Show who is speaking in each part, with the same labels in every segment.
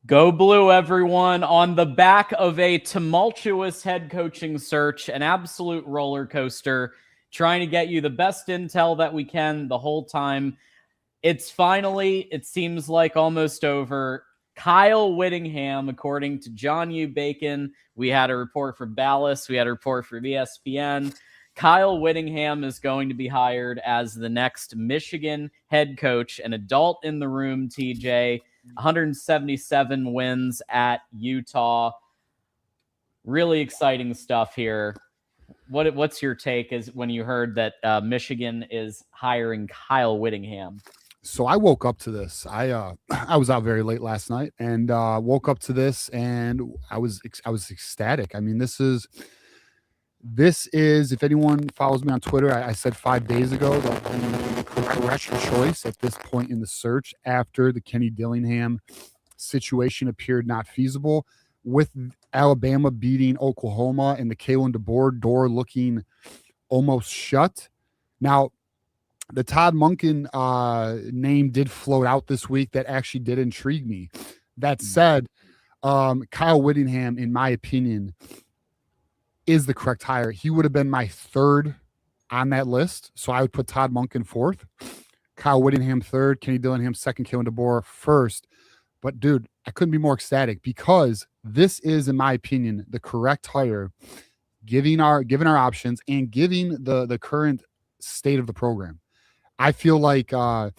Speaker 1: Go Blue, everyone. On the back of a tumultuous head coaching search, an absolute roller coaster, trying to get you the best intel that we can the whole time. It's finally, it seems like almost over. Kyle Whittingham, according to John U. Bacon, we had a report from Ballas, we had a report from ESPN. Kyle Whittingham is going to be hired as the next Michigan head coach, an adult in the room, TJ. 177 wins at Utah. Really exciting stuff here. What's your take as when you heard that Michigan is hiring Kyle Whittingham?
Speaker 2: So I woke up to this. I was out very late last night and woke up to this, and I was ecstatic. I mean, this is if anyone follows me on Twitter, I said 5 days ago that the correct choice at this point in the search after the Kenny Dillingham situation appeared not feasible, with Alabama beating Oklahoma and the Kalen DeBoer door looking almost shut. Now, the Todd Monken name did float out this week. That actually did intrigue me. That said, Kyle Whittingham, in my opinion, is the correct hire. He would have been my third on that list. So I would put Todd Monken fourth, Kyle Whittingham third, Kenny Dillingham second, Kalen DeBoer first. But dude, I couldn't be more ecstatic because this is, in my opinion, the correct hire, given our options and giving the current state of the program. I feel like Kyle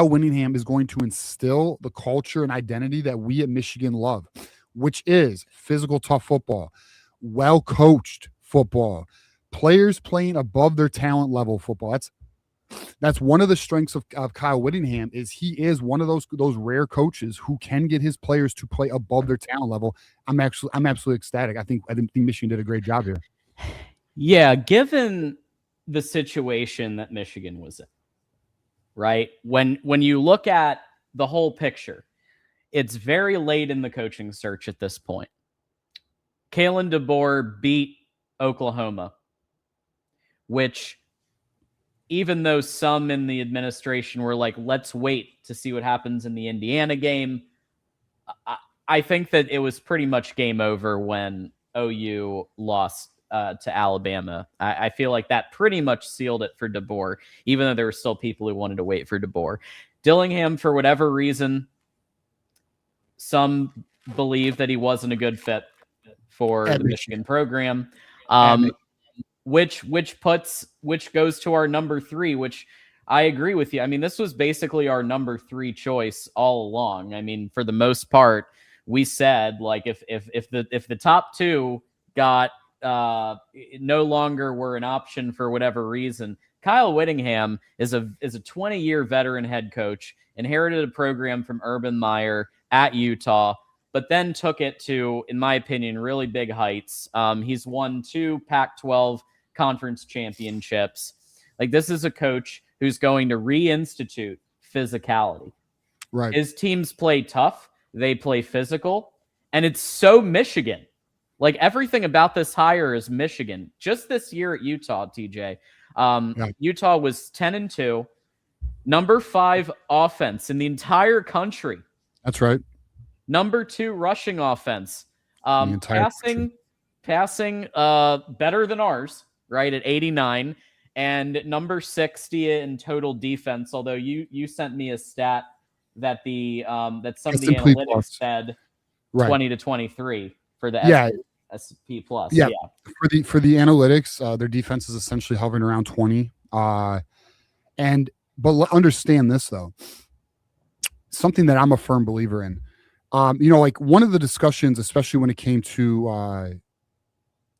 Speaker 2: Whittingham is going to instill the culture and identity that we at Michigan love, which is physical, tough football, well-coached football, players playing above their talent level football. That's one of the strengths of Kyle Whittingham is he is one of those rare coaches who can get his players to play above their talent level. I'm absolutely ecstatic. I think Michigan did a great job here.
Speaker 1: Yeah, given the situation that Michigan was in, right? When you look at the whole picture, it's very late in the coaching search at this point. Kalen DeBoer beat Oklahoma, which, even though some in the administration were like, let's wait to see what happens in the Indiana game, I think that it was pretty much game over when OU lost to Alabama. I feel like that pretty much sealed it for DeBoer, even though there were still people who wanted to wait for DeBoer. Dillingham, for whatever reason, some believe that he wasn't a good fit for the Michigan program, which goes to our number 3, which I agree with you. I mean, this was basically our number 3 choice all along. I mean, for the most part, we said like if the top 2 got no longer were an option for whatever reason, Kyle Whittingham is a 20-year veteran head coach, inherited a program from Urban Meyer at Utah, but then took it to, in my opinion, really big heights. He's won 2 Pac-12 conference championships. Like, this is a coach who's going to reinstitute physicality.
Speaker 2: Right.
Speaker 1: His teams play tough. They play physical. And it's so Michigan. Like, everything about this hire is Michigan. Just this year at Utah, TJ, Utah was 10-2, number 5 offense in the entire country.
Speaker 2: That's right.
Speaker 1: Number 2 rushing offense. Passing better than ours, right, at 89, and number 60 in total defense. Although you sent me a stat that that some of the analytics said 20 to 23 for the SP plus.
Speaker 2: Yeah. For the analytics, their defense is essentially hovering around 20. But understand this though, something that I'm a firm believer in. Like one of the discussions, especially when it came to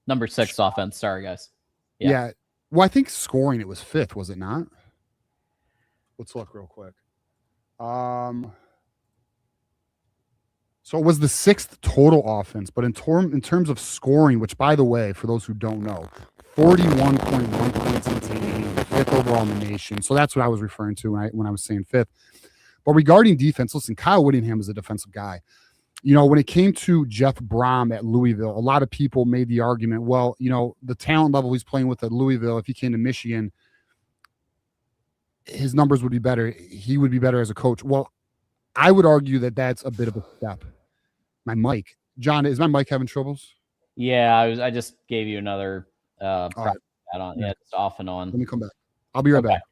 Speaker 1: number 6 offense. Sorry, guys.
Speaker 2: Yeah. Well, I think scoring it was 5th, was it not? Let's look real quick. So it was the 6th total offense, but in terms of scoring, which, by the way, for those who don't know, 41.1 points in the game, 5th overall in the nation. So that's what I was referring to when I was saying 5th. But regarding defense, listen, Kyle Whittingham is a defensive guy. When it came to Jeff Brom at Louisville, a lot of people made the argument, well, the talent level he's playing with at Louisville, if he came to Michigan, his numbers would be better. He would be better as a coach. Well, I would argue that that's a bit of a step. My mic, John, is my mic having troubles?
Speaker 1: Yeah, I just gave you another
Speaker 2: right.
Speaker 1: on. Yeah, it's off and on.
Speaker 2: Let me come back. I'll be right back.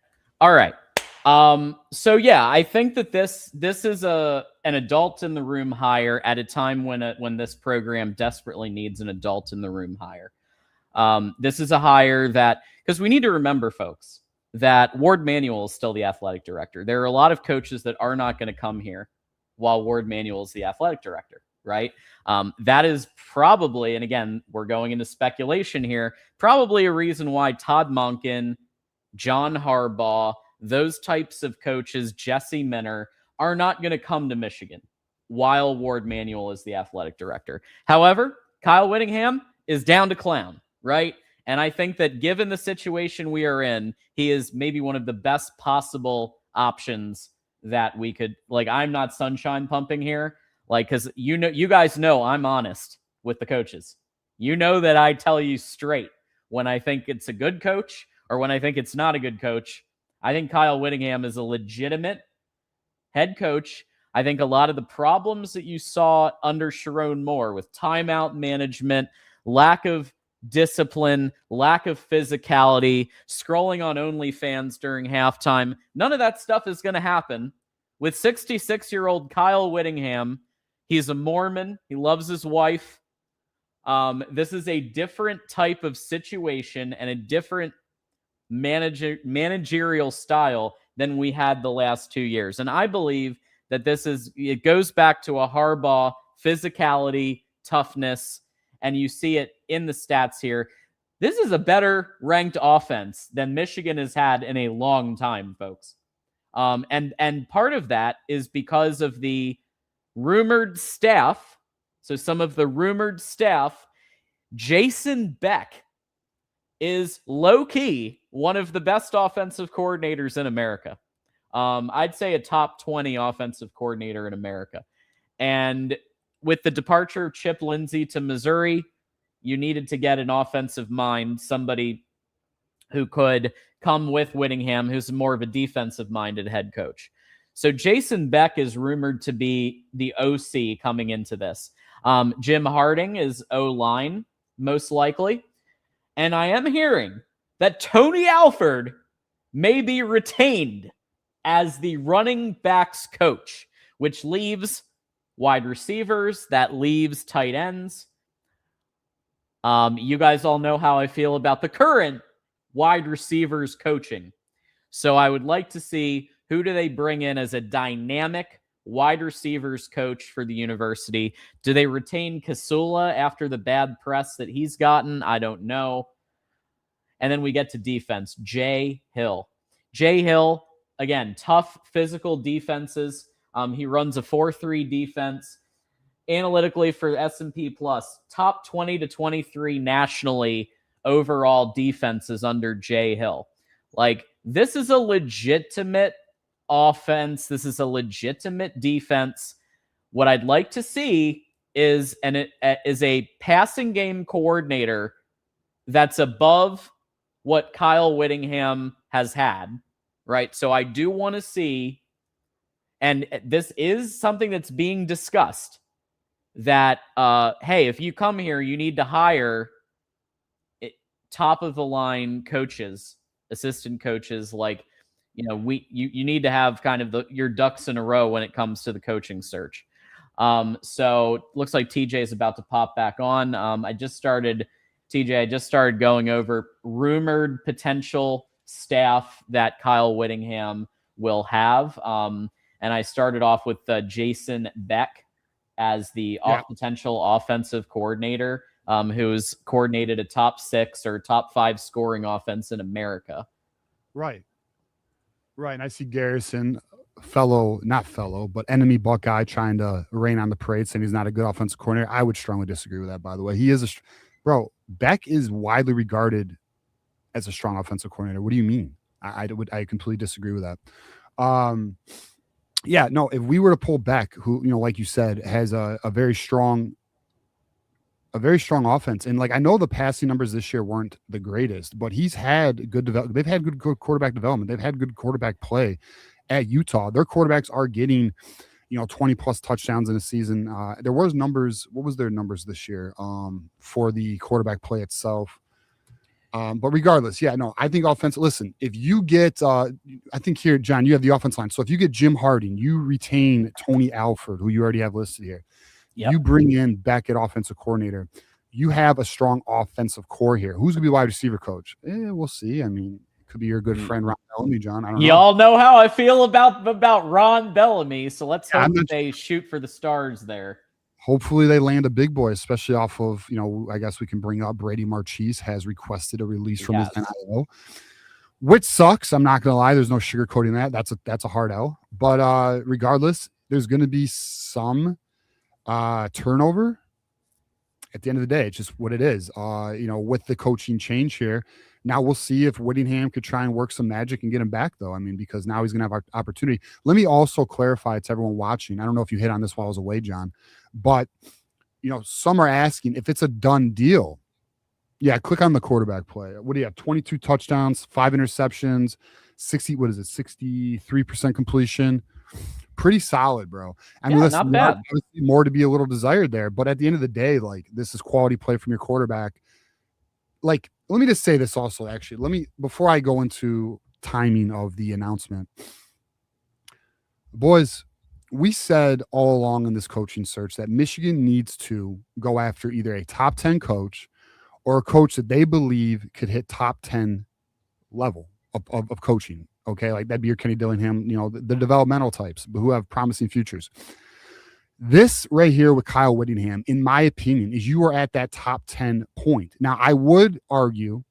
Speaker 1: All right. So yeah, I think that this is an adult in the room hire at a time when this program desperately needs an adult in the room hire. This is a hire that, because we need to remember, folks, that Ward Manuel is still the athletic director. There are a lot of coaches that are not going to come here while Ward Manuel is the athletic director, right? That is probably, and again, we're going into speculation here, probably a reason why Todd Monken, John Harbaugh, those types of coaches, Jesse Minner, are not going to come to Michigan while Ward Manuel is the athletic director. However, Kyle Whittingham is down to clown, right? And I think that given the situation we are in, he is maybe one of the best possible options that we could, like, I'm not sunshine pumping here, like, because you guys know I'm honest with the coaches. You know that I tell you straight when I think it's a good coach or when I think it's not a good coach. I think Kyle Whittingham is a legitimate head coach. I think a lot of the problems that you saw under Sharon Moore with timeout management, lack of discipline, lack of physicality, scrolling on OnlyFans during halftime, none of that stuff is going to happen with 66-year-old Kyle Whittingham. He's a Mormon. He loves his wife. This is a different type of situation and a different managerial style than we had the last 2 years. And I believe that it goes back to a Harbaugh physicality, toughness, and you see it in the stats here. This is a better ranked offense than Michigan has had in a long time, folks. And part of that is because of the rumored staff. So some of the rumored staff, Jason Beck is low-key one of the best offensive coordinators in America. I'd say a top 20 offensive coordinator in America. And with the departure of Chip Lindsey to Missouri, you needed to get an offensive mind, somebody who could come with Whittingham, who's more of a defensive-minded head coach. So Jason Beck is rumored to be the OC coming into this. Jim Harding is O-line, most likely. And I am hearing that Tony Alford may be retained as the running backs coach, which leaves wide receivers, that leaves tight ends. You guys all know how I feel about the current wide receivers coaching. So I would like to see who do they bring in as a dynamic wide receivers coach for the university. Do they retain Kasula after the bad press that he's gotten? I don't know. And then we get to defense. Jay Hill. Jay Hill, again, tough physical defenses. He runs a 4-3 defense. Analytically for S&P Plus, top 20 to 23 nationally overall defenses under Jay Hill. Like, this is a legitimate offense. This is a legitimate defense. What I'd like to see is a passing game coordinator that's above what Kyle Whittingham has had, right? So I do want to see, and this is something that's being discussed, that, hey, if you come here, you need to hire top-of-the-line coaches, assistant coaches, like, you need to have kind of your ducks in a row when it comes to the coaching search. So looks like TJ is about to pop back on. I just started going over rumored potential staff that Kyle Whittingham will have. And I started off with Jason Beck as the potential offensive coordinator, who's coordinated a top 6 or top 5 scoring offense in America.
Speaker 2: Right. And I see Garrison, but enemy Buckeye, trying to rain on the parade, saying he's not a good offensive coordinator. I would strongly disagree with that, by the way. He is Beck is widely regarded as a strong offensive coordinator. What do you mean? I completely disagree with that. If we were to pull Beck, who, like you said, has a very strong offense, and like, I know the passing numbers this year weren't the greatest, but he's had good they've had good quarterback development. They've had good quarterback play at Utah. Their quarterbacks are getting 20 plus touchdowns in a season. There was numbers. What was their numbers this year for the quarterback play itself? But regardless, I think offense. Listen, if you get, I think here, John, you have the offense line. So if you get Jim Harding, you retain Tony Alford, who you already have listed here. Yep. You bring in Beckett, offensive coordinator. You have a strong offensive core here. Who's going to be wide receiver coach? We'll see. I mean, it could be your good friend Ron Bellamy, John. I don't know.
Speaker 1: Y'all know how I feel about Ron Bellamy, so let's hope they shoot for the stars there.
Speaker 2: Hopefully they land a big boy, especially off of, I guess we can bring up Brady Marchese has requested a release from his NIL, which sucks. I'm not going to lie. There's no sugarcoating that. That's a hard L. But regardless, there's going to be some turnover. At the end of the day, it's just what it is. With the coaching change here, now we'll see if Whittingham could try and work some magic and get him back, though. I mean, because now he's going to have our opportunity. Let me also clarify to everyone watching. I don't know if you hit on this while I was away, John, but some are asking if it's a done deal. Yeah, click on the quarterback play. What do you have? 22 touchdowns, 5 interceptions, 63% completion. Pretty solid, bro. I mean, listen,
Speaker 1: not bad.
Speaker 2: More to be a little desired there, but at the end of the day, like, this is quality play from your quarterback. Like, let me just say this also, actually. Before I go into timing of the announcement, boys, we said all along in this coaching search that Michigan needs to go after either a top 10 coach or a coach that they believe could hit top 10 level of coaching. Okay, like that'd be your Kenny Dillingham, the developmental types who have promising futures. This right here with Kyle Whittingham, in my opinion, is you are at that top 10 point. Now, I would argue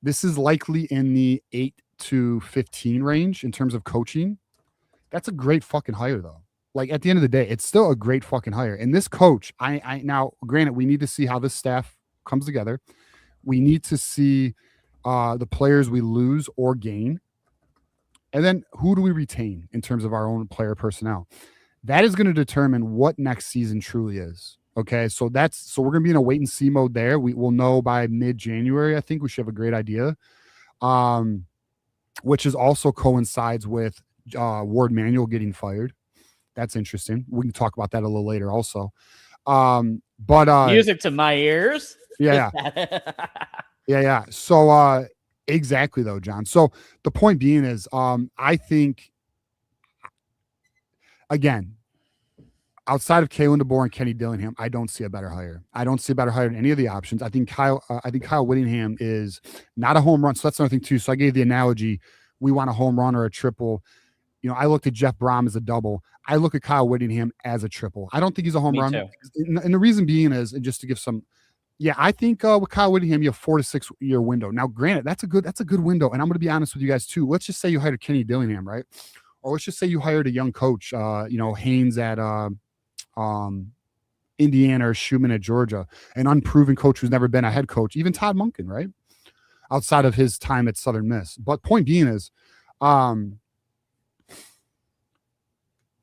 Speaker 2: this is likely in the 8 to 15 range in terms of coaching. That's a great fucking hire, though. Like, at the end of the day, it's still a great fucking hire. And this coach, now, granted, we need to see how this staff comes together. We need to see the players we lose or gain. And then who do we retain in terms of our own player personnel? That is going to determine what next season truly is. Okay, so we're going to be in a wait and see mode there. We will know by mid-January. I think we should have a great idea, which is also coincides with Ward Manuel getting fired. That's interesting. We can talk about that a little later also. But
Speaker 1: music to my ears.
Speaker 2: Yeah. Yeah. So exactly though, John. So the point being is, I think, again, outside of Kalen DeBoer and Kenny Dillingham, I don't see a better hire. I don't see a better hire than any of the options. I think Kyle Whittingham is not a home run. So that's another thing too. So I gave the analogy, we want a home run or a triple. I looked at Jeff Brom as a double. I look at Kyle Whittingham as a triple. I don't think he's a home run. And the reason being is, and just to give some, I think with Kyle Whittingham, you have 4 to 6 year window. Now, granted, that's a good window. And I'm going to be honest with you guys too. Let's just say you hired Kenny Dillingham, right? Or let's just say you hired a young coach, Haynes at Indiana or Schumann at Georgia, an unproven coach who's never been a head coach, even Todd Monken, right? Outside of his time at Southern Miss. But point being is,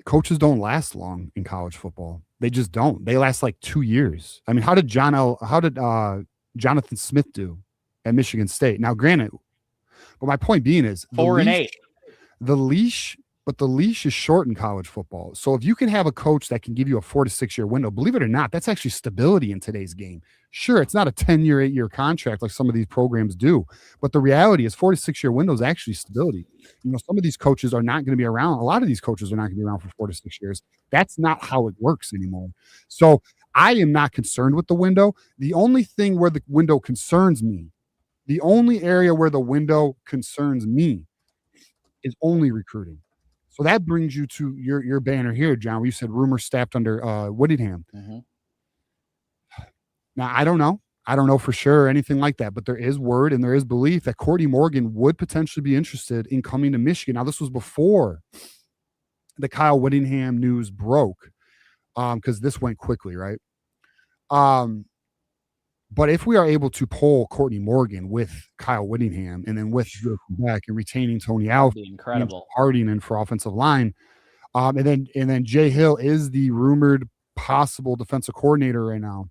Speaker 2: coaches don't last long in college football. They just don't. They last like 2 years. I mean, how did Jonathan Smith do at Michigan State? Now, granted, but my point being is
Speaker 1: 4-8.
Speaker 2: The leash is short in college football. So if you can have a coach that can give you a 4 to 6 year window, believe it or not, that's actually stability in today's game. Sure, it's not a 10-year, 8-year contract like some of these programs do, but the reality is 4 to 6 year window is actually stability. Some of these coaches are not going to be around. A lot of these coaches are not going to be around for 4 to 6 years. That's not how it works anymore. So I am not concerned with the window. The only thing where the window concerns me, the only area where the window concerns me is only recruiting. So that brings you to your banner here, John, where you said rumors staffed under Whittingham. Mm-hmm. Now, I don't know. I don't know for sure or anything like that, but there is word and there is belief that Courtney Morgan would potentially be interested in coming to Michigan. Now, this was before the Kyle Whittingham news broke, because this went quickly, right? But if we are able to pull Courtney Morgan with Kyle Whittingham and then with back and retaining Tony Alford,
Speaker 1: incredible,
Speaker 2: Harding in for offensive line, and then Jay Hill is the rumored possible defensive coordinator right now.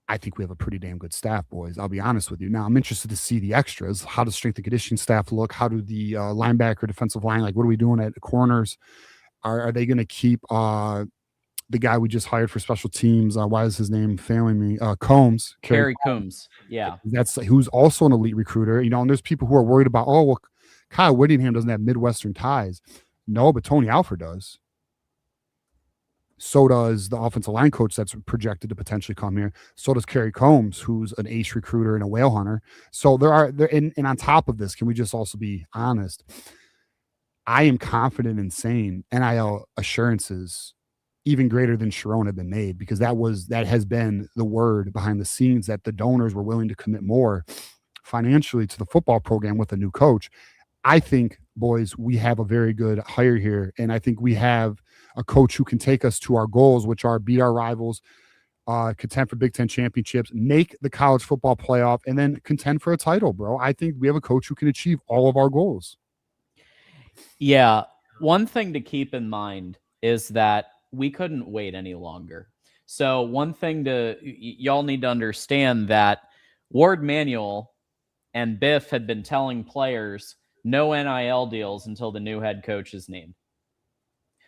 Speaker 2: I think we have a pretty damn good staff, boys. I'll be honest with you. Now, I'm interested to see the extras. How does strength and conditioning staff look? How do the linebacker, defensive line, like what are we doing at the corners? Are they going to keep the guy we just hired for special teams? Why is his name failing me? Combs.
Speaker 1: Kerry Coombs. Yeah.
Speaker 2: That's who's also an elite recruiter. You know, and there's people who are worried about, oh, well, Kyle Whittingham doesn't have Midwestern ties. No, but Tony Alford does. So does the offensive line coach that's projected to potentially come here. So does Kerry Combs, who's an ace recruiter and a whale hunter. So and on top of this, can we just also be honest? I am confident in saying NIL assurances even greater than Sharon have been made, because that has been the word behind the scenes, that the donors were willing to commit more financially to the football program with a new coach. I think, boys, we have a very good hire here, and I think we have a coach who can take us to our goals, which are beat our rivals, contend for Big Ten championships, make the college football playoff, and then contend for a title, bro. I think we have a coach who can achieve all of our goals.
Speaker 1: Yeah. One thing to keep in mind is that we couldn't wait any longer. So one thing y'all need to understand that Ward Manuel and Biff had been telling players no NIL deals until the new head coach is named,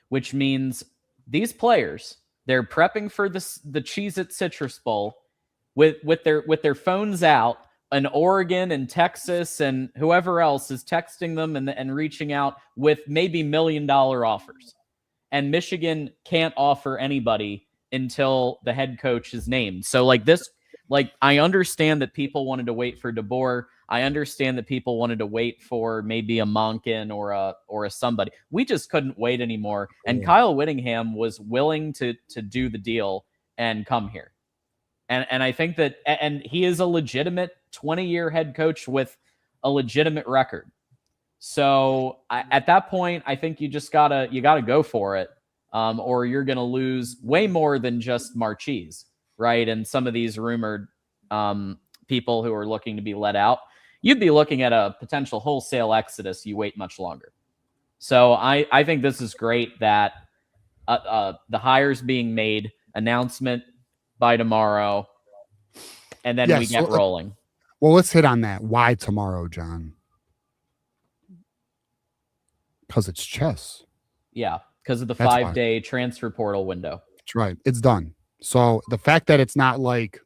Speaker 1: which means these players, they're prepping for the Cheez-It Citrus Bowl with their phones out, and Oregon and Texas and whoever else is texting them and reaching out with maybe $1 million offers. And Michigan can't offer anybody until the head coach is named. So I understand that people wanted to wait for DeBoer. I understand that people wanted to wait for maybe a Monken or a somebody. We just couldn't wait anymore. And Kyle Whittingham was willing to do the deal and come here. And I think that, and he is a legitimate 20-year head coach with a legitimate record. So at that point, I think you gotta go for it, or you're gonna lose way more than just Marchese, right? And some of these rumored people who are looking to be let out, you'd be looking at a potential wholesale exodus. You wait much longer. So I think this is great that the hire's being made, announcement by tomorrow, and then we get rolling.
Speaker 2: Well, let's hit on that. Why tomorrow, John? Because it's chess.
Speaker 1: Yeah, because of the 5-day transfer portal window.
Speaker 2: That's right. It's done. So the fact that it's not like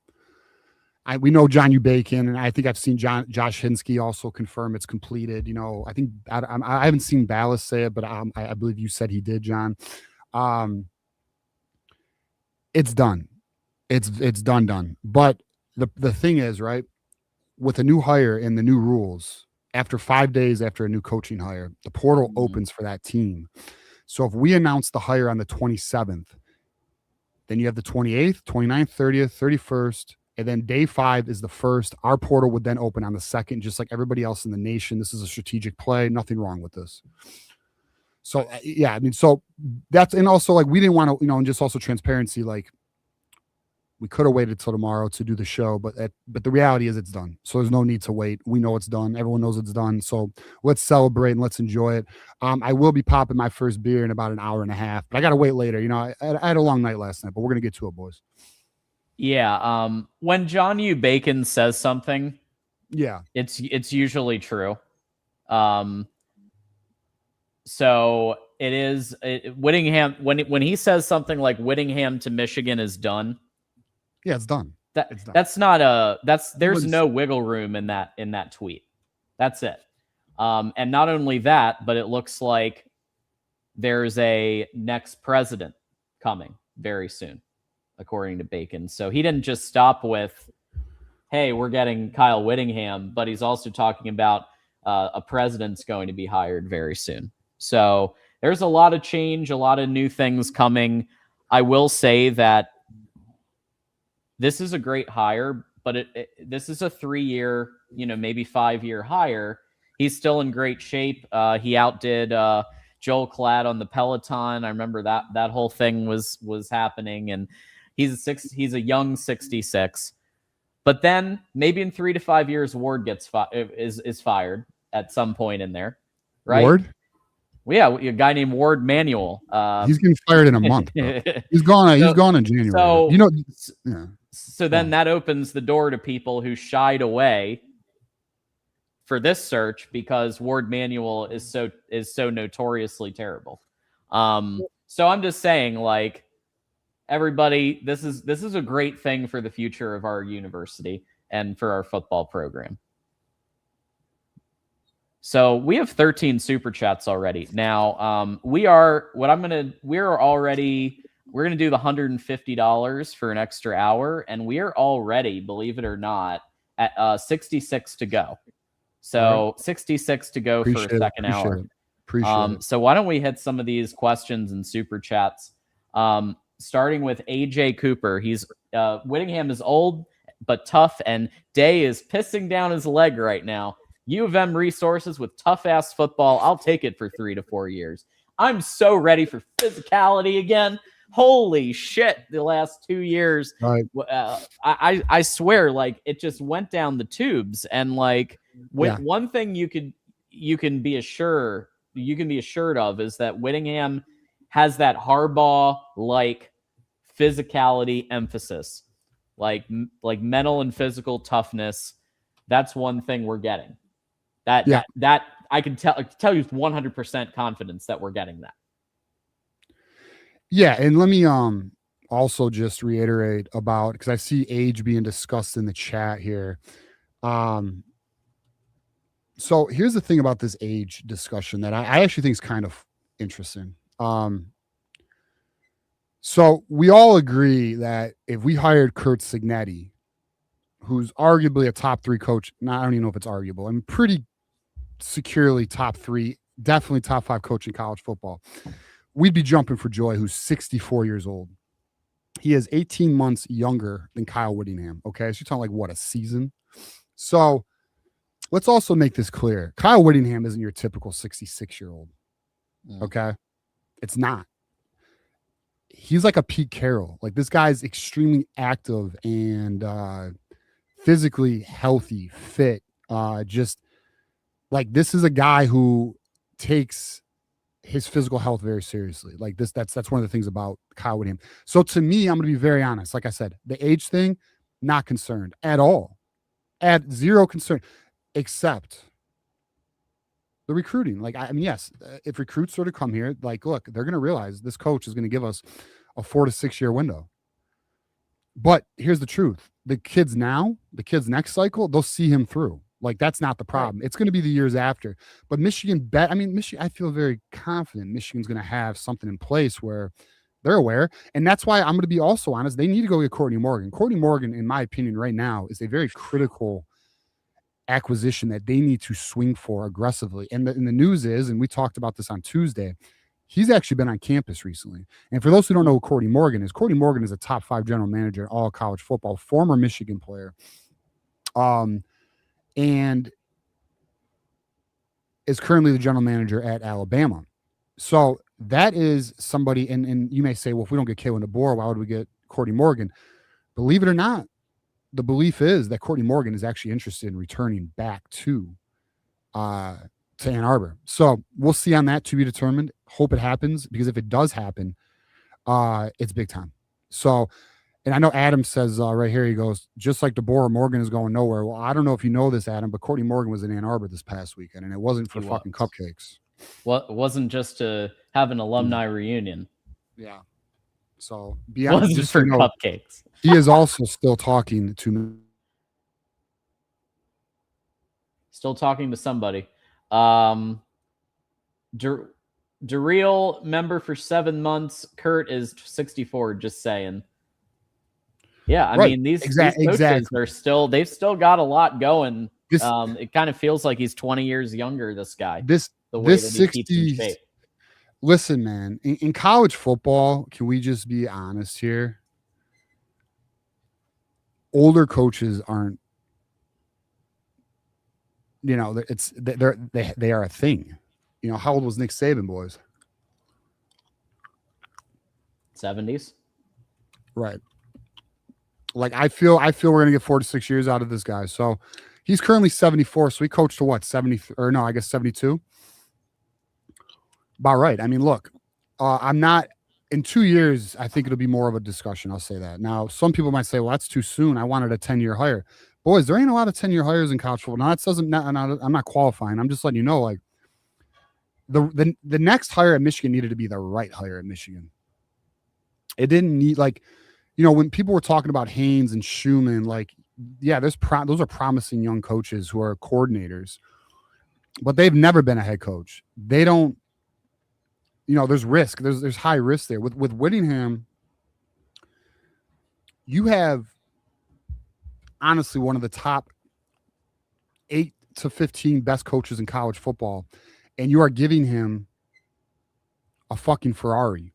Speaker 2: we know John Bacon, and I think I've seen Josh Hinsky also confirm it's completed. You know, I think I haven't seen Ballas say it, but I believe you said he did, John. It's done. It's done. But the thing is, right, with a new hire and the new rules, after 5 days after a new coaching hire, the portal opens for that team. So if we announce the hire on the 27th, then you have the 28th, 29th, 30th, 31st, and then day 5 is the 1st. Our portal would then open on the 2nd, just like everybody else in the nation. This is a strategic play. Nothing wrong with this. So, yeah, I mean, so that's, and also, like, we didn't want to, and just also transparency, like, we could have waited till tomorrow to do the show, but the reality is it's done. So there's no need to wait. We know it's done. Everyone knows it's done. So let's celebrate and let's enjoy it. I will be popping my first beer in about an hour and a half, but I got to wait later. I had a long night last night, but we're going to get to it, boys.
Speaker 1: Yeah. When John Bacon says something,
Speaker 2: yeah,
Speaker 1: it's usually true. So it is Whittingham when he says something like Whittingham to Michigan is done.
Speaker 2: Yeah, it's done.
Speaker 1: It's done. There's no wiggle room in that tweet. That's it. And not only that, but it looks like there's a next president coming very soon, according to Bacon. So he didn't just stop with, hey, we're getting Kyle Whittingham, but he's also talking about a president's going to be hired very soon. So there's a lot of change, a lot of new things coming. I will say that this is a great hire, but this is a 3-year, maybe 5-year hire. He's still in great shape. He outdid Joel Klatt on the Peloton. I remember that whole thing was happening, and he's a young 66. But then maybe in 3 to 5 years, Ward is fired at some point in there, right?
Speaker 2: Ward?
Speaker 1: Well, yeah, a guy named Ward Manuel.
Speaker 2: He's getting fired in a month. He's gone. He's gone in January.
Speaker 1: So,
Speaker 2: yeah.
Speaker 1: So then that opens the door to people who shied away for this search because Ward Manuel is so notoriously terrible. So I'm just saying, like, everybody, this is a great thing for the future of our university and for our football program. So we have 13 super chats already. Now, we're gonna do the $150 for an extra hour, and we are already, believe it or not, at 66 to go. So 66 to go for a second hour.
Speaker 2: Appreciate it.
Speaker 1: So why don't we hit some of these questions and super chats? Starting with AJ Cooper. He's Whittingham is old but tough, and Day is pissing down his leg right now. U of M resources with tough-ass football. I'll take it for 3 to 4 years. I'm so ready for physicality again. Holy shit, the last 2 years.
Speaker 2: Right.
Speaker 1: I swear, like, it just went down the tubes. And, like, one thing you can be assured of is that Whittingham has that Harbaugh-like physicality emphasis. Like mental and physical toughness. That's one thing we're getting. That I can tell you with 100% confidence that we're getting that.
Speaker 2: Yeah, and let me also just reiterate about, because I see age being discussed in the chat here. So here's the thing about this age discussion that I actually think is kind of interesting. So we all agree that if we hired Curt Cignetti, who's arguably a top 3 coach, I don't even know if it's arguable, I'm pretty securely top 3, definitely top 5 coach in college football, we'd be jumping for joy, who's 64 years old. He is 18 months younger than Kyle Whittingham. Okay. So you're talking like what, a season? So let's also make this clear. Kyle Whittingham isn't your typical 66-year-old. Okay. It's not. He's like a Pete Carroll. Like, this guy's extremely active and physically healthy, fit. Just like, this is a guy who takes his physical health very seriously. Like, that's one of the things about Kyle Whittingham. So to me, I'm going to be very honest. Like I said, the age thing, not concerned at all. At zero concern, except the recruiting. Like, I mean, yes, if recruits sort of come here, like, look, they're going to realize this coach is going to give us a 4 to 6 year window. But here's the truth. The kids next cycle, they'll see him through. Like, that's not the problem. Right. It's going to be the years after. But Michigan, I feel very confident Michigan's going to have something in place where they're aware. And that's why I'm going to be also honest. They need to go get Courtney Morgan. Courtney Morgan, in my opinion, right now is a very critical acquisition that they need to swing for aggressively. And the news is, and we talked about this on Tuesday, he's actually been on campus recently. And for those who don't know who Courtney Morgan is a top 5 general manager in all college football, former Michigan player. And is currently the general manager at Alabama. So that is somebody, and you may say, well, if we don't get Kalen DeBoer, why would we get Courtney Morgan? Believe it or not, the belief is that Courtney Morgan is actually interested in returning back to Ann Arbor. So we'll see on that, to be determined. Hope it happens, because if it does happen, it's big time. So, and I know Adam says right here, he goes, just like DeBoer, Morgan is going nowhere. Well, I don't know if you know this, Adam, but Courtney Morgan was in Ann Arbor this past weekend, and it wasn't for fucking cupcakes.
Speaker 1: Well, it wasn't just to have an alumni reunion.
Speaker 2: Yeah. So beyond
Speaker 1: just for cupcakes.
Speaker 2: He is also still talking to
Speaker 1: somebody. Daryl member for 7 months. Kurt is 64. Just saying. Yeah, I mean, these coaches are they've still got a lot going. It kind of feels like he's 20 years younger, this guy.
Speaker 2: This 60s. Listen, man, in college football, can we just be honest here? Older coaches aren't, they are a thing. You know, how old was Nick Saban, boys?
Speaker 1: 70s.
Speaker 2: Right. Like, I feel we're going to get 4 to 6 years out of this guy. So he's currently 74. So he coached to what? 72. About right. I mean, look, I'm not in 2 years. I think it'll be more of a discussion. I'll say that. Now, some people might say, well, that's too soon. I wanted a 10-year hire. Boys, there ain't a lot of 10-year hires in college football. Now, I'm not qualifying. I'm just letting you know, like, the next hire at Michigan needed to be the right hire at Michigan. It didn't need, like, when people were talking about Haynes and Schumann, like, yeah, those are promising young coaches who are coordinators, but they've never been a head coach. They don't, there's risk. There's high risk there. With Whittingham, you have honestly one of the top 8 to 15 best coaches in college football, and you are giving him a fucking Ferrari.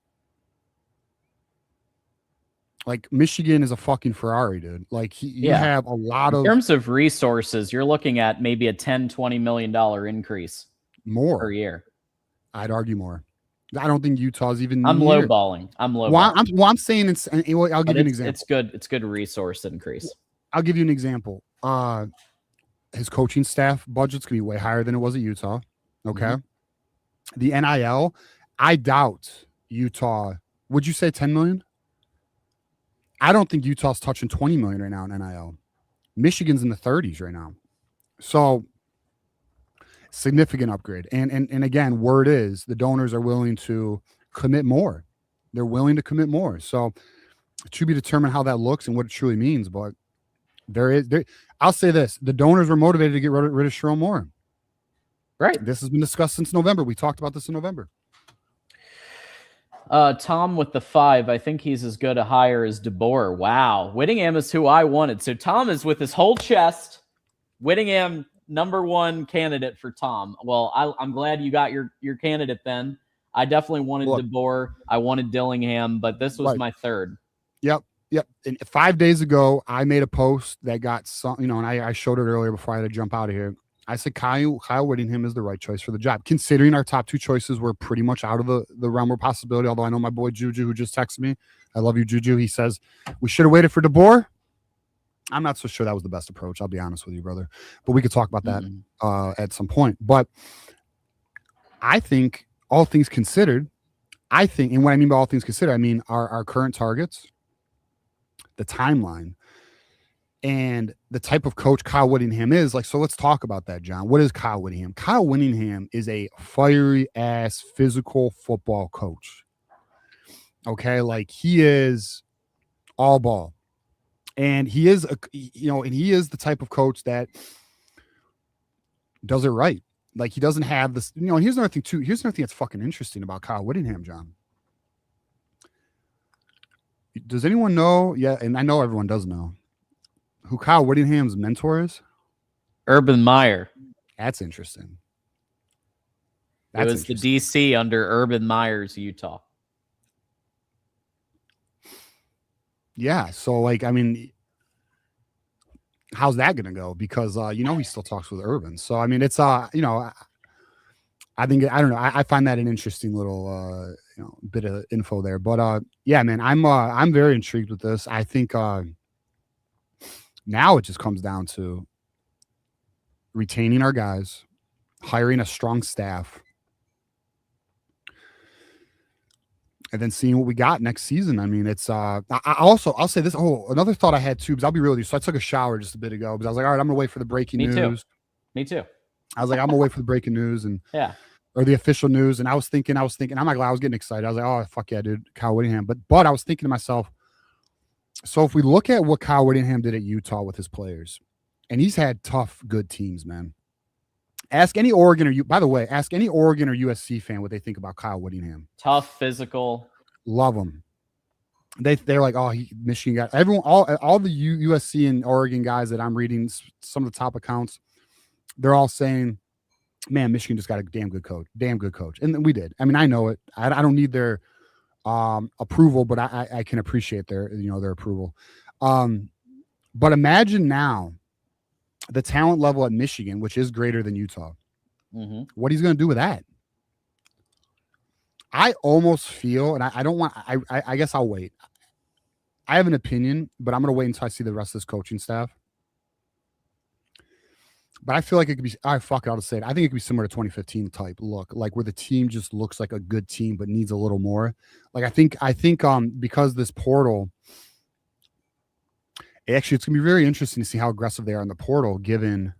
Speaker 2: Like, Michigan is a fucking Ferrari, dude. Like, you have a lot
Speaker 1: in terms of resources, you're looking at maybe a $10-20 million increase
Speaker 2: more
Speaker 1: per year.
Speaker 2: I'd argue more. I don't think Utah's even.
Speaker 1: I'm lowballing.
Speaker 2: I'm saying it's. I'll give you an example.
Speaker 1: It's good. It's good resource increase.
Speaker 2: I'll give you an example. His coaching staff budget's gonna be way higher than it was at Utah. Okay. Mm-hmm. The NIL, I doubt Utah. Would you say 10 million? I don't think Utah's touching 20 million right now in NIL. Michigan's in the 30s right now. So significant upgrade. And again, word is the donors are willing to commit more. They're willing to commit more. So to be determined how that looks and what it truly means. But I'll say this. The donors were motivated to get rid of Sherrone Moore.
Speaker 1: Right.
Speaker 2: This has been discussed since November. We talked about this in November.
Speaker 1: Tom with the 5. I think he's as good a hire as DeBoer. Wow. Whittingham is who I wanted. So Tom is with his whole chest. Whittingham, number 1 candidate for Tom. Well, I'm glad you got your candidate then. I definitely wanted DeBoer. I wanted Dillingham, but this was my 3rd.
Speaker 2: Yep. And 5 days ago, I made a post that got some, and I showed it earlier before I had to jump out of here. I said Kyle Whittingham is the right choice for the job, considering our top 2 choices were pretty much out of the realm of possibility. Although I know my boy Juju, who just texted me, I love you, Juju. He says we should have waited for DeBoer. I'm not so sure that was the best approach. I'll be honest with you, brother. But we could talk about that at some point. But I think all things considered, and what I mean by all things considered, I mean our current targets, the timeline, and the type of coach Kyle Whittingham is. Like, so let's talk about that, John. What is Kyle Whittingham? Kyle Whittingham is a fiery ass physical football coach. Okay, like, he is all ball. And he is the type of coach that does it right. Like, he doesn't have this, and here's another thing too. Here's another thing that's fucking interesting about Kyle Whittingham, John. Does anyone know? Yeah, and I know everyone does know who Kyle Whittingham's mentor is.
Speaker 1: Urban Meyer.
Speaker 2: That's interesting.
Speaker 1: It was the DC under Urban Meyer's Utah.
Speaker 2: Yeah, so, like, I mean, how's that going to go? Because he still talks with Urban. So, I mean, it's I think, I don't know. I find that an interesting little bit of info there. But yeah, man, I'm very intrigued with this. I think now it just comes down to retaining our guys, hiring a strong staff, and then seeing what we got next season. I mean, it's I'll say this. Oh, another thought I had too, because I'll be real with you. So I took a shower just a bit ago, because I was like, all right, I'm gonna wait for the breaking news.
Speaker 1: Me too.
Speaker 2: I was like, I'm gonna wait for the breaking news and or the official news. And I was thinking, I'm not glad I was getting excited. I was like, oh fuck yeah, dude, Kyle Whittingham. But I was thinking to myself, so if we look at what Kyle Whittingham did at Utah with his players, and he's had tough, good teams, man. Ask any Oregon or USC fan what they think about Kyle Whittingham.
Speaker 1: Tough, physical.
Speaker 2: Love him. They're like, oh, Michigan guy. Everyone, all the USC and Oregon guys that I'm reading, some of the top accounts, they're all saying, man, Michigan just got a damn good coach. And we did. I mean, I know it. I don't need their approval, but I can appreciate their approval. But imagine now the talent level at Michigan, which is greater than Utah.
Speaker 1: Mm-hmm.
Speaker 2: What he's going to do with that. I almost feel, and I don't want, I guess I'll wait. I have an opinion, but I'm going to wait until I see the rest of this coaching staff. But I feel like it could be, I'll just say it. I think it could be similar to 2015 type look, like where the team just looks like a good team, but needs a little more. Like, I think because this portal, actually, it's going to be very interesting to see how aggressive they are in the portal, given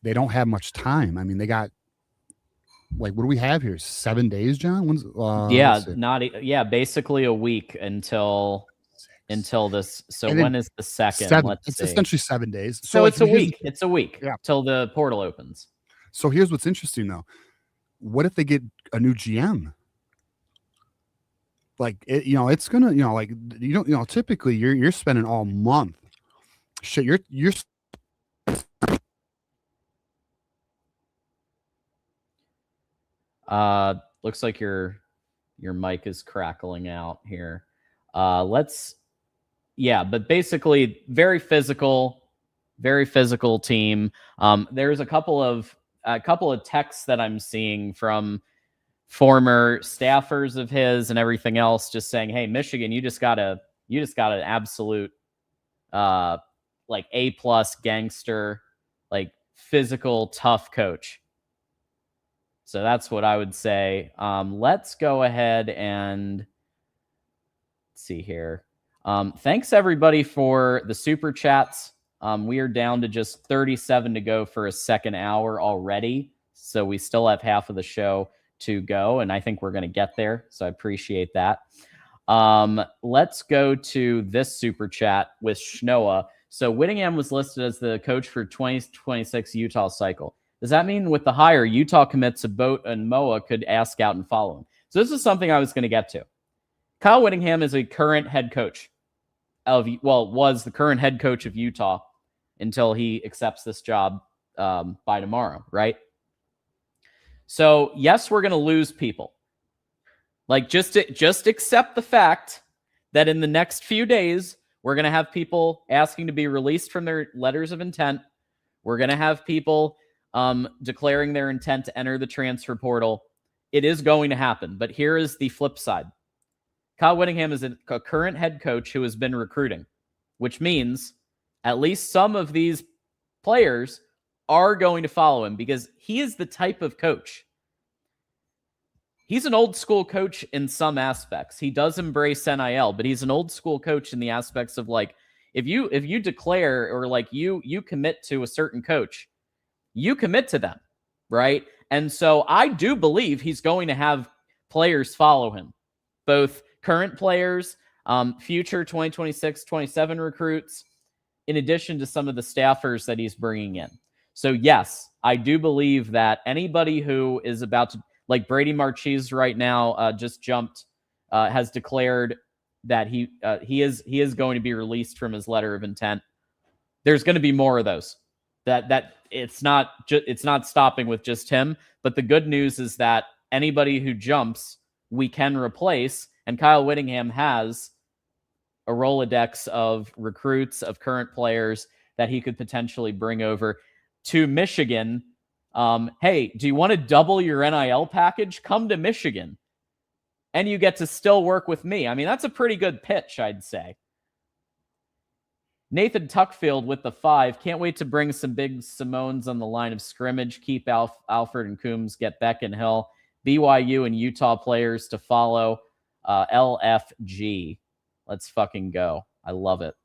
Speaker 2: they don't have much time. I mean, they got like, what do we have here? 7 days, John? When's
Speaker 1: basically a week until this. So
Speaker 2: And
Speaker 1: when
Speaker 2: then
Speaker 1: is the second?
Speaker 2: 7.
Speaker 1: Let's
Speaker 2: It's
Speaker 1: see.
Speaker 2: essentially 7 days.
Speaker 1: So
Speaker 2: like,
Speaker 1: it's a week. It's a week
Speaker 2: Yeah.
Speaker 1: till the portal opens.
Speaker 2: So here's what's interesting though. What if they get a new GM? Like, it's gonna, like, typically you're spending all month. Shit, you're
Speaker 1: Looks like your mic is crackling out here. But basically very physical team. There's a couple of texts that I'm seeing from former staffers of his and everything else, just saying, hey, Michigan, you just got an absolute like A+ gangster, like physical tough coach. So that's what I would say. Let's go ahead and see here. Thanks everybody for the super chats. We are down to just 37 to go for a second hour already. So we still have half of the show to go, and I think we're going to get there. So I appreciate that. Let's go to this super chat with Schnoa. So Whittingham was listed as the coach for 2026 Utah cycle. Does that mean with the hire, Utah commits a Boat and Moa could ask out and follow him? So this is something I was going to get to. Kyle Whittingham is a current head coach was the current head coach of Utah until he accepts this job by tomorrow, right? So yes, we're going to lose people. Like just accept the fact that in the next few days, we're going to have people asking to be released from their letters of intent. We're going to have people declaring their intent to enter the transfer portal. It is going to happen. But here is the flip side. Kyle Whittingham is a current head coach who has been recruiting, which means at least some of these players are going to follow him because he is the type of coach. He's an old school coach in some aspects. He does embrace NIL, but he's an old school coach in the aspects of like, if you declare or like you commit to a certain coach, you commit to them, right? And so I do believe he's going to have players follow him, both current players, future 2026, 27 recruits, in addition to some of the staffers that he's bringing in. So yes, I do believe that anybody who is about to, like Brady Marchese right now, just jumped, has declared that he is going to be released from his letter of intent. There's going to be more of those. That it's not stopping with just him. But the good news is that anybody who jumps, we can replace. And Kyle Whittingham has a Rolodex of recruits, of current players that he could potentially bring over to Michigan. Hey, do you want to double your NIL package? Come to Michigan. And you get to still work with me. I mean, that's a pretty good pitch, I'd say. Nathan Tuckfield with the 5. Can't wait to bring some big Simones on the line of scrimmage. Keep Alfred and Coombs, get Beck and Hill. BYU and Utah players to follow. LFG. Let's fucking go. I love it.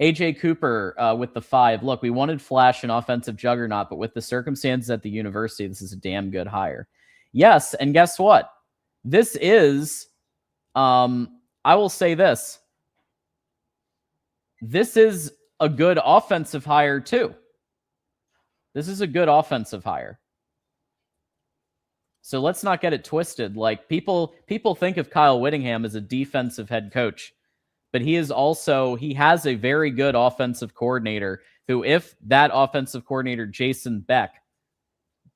Speaker 1: AJ Cooper with the 5. Look, we wanted Flash and offensive juggernaut, but with the circumstances at the university, this is a damn good hire. Yes, and guess what? This is, I will say this. This is a good offensive hire too. This is a good offensive hire. So let's not get it twisted. Like people think of Kyle Whittingham as a defensive head coach, but he has a very good offensive coordinator who, if that offensive coordinator, Jason Beck,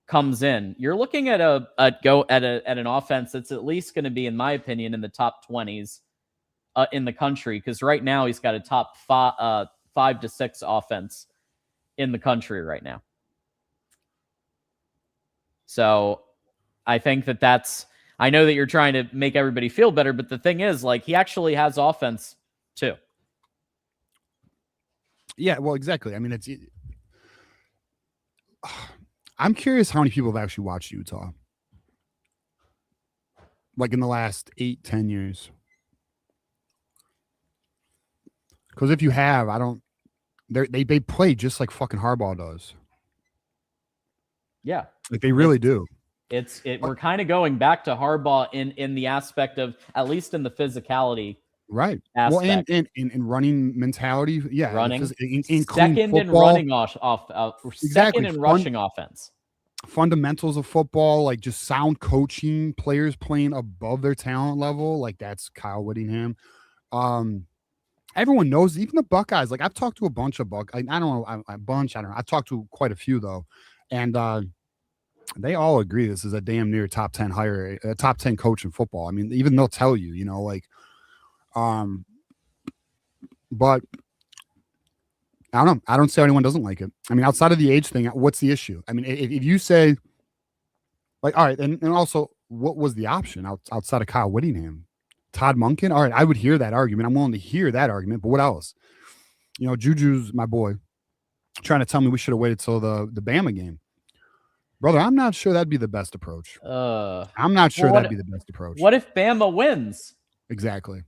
Speaker 1: comes in, you're looking at an offense that's at least going to be, in my opinion, in the top 20s in the country. Because right now he's got a top 5 to 6 offense in the country right now. So I think that's, I know that you're trying to make everybody feel better, but the thing is, like, he actually has offense too.
Speaker 2: Yeah, well, exactly. I mean, I'm curious how many people have actually watched Utah, like in the last 8-10 years. Because if you have, they play just like fucking Harbaugh does.
Speaker 1: Yeah,
Speaker 2: like they really do.
Speaker 1: We're kind of going back to Harbaugh in the aspect of, at least in the physicality,
Speaker 2: right?
Speaker 1: aspect.
Speaker 2: Well, and in running mentality, yeah,
Speaker 1: Running,
Speaker 2: in clean
Speaker 1: second in
Speaker 2: football,
Speaker 1: running second
Speaker 2: exactly.
Speaker 1: in rushing offense.
Speaker 2: Fundamentals of football, like just sound coaching, players playing above their talent level, like that's Kyle Whittingham. Everyone knows, even the Buckeyes. Like I've talked to a bunch of I don't know, a bunch. I don't know. I've talked to quite a few though, and they all agree this is a damn near top 10 hire, a top 10 coach in football. I mean, even they'll tell you, you know, like, but I don't know. I don't see how anyone doesn't like it. I mean, outside of the age thing, what's the issue? I mean, if you say, like, all right, and also, what was the option outside of Kyle Whittingham? Todd Monken? All right, I would hear that argument. I'm willing to hear that argument, but what else? You know, Juju's my boy, trying to tell me we should have waited till the Bama game. Brother, I'm not sure that'd be the best approach. I'm not sure that'd be the best approach.
Speaker 1: What if Bama wins?
Speaker 2: Exactly.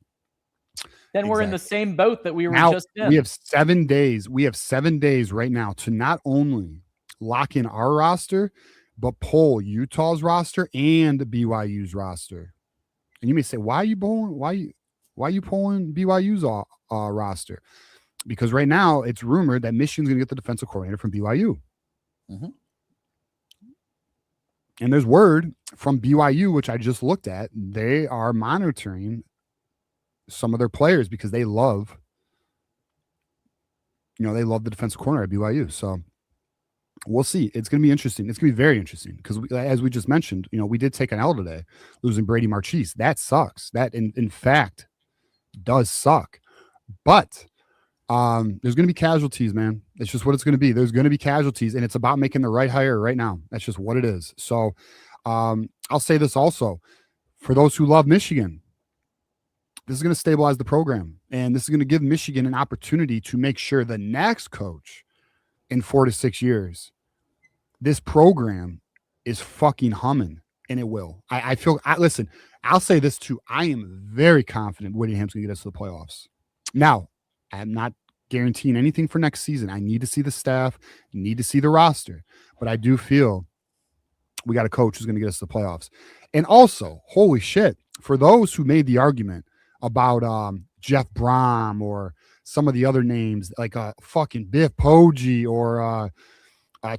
Speaker 1: Then we're in the same boat that we were just in.
Speaker 2: We have 7 days. We have 7 days right now to not only lock in our roster, but poll Utah's roster and BYU's roster. And you may say, why are you polling? Why are you polling BYU's roster? Because right now it's rumored that Michigan's going to get the defensive coordinator from BYU.
Speaker 1: Mm-hmm.
Speaker 2: And there's word from BYU, which I just looked at, they are monitoring some of their players because they love the defensive corner at BYU. So we'll see. It's going to be interesting. It's going to be very interesting because, as we just mentioned, we did take an L today, losing Brady Marchese. That sucks. That, in fact, does suck. But there's going to be casualties, man. It's just what it's going to be. There's going to be casualties, and it's about making the right hire right now. That's just what it is. So I'll say this also. For those who love Michigan, this is going to stabilize the program, and this is going to give Michigan an opportunity to make sure the next coach in 4 to 6 years, this program is fucking humming, and it will. Listen, I'll say this too. I am very confident Whittingham's going to get us to the playoffs. Now, I'm not guaranteeing anything for next season. I need to see the staff, need to see the roster, but I do feel we got a coach who's going to get us to the playoffs. And also, holy shit, for those who made the argument about Jeff Brom or some of the other names like fucking Biff Poggi or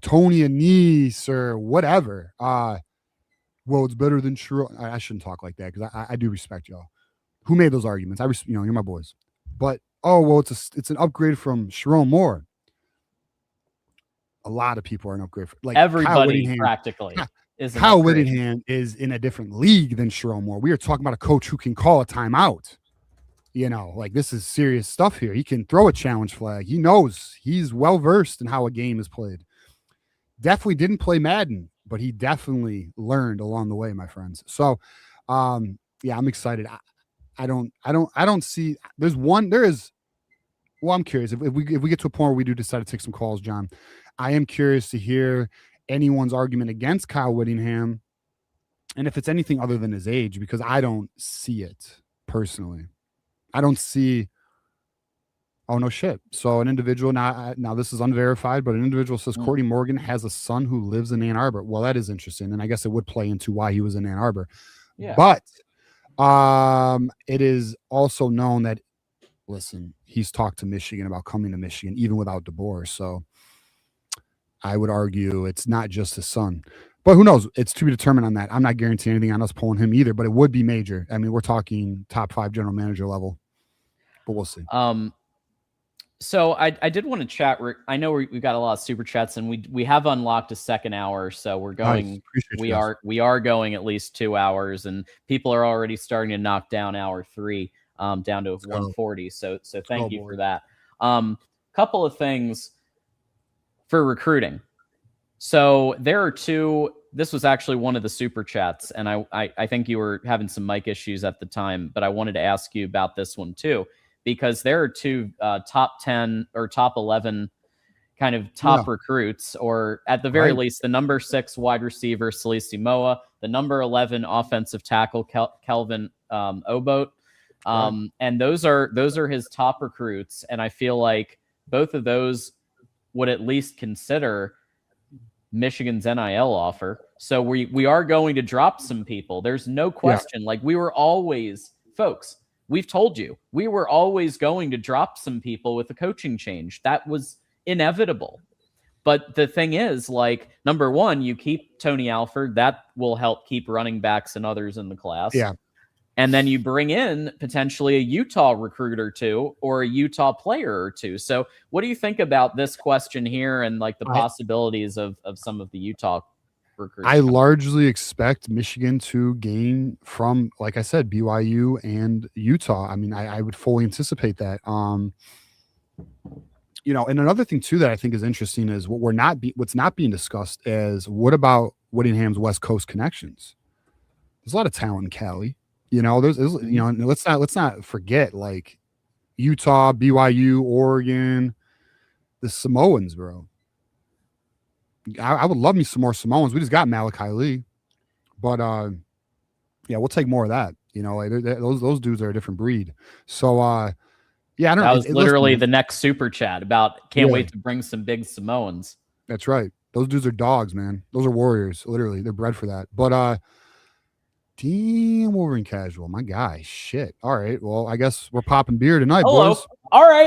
Speaker 2: Tony Anise or whatever. Well, it's better than Sharon. I shouldn't talk like that because I do respect y'all. Who made those arguments? You're my boys. But it's an upgrade from Sharon Moore. A lot of people are an upgrade. Like
Speaker 1: everybody practically.
Speaker 2: Kyle Whittingham is in a different league than Sharon Moore. We are talking about a coach who can call a timeout. Like this is serious stuff here. He can throw a challenge flag. He knows. He's well-versed in how a game is played. Definitely didn't play Madden, but he definitely learned along the way, my friends. So, yeah, I'm excited. I don't see well, I'm curious if we get to a point where we do decide to take some calls, John. I am curious to hear anyone's argument against Kyle Whittingham, and if it's anything other than his age, because I don't see it personally. I don't see. Oh no, shit. So an individual now this is unverified, but an individual says Courtney Morgan has a son who lives in Ann Arbor. Well, that is interesting, and I guess it would play into why he was in Ann Arbor.
Speaker 1: Yeah.
Speaker 2: But it is also known that, listen, he's talked to Michigan about coming to Michigan even without DeBoer. So I would argue it's not just his son. But who knows? It's to be determined on that. I'm not guaranteeing anything on us pulling him either, but it would be major. I mean, we're talking top 5 general manager level, but we'll see.
Speaker 1: So I did want to chat. I know we've got a lot of super chats, and we have unlocked a second hour, so we're going. Nice. We are going at least 2 hours, and people are already starting to knock down hour 3 down to 140. So thank you for that. Couple of things for recruiting. So there are 2. This was actually one of the super chats, and I think you were having some mic issues at the time, but I wanted to ask you about this one too, because there are 2 top 10 or top 11 kind of top recruits, or at the very least, the number 6 wide receiver, Salisi Moa, the number 11 offensive tackle, Kelvin Obote. And those are his top recruits. And I feel like both of those would at least consider Michigan's NIL offer. So we are going to drop some people. There's no question. Like, we were always, folks, we've told you, we were always going to drop some people with the coaching change. That was inevitable. But the thing is, like, number one, you keep Tony Alford. That will help keep running backs and others in the class.
Speaker 2: Yeah.
Speaker 1: And then you bring in potentially a Utah recruit or two, or a Utah player or two. So what do you think about this question here and like the possibilities of some of the Utah recruits?
Speaker 2: I largely expect Michigan to gain from, like I said, BYU and Utah. I mean, I would fully anticipate that. You know, and another thing too that I think is interesting is what's not being discussed is, what about Whittingham's West Coast connections? There's a lot of talent in Cali. You know, there's you know, let's not forget, like, Utah, BYU, Oregon, the Samoans, bro. I would love me some more Samoans. We just got Malachi Lee, but yeah, we'll take more of that. You know, like, those dudes are a different breed. So yeah, I don't know.
Speaker 1: That was literally the next super chat about can't wait to bring some big Samoans.
Speaker 2: That's right. Those dudes are dogs, man. Those are warriors. Literally, they're bred for that. But damn, Wolverine casual, my guy. Shit. All right. Well, I guess we're popping beer tonight, boys.
Speaker 1: All right.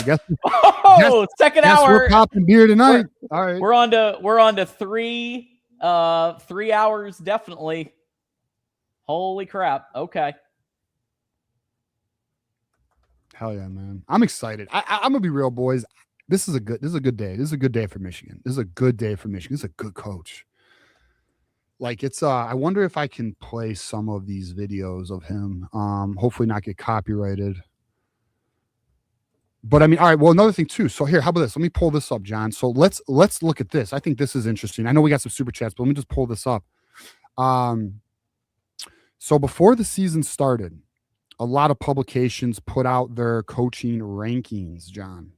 Speaker 1: Second hour.
Speaker 2: We're popping beer tonight. All right.
Speaker 1: We're on to 3 hours definitely. Holy crap. Okay.
Speaker 2: Hell yeah, man. I'm excited. I'm gonna be real, boys. This is a good day. This is a good day for Michigan. This is a good day for Michigan. This is a good coach. Like, it's I wonder if I can play some of these videos of him. Hopefully not get copyrighted. But I mean, all right, well, another thing too. So here, how about this? Let me pull this up, John. So let's look at this. I think this is interesting. I know we got some super chats, but let me just pull this up. So before the season started, a lot of publications put out their coaching rankings, John.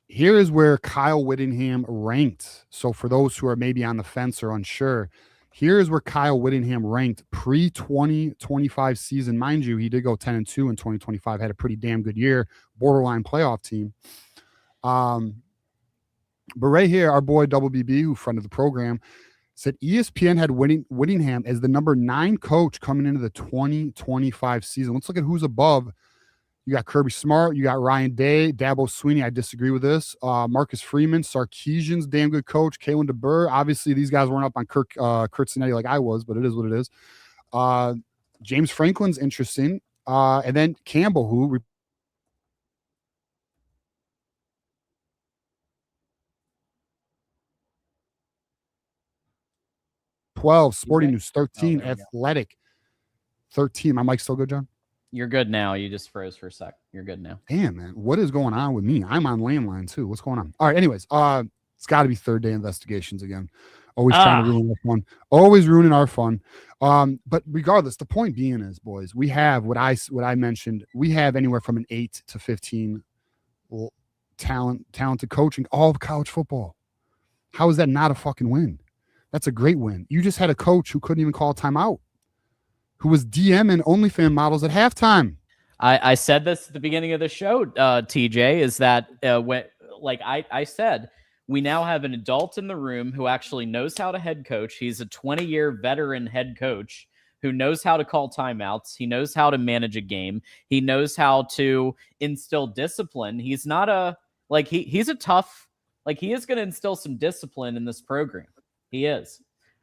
Speaker 2: Here is where Kyle Whittingham ranked. So for those who are maybe on the fence or unsure, here is where Kyle Whittingham ranked pre-2025 season. Mind you, he did go 10-2 in 2025, had a pretty damn good year, borderline playoff team. But right here, our boy Double BB, who friend of the program, said ESPN had Whittingham as the number 9 coach coming into the 2025 season. Let's look at who's above. You got Kirby Smart. You got Ryan Day, Dabo Sweeney. I disagree with this. Marcus Freeman, Sarkisian's damn good coach. Kalen DeBurr. Obviously, these guys weren't up on Kurt Cinetti like I was, but it is what it is. James Franklin's interesting. And then Campbell, who 12, Sporting News 13, Athletic 13. My mic's still good, John?
Speaker 1: You're good now. You just froze for a sec. You're good now.
Speaker 2: Damn, man. What is going on with me? I'm on landline too. What's going on? All right. Anyways, it's got to be third day investigations again. Always trying to ruin our fun. Always ruining our fun. But regardless, the point being is, boys, we have what I mentioned. We have anywhere from an 8 to 15 talented coaching all of college football. How is that not a fucking win? That's a great win. You just had a coach who couldn't even call a timeout, who was DMing OnlyFans models at halftime.
Speaker 1: I said this at the beginning of the show, TJ, is that I said, we now have an adult in the room who actually knows how to head coach. He's a 20-year veteran head coach who knows how to call timeouts. He knows how to manage a game. He knows how to instill discipline. He's not he's a tough, he is going to instill some discipline in this program. He is.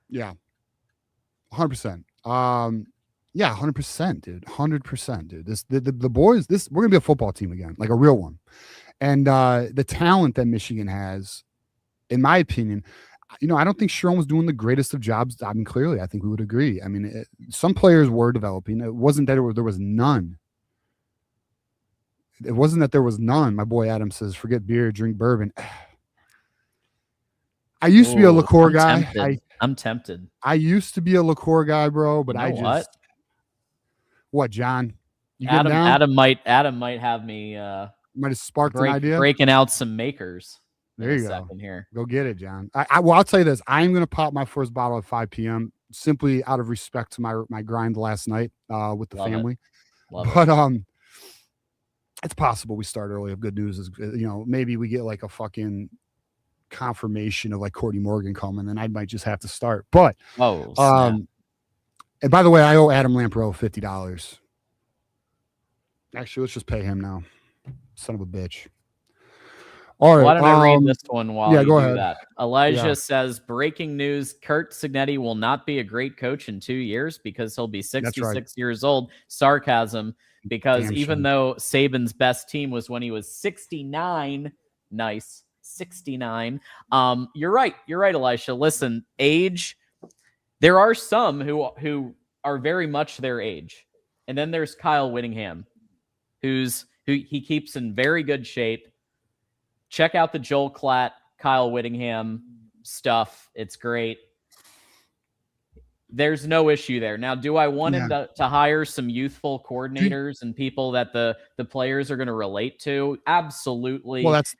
Speaker 2: Yeah. 100%. Yeah, 100%, dude. 100%, dude. The boys, we're gonna be a football team again, like a real one. And the talent that Michigan has, in my opinion, I don't think Sharon was doing the greatest of jobs. I mean, clearly, I think we would agree. I mean, some players were developing. It wasn't that there was none. It wasn't that there was none. My boy Adam says, "Forget beer, drink bourbon." I used to be a liqueur guy.
Speaker 1: I'm tempted.
Speaker 2: I used to be a liqueur guy, bro, but What, John?
Speaker 1: Adam might have me
Speaker 2: might have sparked an idea.
Speaker 1: Breaking out some makers.
Speaker 2: There you go. Here. Go get it, John. I'll tell you this. I am going to pop my first bottle at 5 p.m. simply out of respect to my grind last night with the family. But it's possible we start early. Good news is, maybe we get like a fucking confirmation of like Courtney Morgan coming, then I might just have to start. But
Speaker 1: snap.
Speaker 2: and by the way, I owe Adam Lampreau $50. Actually, let's just pay him now. Son of a bitch. All right.
Speaker 1: Why don't I read this one while you
Speaker 2: go
Speaker 1: do
Speaker 2: ahead.
Speaker 1: that? Elijah says, breaking news, Kurt Signetti will not be a great coach in 2 years because he'll be 66 years old. Sarcasm, because even though Saban's best team was when he was 69, nice, 69. You're right, Elisha. Listen, age, there are some who are very much their age. And then there's Kyle Whittingham, who he keeps in very good shape. Check out the Joel Klatt, Kyle Whittingham stuff. It's great. There's no issue there. Now, do I want him to hire some youthful coordinators and people that the players are going to relate to? Absolutely.
Speaker 2: Well, that's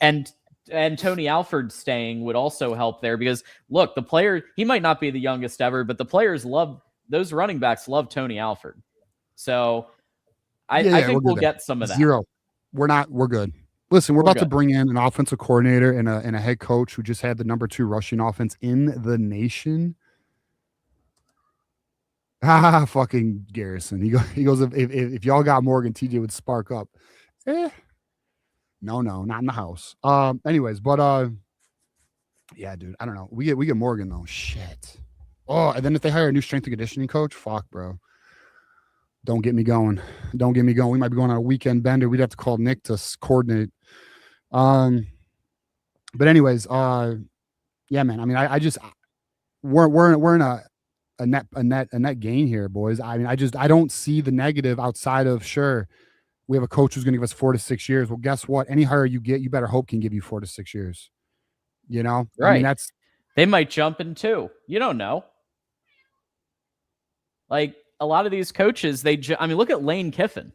Speaker 1: and Tony Alford staying would also help there because look, the player, he might not be the youngest ever, but the players those running backs love Tony Alford. So I think we'll get some of that.
Speaker 2: Zero. We're good. Listen, we're about to bring in an offensive coordinator and a head coach who just had the number 2 rushing offense in the nation. Fucking Garrison. He goes, if y'all got Morgan, TJ would spark up. No, not in the house. Anyways, but yeah, dude, I don't know. We get Morgan though. Shit. Oh, and then if they hire a new strength and conditioning coach, fuck, bro. Don't get me going. We might be going on a weekend bender. We'd have to call Nick to coordinate. But anyways, yeah, man. I mean, I just we're in a net gain here, boys. I mean, I don't see the negative outside of sure we have a coach who's going to give us 4 to 6 years. Well, guess what? Any hire you get, you better hope can give you 4 to 6 years. You know,
Speaker 1: right?
Speaker 2: I mean,
Speaker 1: they might jump in 2. You don't know. Like a lot of these coaches, I mean, look at Lane Kiffin.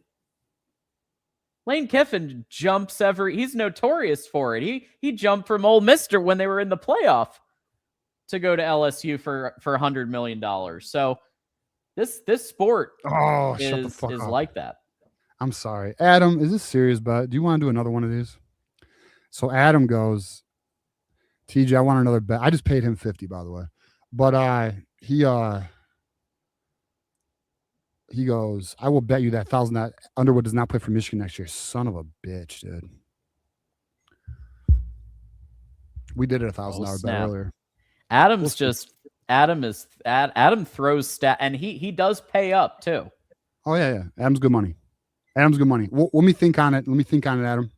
Speaker 1: Lane Kiffin jumps he's notorious for it. He jumped from Ole Miss when they were in the playoff to go to LSU for $100 million. So this sport is like that.
Speaker 2: I'm sorry. Adam, is this serious, bud? Do you want to do another one of these? So Adam goes, TJ, I want another bet. I just paid him $50, by the way. But he goes, I will bet you that $1,000 that Underwood does not play for Michigan next year. Son of a bitch, dude. We did it $1,000 bet earlier.
Speaker 1: Adam throws stat, and he does pay up too.
Speaker 2: Oh yeah. Adam's good money. Well, let me think on it. Adam.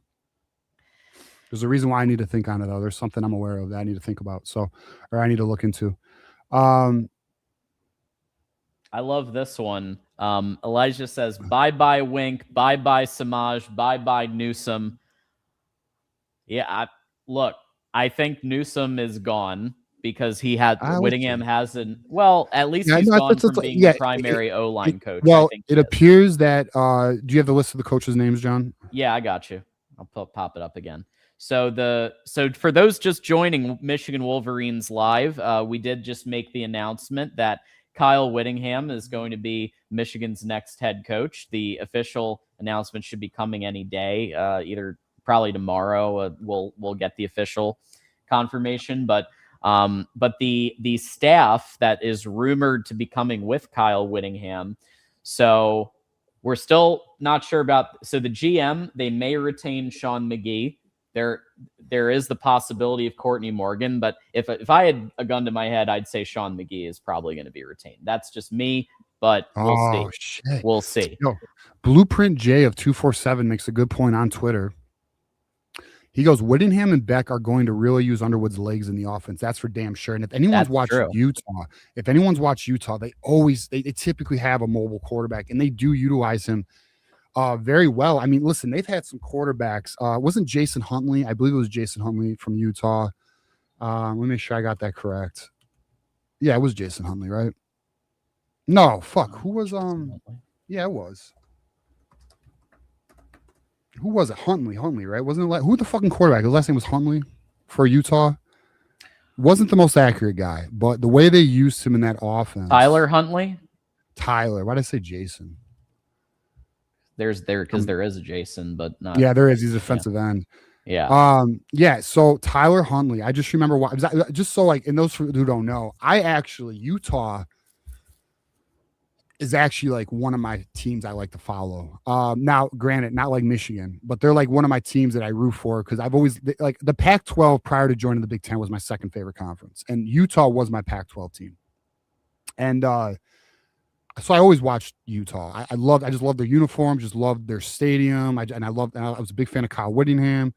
Speaker 2: There's a reason why I need to think on it though. There's something I'm aware of that I need to think about. Or I need to look into.
Speaker 1: I love this one. Elijah says, bye-bye Wink, bye-bye Samaj, bye-bye Newsome. Yeah, I think Newsome is gone because Whittingham hasn't. Well, at least he's gone from being the primary O-line coach.
Speaker 2: Well, it appears that. Do you have the list of the coaches' names, John?
Speaker 1: Yeah, I got you. I'll pop it up again. So for those just joining Michigan Wolverines live, we did just make the announcement that Kyle Whittingham is going to be Michigan's next head coach. The official announcement should be coming any day, either probably tomorrow. We'll get the official confirmation, but the staff that is rumored to be coming with Kyle Whittingham. So we're still not sure about. So the GM, they may retain Sean McGee. There is the possibility of Courtney Morgan, but if I had a gun to my head, I'd say Sean McGee is probably going to be retained. That's just me, but we'll see.
Speaker 2: Shit.
Speaker 1: We'll see.
Speaker 2: Yo, Blueprint J of 247 makes a good point on Twitter. He goes, Whittingham and Beck are going to really use Underwood's legs in the offense. That's for damn sure. And if anyone's watched Utah, they typically have a mobile quarterback, and they do utilize him very well. I mean, listen, they've had some quarterbacks. Wasn't Jason Huntley? I believe it was Jason Huntley from Utah. Let me make sure I got that correct. Yeah, it was Jason Huntley, right? No, fuck. Who was yeah, it was. Who was it? Huntley, right? Wasn't it who the fucking quarterback? His last name was Huntley for Utah. Wasn't the most accurate guy, but the way they used him in that offense.
Speaker 1: Tyler Huntley?
Speaker 2: Tyler. Why did I say Jason?
Speaker 1: Because there is a Jason, but not.
Speaker 2: Yeah, there is. He's a defensive end. Yeah. So Tyler Huntley, I just remember why. Just so like, and those who don't know, Utah is actually like one of my teams I like to follow. Now, granted, not like Michigan, but they're like one of my teams that I root for because I've always like the Pac-12 prior to joining the Big Ten was my second favorite conference, and Utah was my Pac-12 team. And so I always watched Utah. I just loved their uniform, just loved their stadium. I was a big fan of Kyle Whittingham.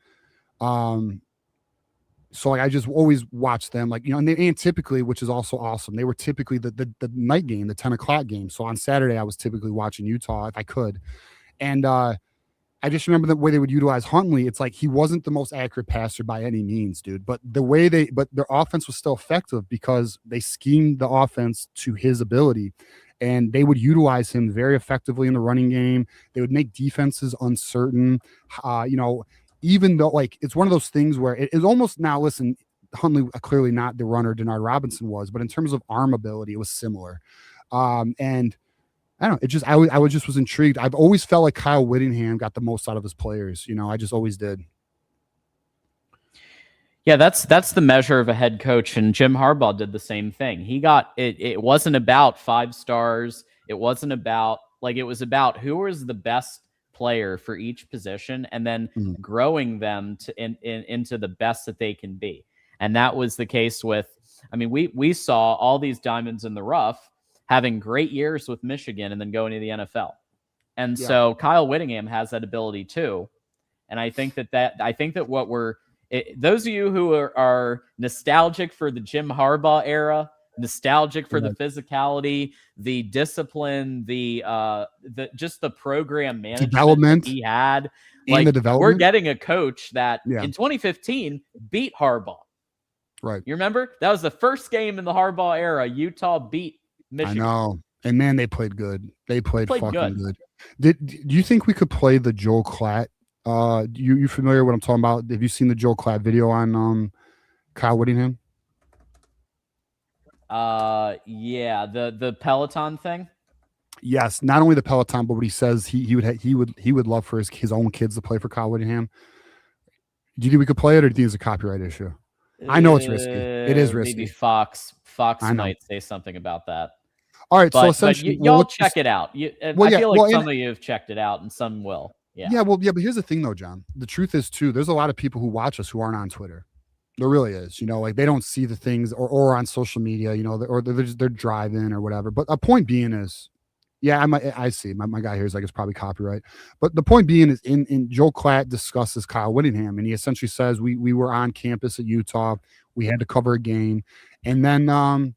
Speaker 2: So like I just always watched them, like, and typically, which is also awesome, they were typically the night game, the 10 o'clock game. So on Saturday, I was typically watching Utah if I could. And I just remember the way they would utilize Huntley. It's like he wasn't the most accurate passer by any means, dude. But their offense was still effective because they schemed the offense to his ability. And they would utilize him very effectively in the running game. They would make defenses uncertain. Even though like it's one of those things where it is almost now. Listen, Huntley clearly not the runner Denard Robinson was, but in terms of arm ability, it was similar. And I don't know. It just I was intrigued. I've always felt like Kyle Whittingham got the most out of his players. I just always did.
Speaker 1: Yeah, that's the measure of a head coach, and Jim Harbaugh did the same thing. He got it. It wasn't about 5 stars. It wasn't about it was about who was the best player for each position, and then growing them into the best that they can be. And that was the case with. I mean, we saw all these diamonds in the rough having great years with Michigan and then going to the NFL. And so Kyle Whittingham has that ability too. And I think that what those of you who are nostalgic for the Jim Harbaugh era, nostalgic for the physicality, the discipline, the just the program management
Speaker 2: development
Speaker 1: he had,
Speaker 2: and the development.
Speaker 1: We're getting a coach that in 2015 beat Harbaugh.
Speaker 2: Right.
Speaker 1: You remember? That was the first game in the Harbaugh era. Utah beat Michigan.
Speaker 2: I know. And man, they played good. They played fucking good. Do you think we could play the Joel Klatt? You familiar with what I'm talking about? Have you seen the Joel Klatt video on Kyle Whittingham?
Speaker 1: Yeah, the Peloton thing.
Speaker 2: Yes, not only the Peloton, but what he says he would love for his own kids to play for Kyle Whittingham. Do you think we could play it, or do you think it's a copyright issue? I know it's risky. It is risky.
Speaker 1: Maybe Fox might say something about that.
Speaker 2: All right, so essentially,
Speaker 1: y'all check it out. I feel like some of you have checked it out, and some will. Yeah.
Speaker 2: But here's the thing, though, John. The truth is, too, there's a lot of people who watch us who aren't on Twitter. There really is. Like they don't see the things or on social media. Or they're driving or whatever. But a point being is, I see my guy here is like it's probably copyright. But the point being is, in Joel Klatt discusses Kyle Whittingham, and he essentially says we were on campus at Utah, we had to cover a game, and then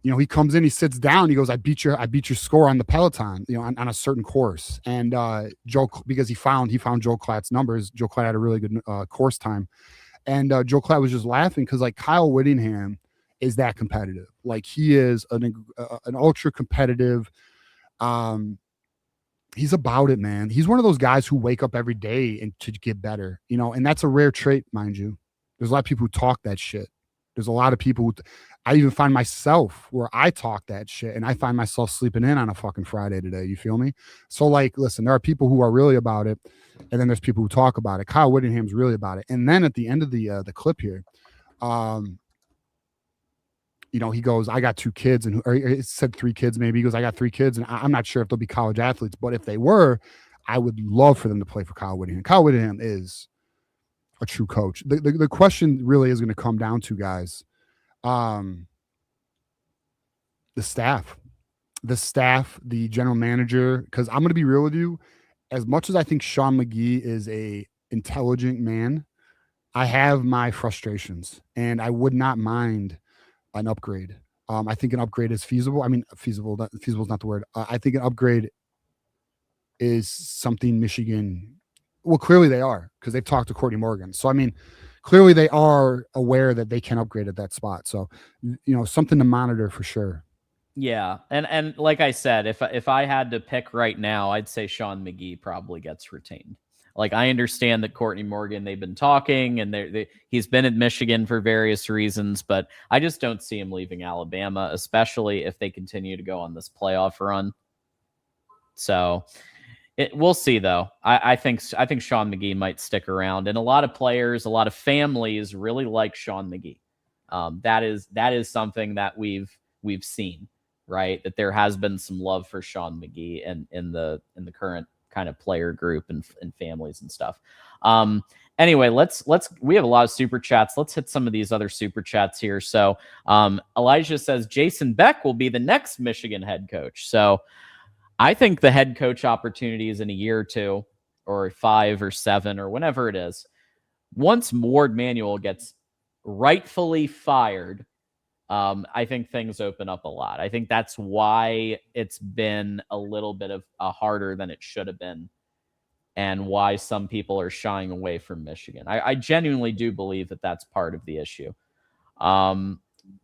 Speaker 2: he comes in, he sits down, he goes, I beat your score on the Peloton, on a certain course. And because he found Joel Klatt's numbers, Joel Klatt had a really good course time. And Joel Klatt was just laughing because like Kyle Whittingham is that competitive. Like he is an ultra competitive. He's about it, man. He's one of those guys who wake up every day and to get better, and that's a rare trait, mind you. There's a lot of people who talk that shit. There's a lot of people who I even find myself where I talk that shit and I find myself sleeping in on a fucking Friday today. You feel me? So like, listen, there are people who are really about it. And then there's people who talk about it. Kyle Whittingham's really about it. And then at the end of the clip here, he goes, I got 2 kids, or it said 3 kids, maybe. He goes, I got 3 kids, and I'm not sure if they'll be college athletes, but if they were, I would love for them to play for Kyle Whittingham. Kyle Whittingham is a true coach. The question really is going to come down to, guys, the staff, the general manager, because I'm going to be real with you. As much as I think Sean McGee is a intelligent man, I have my frustrations, and I would not mind an upgrade. I think an upgrade is feasible. I mean, feasible is not the word. I think an upgrade is something Michigan. Well, clearly they are, because they've talked to Courtney Morgan. So, I mean, clearly they are aware that they can upgrade at that spot. So, something to monitor for sure.
Speaker 1: Yeah, and like I said, if I had to pick right now, I'd say Sean McGee probably gets retained. Like, I understand that Courtney Morgan, they've been talking, and he's been at Michigan for various reasons, but I just don't see him leaving Alabama, especially if they continue to go on this playoff run. So We'll see though. I think Sean McGee might stick around, and a lot of players, a lot of families really like Sean McGee. That is something that we've seen, right? That there has been some love for Sean McGee in the current kind of player group and families and stuff. Anyway, we have a lot of super chats. Let's hit some of these other super chats here. So Elijah says Jason Beck will be the next Michigan head coach. So I think the head coach opportunities in a year or two, or 5 or 7, or whenever it is, once Ward Manuel gets rightfully fired, I think things open up a lot. I think that's why it's been a little bit of harder than it should have been, and why some people are shying away from Michigan. I genuinely do believe that that's part of the issue.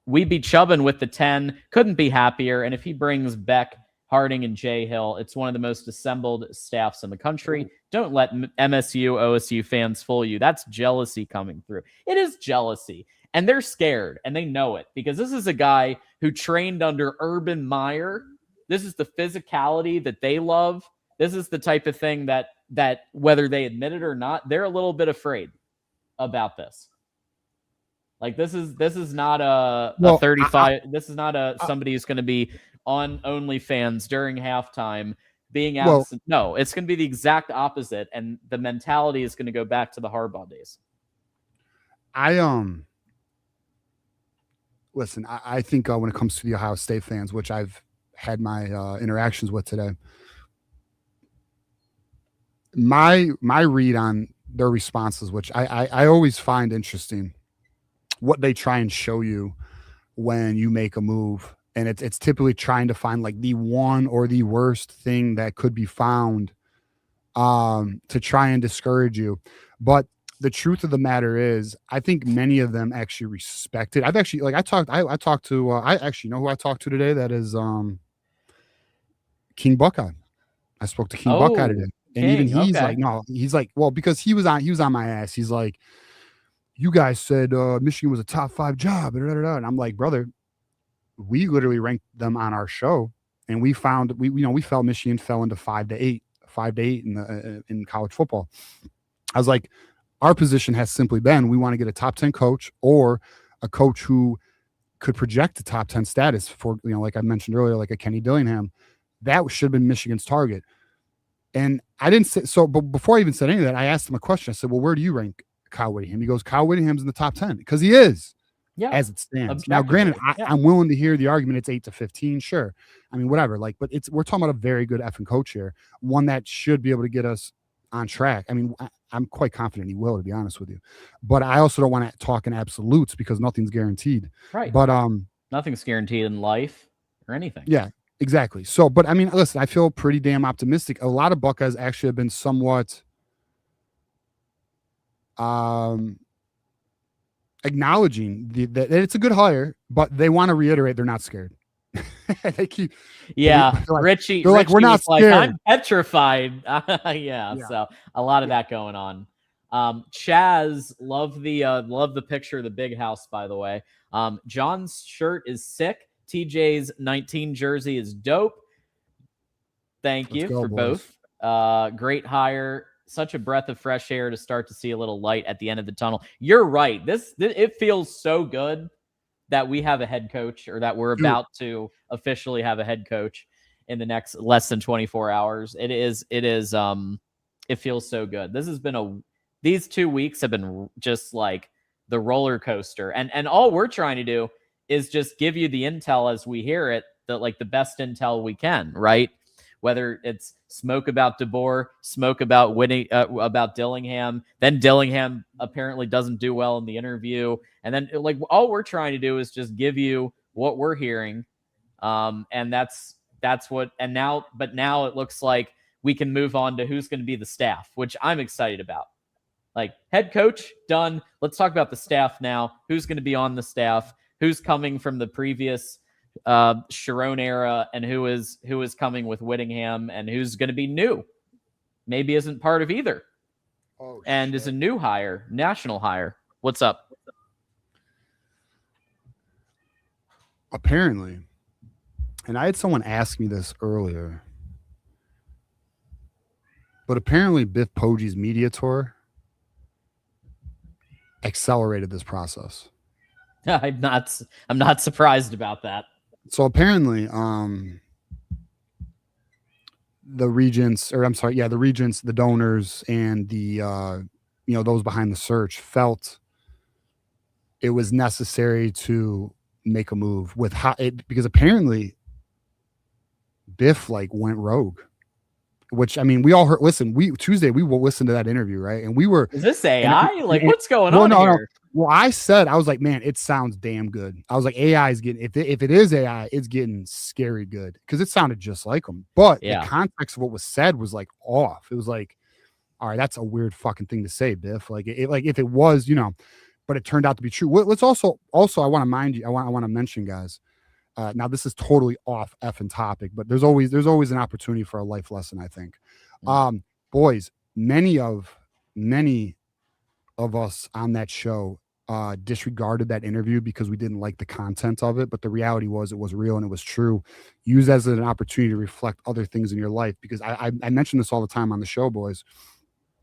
Speaker 1: We beat Chubbin with the 10. Couldn't be happier. And if he brings Beck, Harding, and Jay Hill, it's one of the most assembled staffs in the country. Don't let MSU, OSU fans fool you. That's jealousy coming through. It is jealousy. And they're scared, and they know it, because this is a guy who trained under Urban Meyer. This is the physicality that they love. This is the type of thing that whether they admit it or not, they're a little bit afraid about this. Like, this is not a 35. This is not somebody who's going to be on OnlyFans during halftime being absent. No, it's going to be the exact opposite, and the mentality is going to go back to the Harbaugh days.
Speaker 2: Listen, I think when it comes to the Ohio State fans, which I've had my interactions with today, my read on their responses, which I always find interesting, what they try and show you when you make a move. And it's typically trying to find like the one or the worst thing that could be found to try and discourage you. But the truth of the matter is, I think many of them actually respect it. I've actually, like, I talked to, I actually know who I talked to today. That is King Buckeye. I spoke to King Buckeye today. And even he's like, no, he's like, well, because he was on my ass. He's like, you guys said Michigan was a top 5 job. And I'm like, brother, we literally ranked them on our show, and we found we felt Michigan fell into 5 to 8 in college football. I was like, our position has simply been, we want to get a top 10 coach, or a coach who could project the top 10 status for, like I mentioned earlier, like a Kenny Dillingham. That should have been Michigan's target. And I didn't say so, but before I even said any of that, I asked him a question. I said, well, where do you rank Kyle Whittingham? He goes, Kyle Whittingham's in the top 10, because he is. Yeah, as it stands. Now, granted, I'm willing to hear the argument. It's 8 to 15. Sure. I mean, whatever. Like, but we're talking about a very good effing coach here. One that should be able to get us on track. I mean, I'm quite confident he will, to be honest with you. But I also don't want to talk in absolutes, because nothing's guaranteed.
Speaker 1: Right.
Speaker 2: But
Speaker 1: nothing's guaranteed in life or anything.
Speaker 2: Yeah, exactly. So, but I mean, listen, I feel pretty damn optimistic. A lot of Buckeyes actually have been somewhat acknowledging that it's a good hire, but they want to reiterate they're not scared. They keep,
Speaker 1: Richie,
Speaker 2: they're like, we're not scared.
Speaker 1: I'm petrified. So a lot of that going on. Chaz, love the picture of the big house, by the way. John's shirt is sick. TJ's 19 jersey is dope. Thank you for both. Great hire. Such a breath of fresh air to start to see a little light at the end of the tunnel. You're right. It feels so good that we have a head coach, or that we're about to officially have a head coach in the next less than 24 hours. It feels so good. These 2 weeks have been just like the roller coaster. And all we're trying to do is just give you the intel as we hear it, the best intel we can, right? Whether it's smoke about DeBoer, smoke about about Dillingham, then Dillingham apparently doesn't do well in the interview, and then all we're trying to do is just give you what we're hearing, and that's what. And now it looks like we can move on to who's going to be the staff, which I'm excited about. Like, head coach done. Let's talk about the staff now. Who's going to be on the staff? Who's coming from the previous Sharon era, and who is coming with Whittingham, and who's going to be new, maybe isn't part of either, and is a new hire, national hire. What's up?
Speaker 2: Apparently, and I had someone ask me this earlier, But apparently Biff Poggi's media tour accelerated this process.
Speaker 1: I'm not surprised about that.
Speaker 2: So apparently, the regents, the donors, and the those behind the search felt it was necessary to make a move with because apparently Biff went rogue. Which, I mean, we all heard. Listen, Tuesday we will listen to that interview, right? And we were.
Speaker 1: Is this AI? What's going on here? No.
Speaker 2: Well, I was like, man, it sounds damn good. I was like, AI is getting. If it is AI, it's getting scary good because it sounded just like him. But the context of what was said was off. It was like, all right, that's a weird fucking thing to say, Biff. If it was, but it turned out to be true. Let's also I want to mind you. I want to mention, guys. Now this is totally off effing topic, but there's always an opportunity for a life lesson, I think. Boys, many of us on that show disregarded that interview because we didn't like the content of it, but the reality was it was real and it was true. Use as an opportunity to reflect other things in your life, because I mention this all the time on the show, boys.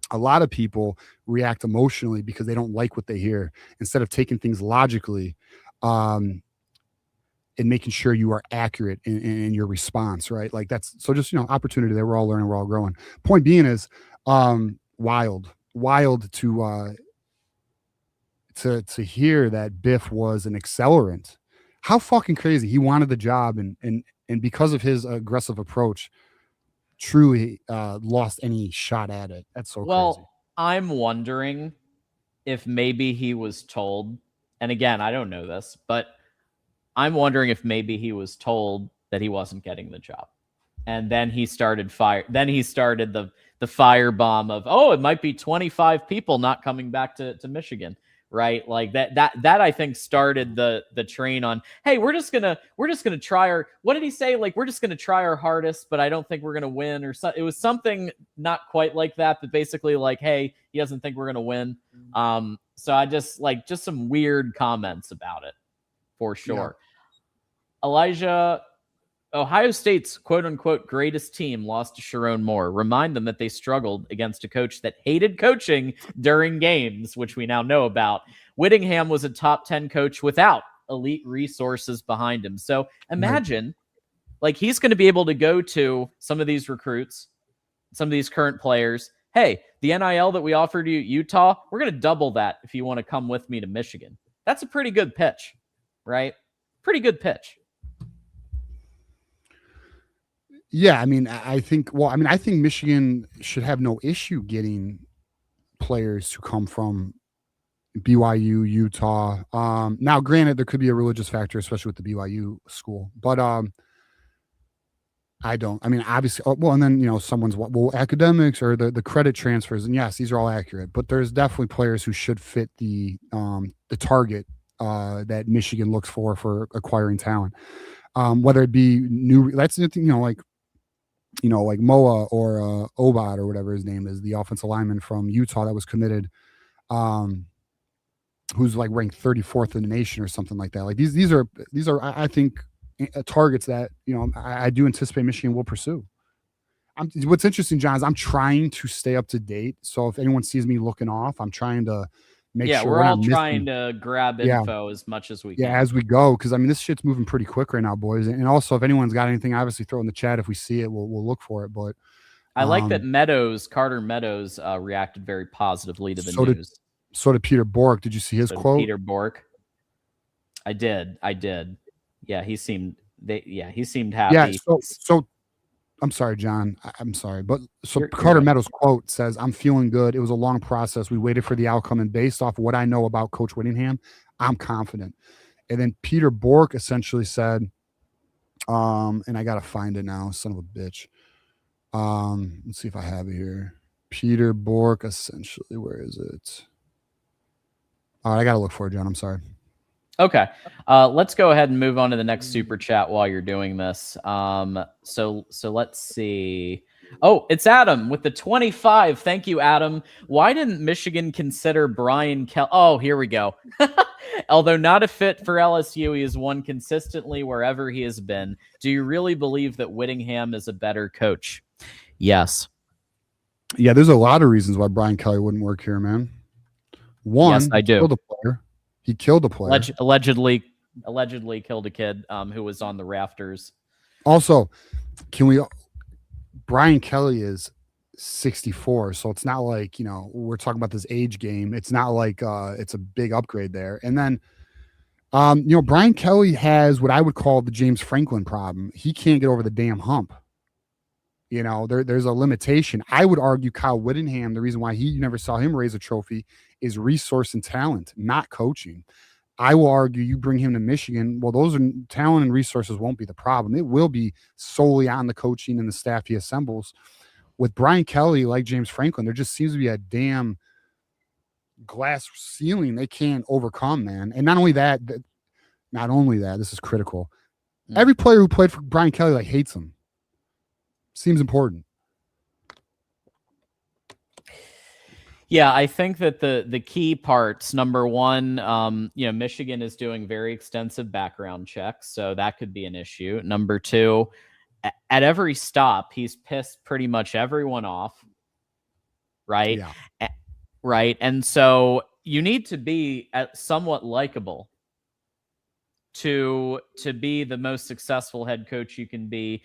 Speaker 2: A lot of people react emotionally because they don't like what they hear instead of taking things logically. And making sure you are accurate in your response, right? That's so just, opportunity there. We're all learning, we're all growing. Point being is wild to hear that Biff was an accelerant. How fucking crazy. He wanted the job and because of his aggressive approach, truly lost any shot at it. That's so crazy.
Speaker 1: I'm wondering if maybe he was told, and again, I don't know this, but I'm wondering if maybe he was told that he wasn't getting the job, and then he started the firebomb of, oh, it might be 25 people not coming back to Michigan, right? That I think started the train on, hey, we're just gonna try our, what did he say? We're just gonna try our hardest, but I don't think we're gonna win, or so. It was something not quite like that, but basically hey, he doesn't think we're gonna win. So I just some weird comments about it. For sure. Yeah. Elijah, Ohio State's quote-unquote greatest team lost to Sharon Moore. Remind them that they struggled against a coach that hated coaching during games, which we now know about. Whittingham was a top 10 coach without elite resources behind him. So imagine, he's going to be able to go to some of these recruits, some of these current players. Hey, the NIL that we offered you at Utah, we're going to double that if you want to come with me to Michigan. That's a pretty good pitch. Right? Pretty good pitch.
Speaker 2: Yeah, I think Michigan should have no issue getting players to come from BYU, Utah. Now, granted, there could be a religious factor, especially with the BYU school, but I don't. Obviously, and then someone's academics or the credit transfers, and yes, these are all accurate, but there's definitely players who should fit the target that Michigan looks for acquiring talent, whether it be new. That's the thing, like Moa or Obad or whatever his name is, the offensive lineman from Utah that was committed, who's ranked 34th in the nation or something like that. These are I think targets that I do anticipate Michigan will pursue. What's interesting, John, is I'm trying to stay up to date. So if anyone sees me looking off, I'm trying to.
Speaker 1: We're all trying to grab info as much as we can.
Speaker 2: Yeah, as we go, because this shit's moving pretty quick right now, boys. And also, if anyone's got anything, obviously throw in the chat. If we see it, we'll look for it. But
Speaker 1: I like that Carter Meadows reacted very positively to the news.
Speaker 2: So did Peter Bork. Did you see his quote?
Speaker 1: Peter Bork. I did. Yeah, he seemed happy.
Speaker 2: Yeah. So I'm sorry, John. I'm sorry. But Carter Meadows' quote says, "I'm feeling good. It was a long process. We waited for the outcome. And based off what I know about Coach Whittingham, I'm confident." And then Peter Bork essentially said, and I got to find it now, son of a bitch. Let's see if I have it here. Peter Bork, essentially, where is it? All right, I got to look for it, John. I'm sorry.
Speaker 1: Okay, let's go ahead and move on to the next super chat while you're doing this. So let's see. Oh, it's Adam with the 25. Thank you, Adam. Why didn't Michigan consider Brian Kelly? Oh, here we go. Although not a fit for LSU, he has won consistently wherever he has been. Do you really believe that Whittingham is a better coach? Yes.
Speaker 2: Yeah, there's a lot of reasons why Brian Kelly wouldn't work here, man. One,
Speaker 1: yes, I do.
Speaker 2: He killed a player.
Speaker 1: Allegedly killed a kid who was on the rafters.
Speaker 2: Also, Brian Kelly is 64, so it's not like, we're talking about this age game. It's not like it's a big upgrade there. And then Brian Kelly has what I would call the James Franklin problem. He can't get over the damn hump. There's a limitation. I would argue Kyle Whittingham, the reason why you never saw him raise a trophy is resource and talent, not coaching. I will argue you bring him to Michigan. Well, those are talent and resources won't be the problem. It will be solely on the coaching and the staff he assembles. With Brian Kelly, like James Franklin, there just seems to be a damn glass ceiling they can't overcome, man. And not only that, this is critical. Every player who played for Brian Kelly hates him. Seems important.
Speaker 1: Yeah, I think that the key parts, number one, Michigan is doing very extensive background checks, so that could be an issue. Number two, at every stop, he's pissed pretty much everyone off, right?
Speaker 2: Yeah.
Speaker 1: Right, and so you need to be somewhat likable to be the most successful head coach you can be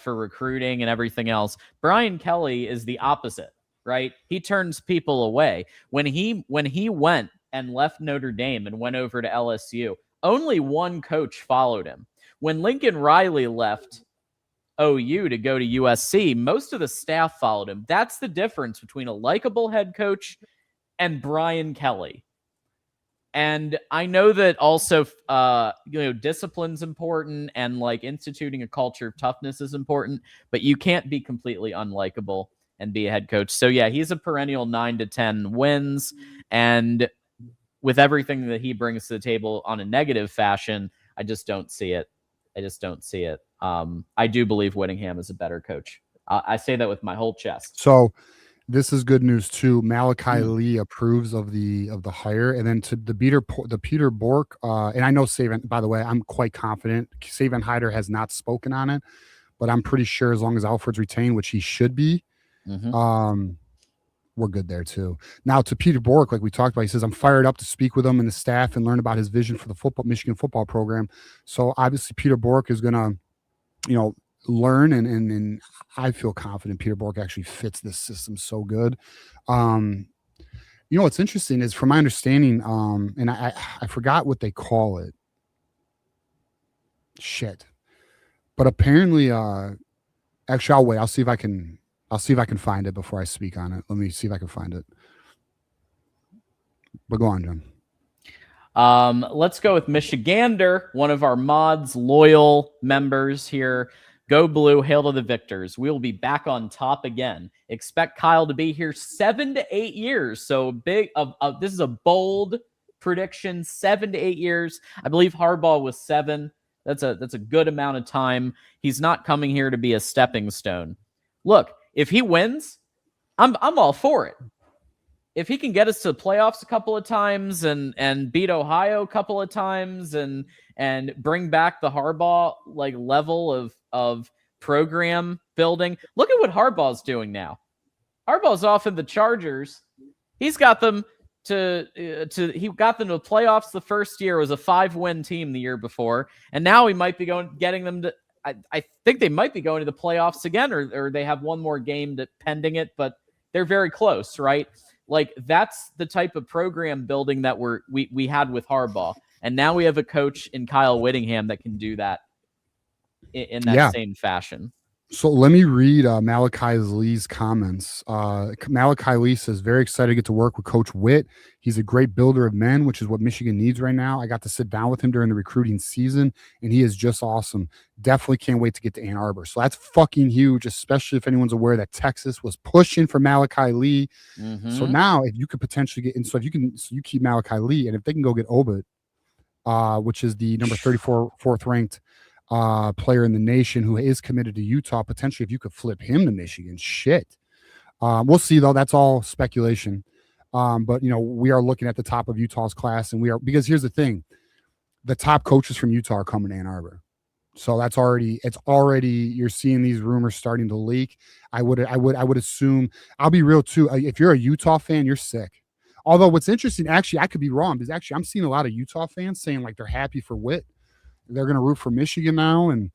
Speaker 1: for recruiting and everything else. Brian Kelly is the opposite. Right? He turns people away. When he went and left Notre Dame and went over to LSU, only one coach followed him. When Lincoln Riley left OU to go to USC, most of the staff followed him. That's the difference between a likable head coach and Brian Kelly. And I know that also, discipline's important and instituting a culture of toughness is important, but you can't be completely unlikable and be a head coach. So yeah, he's a perennial 9 to 10 wins. And with everything that he brings to the table on a negative fashion, I just don't see it. I do believe Whittingham is a better coach. I say that with my whole chest.
Speaker 2: So this is good news too. Malachi Lee approves of the hire. And then to the Peter Bork, and I know Saban, by the way, I'm quite confident Saban Hyder has not spoken on it, but I'm pretty sure as long as Alfred's retained, which he should be, we're good there too. Now to Peter Bork, like we talked about, he says, I'm fired up to speak with him and the staff and learn about his vision for the Michigan football program. So obviously Peter Bork is going to, learn and I feel confident Peter Bork actually fits this system so good. What's interesting is from my understanding, and I forgot what they call it. Shit. But apparently, actually I'll wait. I'll see if I can find it before I speak on it. Let me see if I can find it. But go on, John.
Speaker 1: Let's go with Michigander, one of our mods, loyal members here. Go Blue, hail to the victors. We will be back on top again. Expect Kyle to be here 7 to 8 years. So big. This is a bold prediction. 7 to 8 years. I believe Harbaugh was 7. That's a good amount of time. He's not coming here to be a stepping stone. Look, if he wins, I'm all for it. If he can get us to the playoffs a couple of times and beat Ohio a couple of times and bring back the Harbaugh level of program building. Look at what Harbaugh's doing now. Harbaugh's off in the Chargers. He's got them he got them to the playoffs the first year. It was a 5-win team the year before, and now he might be getting them to. I think they might be going to the playoffs again, or they have one more game pending it, but they're very close, right? That's the type of program building that we had with Harbaugh. And now we have a coach in Kyle Whittingham that can do that in that same fashion.
Speaker 2: So let me read Malachi Lee's comments. Malachi Lee says, very excited to get to work with Coach Witt. He's a great builder of men, which is what Michigan needs right now. I got to sit down with him during the recruiting season, and he is just awesome. Definitely can't wait to get to Ann Arbor. So that's fucking huge, especially if anyone's aware that Texas was pushing for Malachi Lee. Mm-hmm. So now if you could potentially get in, so you keep Malachi Lee, and if they can go get Obit, which is the number 34th ranked player in the nation who is committed to Utah, potentially if you could flip him to Michigan, shit. We'll see though. That's all speculation. But we are looking at the top of Utah's class, and because here's the thing, the top coaches from Utah are coming to Ann Arbor. So that's already you're seeing these rumors starting to leak. I would assume, I'll be real too. If you're a Utah fan, you're sick. Although what's interesting, actually, I could be wrong, because actually I'm seeing a lot of Utah fans saying like they're happy for Witt. They're going to root for Michigan now, and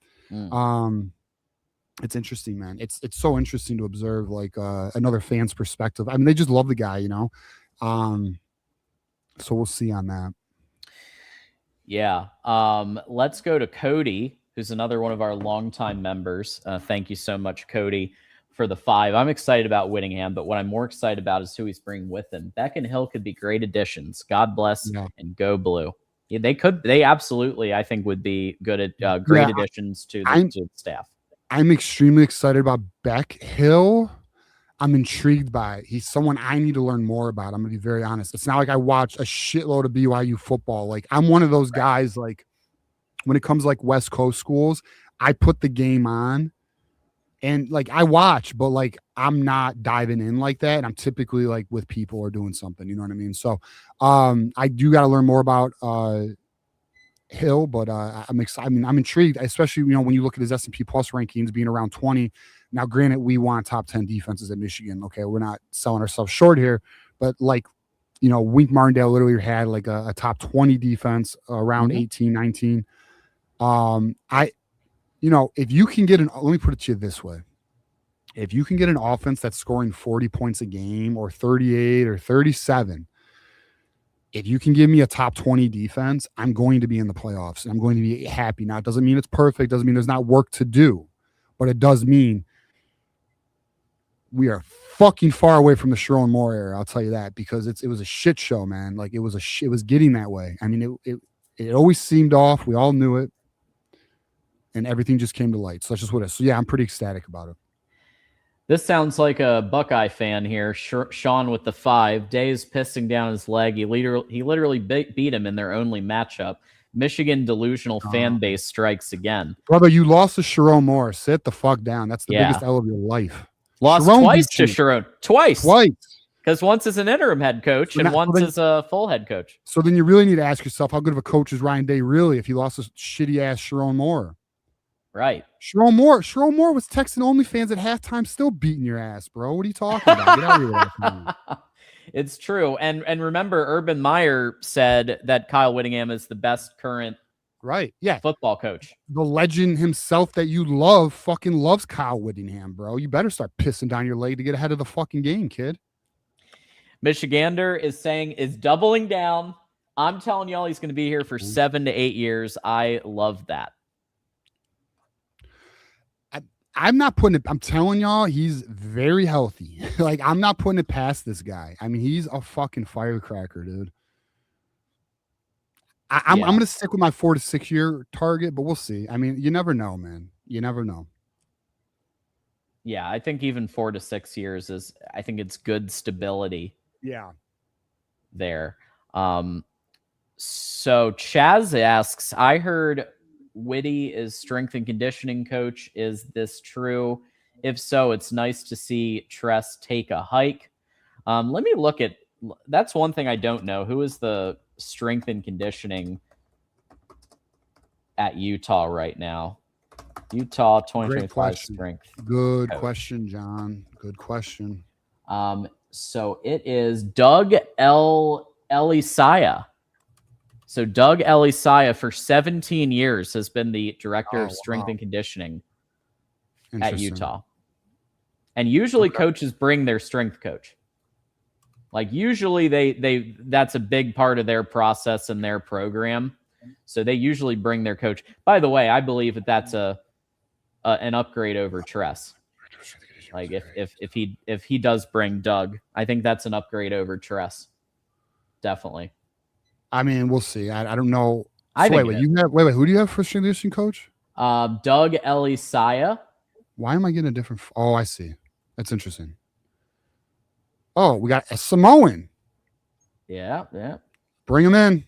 Speaker 2: it's interesting, man. It's so interesting to observe like another fan's perspective. I mean, they just love the guy, so we'll see on that.
Speaker 1: Yeah. Let's go to Cody, who's another one of our longtime members. Thank you so much, Cody, for the 5. I'm excited about Whittingham, but what I'm more excited about is who he's bringing with him. Beck and Hill could be great additions. God bless and go blue. Yeah, they absolutely, I think, would be good at great additions to the staff.
Speaker 2: I'm extremely excited about Beck. Hill, I'm intrigued by. He's someone I need to learn more about. I'm going to be very honest. It's not like I watch a shitload of BYU football. Like, I'm one of those guys, like, when it comes like West Coast schools, I put the game on and like I watch, but like I'm not diving in like that. And I'm typically like with people or doing something, you know what I mean? So I do got to learn more about Hill, but I'm excited. I mean, I'm intrigued, especially, when you look at his S&P Plus rankings being around 20. Now, granted, we want top 10 defenses at Michigan. Okay, we're not selling ourselves short here, but like, Wink Martindale literally had like a top 20 defense around 18, 19. If you can get let me put it to you this way. If you can get an offense that's scoring 40 points a game or 38 or 37, if you can give me a top 20 defense, I'm going to be in the playoffs and I'm going to be happy. Now, it doesn't mean it's perfect. Doesn't mean there's not work to do, but it does mean we are fucking far away from the Sharon Moore era. I'll tell you that, because it was a shit show, man. Like it was getting that way. I mean, it always seemed off. We all knew it. And everything just came to light. So that's just what it is. So yeah, I'm pretty ecstatic about it.
Speaker 1: This sounds like a Buckeye fan here. Sean with the 5. Day's pissing down his leg. He literally beat him in their only matchup. Michigan delusional fan base strikes again.
Speaker 2: Brother, you lost to Sharon Moore. Sit the fuck down. That's the biggest L of your life.
Speaker 1: Lost twice to Sharon. Twice. Because once is an interim head coach and once is a full head coach.
Speaker 2: So then you really need to ask yourself, how good of a coach is Ryan Day really if he lost to shitty ass Sharon Moore?
Speaker 1: Right.
Speaker 2: Sharon Moore was texting OnlyFans at halftime, still beating your ass, bro. What are you talking about? Get out of here.
Speaker 1: It's true. And remember, Urban Meyer said that Kyle Whittingham is the best current football coach.
Speaker 2: The legend himself that you love fucking loves Kyle Whittingham, bro. You better start pissing down your leg to get ahead of the fucking game, kid.
Speaker 1: Michigander is doubling down. I'm telling y'all he's going to be here for 7 to 8 years. I love that.
Speaker 2: I'm not putting it. I'm telling y'all, he's very healthy. Like, I'm not putting it past this guy. I mean, he's a fucking firecracker, dude. I'm going to stick with my 4 to 6 year target, but we'll see. I mean, you never know, man. You never know.
Speaker 1: Yeah, I think even 4 to 6 years I think it's good stability.
Speaker 2: Yeah.
Speaker 1: There. So Chaz asks, I heard Whitty is strength and conditioning coach. Is this true? If so, it's nice to see Tress take a hike. Let me look at, that's one thing I don't know. Who is the strength and conditioning at Utah right now? Utah 2025 strength.
Speaker 2: Good question, John. Good question.
Speaker 1: So it is Doug Elisaya. So Doug Elisaya for 17 years has been the director of strength and conditioning at Utah. And usually coaches bring their strength coach. Like usually they that's a big part of their process and their program. So they usually bring their coach. By the way, I believe that that's an upgrade over Tress. Like if he does bring Doug, I think that's an upgrade over Tress. Definitely.
Speaker 2: I mean, we'll see. I don't know. So wait, who do you have for strength conditioning coach?
Speaker 1: Doug Elisaya.
Speaker 2: Why am I getting a different? Oh, I see. That's interesting. Oh, we got a Samoan.
Speaker 1: Yeah.
Speaker 2: Bring him in.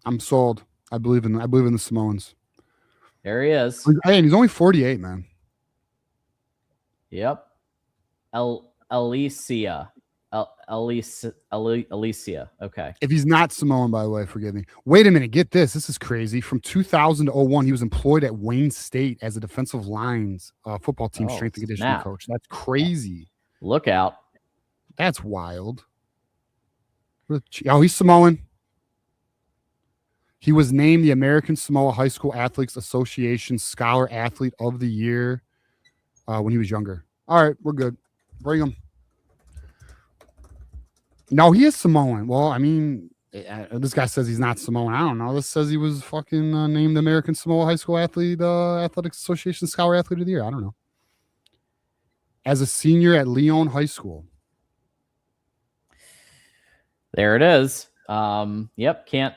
Speaker 2: I'm sold. I believe in the Samoans.
Speaker 1: There he is.
Speaker 2: Hey, and he's only 48, man.
Speaker 1: Yep. Alicia. Alicia. Okay.
Speaker 2: If he's not Samoan, by the way, forgive me. Wait a minute. Get this. This is crazy. From 2000 to 01, he was employed at Wayne State as a defensive lines football team strength and conditioning coach. That's crazy.
Speaker 1: Look out.
Speaker 2: That's wild. Oh, he's Samoan. He was named the American Samoa High School Athletes Association Scholar Athlete of the Year when he was younger. All right, we're good. Bring him. No, he is Samoan. Well, I mean, this guy says he's not Samoan. I don't know. This says he was fucking named the American Samoa High School Athletics Association Scholar Athlete of the Year. I don't know. As a senior at Leon High School.
Speaker 1: There it is. Yep, can't.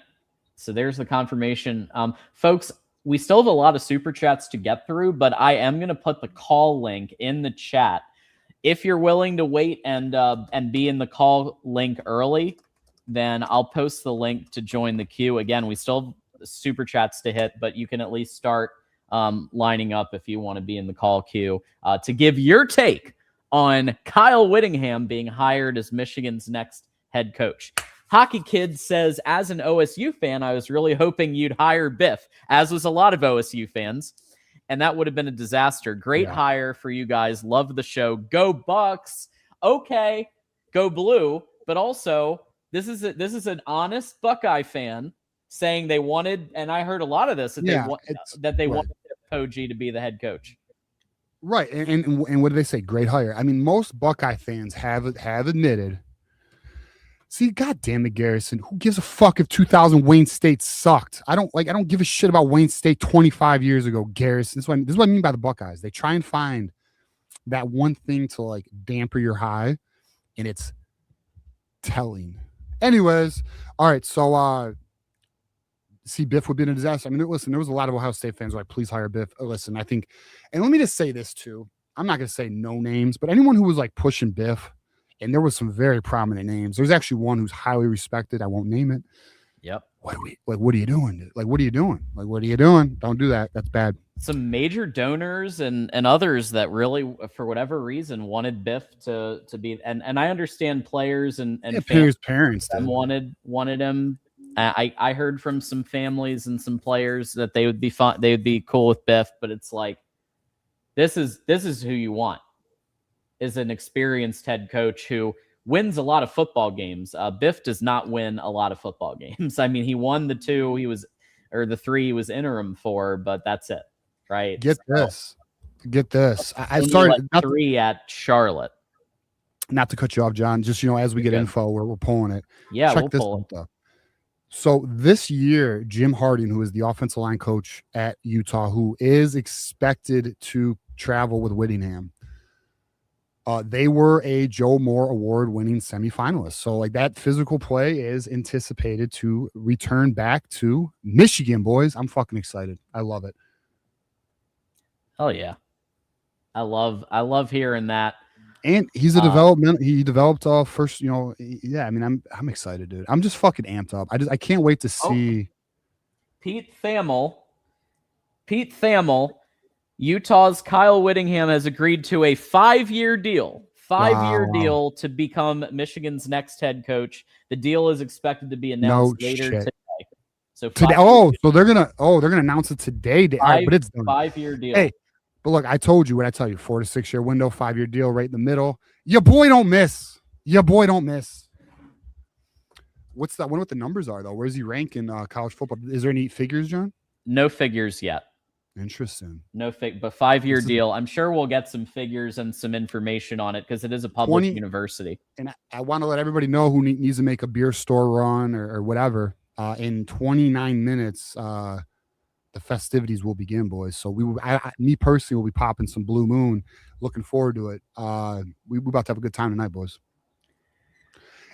Speaker 1: So there's the confirmation. Folks, we still have a lot of super chats to get through, but I am going to put the call link in the chat. If you're willing to wait and be in the call link early, then I'll post the link to join the queue. Again, we still have super chats to hit, but you can at least start lining up if you want to be in the call queue to give your take on Kyle Whittingham being hired as Michigan's next head coach. Hockey Kid says, as an OSU fan, I was really hoping you'd hire Biff, as was a lot of OSU fans. And that would have been a disaster. Great hire for you guys. Love the show. Go Bucks. Okay, go Blue. But also, this is an honest Buckeye fan saying they wanted, and I heard a lot of this, that they wanted Poggi to be the head coach.
Speaker 2: Right, and what do they say? Great hire. I mean, most Buckeye fans have admitted. See, God damn it, Garrison. Who gives a fuck if 2000 Wayne State sucked? I don't give a shit about Wayne State 25 years ago, Garrison. This is what I mean by the Buckeyes. They try and find that one thing to like damper your high, and it's telling. Anyways, all right. So, see, Biff would be a disaster. I mean, listen, there was a lot of Ohio State fans who were like, please hire Biff. Listen, I think, and let me just say this too. I'm not going to say no names, but anyone who was like pushing Biff, and there was some very prominent names. There's actually one who's highly respected. I won't name it.
Speaker 1: Yep.
Speaker 2: What are you doing? Like, what are you doing? Like, what are you doing? Don't do that. That's bad.
Speaker 1: Some major donors and others that really, for whatever reason, wanted Biff to be, and I understand players and
Speaker 2: parents
Speaker 1: wanted him. I heard from some families and some players that they would be fun. They would be cool with Biff, but it's like, this is who you want. Is an experienced head coach who wins a lot of football games. Biff does not win a lot of football games. I mean, he won the the three he was interim for, but that's it, right?
Speaker 2: Get this. I started
Speaker 1: like 3 at Charlotte.
Speaker 2: Not to cut you off, John. Just as we get info, we're pulling it.
Speaker 1: Yeah,
Speaker 2: check this out though. So this year, Jim Harding, who is the offensive line coach at Utah, who is expected to travel with Whittingham. They were a Joe Moore Award-winning semifinalist. So, like, that physical play is anticipated to return back to Michigan, boys. I'm fucking excited. I love it.
Speaker 1: Oh yeah, I love hearing that.
Speaker 2: And he's a development. He developed first. Yeah. I mean, I'm excited, dude. I'm just fucking amped up. I can't wait to see.
Speaker 1: Pete Thamel. Utah's Kyle Whittingham has agreed to a 5-year deal. 5-year deal to become Michigan's next head coach. The deal is expected to be announced later today. So
Speaker 2: today, so they're gonna announce it today. But it's done.
Speaker 1: 5-year deal.
Speaker 2: Hey, but look, I told you what I tell you: 4 to 6 year window, 5-year deal, right in the middle. Your boy don't miss. What's that? I wonder what the numbers are though. Where's he rank in college football? Is there any figures, John?
Speaker 1: No figures yet.
Speaker 2: Interesting.
Speaker 1: No but 5-year deal. I'm sure we'll get some figures and some information on it because it is a public university.
Speaker 2: And I want to let everybody know who needs to make a beer store run or whatever. In 29 minutes, the festivities will begin, boys. So me personally will be popping some Blue Moon. Looking forward to it. We're about to have a good time tonight, boys.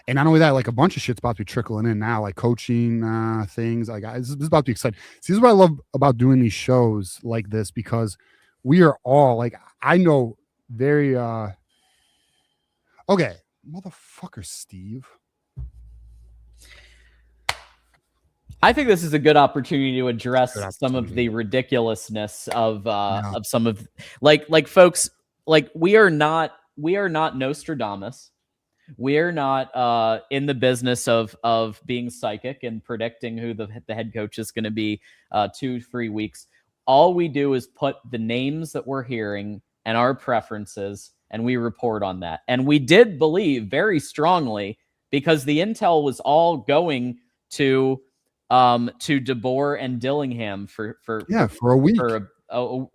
Speaker 2: And not only that, like a bunch of shit's about to be trickling in now, like coaching things. Like this is about to be exciting. See, this is what I love about doing these shows like this because we are all like, I know very okay, motherfucker, Steve.
Speaker 1: I think this is a good opportunity to address some of the ridiculousness of some of like folks, like we are not Nostradamus. we're not in the business of being psychic and predicting who the head coach is going to be 2-3 weeks. All we do is put the names that we're hearing and our preferences, and we report on that. And we did believe very strongly, because the intel was all going to DeBoer and Dillingham for
Speaker 2: a week,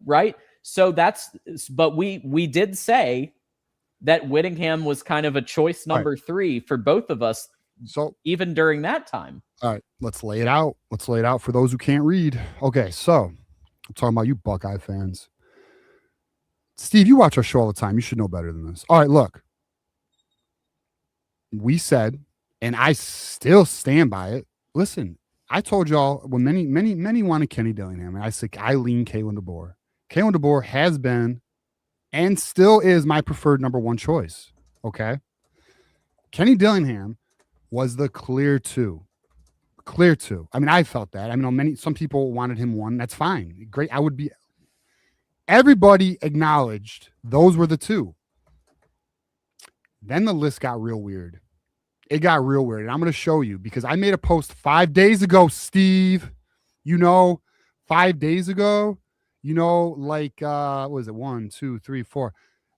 Speaker 1: right? So but we did say that Whittingham was kind of a choice number 3 for both of us.
Speaker 2: So
Speaker 1: even during that time.
Speaker 2: All right, let's lay it out. Let's lay it out for those who can't read. Okay, so I'm talking about you Buckeye fans. Steve, you watch our show all the time. You should know better than this. All right, look. We said, and I still stand by it. Listen, I told y'all when many wanted Kenny Dillingham, and I said I lean Kalen DeBoer. Kalen DeBoer has been and still is my preferred number 1 choice. Okay. Kenny Dillingham was the clear 2. Clear 2. I mean, I felt that. I mean, some people wanted him 1. That's fine. Great. Everybody acknowledged those were the 2. Then the list got real weird. It got real weird. And I'm going to show you, because I made a post 5 days ago, Steve. 5 days ago. Like, what was it? 1, 2, 3, 4.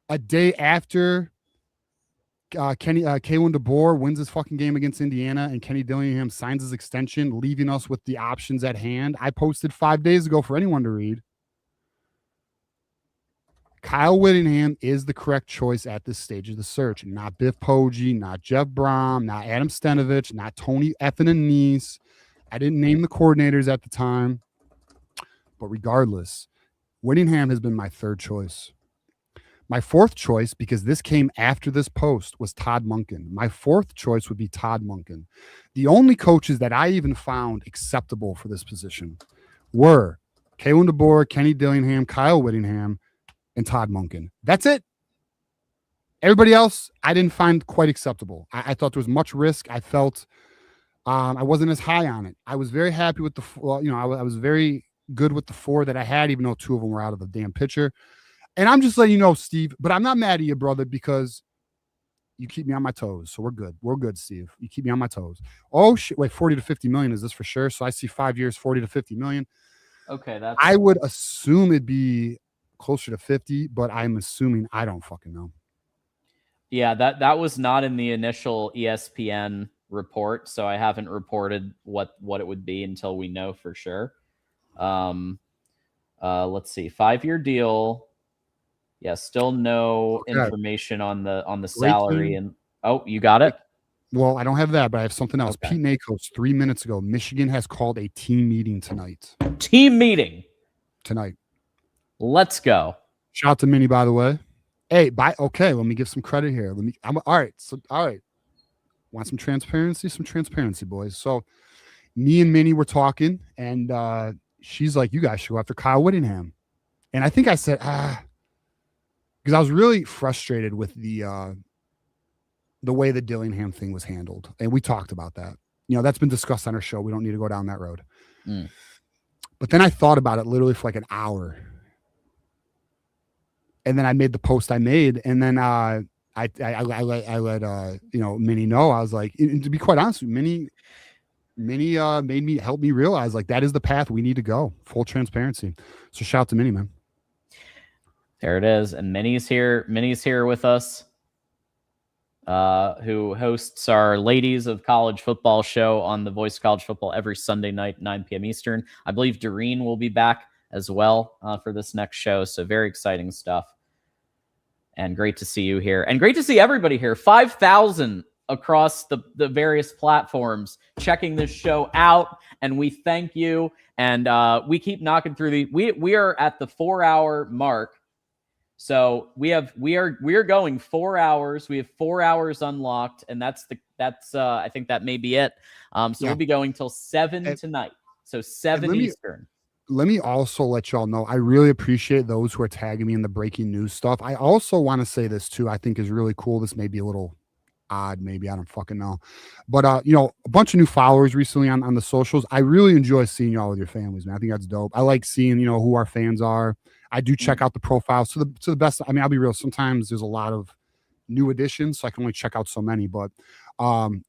Speaker 2: A day after Kalen DeBoer wins his fucking game against Indiana and Kenny Dillingham signs his extension, leaving us with the options at hand. I posted 5 days ago for anyone to read. Kyle Whittingham is the correct choice at this stage of the search. Not Biff Poggi, not Jeff Brom, not Adam Stenovich, not Tony effing Anise. I didn't name the coordinators at the time. But regardless, Whittingham has been my 3rd choice. My 4th choice, because this came after this post, was Todd Monken. My 4th choice would be Todd Monken. The only coaches that I even found acceptable for this position were Kalen DeBoer, Kenny Dillingham, Kyle Whittingham, and Todd Monken. That's it. Everybody else, I didn't find quite acceptable. I thought there was much risk. I felt I wasn't as high on it. I was very happy with I was very good with the 4 that I had, even though 2 of them were out of the damn picture. And I'm just letting you know, Steve, but I'm not mad at you, brother, because you keep me on my toes. So we're good. We're good, Steve. You keep me on my toes. Oh, shit. Wait, 40 to 50 million. Is this for sure? So I see 5 years, 40 to 50 million.
Speaker 1: Okay.
Speaker 2: I would assume it'd be closer to 50, but I'm assuming. I don't fucking know.
Speaker 1: Yeah, that was not in the initial ESPN report, so I haven't reported what it would be until we know for sure. Let's see. 5-year deal. Yeah, still no information on the salary. And you got it?
Speaker 2: Well, I don't have that, but I have something else. Okay. Pete Nakos, 3 minutes ago, Michigan has called a team meeting tonight.
Speaker 1: Team meeting?
Speaker 2: Tonight.
Speaker 1: Let's go.
Speaker 2: Shout out to Minnie, by the way. Hey, okay, let me give some credit here. All right. Want some transparency? Some transparency, boys. So me and Minnie were talking, and she's like, you guys should go after Kyle Whittingham. And I think I said, because I was really frustrated with the way the Dillingham thing was handled. And we talked about that. That's been discussed on our show. We don't need to go down that road. But then I thought about it literally for like an hour. And then I made the post I made. And then I let Minnie know. I was like, and to be quite honest with you, Minnie helped me realize like that is the path we need to go. Full transparency. So shout out to Minnie, man.
Speaker 1: There it is. And Minnie's here. Minnie's here with us, who hosts our Ladies of College Football show on the Voice of College Football every Sunday night, 9 p.m. Eastern. I believe Doreen will be back as well for this next show. So very exciting stuff. And great to see you here. And great to see everybody here. 5,000 across the various platforms checking this show out. And we thank you. And we keep knocking through we are at the 4-hour mark. So we are going 4 hours. We have 4 hours unlocked, and that's I think that may be it. We'll be going till 7 tonight. So 7 Eastern.
Speaker 2: Let me also let y'all know, I really appreciate those who are tagging me in the breaking news stuff. I also want to say this too. I think is really cool. This may be a little odd, maybe, I don't fucking know. But a bunch of new followers recently on the socials. I really enjoy seeing y'all with your families, man. I think that's dope. I like seeing, who our fans are. I do check out the profiles to the best. I mean, I'll be real. Sometimes there's a lot of new additions, so I can only check out so many. But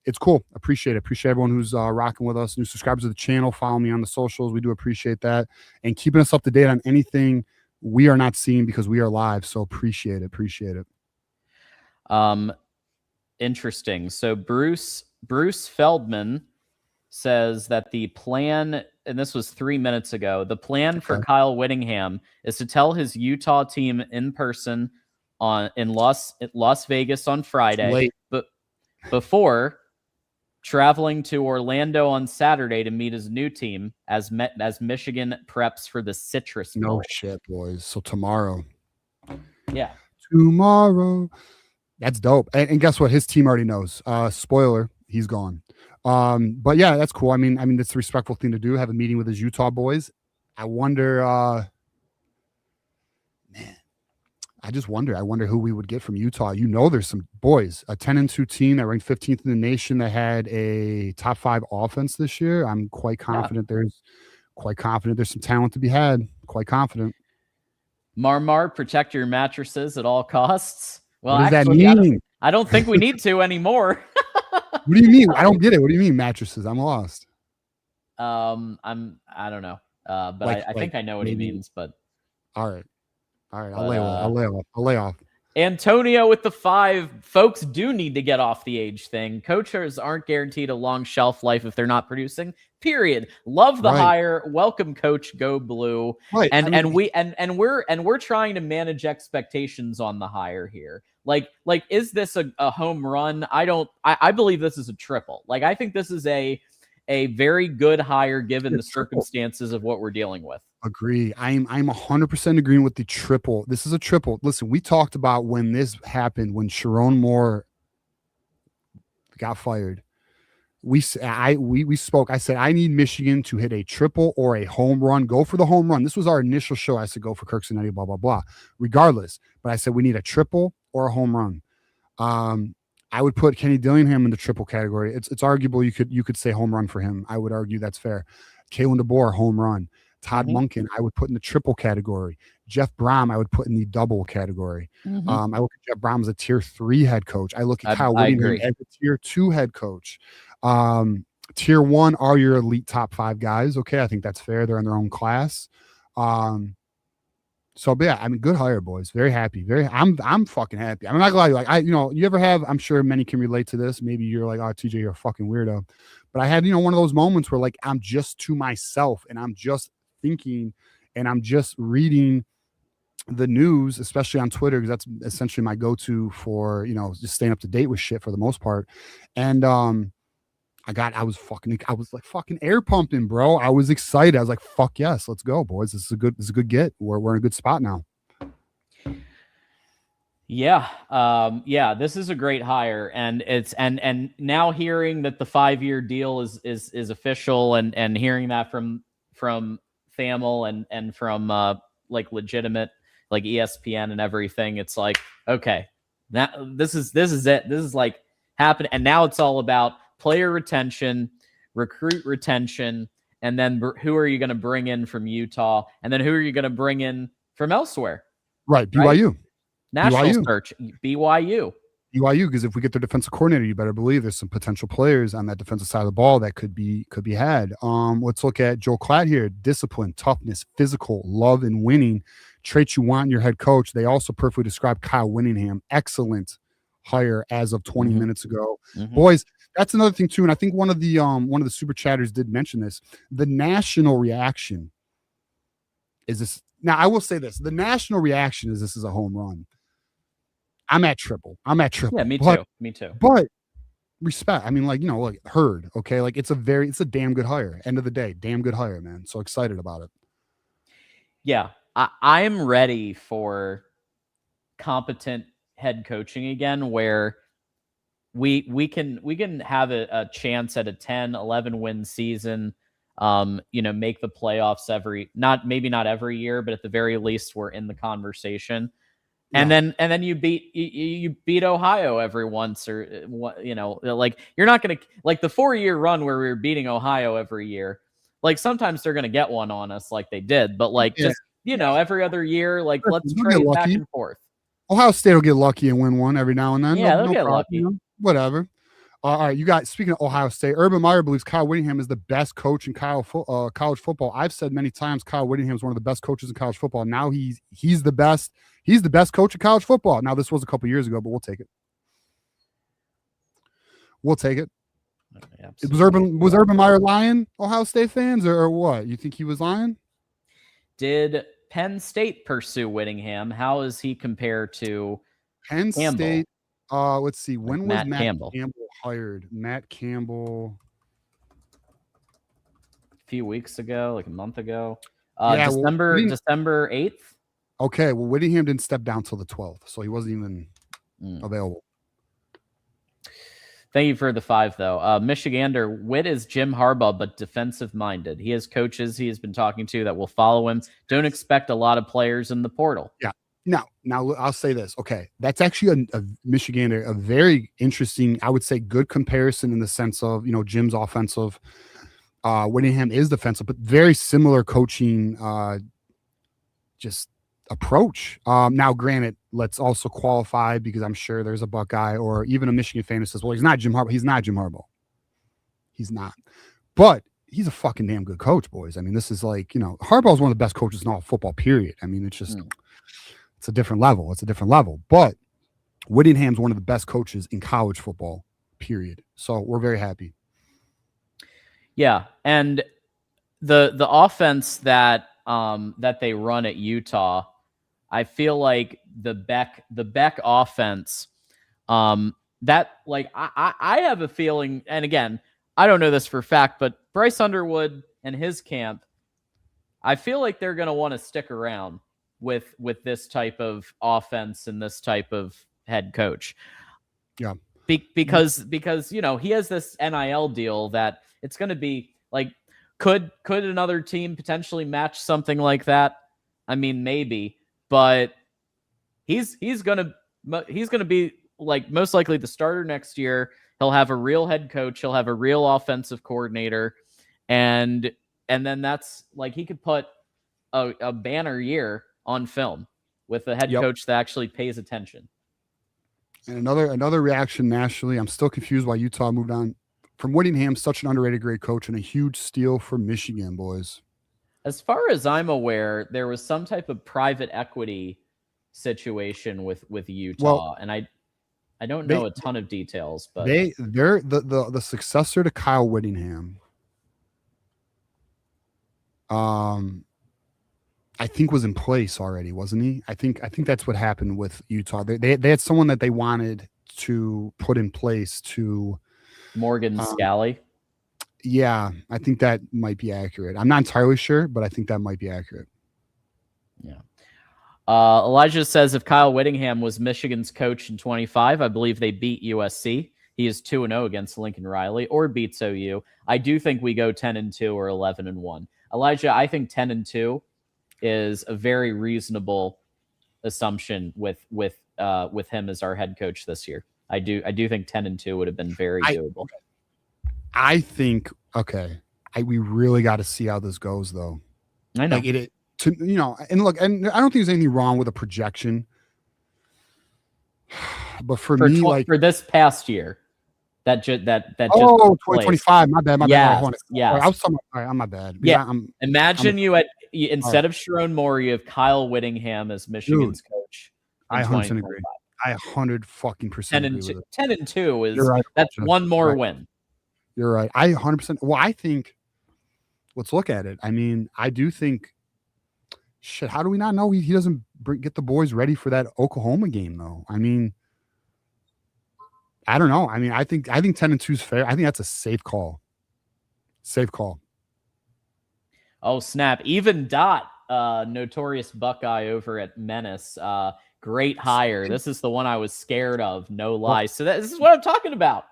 Speaker 2: it's cool. Appreciate it. Appreciate everyone who's rocking with us. New subscribers to the channel. Follow me on the socials. We do appreciate that, and keeping us up to date on anything we are not seeing because we are live. So appreciate it. Appreciate it.
Speaker 1: Interesting. So Bruce Feldman says that the plan, and this was 3 minutes ago, the plan for Kyle Whittingham is to tell his Utah team in person in Las Vegas on Friday, but before traveling to Orlando on Saturday to meet his new team as Michigan preps for the Citrus Bowl.
Speaker 2: No shit, boys. So tomorrow.
Speaker 1: Yeah.
Speaker 2: Tomorrow. That's dope. And guess what? His team already knows. Spoiler, he's gone. But yeah, that's cool. I mean, that's the respectful thing to do. Have a meeting with his Utah boys. I wonder, man, I wonder who we would get from Utah. You know, there's some boys, a 10-2 team that ranked 15th in the nation that had a top 5 offense this year. I'm quite confident there's some talent to be had. Quite confident.
Speaker 1: Marmar, protect your mattresses at all costs. Well,
Speaker 2: what does actually, that mean?
Speaker 1: I don't think we need to anymore.
Speaker 2: What do you mean? I don't get it. What do you mean mattresses? I'm lost.
Speaker 1: I don't know. But I think I know what he means, but
Speaker 2: all right. I'll lay off.
Speaker 1: Antonio with the 5. Folks do need to get off the age thing. Coaches aren't guaranteed a long shelf life if they're not producing. Period. Love the hire. Welcome, Coach. Go Blue.
Speaker 2: Right.
Speaker 1: We're trying to manage expectations on the hire here. Like, is this a home run? I believe this is a triple. Like, I think this is a very good hire given the circumstances of what we're dealing with.
Speaker 2: Agree. I'm 100% agreeing with the triple. This is a triple. Listen, we talked about when this happened, when Sharon Moore got fired. We spoke. I said, I need Michigan to hit a triple or a home run. Go for the home run. This was our initial show. I said, go for Kirk Cinetti, blah, blah, blah. Regardless. But I said, we need a triple or a home run. I would put Kenny Dillingham in the triple category. It's arguable. You could say home run for him. I would argue that's fair. Kalen DeBoer, home run. Todd Monken, I would put in the triple category. Jeff Brom, I would put in the double category. I look at Jeff Brom as a tier 3 head coach. I look at Kyle Whittingham as a tier 2 head coach. Tier 1 are your elite top 5 guys. Okay, I think that's fair. They're in their own class. So, but yeah, I mean, good hire, boys. Very happy. I'm fucking happy. I'm not gonna lie. Like, you ever have? I'm sure many can relate to this. Maybe you're like, oh, TJ, you're a fucking weirdo. But I had, one of those moments where like I'm just to myself and I'm just thinking and I'm just reading the news, especially on Twitter, because that's essentially my go-to for, just staying up to date with shit for the most part. And I was like fucking air pumping, bro. I was excited. I was like, fuck yes, let's go, boys. This is a good get. We're in a good spot now.
Speaker 1: Yeah. This is a great hire. And now hearing that the 5-year deal is official and hearing that from Thamel and from like legitimate, like ESPN and everything, it's like, okay, this is it. This is like happening. And now it's all about player retention, recruit retention, and then who are you going to bring in from Utah? And then who are you going to bring in from elsewhere?
Speaker 2: Right. BYU.
Speaker 1: National search. BYU.
Speaker 2: Because if we get their defensive coordinator, you better believe there's some potential players on that defensive side of the ball that could be had. Let's look at Joel Klatt here. Discipline, toughness, physical, love, and winning. Traits you want in your head coach. They also perfectly describe Kyle Whittingham. Excellent hire as of 20 minutes ago. Boys, that's another thing too. And I think one of the super chatters did mention this. The national reaction is this. Now, I will say this. The national reaction is this is a home run. I'm at triple.
Speaker 1: Yeah, me too.
Speaker 2: But respect. I mean, like, look, Hurd. Okay. Like it's a damn good hire. End of the day, damn good hire, man. So excited about it.
Speaker 1: Yeah. I am ready for competent head coaching again, where we can have a chance at a 10-11 win season, make the playoffs maybe not every year, but at the very least we're in the conversation. And then you beat Ohio every once, or like you're not going to, like the 4-year run where we were beating Ohio every year. Like sometimes they're going to get one on us like they did, but like just every other year, like let's trade back and forth.
Speaker 2: Ohio State will get lucky and win one every now and then.
Speaker 1: Yeah, they'll
Speaker 2: no
Speaker 1: get
Speaker 2: problem,
Speaker 1: lucky.
Speaker 2: you know? Whatever. All right, you got. Speaking of Ohio State, Urban Meyer believes Kyle Whittingham is the best coach in college football. I've said many times Kyle Whittingham is one of the best coaches in college football. Now he's the best. He's the best coach in college football. Now this was a couple years ago, but we'll take it. We'll take it. Was Urban Meyer lying, Ohio State fans, or what? You think he was lying?
Speaker 1: Did Penn State pursue Whittingham? How is he compared to
Speaker 2: Penn
Speaker 1: Campbell?
Speaker 2: State? Let's see. When was Matt
Speaker 1: Campbell
Speaker 2: hired? Matt Campbell.
Speaker 1: A few weeks ago, like a month ago.
Speaker 2: December
Speaker 1: 8th.
Speaker 2: Okay, well, Whittingham didn't step down till the 12th, so he wasn't even available.
Speaker 1: Thank you for the 5, though. Michigander, Witt is Jim Harbaugh, but defensive-minded. He has coaches he has been talking to that will follow him. Don't expect a lot of players in the portal.
Speaker 2: Yeah. Now I'll say this. Okay, that's actually a Michigander, a very interesting, I would say, good comparison in the sense of, Jim's offensive. Whittingham is defensive, but very similar coaching just approach. Now, granted, let's also qualify, because I'm sure there's a Buckeye or even a Michigan fan who says, well, he's not Jim Harbaugh. He's not Jim Harbaugh. He's not. But he's a fucking damn good coach, boys. I mean, this is like, Harbaugh's one of the best coaches in all football, period. I mean, it's just, it's a different level. It's a different level. But Whittingham's one of the best coaches in college football, period. So we're very happy. Yeah.
Speaker 1: And the offense that they run at Utah, I feel like the Beck offense, that, like, I have a feeling, and again, I don't know this for a fact, but Bryce Underwood and his camp, I feel like they're going to want to stick around with this type of offense and this type of head coach.
Speaker 2: Yeah.
Speaker 1: Because he has this NIL deal that it's going to be like, could another team potentially match something like that? I mean, maybe, but he's going to be, like, most likely the starter next year. He'll have a real head coach. He'll have a real offensive coordinator. And then that's, like, he could put a banner year on film with a head coach that actually pays attention.
Speaker 2: And another reaction nationally, I'm still confused why Utah moved on from Whittingham, such an underrated great coach, and a huge steal for Michigan, boys.
Speaker 1: As far as I'm aware, there was some type of private equity situation with Utah, and I don't know a ton of details, but
Speaker 2: they're the successor to Kyle Whittingham. I think was in place already, wasn't he? I think that's what happened with Utah. They had someone that they wanted to put in place to
Speaker 1: Morgan Scally.
Speaker 2: Yeah, I think that might be accurate. I'm not entirely sure, but I think that might be accurate.
Speaker 1: Yeah. Elijah says if Kyle Whittingham was Michigan's coach in 25, I believe they beat USC. He is 2-0 against Lincoln Riley, or beats OU. I do think we go 10-2 or 11-1. Elijah, I think 10-2 is a very reasonable assumption with him as our head coach this year. I do think 10-2 would have been very doable.
Speaker 2: I think we really got to see how this goes, though.
Speaker 1: I know.
Speaker 2: Like and look, and I don't think there's anything wrong with a projection, but for me,
Speaker 1: for this past year, that just
Speaker 2: 2025. My bad.
Speaker 1: Yeah.
Speaker 2: I was talking. All right, I'm my bad.
Speaker 1: Yeah. Imagine instead of Sharon Moore, you have Kyle Whittingham as Michigan's coach.
Speaker 2: I 100% agree. I 100% agree.
Speaker 1: 10-2 is right, that's one more win.
Speaker 2: You're right. I 100%. Well, I think let's look at it. I mean, I do think. Shit, how do we not know he doesn't get the boys ready for that Oklahoma game, though? I mean, I don't know. I mean, I think 10-2 is fair. I think that's a safe call. Safe call.
Speaker 1: Oh, snap. Even Dot, notorious Buckeye over at Menace. Great hire. This is the one I was scared of. No lie. So this is what I'm talking about.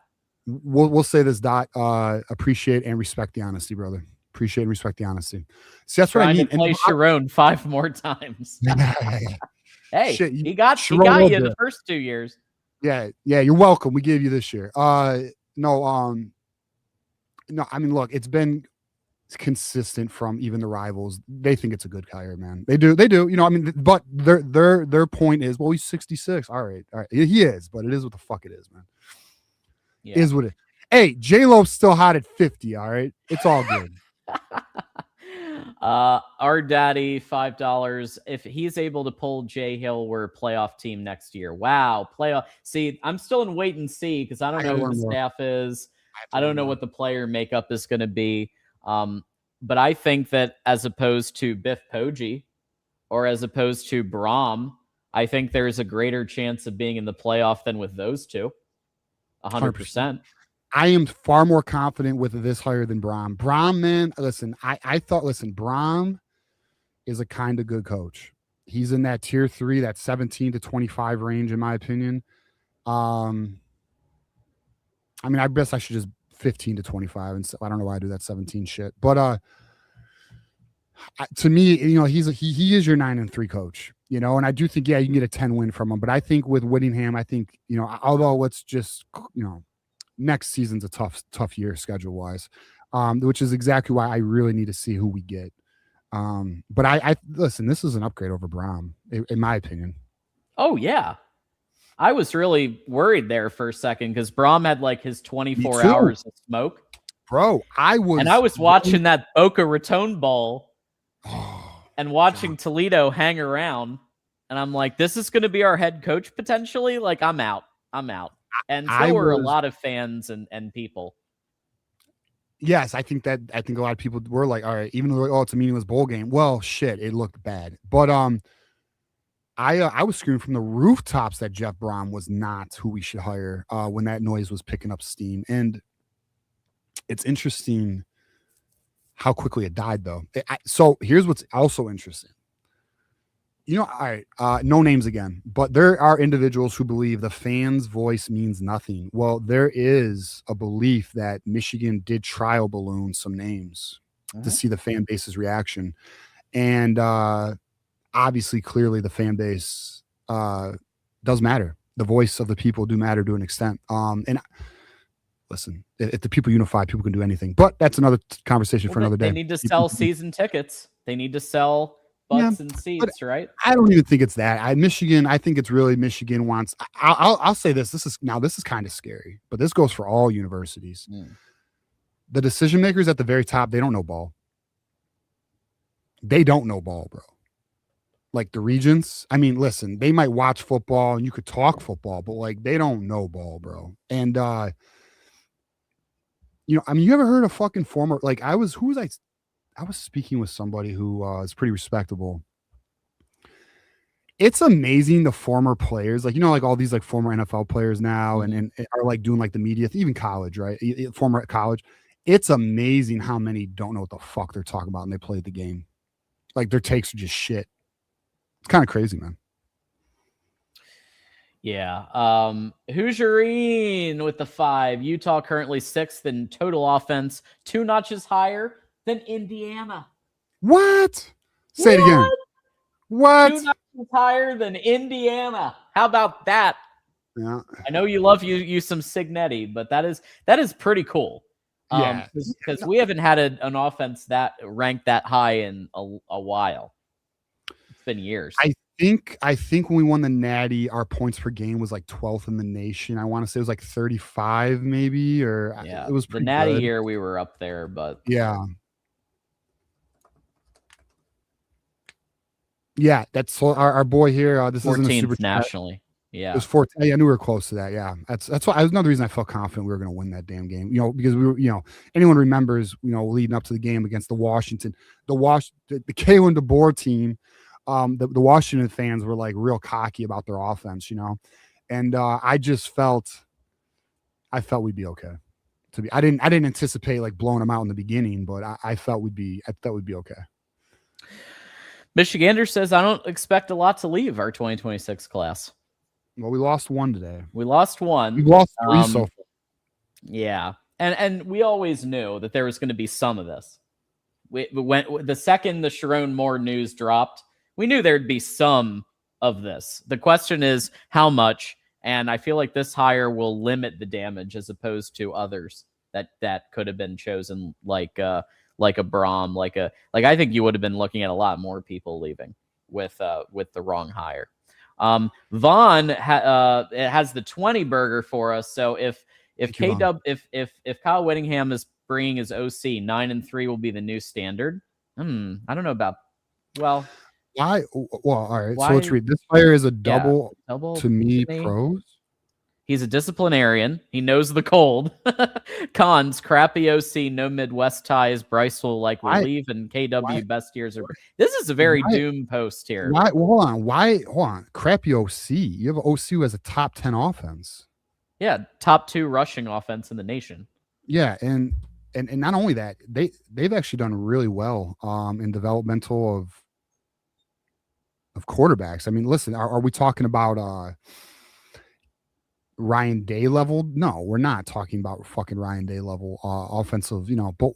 Speaker 2: We'll say this, Dot. Appreciate and respect the honesty, brother. Appreciate and respect the honesty. See, that's what I mean.
Speaker 1: To play Sharon 5 more times. Hey,
Speaker 2: shit,
Speaker 1: he got you the first 2 years.
Speaker 2: Yeah, you're welcome. We gave you this year. No, I mean, look, it's been consistent from even the rivals. They think it's a good hire, man. They do. You know, I mean, but their point is, well, he's 66. All right. He is, but it is what the fuck it is, man.
Speaker 1: Yeah.
Speaker 2: Is what it. Hey, J-Lo's still hot at 50. All right, it's all good.
Speaker 1: Our daddy, $5. If he's able to pull Jay Hill, we're a playoff team next year. Wow, playoff. See, I'm still in wait and see because I don't know who the staff is. I don't know what the player makeup is going to be. But I think that as opposed to Biff Poggi or as opposed to Braum, I think there's a greater chance of being in the playoff than with those two. 100%.
Speaker 2: I am far more confident with this hire than Braum. Braum, man, listen, I thought, Braum is a kind of good coach. He's in that tier 3, that 17 to 25 range, in my opinion. I mean, I guess I should just 15 to 25, and so I don't know why I do that 17 shit. But to me, you know, he is your 9-3 coach, you know, and I do think, yeah, you can get a 10 win from him. But I think with Whittingham, I think, you know, although let's just, you know, next season's a tough year schedule wise, which is exactly why I really need to see who we get. But I listen, this is an upgrade over Braum, in my opinion.
Speaker 1: Oh yeah. I was really worried there for a second because Braum had like his 24 hours of smoke.
Speaker 2: Bro, I was
Speaker 1: watching that Boca Raton Bowl and watching Toledo hang around. And I'm like, this is going to be our head coach potentially. Like, I'm out. And so were a lot of fans and people.
Speaker 2: Yes, I think a lot of people were like, all right, even though, oh, it's a meaningless bowl game. Well, shit, it looked bad. But I was screaming from the rooftops that Jeff Braum was not who we should hire when that noise was picking up steam. And it's interesting how quickly it died, though. So here's what's also interesting. You know, all right, no names again, but there are individuals who believe the fans' voice means nothing. Well, there is a belief that Michigan did trial balloon some names to see the fan base's reaction. And obviously, clearly, the fan base does matter. The voice of the people do matter to an extent. And listen, if the people unify, people can do anything. But that's another conversation for another day.
Speaker 1: They need to sell season tickets. They need to sell butts and seats, right?
Speaker 2: I don't even think it's that. Michigan, I think it's really Michigan wants. I'll say this. This is kind of scary, but this goes for all universities. The decision makers at the very top, they don't know ball. They don't know ball, bro. Like the regents, I mean, listen, they might watch football and you could talk football, but like they don't know ball, bro. And you know, I mean, you ever heard of fucking former? Like I was speaking with somebody who is pretty respectable. It's amazing the former players, like, you know, like all these like former NFL players now and are like doing like the media, even college, right? Former college. It's amazing how many don't know what the fuck they're talking about and they played the game. Like their takes are just shit. It's kind of crazy, man.
Speaker 1: Yeah. Hoosiering with the 5. Utah currently 6th in total offense, 2 notches higher than Indiana.
Speaker 2: What? Say it again. What?
Speaker 1: 2 notches higher than Indiana. How about that?
Speaker 2: Yeah.
Speaker 1: I know you love you some Signetti, but that is pretty cool.
Speaker 2: Yeah.
Speaker 1: Because we haven't had an offense that ranked that high in a while. It's been years.
Speaker 2: I think when we won the Natty, our points per game was like 12th in the nation. I want to say it was like 35 maybe, or
Speaker 1: yeah,
Speaker 2: it was
Speaker 1: the Natty year we were up there, but
Speaker 2: yeah. Yeah, that's our boy here. This isn't a super
Speaker 1: nationally. Yeah,
Speaker 2: it was 14. Yeah, I knew we were close to that. Yeah, that's why. That was another reason I felt confident we were going to win that damn game. You know, because we were, you know, anyone remembers, you know, leading up to the game against the Washington, the Kalen DeBoer team. The Washington fans were like real cocky about their offense, you know, and I felt we'd be okay. I didn't anticipate like blowing them out in the beginning, but I thought we'd be okay.
Speaker 1: Michigander says, I don't expect a lot to leave our 2026 class.
Speaker 2: Well, we lost one today.
Speaker 1: We lost one.
Speaker 2: We lost 3 so far.
Speaker 1: Yeah. And we always knew that there was going to be some of this. When the second the Sharon Moore news dropped, we knew there'd be some of this. The question is how much, and I feel like this hire will limit the damage as opposed to others that could have been chosen, like like a Braum, I think you would have been looking at a lot more people leaving with the wrong hire. Vaughn has the 20 burger for us. So if Kyle Whittingham is bringing his OC, 9-3 will be the new standard. I don't know about. Well,
Speaker 2: why? Well, all right. So let's read. This player is a double to me pros.
Speaker 1: He's a disciplinarian. He knows the cold. Cons, crappy OC, no Midwest ties. Bryce will likely leave, and KW best years are. This is a very doom post here.
Speaker 2: Why? Hold on. Crappy OC. You have an OC who has a top 10 offense.
Speaker 1: Yeah, top 2 rushing offense in the nation.
Speaker 2: Yeah, and not only that, they've actually done really well in developmental of quarterbacks. I mean, listen, are we talking about Ryan Day level? No, we're not talking about fucking Ryan Day level offensive, but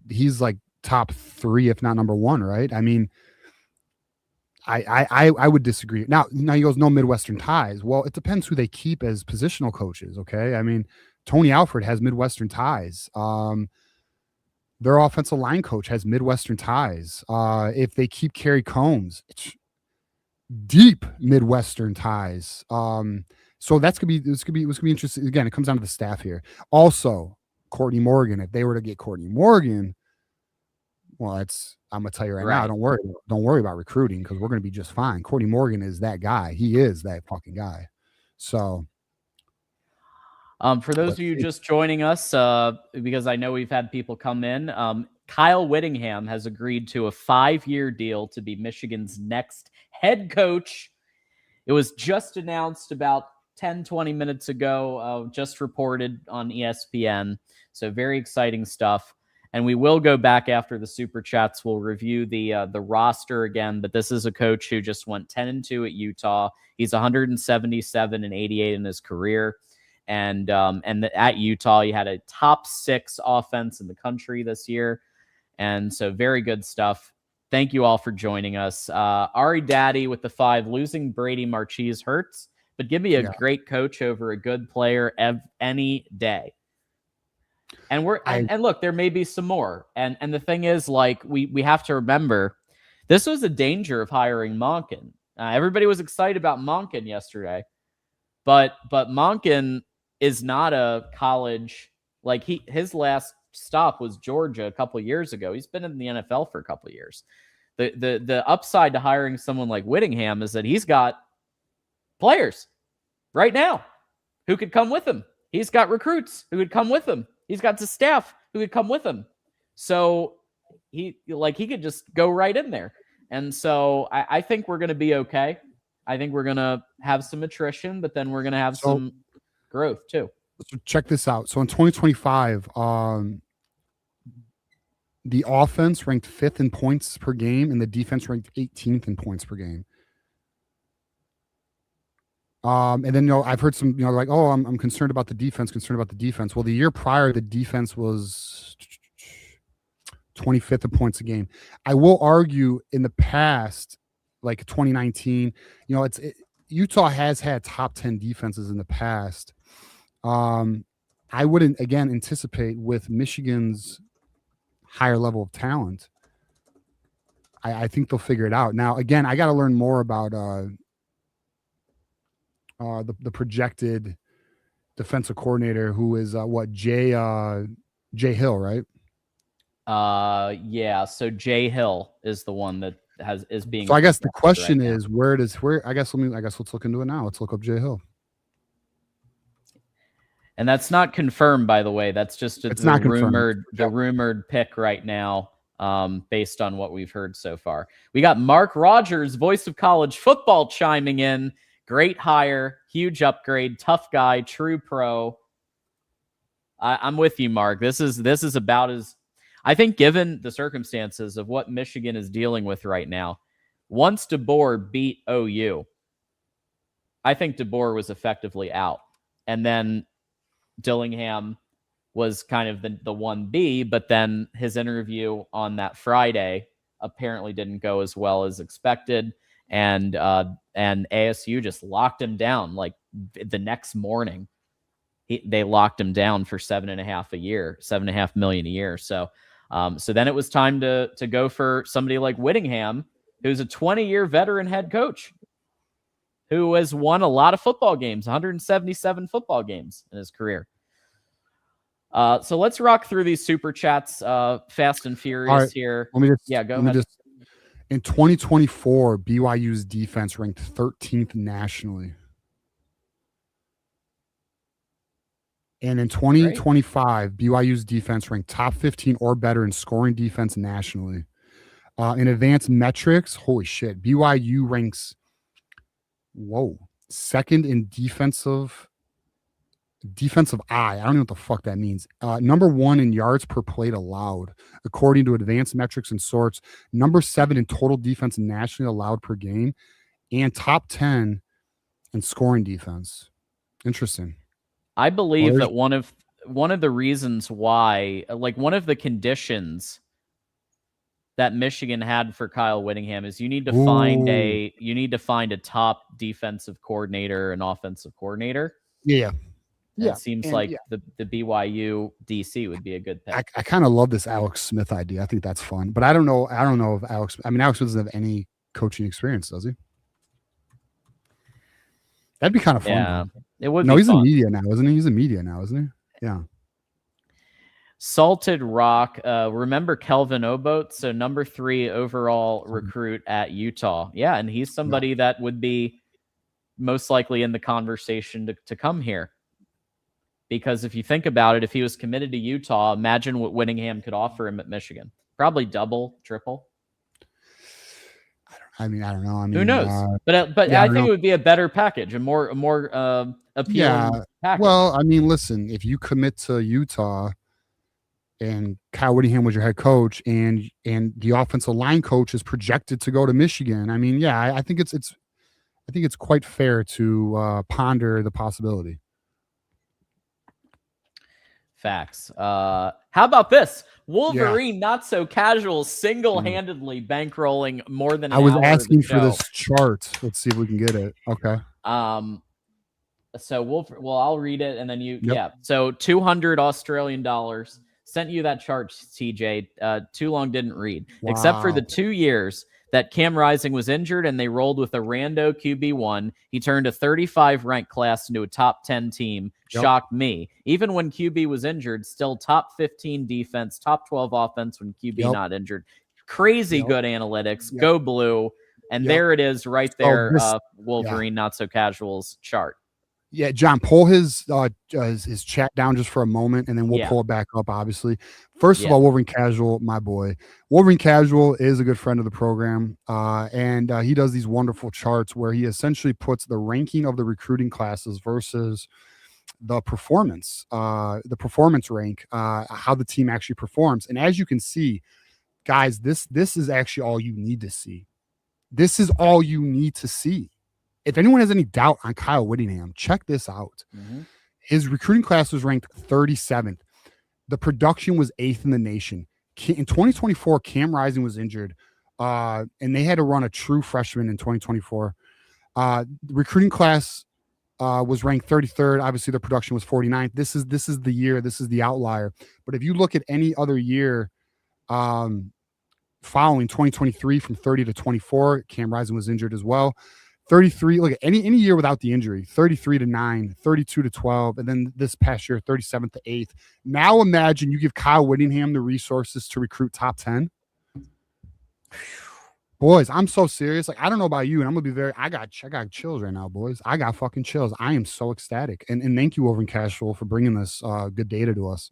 Speaker 2: he's like top 3, if not number 1, right? I mean, I would disagree. Now he goes, no Midwestern ties. Well, it depends who they keep as positional coaches. Okay. I mean, Tony Alford has Midwestern ties. Their offensive line coach has Midwestern ties. If they keep Kerry Combs, it's deep Midwestern ties. So this could be interesting. Again, it comes down to the staff here. Also, Courtney Morgan. If they were to get Courtney Morgan, well, I'm gonna tell you right now. Don't worry about recruiting, because we're gonna be just fine. Courtney Morgan is that guy. He is that fucking guy. So,
Speaker 1: for those of you just joining us, because I know we've had people come in, Kyle Whittingham has agreed to a 5-year deal to be Michigan's next head coach. It was just announced about 10-20 minutes ago, just reported on ESPN. So very exciting stuff. And we will go back after the super chats. We'll review the roster again. But this is a coach who just went 10-2 at Utah. He's 177-88 in his career, and at Utah he had a top 6 offense in the country this year, and so very good stuff. Thank you all for joining us. Ari Daddy with the 5. Losing Brady Marchese hurts, but give me a great coach over a good player any day. And and look, there may be some more. And the thing is, like, we have to remember, this was a danger of hiring Monken. Everybody was excited about Monken yesterday, but Monken is not a college, like his last stop was Georgia a couple years ago. He's been in the NFL for a couple years. The upside to hiring someone like Whittingham is that he's got players right now who could come with him. He's got recruits who could come with him. He's got the staff who could come with him. So he could just go right in there. And so I think we're going to be okay. I think we're going to have some attrition, but then we're going to have some growth too.
Speaker 2: So check this out. So in 2025, the offense ranked 5th in points per game, and the defense ranked 18th in points per game. And then, I've heard some, like, oh, I'm concerned about the defense. Well, the year prior, the defense was 25th in points a game. I will argue in the past, like 2019, Utah has had top 10 defenses in the past. I wouldn't, again, anticipate with Michigan's higher level of talent. I think they'll figure it out. Now, again, I got to learn more about the projected defensive coordinator, who is Jay Hill, right?
Speaker 1: Yeah. So Jay Hill is the one that is being.
Speaker 2: So I guess the question is, let's look into it now. Let's look up Jay Hill.
Speaker 1: And that's not confirmed, by the way. That's just the rumored pick right now, based on what we've heard so far. We got Mark Rogers, voice of college football, chiming in. Great hire, huge upgrade, tough guy, true pro. I'm with you, Mark. This is about as, I think, given the circumstances of what Michigan is dealing with right now. Once DeBoer beat OU, I think DeBoer was effectively out, and then Dillingham was kind of the 1B, but then his interview on that Friday apparently didn't go as well as expected. And ASU just locked him down. Like the next morning, they locked him down for $7.5 million a year. So So then it was time to go for somebody like Whittingham, who's a 20-year veteran head coach who has won a lot of football games, 177 football games in his career. So let's rock through these super chats fast and furious here.
Speaker 2: Let me just,
Speaker 1: go ahead.
Speaker 2: In 2024, BYU's defense ranked 13th nationally. And in 2025, BYU's defense ranked top 15 or better in scoring defense nationally. In advanced metrics, holy shit, BYU ranks, second in defensive eye. I don't know what the fuck that means. Number 1 in yards per plate allowed, according to advanced metrics and sorts. Number 7 in total defense nationally allowed per game, and top 10 in scoring defense. Interesting.
Speaker 1: I believe that one of the reasons why, like one of the conditions that Michigan had for Kyle Whittingham is you need to find a top defensive coordinator and offensive coordinator.
Speaker 2: Yeah.
Speaker 1: It seems like the BYU DC would be a good pick.
Speaker 2: I kind of love this Alex Smith idea. I think that's fun, but I don't know if Alex Smith doesn't have any coaching experience, does he? That'd be kind of fun.
Speaker 1: Yeah, it would.
Speaker 2: No, he's in media now, isn't he? He's in media now, isn't he? Yeah.
Speaker 1: Salted Rock. Remember Kelvin Obote? So number 3 overall recruit at Utah. Yeah, and he's somebody that would be most likely in the conversation to come here. Because if you think about it, if he was committed to Utah, imagine what Whittingham could offer him at Michigan. Probably double, triple.
Speaker 2: I don't know.
Speaker 1: Who knows? But I think it would be a better package, a more appealing package.
Speaker 2: Well, I mean, listen, if you commit to Utah and Kyle Whittingham was your head coach and the offensive line coach is projected to go to Michigan, I mean, yeah, I think it's quite fair to ponder the possibility.
Speaker 1: Facts. How about this? Wolverine, not so casual, single-handedly bankrolling more than.
Speaker 2: I was asking for this chart. Let's see if we can get it. Okay.
Speaker 1: So I'll read it and then you. Yep. Yeah. So $200 Australian dollars. Sent you that chart, TJ. Too long didn't read. Wow. Except for the 2 years that Cam Rising was injured and they rolled with a rando QB1. He turned a 35 ranked class into a top 10 team. Yep. Shocked me. Even when QB was injured, still top 15 defense, top 12 offense when QB not injured. Crazy good analytics. Go Blue. And there it is right there. Wolverine, not so casual's chart.
Speaker 2: Yeah, John, pull his chat down just for a moment, and then we'll pull it back up, obviously. First of all, Wolverine Casual, my boy. Wolverine Casual is a good friend of the program, and he does these wonderful charts where he essentially puts the ranking of the recruiting classes versus the performance rank, how the team actually performs. And as you can see, guys, this is actually all you need to see. This is all you need to see. If anyone has any doubt on Kyle Whittingham, check this out. Mm-hmm. His recruiting class was ranked 37th. The production was 8th in the nation. In 2024, Cam Rising was injured, and they had to run a true freshman in 2024. The recruiting class was ranked 33rd. Obviously, the production was 49th. This is the year. This is the outlier. But if you look at any other year following 2023 from 30 to 24, Cam Rising was injured as well. 33, look at any year without the injury, 33 to 9, 32 to 12, and then this past year, 37th to 8th. Now imagine you give Kyle Whittingham the resources to recruit top 10. Boys, I'm so serious. Like, I don't know about you, and I'm gonna be I got chills right now, boys. I got fucking chills. I am so ecstatic. And thank you, Over and Casual, for bringing this good data to us.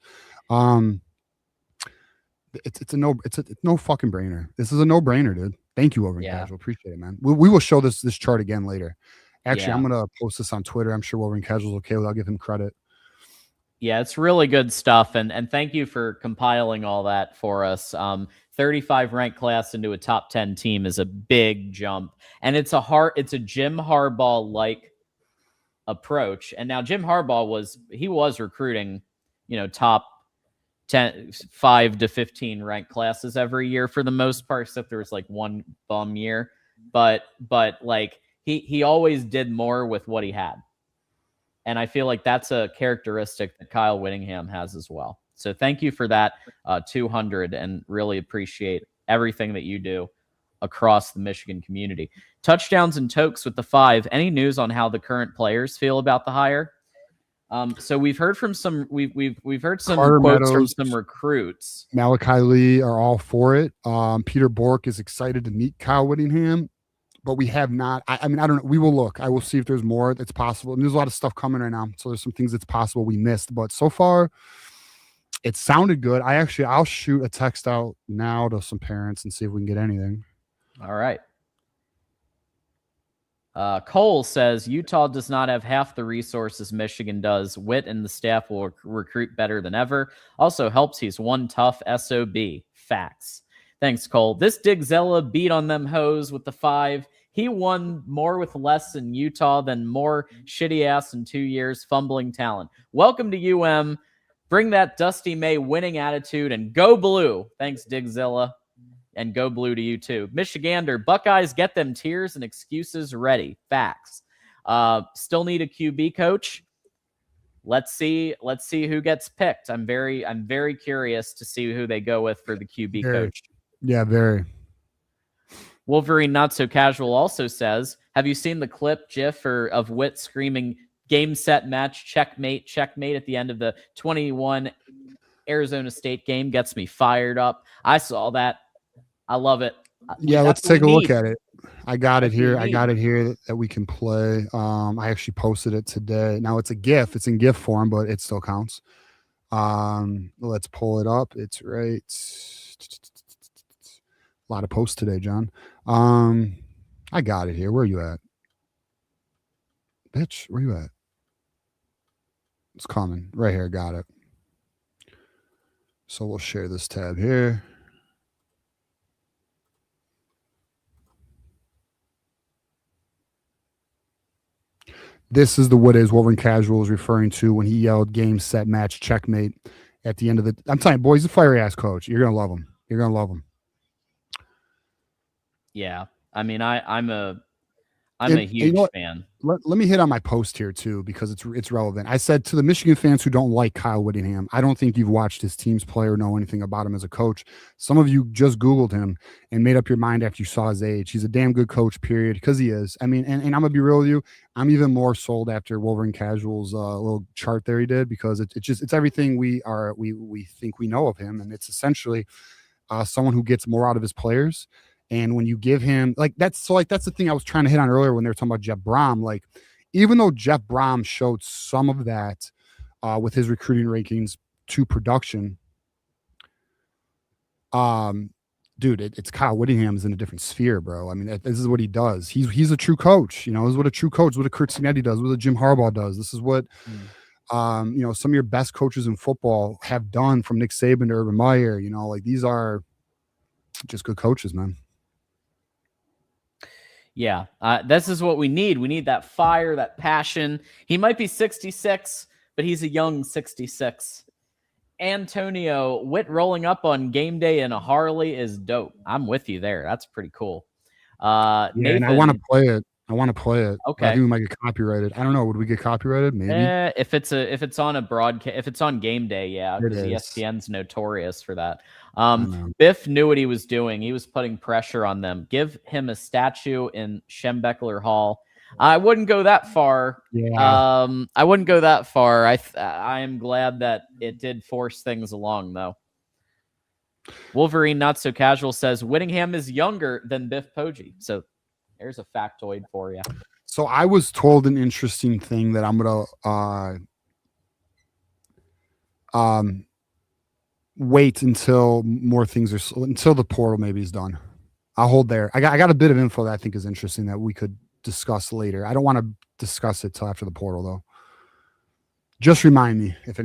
Speaker 2: It's no fucking brainer. This is a no-brainer, dude. Thank you, Over and Casual. Appreciate it, man. We will show this chart again later. Actually, I'm gonna post this on Twitter. I'm sure Over and Casual's okay with it. I'll give him credit. Yeah,
Speaker 1: it's really good stuff, and thank you for compiling all that for us. 35 ranked class into a top 10 team is a big jump, and it's a Jim Harbaugh like approach. And now Jim Harbaugh was recruiting, top 10, 5 to 15 ranked classes every year for the most part, except there was like one bum year. But like he always did more with what he had. And I feel like that's a characteristic that Kyle Whittingham has as well. So thank you for that 200, and really appreciate everything that you do across the Michigan community. Touchdowns and tokes with the 5. Any news on how the current players feel about the hire? So we've heard from some we've heard some
Speaker 2: Carter
Speaker 1: quotes
Speaker 2: Meadows,
Speaker 1: from some recruits.
Speaker 2: Malachi Lee are all for it. Peter Bork is excited to meet Kyle Whittingham, but we have not. I mean, I don't know. We will look. I will see if there's more that's possible. And there's a lot of stuff coming right now, so there's some things that's possible we missed. But so far, it sounded good. I'll shoot a text out now to some parents and see if we can get anything.
Speaker 1: All right. Cole says Utah does not have half the resources Michigan does. Witt and the staff will recruit better than ever. Also helps he's one tough SOB. Facts. Thanks, Cole. This Digzella beat on them hoes with the 5. He won more with less in Utah than more shitty ass in 2 years. Fumbling talent. Welcome to UM. Bring that Dusty May winning attitude and go blue. Thanks, Digzilla. And go blue to you too. Michigander, Buckeyes get them tears and excuses ready. Facts. Still need a QB coach. Let's see who gets picked. I'm very curious to see who they go with for the QB coach.
Speaker 2: Yeah, very.
Speaker 1: Wolverine Not So Casual also says, have you seen the clip, GIF, of Witt screaming game, set, match, checkmate, checkmate at the end of the 21 Arizona State game? Gets me fired up. I saw that. I love it.
Speaker 2: Yeah, let's take a look at it. I got it here. That we can play. I actually posted it today. Now it's a GIF. It's in GIF form, but it still counts. Let's pull it up. It's right. A lot of posts today, John. I got it here. Where are you at? Bitch, where you at? It's coming. Right here. Got it. So we'll share this tab here. This is the what is Wolverine Casual is referring to when he yelled game, set, match, checkmate at the end of the. I'm telling you, boys, he's a fiery ass coach. You're gonna love him. You're gonna love him.
Speaker 1: Yeah, I mean, I'm a huge fan.
Speaker 2: Let me hit on my post here too, because it's relevant. I said to the Michigan fans who don't like Kyle Whittingham, I don't think you've watched his teams play or know anything about him as a coach. Some of you just Googled him and made up your mind after you saw his age. He's a damn good coach, period, because he is. I mean, and I'm gonna be real with you. I'm even more sold after Wolverine Casual's little chart there he did, because it's everything we think we know of him, and it's essentially someone who gets more out of his players. And when you give him that's the thing I was trying to hit on earlier when they were talking about Jeff Brom. Like, even though Jeff Brom showed some of that with his recruiting rankings to production, dude, it's Kyle Whittingham's in a different sphere, bro. I mean, this is what he does. He's a true coach. You know, this is what a true coach, what a Kurt Cinetti does, what a Jim Harbaugh does. This is what some of your best coaches in football have done, from Nick Saban to Urban Meyer. You know, like, these are just good coaches, man.
Speaker 1: Yeah, this is what we need. We need that fire, that passion. He might be 66, but he's a young 66. Antonio, Witt rolling up on game day in a Harley is dope. I'm with you there. That's pretty cool. Nathan,
Speaker 2: and I want to play it.
Speaker 1: Okay.
Speaker 2: I think we might get copyrighted. I don't know. Would we get copyrighted? Maybe.
Speaker 1: If it's on a broadcast, if it's on game day, yeah, because ESPN's notorious for that. Biff knew what he was doing. He was putting pressure on them. Give him a statue in Schembechler Hall. I wouldn't go that far.
Speaker 2: Yeah.
Speaker 1: I wouldn't go that far. I am glad that it did force things along, though. Wolverine Not So Casual says Whittingham is younger than Biff Poggi. So there's a factoid for you.
Speaker 2: So I was told an interesting thing that I'm gonna wait until more things until the portal maybe is done. I'll hold there. I got a bit of info that I think is interesting that we could discuss later. I don't want to discuss it till after the portal, though. Just remind me if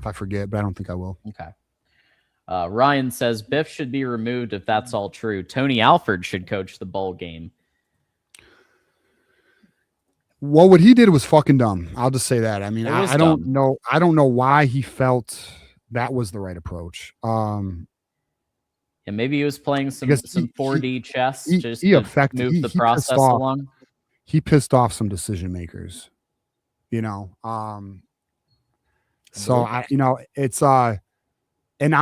Speaker 2: I forget, but I don't think I will.
Speaker 1: Okay. Ryan says Biff should be removed if that's all true. Tony Alford should coach the bowl game.
Speaker 2: Well, what he did was fucking dumb. I'll just say that. I mean, I don't know. I don't know why he felt that was the right approach.
Speaker 1: And maybe he was playing some 4D chess just to move the process along.
Speaker 2: He pissed off some decision makers, you know. So it's And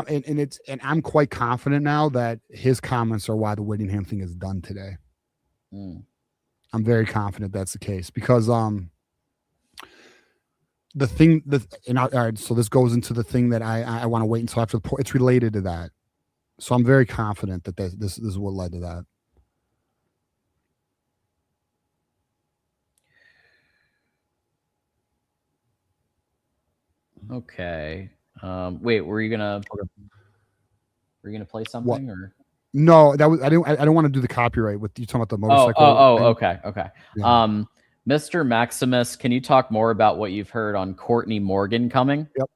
Speaker 2: I'm quite confident now that his comments are why the Whittingham thing is done today. I'm very confident that's the case because all right, so this goes into the thing that I want to wait until after the point. It's related to that. So I'm very confident that this is what led to that.
Speaker 1: Okay. Wait, were you gonna play something or?
Speaker 2: No, that was I don't want to do the copyright with you talking about the motorcycle.
Speaker 1: Okay. Yeah. Mr. Maximus, can you talk more about what you've heard on Courtney Morgan coming?
Speaker 2: Yep.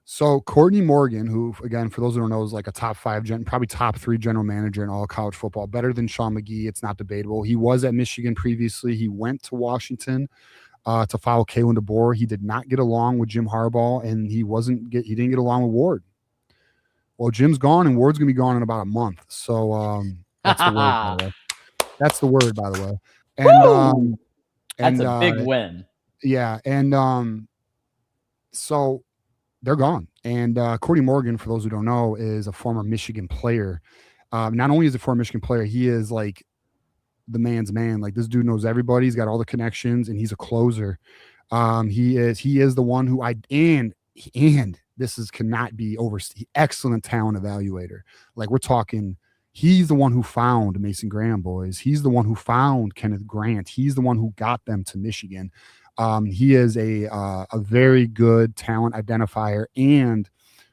Speaker 2: So Courtney Morgan, who again, for those who don't know, is like a top 5 probably top 3 general manager in all college football, better than Sean McGee. It's not debatable. He was at Michigan previously. He went to Washington to follow Kalen DeBoer. He did not get along with Jim Harbaugh, and he didn't get along with Ward. Well, Jim's gone, and Ward's gonna be gone in about a month. So that's the word, by the way. That's the word, by the way. And
Speaker 1: that's a big win.
Speaker 2: Yeah, and so they're gone. And Courtney Morgan, for those who don't know, is a former Michigan player. Not only is he a former Michigan player, he is like the man's man. Like this dude knows everybody. He's got all the connections, and he's a closer. He is the one who cannot be overstated. Excellent talent evaluator. Like we're talking, he's the one who found Mason Graham, boys. He's the one who found Kenneth Grant. He's the one who got them to Michigan. He is a very good talent identifier and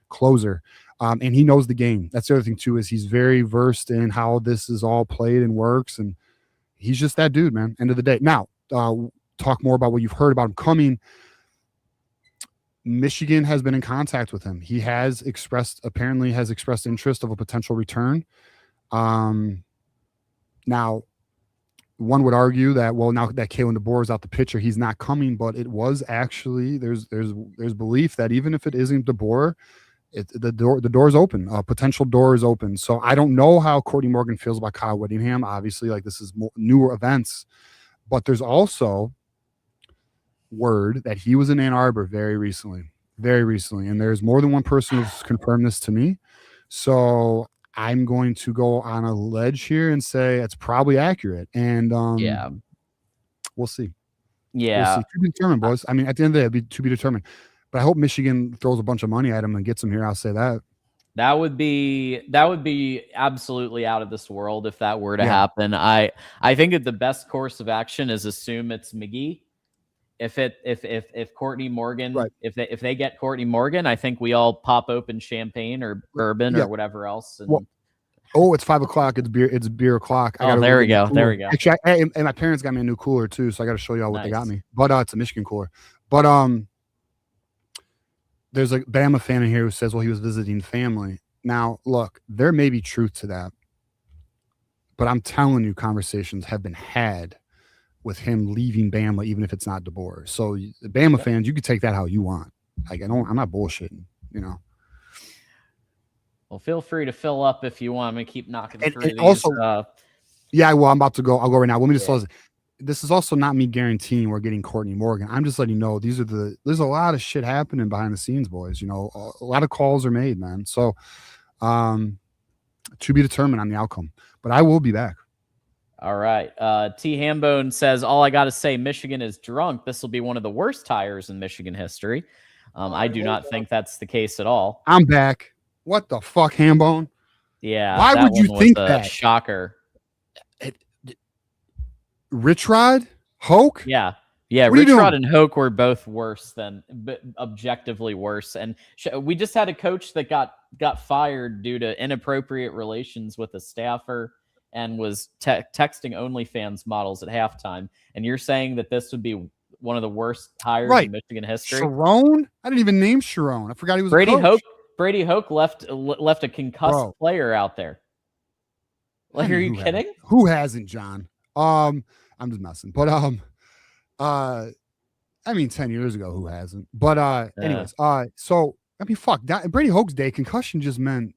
Speaker 2: closer. And he knows the game. That's the other thing too, is he's very versed in how this is all played and works. And he's just that dude, man. End of the day. Now, talk more about what you've heard about him coming. Michigan has been in contact with him. He has expressed interest of a potential return. Now, one would argue that, well, now that Kalen DeBoer is out the picture, he's not coming, but it was actually, there's belief that even if it isn't DeBoer, the door is open. Potential door is open. So I don't know how Courtney Morgan feels about Kyle Whittingham. Obviously, like this is newer events, but there's also word that he was in Ann Arbor very recently, and there's more than one person who's confirmed this to me. So I'm going to go on a ledge here and say it's probably accurate. And
Speaker 1: yeah,
Speaker 2: we'll see.
Speaker 1: Yeah,
Speaker 2: we'll see. To be determined, boys. I mean, at the end of the day, to be determined. But I hope Michigan throws a bunch of money at him and gets him here. I'll say that.
Speaker 1: That would be absolutely out of this world if that were to happen. I think that the best course of action is assume it's McGee. If Courtney Morgan,
Speaker 2: right.
Speaker 1: if they get Courtney Morgan, I think we all pop open champagne or bourbon or whatever else. And
Speaker 2: it's 5 o'clock. It's beer o'clock.
Speaker 1: There we go.
Speaker 2: Actually, and my parents got me a new cooler too, so I got to show y'all what they got me. But it's a Michigan cooler. But there's a Bama fan in here who says, well, he was visiting family. Now, look, there may be truth to that, but I'm telling you, conversations have been had with him leaving Bama, even if it's not DeBoer. So the Bama fans, you can take that how you want. Like I'm not bullshitting, you know.
Speaker 1: Well, feel free to fill up if you want. I'm gonna keep knocking through these.
Speaker 2: Also, well, I'm about to go. I'll go right now. Let me just close it. This is also not me guaranteeing we're getting Courtney Morgan. I'm just letting you know there's a lot of shit happening behind the scenes, boys. You know, a lot of calls are made, man. So to be determined on the outcome. But I will be back.
Speaker 1: All right. T. Hambone says, all I got to say, Michigan is drunk. This will be one of the worst hires in Michigan history. I do not think that's the case at all.
Speaker 2: I'm back. What the fuck, Hambone?
Speaker 1: Yeah.
Speaker 2: Why would you think that?
Speaker 1: Shocker.
Speaker 2: Rich Rod? Hoke?
Speaker 1: Yeah. Yeah, Rich Rod and Hoke were both worse objectively worse. And we just had a coach that got fired due to inappropriate relations with a staffer and was texting OnlyFans models at halftime. And you're saying that this would be one of the worst hires in Michigan history?
Speaker 2: Sharon? I didn't even name Sharon. I forgot he was
Speaker 1: Brady
Speaker 2: a coach.
Speaker 1: Brady Hoke left a concussed player out there. Like, are you kidding?
Speaker 2: Who hasn't, John? I'm just messing. But I mean 10 years ago, who hasn't? But anyways, so I mean, fuck that. Brady Hoke's day, concussion just meant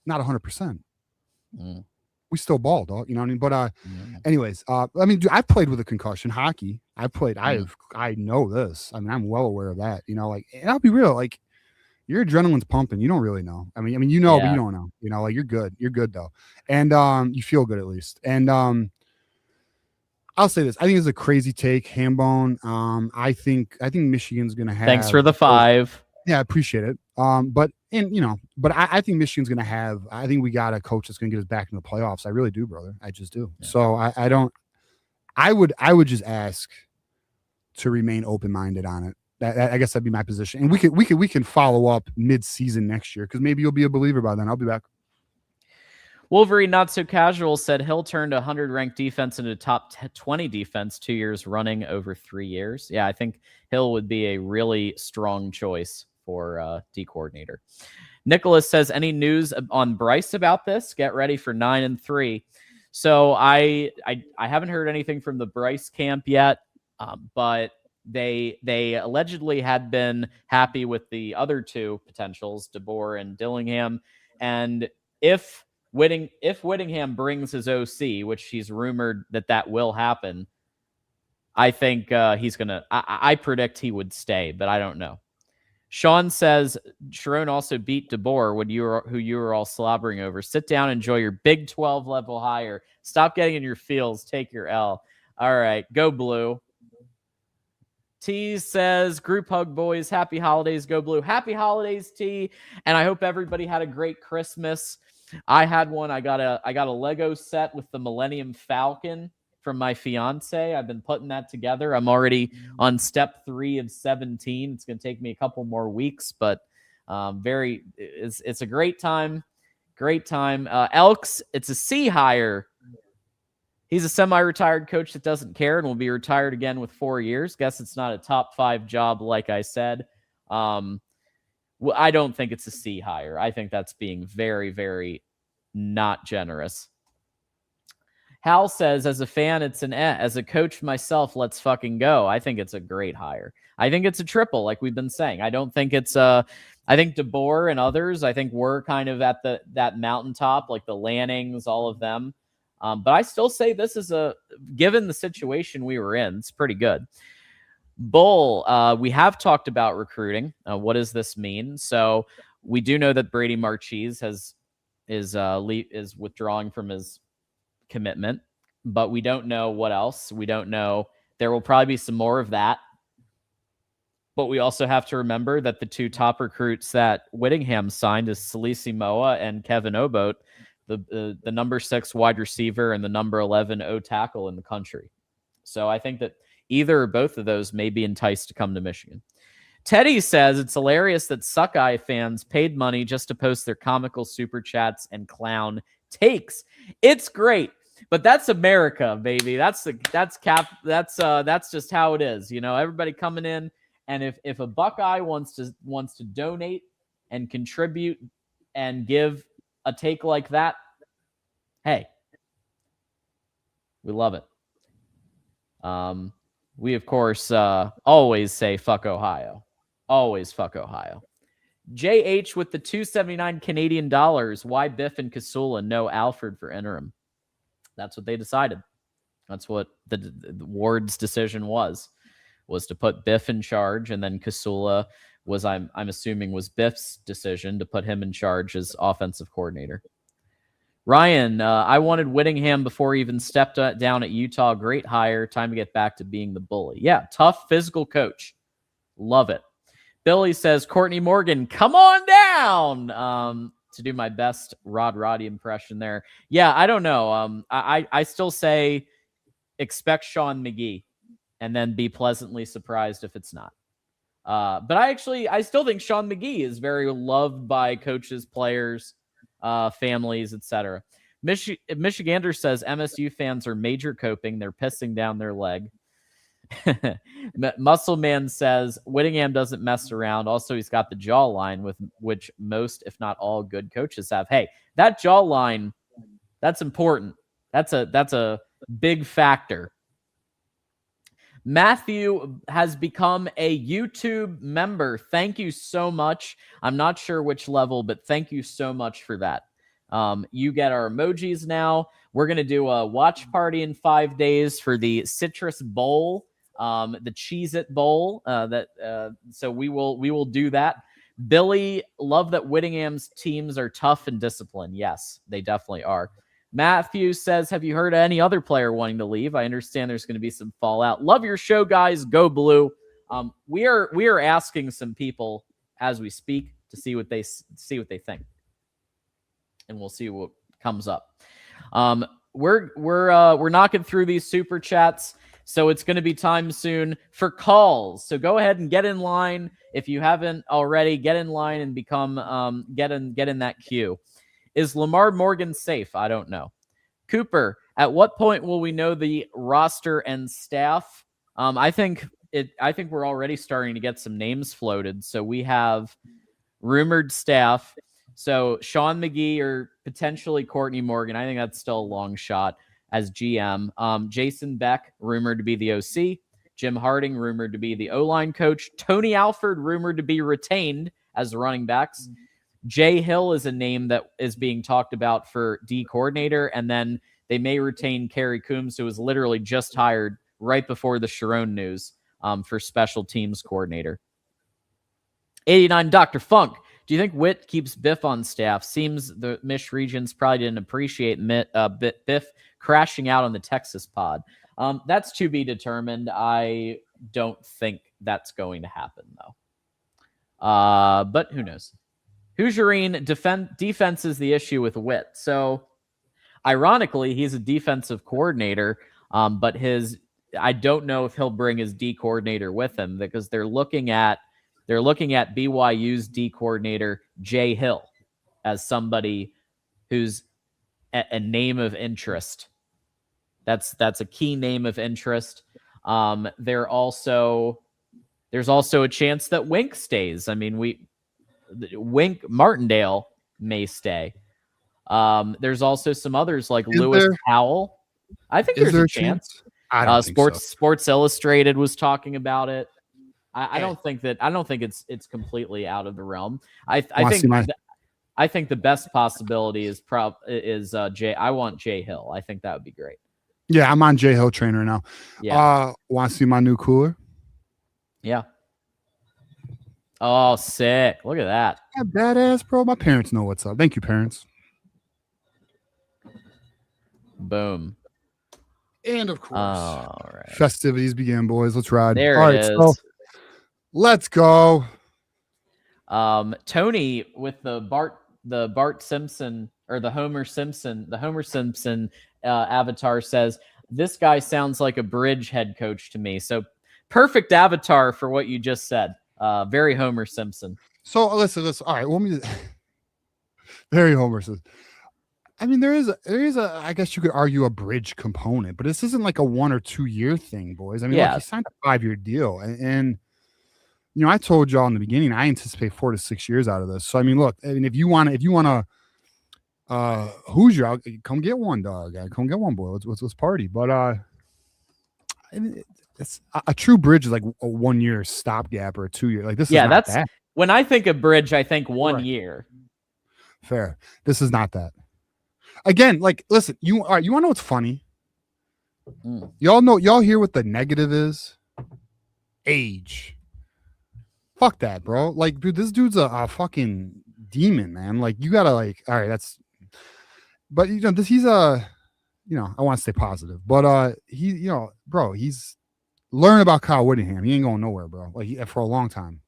Speaker 2: not 100%. We still ball, dog. You know what I mean? But anyways, I mean, dude, I've played with a concussion hockey. I know this. I mean, I'm well aware of that. You know, like, and I'll be real, like, your adrenaline's pumping. You don't really know. I mean, you know, but you don't know. You know, like you're good. You're good though, and you feel good at least. And I'll say this. I think it's a crazy take, Hambone. I think Michigan's gonna have.
Speaker 1: Thanks for the 5.
Speaker 2: Yeah, I appreciate it. But I think Michigan's gonna have. I think we got a coach that's gonna get us back in the playoffs. I really do, brother. I just do. Yeah. So I don't. I would just ask to remain open minded on it. I guess that'd be my position, and we can follow up mid season next year because maybe you'll be a believer by then. I'll be back.
Speaker 1: Wolverine Not So Casual said Hill turned 100 ranked defense into top 20 defense 2 years running over 3 years. Yeah, I think Hill would be a really strong choice for D coordinator. Nicholas says, any news on Bryce about this? Get ready for 9-3. So I haven't heard anything from the Bryce camp yet, but they allegedly had been happy with the other 2 potentials, DeBoer and Dillingham, and if Whittingham brings his OC, which he's rumored that will happen, I think he's going to... I predict he would stay, but I don't know. Sean says, Sharon also beat DeBoer, who you were all slobbering over. Sit down, enjoy your Big 12 level hire. Stop getting in your feels. Take your L. All right, go Blue. T says, group hug, boys. Happy holidays. Go Blue. Happy holidays, T. And I hope everybody had a great Christmas. I had one. I got a Lego set with the Millennium Falcon from my fiance. I've been putting that together. I'm already on step 3 of 17. It's going to take me a couple more weeks, but it's a great time. Great time. Elks, it's a C hire. He's a semi-retired coach that doesn't care and will be retired again with 4 years. Guess it's not a top 5 job, like I said. I don't think it's a C hire. I think that's being very, very not generous. Hal says, as a fan, it's an eh. As a coach myself, let's fucking go. I think it's a great hire. I think it's a triple, like we've been saying. I don't think it's I think DeBoer and others, I think we're kind of at that mountaintop, like the Lannings, all of them. But I still say this is given the situation we were in, it's pretty good. Bull, we have talked about recruiting. What does this mean? So we do know that Brady Marchese is withdrawing from his commitment, but we don't know what else. We don't know. There will probably be some more of that. But we also have to remember that the 2 top recruits that Whittingham signed is Salisi Moa and Kevin Obote, the number 6 wide receiver and the number 11 O tackle in the country. So I think that either or both of those may be enticed to come to Michigan. Teddy says it's hilarious that Suckeye fans paid money just to post their comical super chats and clown takes. It's great, but that's America, baby. That's just how it is. You know, everybody coming in, and if a Buckeye wants to donate and contribute and give a take like that, hey, we love it. We, of course, always say fuck Ohio. Always fuck Ohio. JH with the $279 Canadian dollars. Why Biff and Kasula? No Alfred for interim. That's what they decided. That's what the Ward's decision was to put Biff in charge, and then Kasula was, I'm assuming, was Biff's decision to put him in charge as offensive coordinator. Ryan, I wanted Whittingham before he even stepped down at Utah. Great hire. Time to get back to being the bully. Yeah, tough physical coach. Love it. Billy says, Courtney Morgan, come on down. To do my best Roddy impression there. Yeah, I don't know. I still say expect Sean McGee and then be pleasantly surprised if it's not. But I still think Sean McGee is very loved by coaches, players, families, etc. Michigander says MSU fans are major coping. They're pissing down their leg. Muscle Man says Whittingham doesn't mess around. Also, he's got the jawline with which most, if not all, good coaches have. Hey, that jawline, that's important. That's a big factor. Matthew has become a YouTube member. Thank you so much. I'm not sure which level, but thank you so much for that. You get our emojis now. We're going to do a watch party in 5 days for the Citrus Bowl, the Cheez-It Bowl. So we will do that. Billy, love that Whittingham's teams are tough and disciplined. Yes, they definitely are. Matthew says, have you heard of any other player wanting to leave? I understand there's going to be some fallout. Love your show, guys. Go Blue. We are asking some people as we speak to see what they think, and we'll see what comes up. We're knocking through these super chats, so it's going to be time soon for calls. So go ahead and get in line if you haven't already. Get in line and become get in that queue. Is Lamar Morgan safe? I don't know. Cooper, at what point will we know the roster and staff? I think we're already starting to get some names floated. So we have rumored staff. So Sean McGee or potentially Courtney Morgan. I think that's still a long shot as GM. Jason Beck, rumored to be the OC. Jim Harding, rumored to be the O-line coach. Tony Alford, rumored to be retained as the running backs. Jay Hill is a name that is being talked about for D coordinator, and then they may retain Kerry Coombs, who was literally just hired right before the Sharon news for special teams coordinator. 89 Dr. Funk. Do you think Witt keeps Biff on staff? Seems the Mish Regions probably didn't appreciate Biff crashing out on the Texas pod. That's to be determined. I don't think that's going to happen, though. But who knows? Hugerine, defense is the issue with Witt. So, ironically, he's a defensive coordinator, but I don't know if he'll bring his D coordinator with him because they're looking at BYU's D coordinator Jay Hill as somebody who's a name of interest. That's a key name of interest. There's also a chance that Wink stays. I mean, Wink Martindale may stay. There's also some others like Lewis Powell. I think there's a chance.
Speaker 2: I don't think so.
Speaker 1: Sports Illustrated was talking about it. I don't think it's completely out of the realm. I think the best possibility is Jay. I want Jay Hill. I think that would be great.
Speaker 2: Yeah, I'm on Jay Hill train right now.
Speaker 1: Yeah.
Speaker 2: Want to see my new cooler?
Speaker 1: Yeah. Oh, sick. Look at that.
Speaker 2: Yeah, badass, bro. My parents know what's up. Thank you, parents.
Speaker 1: Boom.
Speaker 2: And of course,
Speaker 1: all right.
Speaker 2: Festivities begin, boys. Let's ride.
Speaker 1: There
Speaker 2: all
Speaker 1: it
Speaker 2: right,
Speaker 1: is.
Speaker 2: So let's go.
Speaker 1: Tony with the Bart Simpson or the Homer Simpson avatar says, this guy sounds like a Bridge head coach to me. So perfect avatar for what you just said. Very Homer Simpson.
Speaker 2: So listen. All right. Very Homer Simpson. I mean, there is a, I guess you could argue a Bridge component, but this isn't like a 1 or 2 year thing, boys. I mean, look, he signed a 5-year deal, and you know, I told y'all in the beginning, I anticipate 4 to 6 years out of this. So I mean, look, I mean, if you want to, Hoosier, come get one, dog. Come get one, boy. Let's party. But I mean, it's a true Bridge is like a 1 year stopgap or a 2 year. Like this is not that.
Speaker 1: When I think of Bridge, I think 1 year.
Speaker 2: Fair. This is not that. Again, like, listen, you want to know what's funny? Y'all hear what the negative is? Age. Fuck that, bro. Like, dude, this dude's a fucking demon, man. Like, you gotta, like, all right, that's, but you know, he's I want to stay positive, but bro, he's learn about Kyle Whittingham. He ain't going nowhere, bro. Like, for a long time.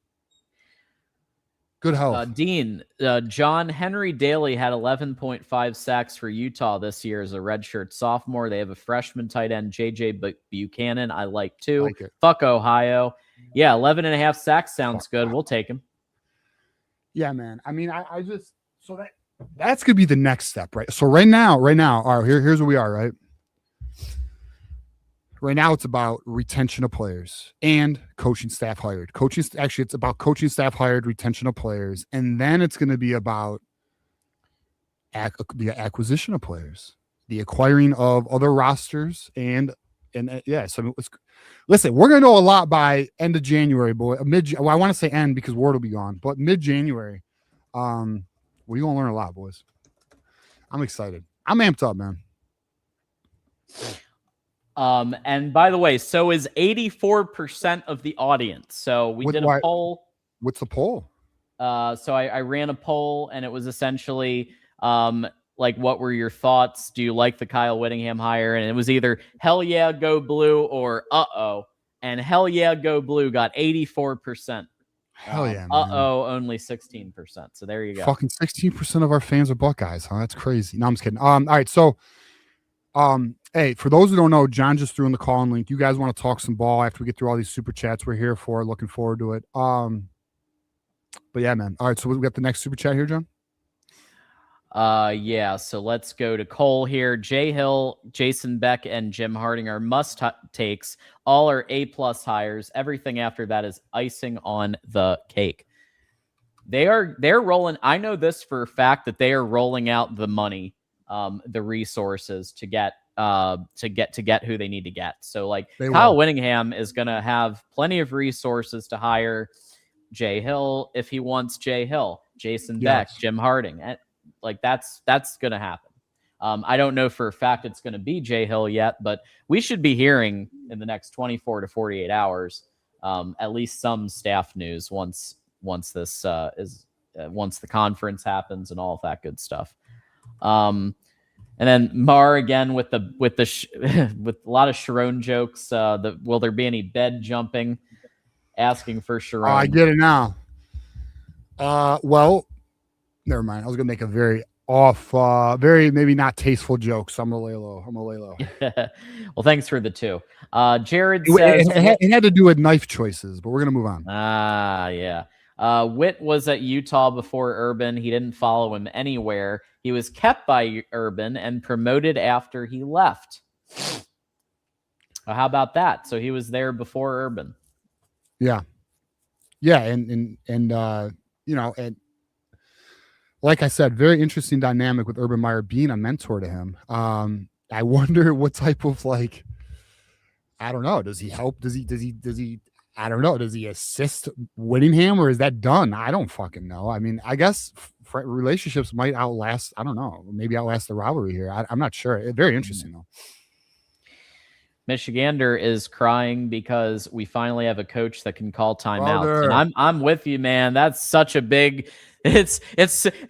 Speaker 2: Good health.
Speaker 1: Dean, John Henry Daly had 11.5 sacks for Utah this year as a redshirt sophomore. They have a freshman tight end, JJ Buchanan. I like too.
Speaker 2: Like it.
Speaker 1: Fuck Ohio. Yeah, 11.5 sacks sounds good. We'll take him.
Speaker 2: Yeah, man. I mean, I just, so that's gonna be the next step, right? So right now, all right, here's where we are, right? Right now, it's about retention of players and coaching staff hired. It's about coaching staff hired, retention of players, and then it's going to be about the acquisition of players, the acquiring of other rosters, and yeah. So listen, we're going to know a lot by end of January, boy. I want to say end because Ward will be gone, but mid-January, we're going to learn a lot, boys. I'm excited. I'm amped up, man.
Speaker 1: And by the way, so is 84% of the audience. So we did a poll.
Speaker 2: What's the poll?
Speaker 1: So I ran a poll, and it was essentially like, what were your thoughts? Do you like the Kyle Whittingham hire? And it was either hell yeah, go blue, or uh-oh. And hell yeah, go blue got 84%.
Speaker 2: Hell yeah, man.
Speaker 1: Uh-oh, only 16%. So there you go.
Speaker 2: Fucking 16% of our fans are Buckeyes, huh? That's crazy. No, I'm just kidding. All right, so hey, for those who don't know, John just threw in the call-in link. You guys want to talk some ball after we get through all these super chats? We're here for it. Looking forward to it. But yeah, man. All right, so we got the next super chat here, John.
Speaker 1: Yeah, so let's go to Cole here. Jay Hill, Jason Beck, and Jim Harding are must takes. All are A+ hires. Everything after that is icing on the cake. They're rolling. I know this for a fact that they are rolling out the money, the resources to get who they need to get. So like Kyle Whittingham is gonna have plenty of resources to hire Jay Hill if he wants Jay Hill, Jason Beck, Jim Harding. Like that's gonna happen. I don't know for a fact it's gonna be Jay Hill yet, but we should be hearing in the next 24 to 48 hours at least some staff news once this once the conference happens and all of that good stuff. And then Mar again with with a lot of Sharon jokes. Will there be any bed jumping? Asking for Sharon.
Speaker 2: I get it now. Well, never mind. I was gonna make a very very maybe not tasteful joke, so I'm gonna lay low.
Speaker 1: Well, thanks for the two. Jared says
Speaker 2: it had to do with knife choices, but we're gonna move on.
Speaker 1: Yeah. Witt was at Utah before Urban. He didn't follow him anywhere. He was kept by Urban and promoted after he left. How about that? So he was there before Urban.
Speaker 2: Yeah. And you know, and like I said, very interesting dynamic with Urban Meyer being a mentor to him. I wonder what type of, like, I don't know. Does he help? Does he I don't know. Does he assist Whittingham, or is that done? I don't fucking know. I mean, I guess relationships might outlast, I don't know, maybe outlast the rivalry here. I'm not sure. Very interesting though.
Speaker 1: Michigander is crying because we finally have a coach that can call timeouts. And I'm with you, man. That's such a big. It's.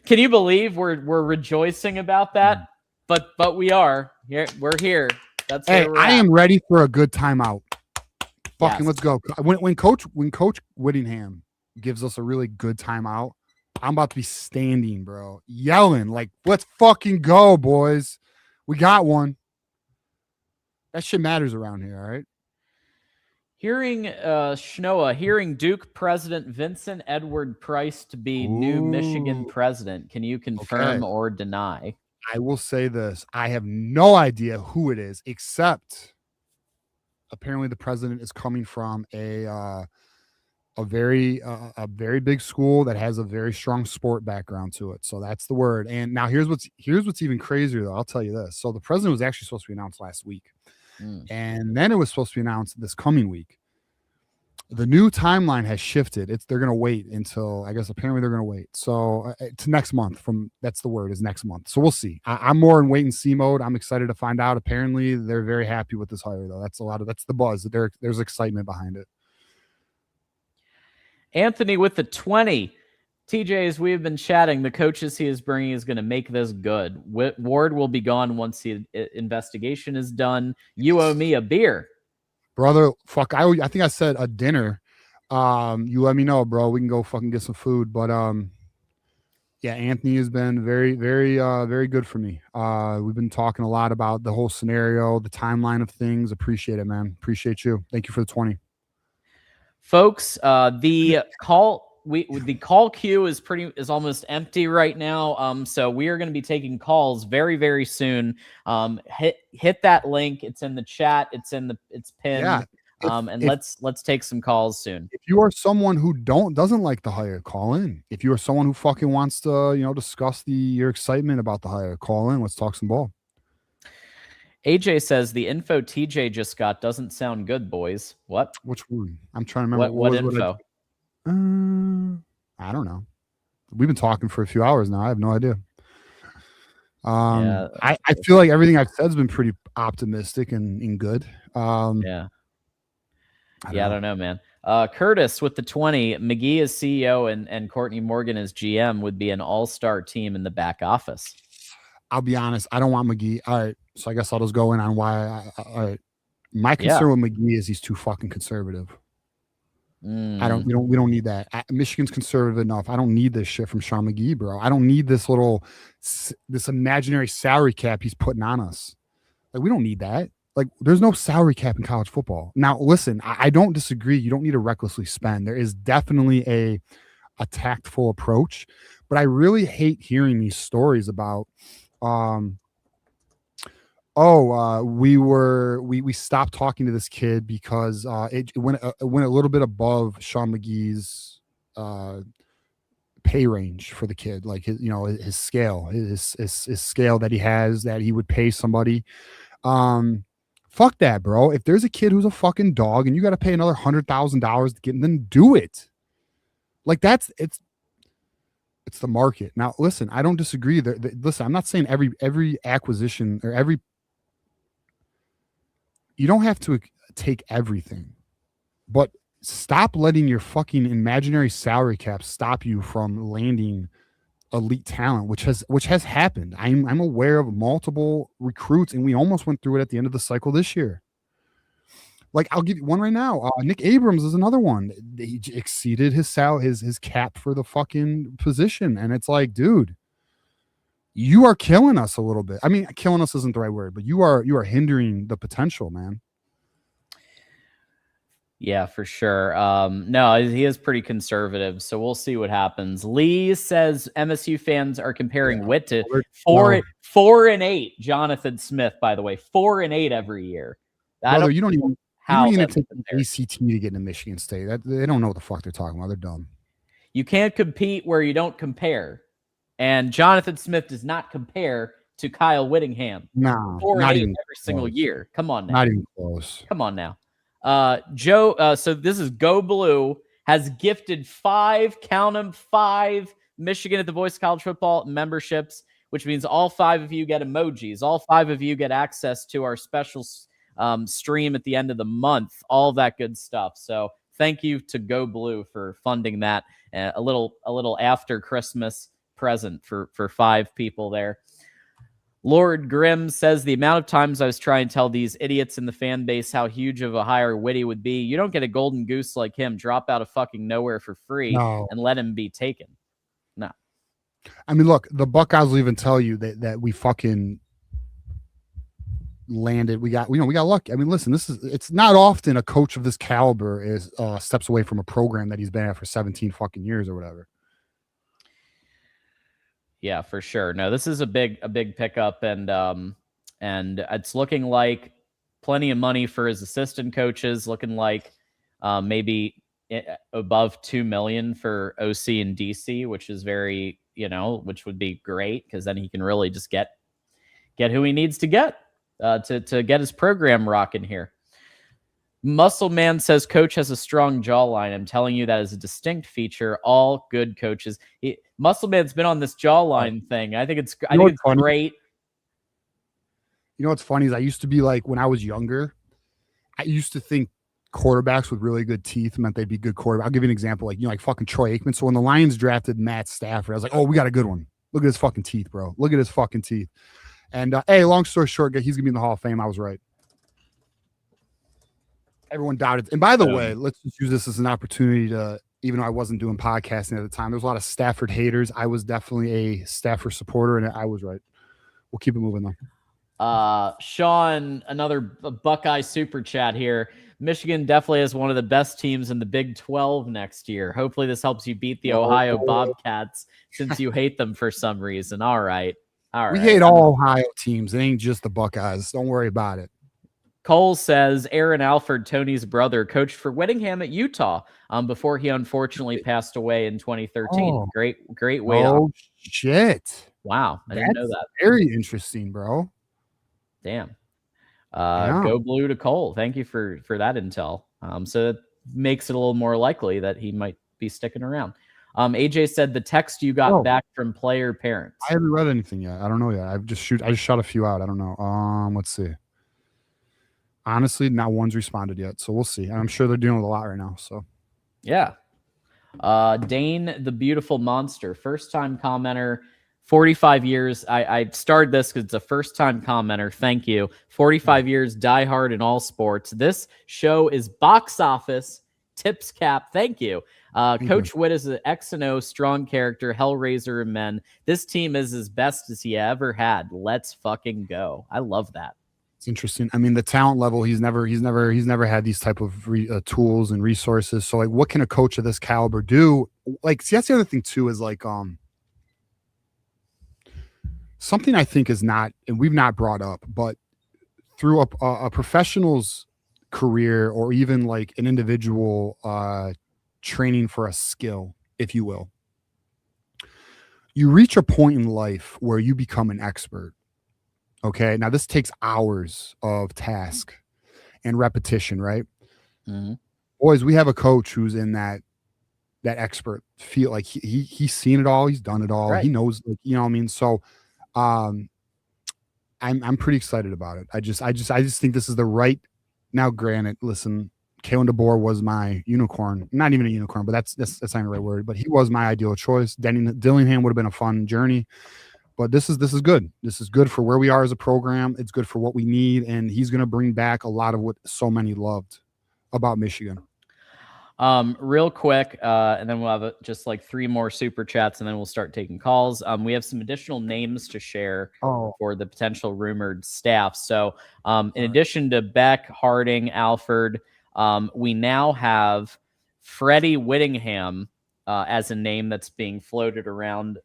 Speaker 1: Can you believe we're rejoicing about that? But we are here. We're here. That's where we're
Speaker 2: I
Speaker 1: at.
Speaker 2: am ready for a good timeout. Fucking let's go. When Coach Whittingham gives us a really good timeout, I'm about to be standing, bro, yelling like, "Let's fucking go, boys! We got one." That shit matters around here, all right?
Speaker 1: Hearing Schnoa, hearing Duke President Vincent Edward Price to be new Michigan president. Can you confirm or deny?
Speaker 2: I will say this. I have no idea who it is, except apparently the president is coming from a very big school that has a very strong sport background to it. So that's the word. And now here's what's even crazier though. I'll tell you this. So the president was actually supposed to be announced last week. And then it was supposed to be announced this coming week. The new timeline has shifted. They're going to wait until, I guess, apparently they're going to wait. So to next month that's the word, is next month. So we'll see. I'm more in wait and see mode. I'm excited to find out. Apparently they're very happy with this hire though. That's the buzz. There's excitement behind it.
Speaker 1: Anthony with the 20. TJ, as we have been chatting, the coaches he is bringing is going to make this good. Ward will be gone once the investigation is done. You owe me a beer.
Speaker 2: Brother, fuck, I think I said a dinner. You let me know, bro. We can go fucking get some food. But yeah, Anthony has been very, very, very good for me. We've been talking a lot about the whole scenario, the timeline of things. Appreciate it, man. Appreciate you. Thank you for the 20.
Speaker 1: Folks, the call queue is almost empty right now. So we are going to be taking calls very, very soon. Hit that link. It's in the chat. It's pinned. Yeah. And let's take some calls soon.
Speaker 2: If you are someone who doesn't like the hire, call in. If you are someone who fucking wants to, discuss your excitement about the hire, call in. Let's talk some ball.
Speaker 1: AJ says the info TJ just got doesn't sound good, boys. What?
Speaker 2: Which one? I'm trying to remember.
Speaker 1: What info?
Speaker 2: I don't know. We've been talking for a few hours now. I have no idea. I feel like everything I've said has been pretty optimistic and good.
Speaker 1: I don't know, man. Curtis with the 20. McGee as CEO and Courtney Morgan as GM would be an all-star team in the back office.
Speaker 2: I'll be honest. I don't want McGee. All right. So I guess I'll just go in on why. All right. My concern with McGee is he's too fucking conservative. We don't need that. Michigan's conservative enough. I don't need this shit from Sean McGee, bro. I don't need this imaginary salary cap he's putting on us. Like, we don't need that. Like, there's no salary cap in college football. Now, listen, I don't disagree. You don't need to recklessly spend. There is definitely a tactful approach, but I really hate hearing these stories about, we stopped talking to this kid because it went a little bit above Sean McGee's pay range for the kid, like his scale, his scale that he has, that he would pay somebody. Fuck that, bro. If there's a kid who's a fucking dog and you got to pay another $100,000 to get him, then do it. Like, it's the market. Now, listen, I don't disagree. Listen, I'm not saying every acquisition or you don't have to take everything, but stop letting your fucking imaginary salary cap stop you from landing elite talent, which has happened. I'm aware of multiple recruits, and we almost went through it at the end of the cycle this year. Like, I'll give you one right now. Nick Abrams is another one. He exceeded his cap for the fucking position, and it's like, dude, you are killing us a little bit. I mean, killing us isn't the right word, but you are hindering the potential, man.
Speaker 1: Yeah, for sure. No, he is pretty conservative, so we'll see what happens. Lee says MSU fans are comparing Witt to 4-8. Jonathan Smith, by the way, 4-8 every year.
Speaker 2: Brother, you don't even take an ACT to get into Michigan State. They don't know what the fuck they're talking about. They're dumb.
Speaker 1: You can't compete where you don't compare. And Jonathan Smith does not compare to Kyle Whittingham.
Speaker 2: No, not even
Speaker 1: every single year. Come on now.
Speaker 2: Not even close.
Speaker 1: Come on now. Joe, so this is Go Blue, has gifted 5 Michigan at the Voice of College Football memberships, which means all 5 of you get emojis. All 5 of you get access to our special stream at the end of the month. All that good stuff. So thank you to Go Blue for funding that. A little after Christmas present for 5 people there. Lord Grimm says, the amount of times I was trying to tell these idiots in the fan base how huge of a hire Whitty would be. You don't get a golden goose like him drop out of fucking nowhere for free and let him be taken. No.
Speaker 2: I mean, look, the Buckeyes will even tell you that we fucking landed. We got lucky. I mean, listen, it's not often a coach of this caliber is steps away from a program that he's been at for 17 fucking years or whatever.
Speaker 1: Yeah, for sure. No, this is a big pickup, and it's looking like plenty of money for his assistant coaches. Looking like maybe above $2 million for OC and DC, which is very, which would be great because then he can really just get who he needs to get to get his program rocking here. Muscle Man says, Coach has a strong jawline. I'm telling you, that is a distinct feature. All good coaches. Muscle Man's been on this jawline thing. I think it's great.
Speaker 2: You know what's funny is I used to be like, when I was younger, I used to think quarterbacks with really good teeth meant they'd be good quarterbacks. I'll give you an example, like fucking Troy Aikman. So when the Lions drafted Matt Stafford, I was like, oh, we got a good one. Look at his fucking teeth, bro. Look at his fucking teeth. And hey, long story short, he's gonna be in the Hall of Fame. I was right. Everyone doubted. And by the way, let's just use this as an opportunity to, even though I wasn't doing podcasting at the time, there was a lot of Stafford haters. I was definitely a Stafford supporter, and I was right. We'll keep it moving though.
Speaker 1: Sean, another Buckeye super chat here. Michigan definitely has one of the best teams in the Big 12 next year. Hopefully this helps you beat the Ohio Bobcats since you hate them for some reason. All right.
Speaker 2: We hate all Ohio teams. It ain't just the Buckeyes. Don't worry about it.
Speaker 1: Cole says Aaron Alford, Tony's brother, coached for Whittingham at Utah before he unfortunately passed away in 2013.
Speaker 2: Oh.
Speaker 1: Great way.
Speaker 2: Oh, shit.
Speaker 1: Wow. I didn't know that.
Speaker 2: Very interesting, bro.
Speaker 1: Damn. Go Blue to Cole. Thank you for that intel. So that makes it a little more likely that he might be sticking around. AJ said the text you got back from player parents.
Speaker 2: I haven't read anything yet. I don't know yet. I just shot a few out. I don't know. Let's see. Honestly, not one's responded yet, so we'll see. I'm sure they're dealing with a lot right now. So
Speaker 1: Yeah. Dane the Beautiful Monster, first time commenter, 45 years. I started this because it's a first time commenter. Thank you. 45 years, diehard in all sports. This show is box office tips cap. Thank you. Coach Witt is an X and O strong character, Hellraiser and men. This team is as best as he ever had. Let's fucking go. I love that.
Speaker 2: It's interesting. I mean, the talent level, he's never had these type of tools and resources. So like, what can a coach of this caliber do? Like, see, that's the other thing too, is like, something I think is not, and we've not brought up, but through a professional's career, or even like an individual training for a skill, if you will, you reach a point in life where you become an expert. Okay. Now this takes hours of task and repetition, right?
Speaker 1: Mm-hmm.
Speaker 2: Boys, we have a coach who's in that expert feel, like he's seen it all. He's done it all. Right. He knows, like, you know what I mean? So, I'm pretty excited about it. I just think this is the right. Now, granted, listen, Kalen DeBoer was my unicorn. Not even a unicorn, but that's not the right word. But he was my ideal choice. Dillingham would have been a fun journey. But this is good. This is good for where we are as a program. It's good for what we need, and he's going to bring back a lot of what so many loved about Michigan.
Speaker 1: Real quick, and then we'll have just like 3 more super chats, and then we'll start taking calls. We have some additional names to share for the potential rumored staff. So, in addition to Beck, Harding, Alford, we now have Freddie Whittingham as a name that's being floated around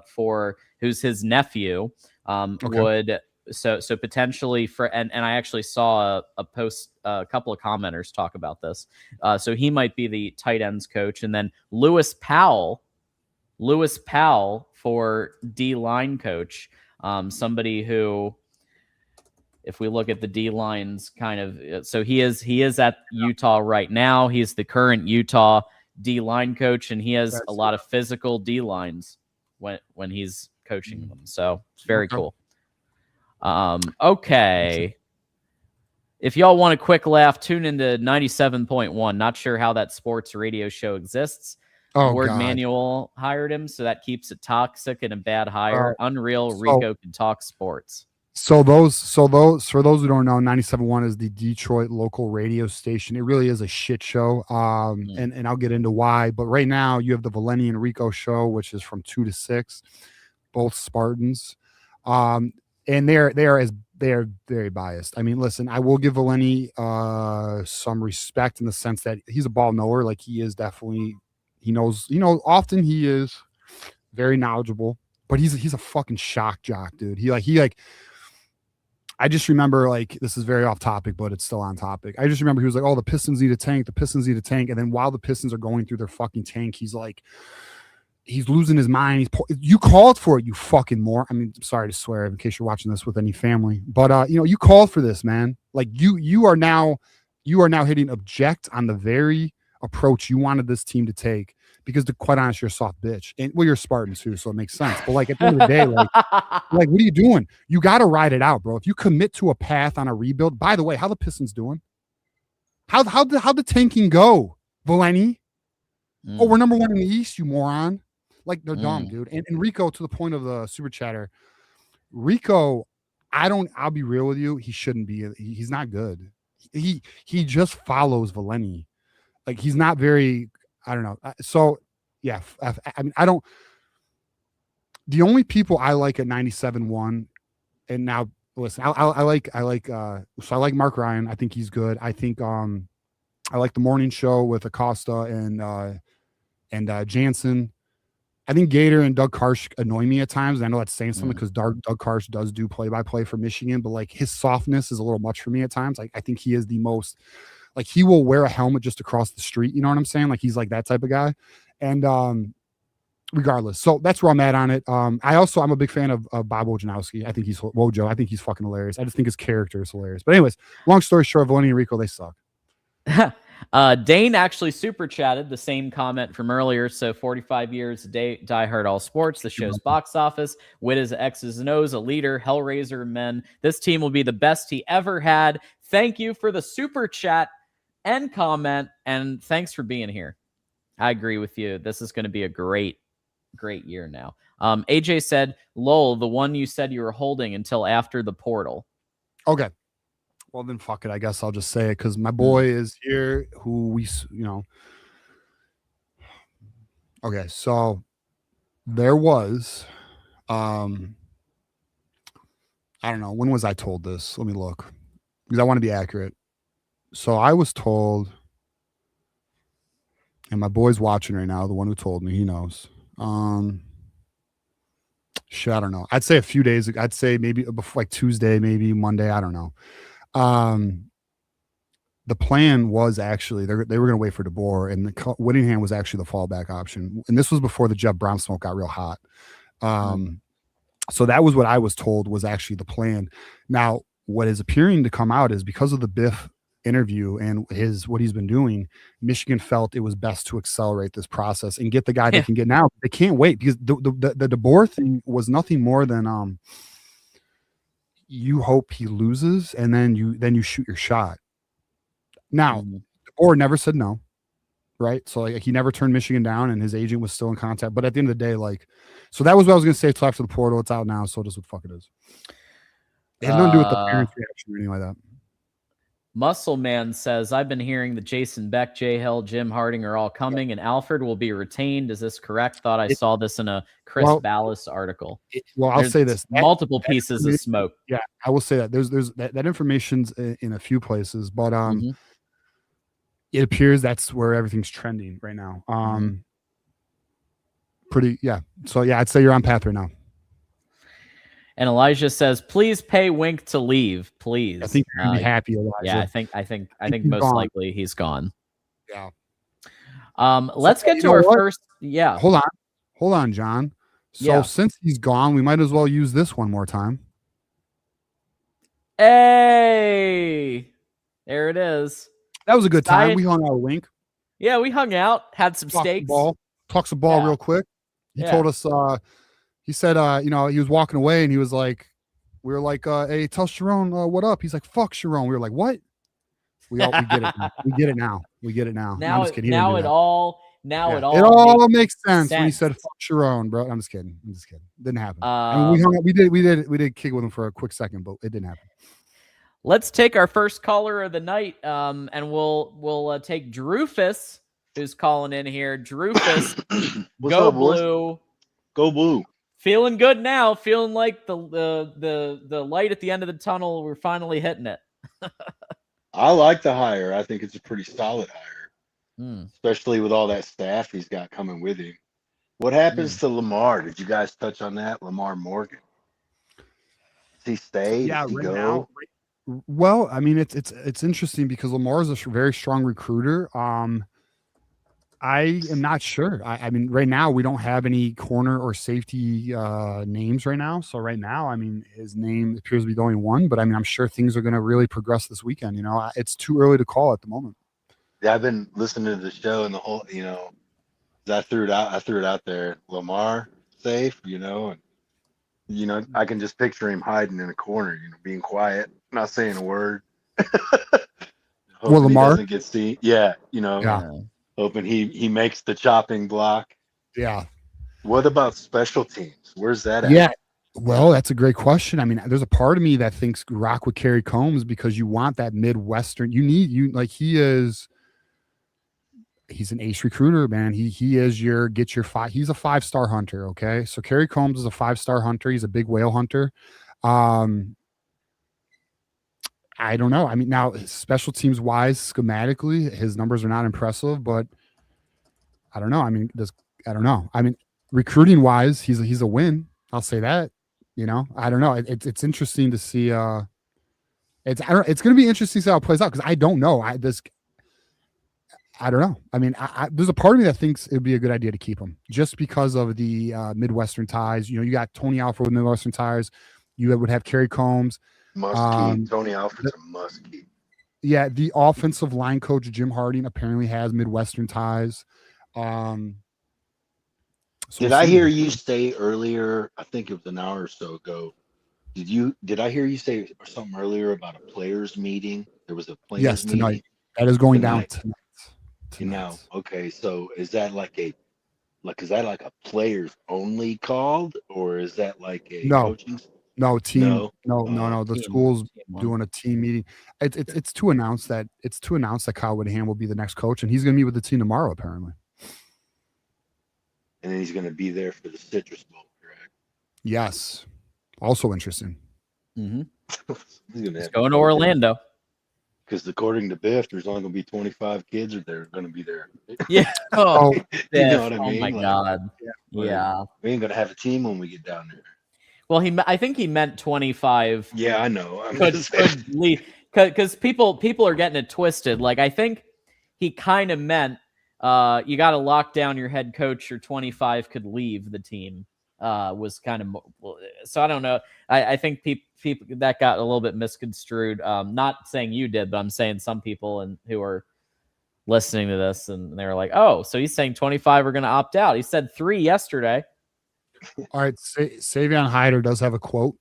Speaker 1: for who's his nephew. So potentially and I actually saw a post, a couple of commenters talk about this. So he might be the tight ends coach, and then Lewis Powell for D line coach. Somebody who, if we look at the D lines, kind of, so he is at Utah right now. He's the current Utah D line coach, and he has a lot of physical D lines when he's coaching them. So it's very cool. Okay. If y'all want a quick laugh, tune into 97.1. Not sure how that sports radio show exists. Word Manual hired him, so that keeps it toxic and a bad hire. Unreal. Rico can talk sports.
Speaker 2: For those who don't know, 97.1 is the Detroit local radio station. It really is a shit show. And I'll get into why. But right now you have the Valeni and Rico show, which is from 2 to 6, both Spartans. And they are very biased. I mean, listen, I will give Valeni some respect in the sense that he's a ball knower. Like, he is definitely, he knows, often he is very knowledgeable, but he's a fucking shock jock, dude. I just remember, like, this is very off topic, but it's still on topic. I just remember he was like, "Oh, the Pistons need a tank. The Pistons need a tank." And then while the Pistons are going through their fucking tank, he's like, he's losing his mind. You called for it, you fucking moron. I mean, sorry to swear in case you're watching this with any family, but you called for this, man. Like, you are now hitting object on the very approach you wanted this team to take, because, to quite honest, you're a soft bitch. And well, you're a Spartan too, so it makes sense. But like, at the end of the day, like what are you doing? You got to ride it out, bro. If you commit to a path on a rebuild, by the way, how the Pistons doing? How the tanking go, Valeni? Oh, we're number 1 in the East, you moron. Like, they're dumb, dude. And Rico, to the point of the super chatter, Rico, I'll be real with you. He shouldn't be. He's not good. He just follows Valeni. Like, he's not very, I don't know. So yeah, I mean, the only people I like at 97.1, and now listen, I like Mark Ryan. I think he's good. I think, I like the morning show with Acosta and Jansen. I think Gator and Doug Karsh annoy me at times. And I know that's saying something, because Doug Karsh does do play-by-play for Michigan, but like, his softness is a little much for me at times. Like, I think he is the most, like, he will wear a helmet just across the street. You know what I'm saying? Like, he's like that type of guy. And regardless, so that's where I'm at on it. I'm a big fan of Bob Wojnowski. I think he's Wojo. I think he's fucking hilarious. I just think his character is hilarious. But anyways, long story short, Valeni and Rico, they suck.
Speaker 1: Dane actually super chatted the same comment from earlier. So 45 years, diehard all sports. The show's box office. Witt is X's and O's, a leader, Hellraiser men. This team will be the best he ever had. Thank you for the super chat and comment, and thanks for being here. I agree with you. This is going to be a great year now. AJ said, "Lol, the one you said you were holding until after the portal."
Speaker 2: Okay. Well, then fuck it. I guess I'll just say it because my boy is here who Okay, so there was, I don't know. When was I told this? Let me look because I want to be accurate. So I was told, and my boy's watching right now, the one who told me, he knows. Shit, I don't know. I'd say a few days. I'd say maybe before, like Tuesday, maybe Monday. I don't know. The plan was actually they were going to wait for DeBoer, and Whittingham was actually the fallback option. And this was before the Jeff Brown smoke got real hot. So that was what I was told was actually the plan. Now, what is appearing to come out is because of the Biff interview and what he's been doing, Michigan felt it was best to accelerate this process and get the guy they can get now. They can't wait because the DeBoer thing was nothing more than you hope he loses and then you shoot your shot. Now, DeBoer never said no, right? So like he never turned Michigan down, and his agent was still in contact. But at the end of the day, like, so that was what I was going to say. Till after the portal, it's out now, so it is what the fuck it is. It had nothing to do with the parents' reaction or anything like that.
Speaker 1: Muscle Man says, "I've been hearing that Jason Beck, Jay Hill, Jim Harding are all coming, and Alfred will be retained. Is this correct? Thought I saw this in a Chris Ballas article."
Speaker 2: I'll say this:
Speaker 1: multiple pieces of smoke.
Speaker 2: Yeah, I will say that there's that information's in a few places, but it appears that's where everything's trending right now. So yeah, I'd say you're on path right now.
Speaker 1: And Elijah says, "Please pay Wink to leave, please."
Speaker 2: I think you'd be happy, Elijah.
Speaker 1: Yeah, I think most likely he's gone.
Speaker 2: Yeah.
Speaker 1: Let's get to our first. Yeah.
Speaker 2: Hold on, John. So since he's gone, we might as well use this one more time.
Speaker 1: Hey, there it is.
Speaker 2: That was a good time. We hung out with Wink.
Speaker 1: Yeah, we hung out, had some steaks.
Speaker 2: Talked some ball real quick. He told us, he said, he was walking away and he was like, we were like, hey, tell Sharon what up. He's like, fuck Sharon. We were like, what? We get it. We get it now. We get it now.
Speaker 1: Now, it all
Speaker 2: makes sense when he said fuck Sharon, bro. I'm just kidding. Didn't happen. I mean, we did kick with him for a quick second, but it didn't happen.
Speaker 1: Let's take our first caller of the night, and we'll take Drufus, who's calling in here. Drufus, go blue,
Speaker 3: boys? Go blue.
Speaker 1: Feeling good now. Feeling like the light at the end of the tunnel. We're finally hitting it.
Speaker 3: I like the hire. I think it's a pretty solid hire, especially with all that staff he's got coming with him. What happens to Lamar? Did you guys touch on that? Lamar Morgan. Does he stay?
Speaker 2: Yeah,
Speaker 3: Does he go?
Speaker 2: now. Well, I mean, it's interesting because Lamar is a very strong recruiter. I am not sure. I mean, right now we don't have any corner or safety names right now. So right now, I mean, his name appears to be the only one. But I mean, I'm sure things are going to really progress this weekend. It's too early to call at the moment.
Speaker 3: Yeah, I've been listening to the show and the whole, I threw it out there. Lamar safe, and I can just picture him hiding in a corner, being quiet, not saying a word.
Speaker 2: Well, Lamar
Speaker 3: doesn't get seen. Yeah, hoping he makes the chopping block.
Speaker 2: Yeah.
Speaker 3: What about special teams? Where's that at?
Speaker 2: Yeah. Well, that's a great question. I mean, there's a part of me that thinks Rock would carry Combs because you want that Midwestern. He's an ace recruiter, man. He is he's a 5-star hunter. Okay. So Kerry Combs is a 5-star hunter. He's a big whale hunter. I don't know. I mean, now special teams wise, schematically, his numbers are not impressive, but I don't know. I mean, I don't know. I mean, recruiting wise, he's a win. I'll say that. I don't know. It's interesting to see. It's going to be interesting to see how it plays out because I don't know. I don't know. I mean, there's a part of me that thinks it'd be a good idea to keep him just because of the Midwestern ties. You got Tony Alford with Midwestern ties. You would have Kerry Combs.
Speaker 3: Must keep. Tony Alfred's a must keep.
Speaker 2: Yeah, the offensive line coach Jim Harding apparently has Midwestern ties.
Speaker 3: Did I hear you say earlier? I think it was an hour or so ago. Did I hear you say something earlier about a players meeting? There was a players meeting.
Speaker 2: Tonight. That is going down tonight.
Speaker 3: No. Okay. So is that like a players only called, or is that like a
Speaker 2: No.
Speaker 3: coaching?
Speaker 2: No team.
Speaker 3: No.
Speaker 2: No. The
Speaker 1: Team-
Speaker 2: school's
Speaker 1: team one.
Speaker 2: doing a team meeting. It's to announce that Kyle Whittingham will be the next coach, and he's going to meet with the team tomorrow, apparently.
Speaker 3: And then he's going to be there for the Citrus Bowl, correct?
Speaker 2: Yes. Also interesting.
Speaker 1: Mm-hmm.
Speaker 3: He's
Speaker 1: Going to Orlando.
Speaker 3: Because according to Biff, there's only going to be 25 kids that are going to be there.
Speaker 1: Yeah.
Speaker 2: Oh,
Speaker 3: You know what I mean?
Speaker 1: Oh my
Speaker 3: Like,
Speaker 1: God. Yeah.
Speaker 3: We ain't going to have a team when we get down there.
Speaker 1: Well, I think he meant 25.
Speaker 3: Yeah, I know.
Speaker 1: Because people are getting it twisted. Like, I think he kind of meant you got to lock down your head coach, or 25 could leave the team. Was kind of, so I don't know. I think people that got a little bit misconstrued. Not saying you did, but I'm saying some people who are listening to this, and they're like, oh, so he's saying 25 are going to opt out. He said 3 yesterday.
Speaker 2: All right. Savion Hyder does have a quote.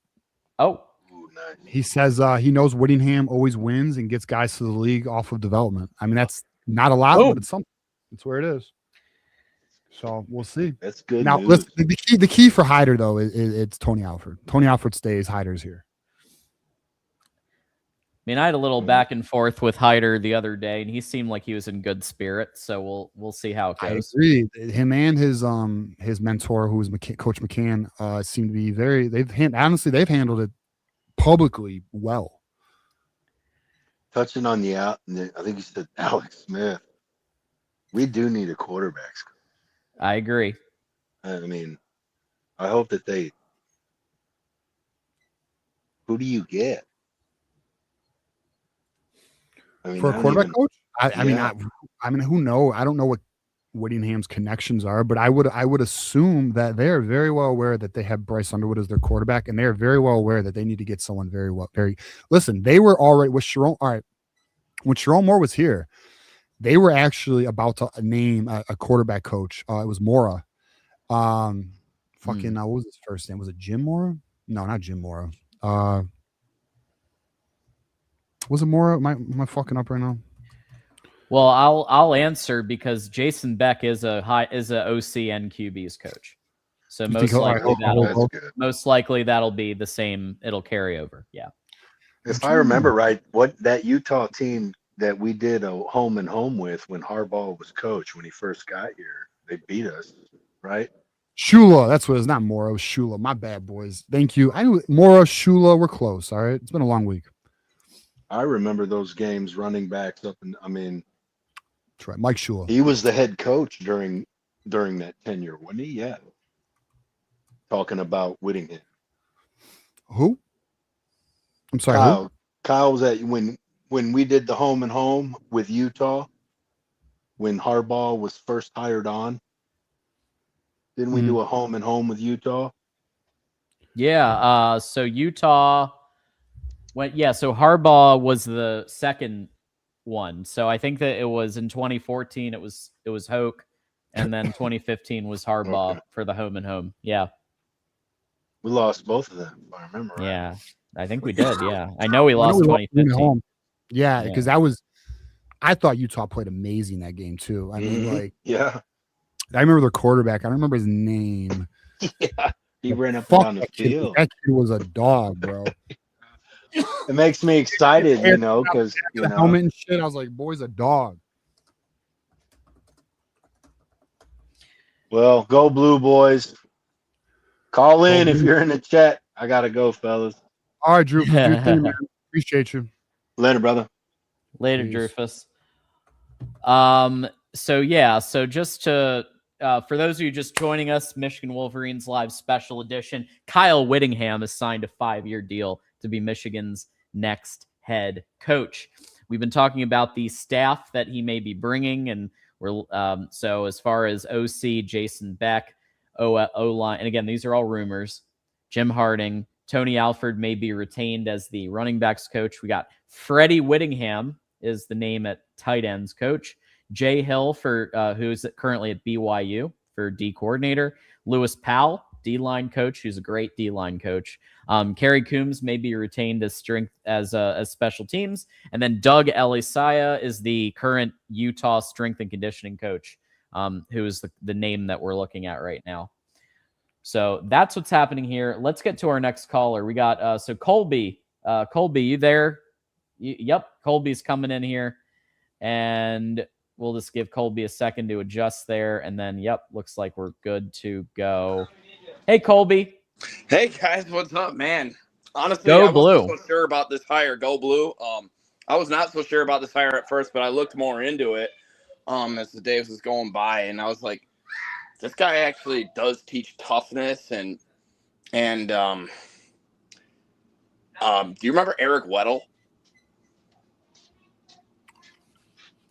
Speaker 1: Oh,
Speaker 3: Ooh, nice.
Speaker 2: He says he knows Whittingham always wins and gets guys to the league off of development. I mean, that's not a lot, but it's something. It's where it is. So we'll see.
Speaker 3: That's good.
Speaker 2: Now,
Speaker 3: news.
Speaker 2: listen, the key for Hyder though is it's Tony Alford. Tony Alford stays. Hyder's here.
Speaker 1: I mean, I had a little back and forth with Hyder the other day, and he seemed like he was in good spirits. So we'll see how it goes.
Speaker 2: I agree. Him and his mentor, who was Coach McCann, seem to be very. They've handled it publicly well.
Speaker 3: Touching on I think you said Alex Smith. We do need a quarterbacks coach.
Speaker 1: I agree.
Speaker 3: I mean, I hope that who do you get? I mean,
Speaker 2: For a quarterback coach, I
Speaker 3: Yeah.
Speaker 2: mean, who knows? I don't know what Whittingham's connections are, but I would assume that they're very well aware that they have Bryce Underwood as their quarterback, and they're very well aware that they need to get someone listen, they were already with Sharon. All right, when Sharon Moore was here, they were actually about to name a quarterback coach. It was Mora. What was his first name? Was it Jim Mora? No, not Jim Mora. Was it Mora? Am I fucking up right now?
Speaker 1: Well, I'll answer because Jason Beck is a OC and QB's coach. So most likely that'll be the same. It'll carry over. Yeah.
Speaker 3: If I remember right, what that Utah team that we did a home and home with when Harbaugh was coach when he first got here, they beat us, right?
Speaker 2: Shula, that's what it is. Not Mora, it was Shula. My bad, boys. Thank you. I knew Mora, Shula, we're close. All right, it's been a long week.
Speaker 3: I remember those games, running backs up, and
Speaker 2: That's right, Mike Shula.
Speaker 3: he was the head coach during that tenure, wasn't he? Yeah. Talking about Whittingham.
Speaker 2: Who? I'm sorry.
Speaker 3: Kyle was at when we did the home and home with Utah, when Harbaugh was first hired on. Didn't we do a home and home with Utah?
Speaker 1: Yeah. So Utah went. Yeah. So Harbaugh was the second one. So I think that it was in 2014. It was Hoke, and then 2015 was Harbaugh for the home and home. Yeah.
Speaker 3: We lost both of them, if I remember right.
Speaker 1: Yeah, I think we did. Yeah, I know we lost 2015.
Speaker 2: Yeah, because I thought Utah played amazing that game too. I mean,
Speaker 3: yeah.
Speaker 2: I remember their quarterback. I don't remember his name.
Speaker 3: Yeah, he ran up and down the field.
Speaker 2: That kid was a dog, bro.
Speaker 3: It makes me excited, because
Speaker 2: helmet and shit. I was like, boy's a dog.
Speaker 3: Well, go Blue Boys. Call in if you're in the chat. I gotta go, fellas.
Speaker 2: All right, Drew. Man. Appreciate you.
Speaker 3: Later, brother.
Speaker 1: Later, Drufus. So just to for those of you just joining us, Michigan Wolverines Live Special Edition. Kyle Whittingham has signed a 5-year deal to be Michigan's next head coach. We've been talking about the staff that he may be bringing, and we're so as far as OC, Jason Beck, O-line, and again, these are all rumors. Jim Harding, Tony Alford may be retained as the running backs coach. We got Freddie Whittingham is the name at tight ends coach. Jay Hill for who's currently at BYU for D coordinator. Lewis Powell, D-line coach, who's a great D-line coach. Kerry Coombs may be retained as strength as special teams, and then Doug Elisaya is the current Utah strength and conditioning coach, who is the name that we're looking at right now. So that's what's happening here. Let's get to our next caller. We got so Colby. Colby, you there? Yep, Colby's coming in here, and we'll just give Colby a second to adjust there, and then yep, looks like we're good to go. Hey, Colby.
Speaker 4: Hey guys, what's up, man? Honestly,
Speaker 1: Go
Speaker 4: I
Speaker 1: Blue.
Speaker 4: wasn't so sure about this hire. Go Blue. I was not so sure about this hire at first, but I looked more into it as the days was going by, and I was like, this guy actually does teach toughness and do you remember Eric Weddle?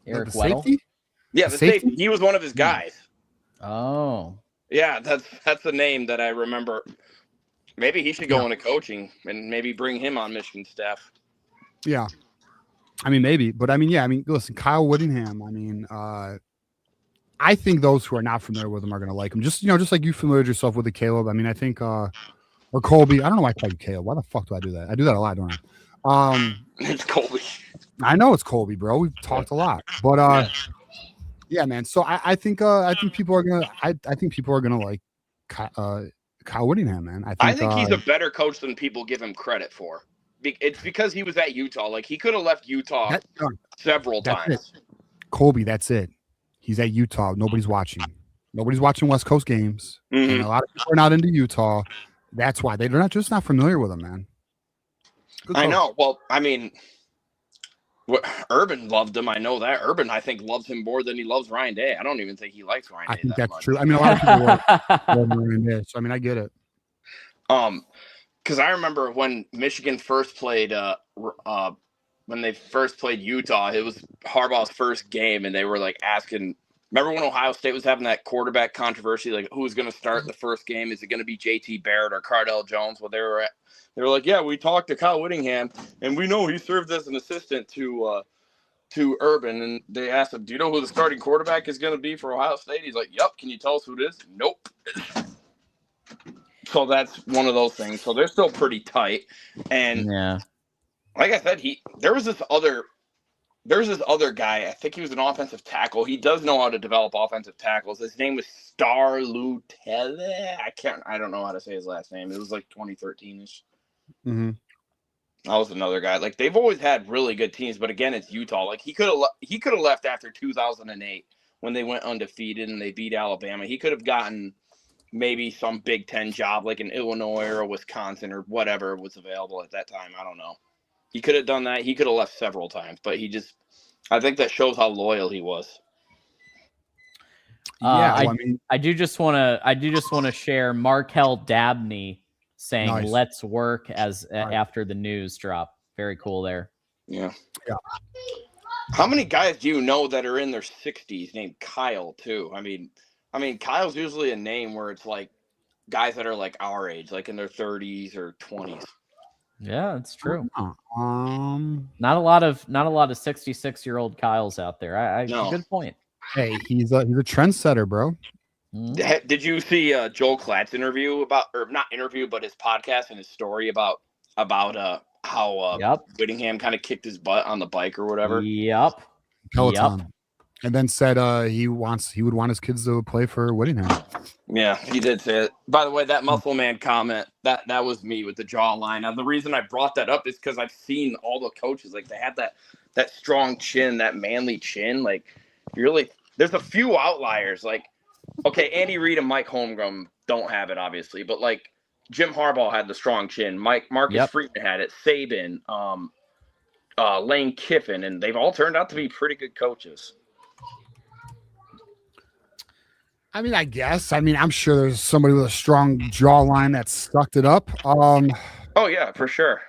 Speaker 1: Eric
Speaker 2: the
Speaker 1: Weddle?
Speaker 2: safety?
Speaker 4: Yeah, the safety. He was one of his guys.
Speaker 1: Oh.
Speaker 4: Yeah, that's the name that I remember. Maybe he should go into coaching and maybe bring him on Michigan staff.
Speaker 2: Yeah. I mean, maybe. But, I mean, yeah. I mean, listen, Kyle Whittingham, I mean, I think those who are not familiar with him are going to like him. Just, just like you familiarized yourself with the Caleb. I mean, I think, or Colby. I don't know why I call you Caleb. Why the fuck do I do that? I do that a lot, don't I?
Speaker 4: It's Colby.
Speaker 2: I know it's Colby, bro. We've talked a lot. But, yeah, man. So I think people are gonna. I think people are gonna like Kyle Whittingham, man.
Speaker 4: I think he's a better coach than people give him credit for. It's because he was at Utah. Like he could have left Utah several times.
Speaker 2: Colby, that's it. He's at Utah. Nobody's watching. Nobody's watching West Coast games.
Speaker 4: Mm-hmm.
Speaker 2: And a lot of people are not into Utah. That's why they're not familiar with him, man.
Speaker 4: I know. Well, I mean, Urban loved him. I know that. Urban, I think, loves him more than he loves Ryan Day. I don't even think he likes Ryan Day.
Speaker 2: I think that's true. I mean, a lot of people love Ryan Day. So I mean, I get it.
Speaker 4: Because I remember when Michigan first played, when they first played Utah, it was Harbaugh's first game, and they were like asking. Remember when Ohio State was having that quarterback controversy, like who's going to start the first game? Is it going to be JT Barrett or Cardell Jones? Well, they were like, yeah, we talked to Kyle Whittingham, and we know he served as an assistant to Urban. And they asked him, do you know who the starting quarterback is going to be for Ohio State? He's like, yep. Can you tell us who it is? Nope. So that's one of those things. So they're still pretty tight. And
Speaker 1: yeah,
Speaker 4: like I said, there was this other guy. I think he was an offensive tackle. He does know how to develop offensive tackles. His name was Star Lutele. I don't know how to say his last name. It was like 2013-ish.
Speaker 2: Mm-hmm.
Speaker 4: That was another guy. Like they've always had really good teams, but again, it's Utah. Like he could have left after 2008 when they went undefeated and they beat Alabama. He could have gotten maybe some Big Ten job like in Illinois or Wisconsin or whatever was available at that time. I don't know. He could have done that. He could have left several times, but I think that shows how loyal he was.
Speaker 2: Yeah,
Speaker 1: I do just want to share Markel Dabney saying
Speaker 2: nice.
Speaker 1: Let's work after the news drop. Very cool there.
Speaker 4: Yeah. How many guys do you know that are in their 60s named Kyle too? I mean Kyle's usually a name where it's like guys that are like our age, like in their 30s or 20s.
Speaker 1: Yeah, that's true. Not a lot of 66-year-old Kyles out there.
Speaker 4: No.
Speaker 1: Good point.
Speaker 2: Hey, he's a trendsetter, bro.
Speaker 4: Did you see Joel Klatt's interview but his podcast and his story about how Whittingham kind of kicked his butt on the bike or whatever?
Speaker 1: Yep.
Speaker 2: Peloton. Yep. And then said he would want his kids to play for Whittingham.
Speaker 4: Yeah, he did say it. By the way, that Muscle Man comment, that was me with the jawline. Now, the reason I brought that up is because I've seen all the coaches, like they have that strong chin, that manly chin. Like, there's a few outliers. Like, okay, Andy Reid and Mike Holmgren don't have it, obviously, but like Jim Harbaugh had the strong chin. Marcus Freeman had it. Saban, Lane Kiffin, and they've all turned out to be pretty good coaches.
Speaker 2: I mean, I guess. I mean, I'm sure there's somebody with a strong jawline that sucked it up.
Speaker 4: Oh yeah, for sure.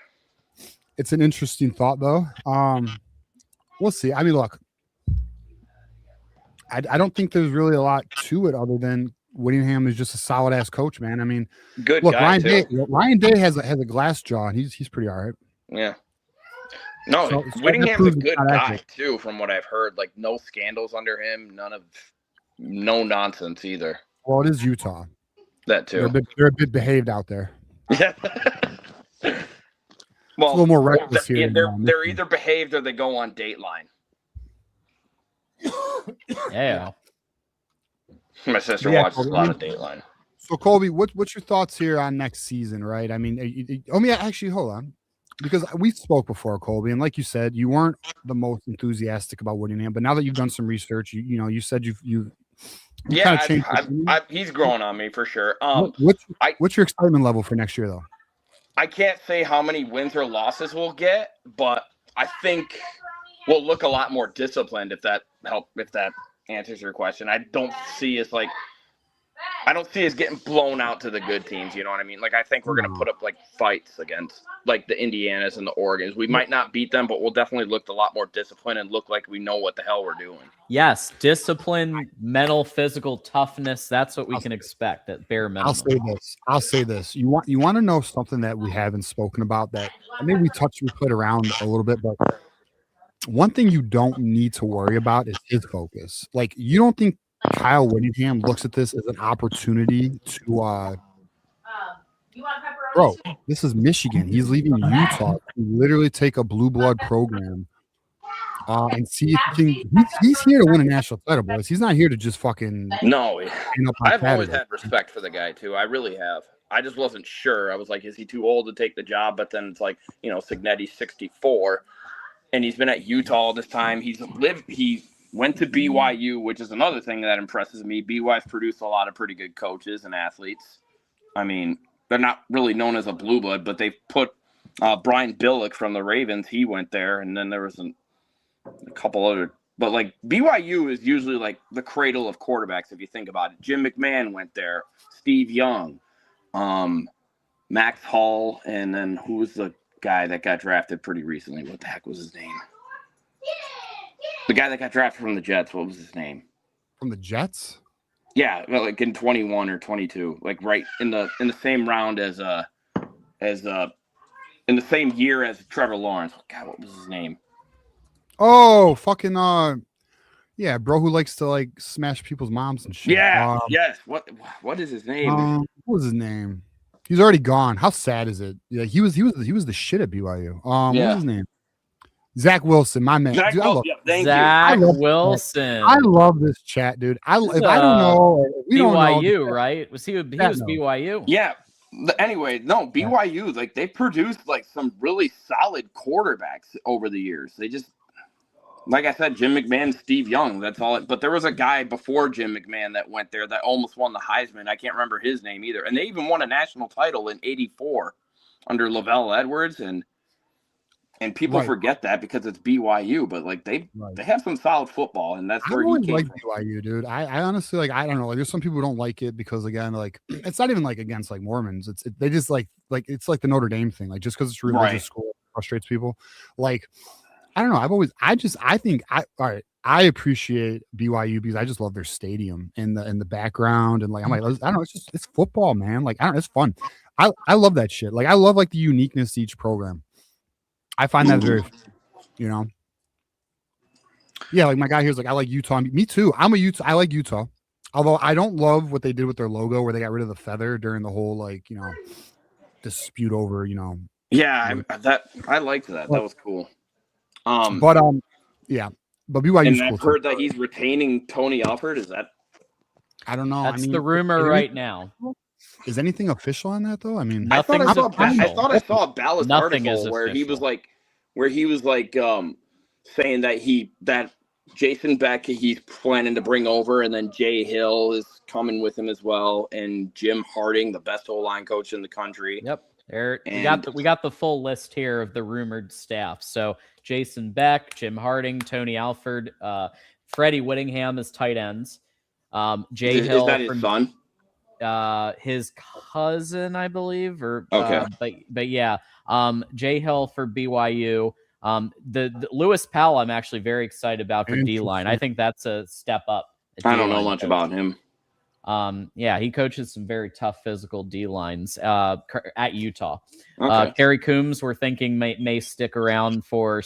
Speaker 2: It's an interesting thought, though. We'll see. I mean, look, I don't think there's really a lot to it other than Whittingham is just a solid ass coach, man. I mean,
Speaker 4: good guy
Speaker 2: Ryan Day has a glass jaw, and he's pretty all right.
Speaker 4: Yeah. No, so Whittingham's a good guy too, from what I've heard. Like no scandals under him, no nonsense either.
Speaker 2: Well, it is Utah.
Speaker 4: That too.
Speaker 2: They're a bit behaved out there.
Speaker 4: Yeah. Well,
Speaker 2: a little more reckless here.
Speaker 4: They're either behaved or they go on Dateline.
Speaker 1: Yeah.
Speaker 4: My sister watches a lot of Dateline.
Speaker 2: So, Colby, what's your thoughts here on next season, right? I mean, actually, hold on. Because we spoke before, Colby, and like you said, you weren't the most enthusiastic about Whittingham, but now that you've done some research, you said you
Speaker 4: kind of changed. He's growing on me for sure.
Speaker 2: What's your excitement level for next year, though?
Speaker 4: I can't say how many wins or losses we'll get, but I think we'll look a lot more disciplined if that answers your question. I don't see us getting blown out to the good teams. You know what I mean? Like, I think we're going to put up like fights against like the Indianas and the Oregons. We might not beat them, but we'll definitely look a lot more disciplined and look like we know what the hell we're doing.
Speaker 1: Yes. Discipline, mental, physical toughness. That's what we can expect at bare minimum.
Speaker 2: I'll say this. You want to know something that we haven't spoken about that I think we played around a little bit, but one thing you don't need to worry about is his focus. Like, you don't think Kyle Whittingham looks at this as an opportunity to bro, this is Michigan. He's leaving Utah to literally take a blue blood program and see if he's here to win a national title, boys. He's not here to just fucking
Speaker 4: I've always had respect for the guy too. I really have. I just wasn't sure. I was like, is he too old to take the job? But then it's like, Signetti's 64 and he's been at Utah all this time. He went to BYU, which is another thing that impresses me. BYU's produced a lot of pretty good coaches and athletes. I mean, they're not really known as a blue blood, but they've put Brian Billick from the Ravens. He went there, and then there was a couple other. But, like, BYU is usually, like, the cradle of quarterbacks, if you think about it. Jim McMahon went there, Steve Young, Max Hall, and then who was the guy that got drafted pretty recently? What the heck was his name? The guy that got drafted from the Jets, what was his name?
Speaker 2: From the Jets?
Speaker 4: Yeah, like in 21 or 22, like right in the same round as in the same year as Trevor Lawrence. God, what was his name?
Speaker 2: Oh, fucking yeah, bro, who likes to like smash people's moms and shit.
Speaker 4: Yeah, yes. What is his name?
Speaker 2: What was his name? He's already gone. How sad is it? Yeah, he was the shit at BYU. What was his name? Zach Wilson, my man.
Speaker 1: Zach Wilson.
Speaker 2: I love this chat, dude. I don't know.
Speaker 1: BYU, right? Was he was BYU?
Speaker 4: Yeah. Anyway, no, BYU, like they produced like some really solid quarterbacks over the years. They just, like I said, Jim McMahon, Steve Young, that's all. But there was a guy before Jim McMahon that went there that almost won the Heisman. I can't remember his name either. And they even won a national title in '84 under Lavelle Edwards, and people forget that because it's BYU, but like they have some solid football, and that's where he came from.
Speaker 2: BYU, dude. I honestly like. I don't know. Like, there's some people who don't like it because again, like it's not even like against like Mormons. They just like it's like the Notre Dame thing. Like just because it's a religious school frustrates people. Like I don't know. I appreciate BYU because I just love their stadium and the background and like I'm like I don't know. It's football, man. Like I don't know. It's fun. I love that shit. Like I love like the uniqueness to each program. I find that very, yeah, like my guy here's like, I like Utah. Me too. I like Utah. Although I don't love what they did with their logo where they got rid of the feather during the whole, like, dispute over,
Speaker 4: Yeah, I liked that. That was cool.
Speaker 2: Yeah, but BYU.
Speaker 4: And I've heard that he's retaining Tony Alford. Is that?
Speaker 2: I don't know.
Speaker 1: That's the rumor right now.
Speaker 2: Is anything official on that though? I mean,
Speaker 4: I thought I saw a Ballast article where he was like saying that Jason Beck he's planning to bring over, and then Jay Hill is coming with him as well, and Jim Harding, the best O-line coach in the country.
Speaker 1: Yep, we got the full list here of the rumored staff. So Jason Beck, Jim Harding, Tony Alford, Freddie Whittingham as tight ends. Jay Hill
Speaker 4: is that his son?
Speaker 1: His cousin, I believe, or
Speaker 4: okay.
Speaker 1: But yeah, Jay Hill for BYU. The Lewis Powell, I'm actually very excited about for D-line. I think that's a step up.
Speaker 4: I don't know much about him.
Speaker 1: Yeah, he coaches some very tough physical D-lines at Utah. Okay. Kerry Coombs, we're thinking may stick around for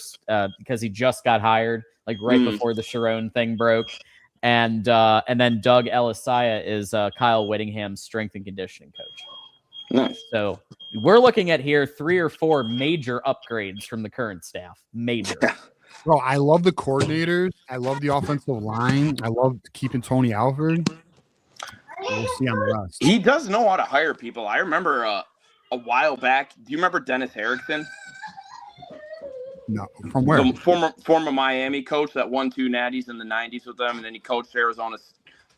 Speaker 1: because he just got hired like right before the Sharon thing broke. And then Doug Elisaya is Kyle Whittingham's strength and conditioning coach.
Speaker 4: Nice.
Speaker 1: So we're looking at here 3 or 4 major upgrades from the current staff. Major.
Speaker 2: Bro, I love the coordinators. I love the offensive line. I love keeping Tony Alford. We'll see on the rest.
Speaker 4: He does know how to hire people. I remember a while back. Do you remember Dennis Erickson?
Speaker 2: No, from where?
Speaker 4: The former Miami coach that won 2 natties in the 90s with them, and then he coached Arizona,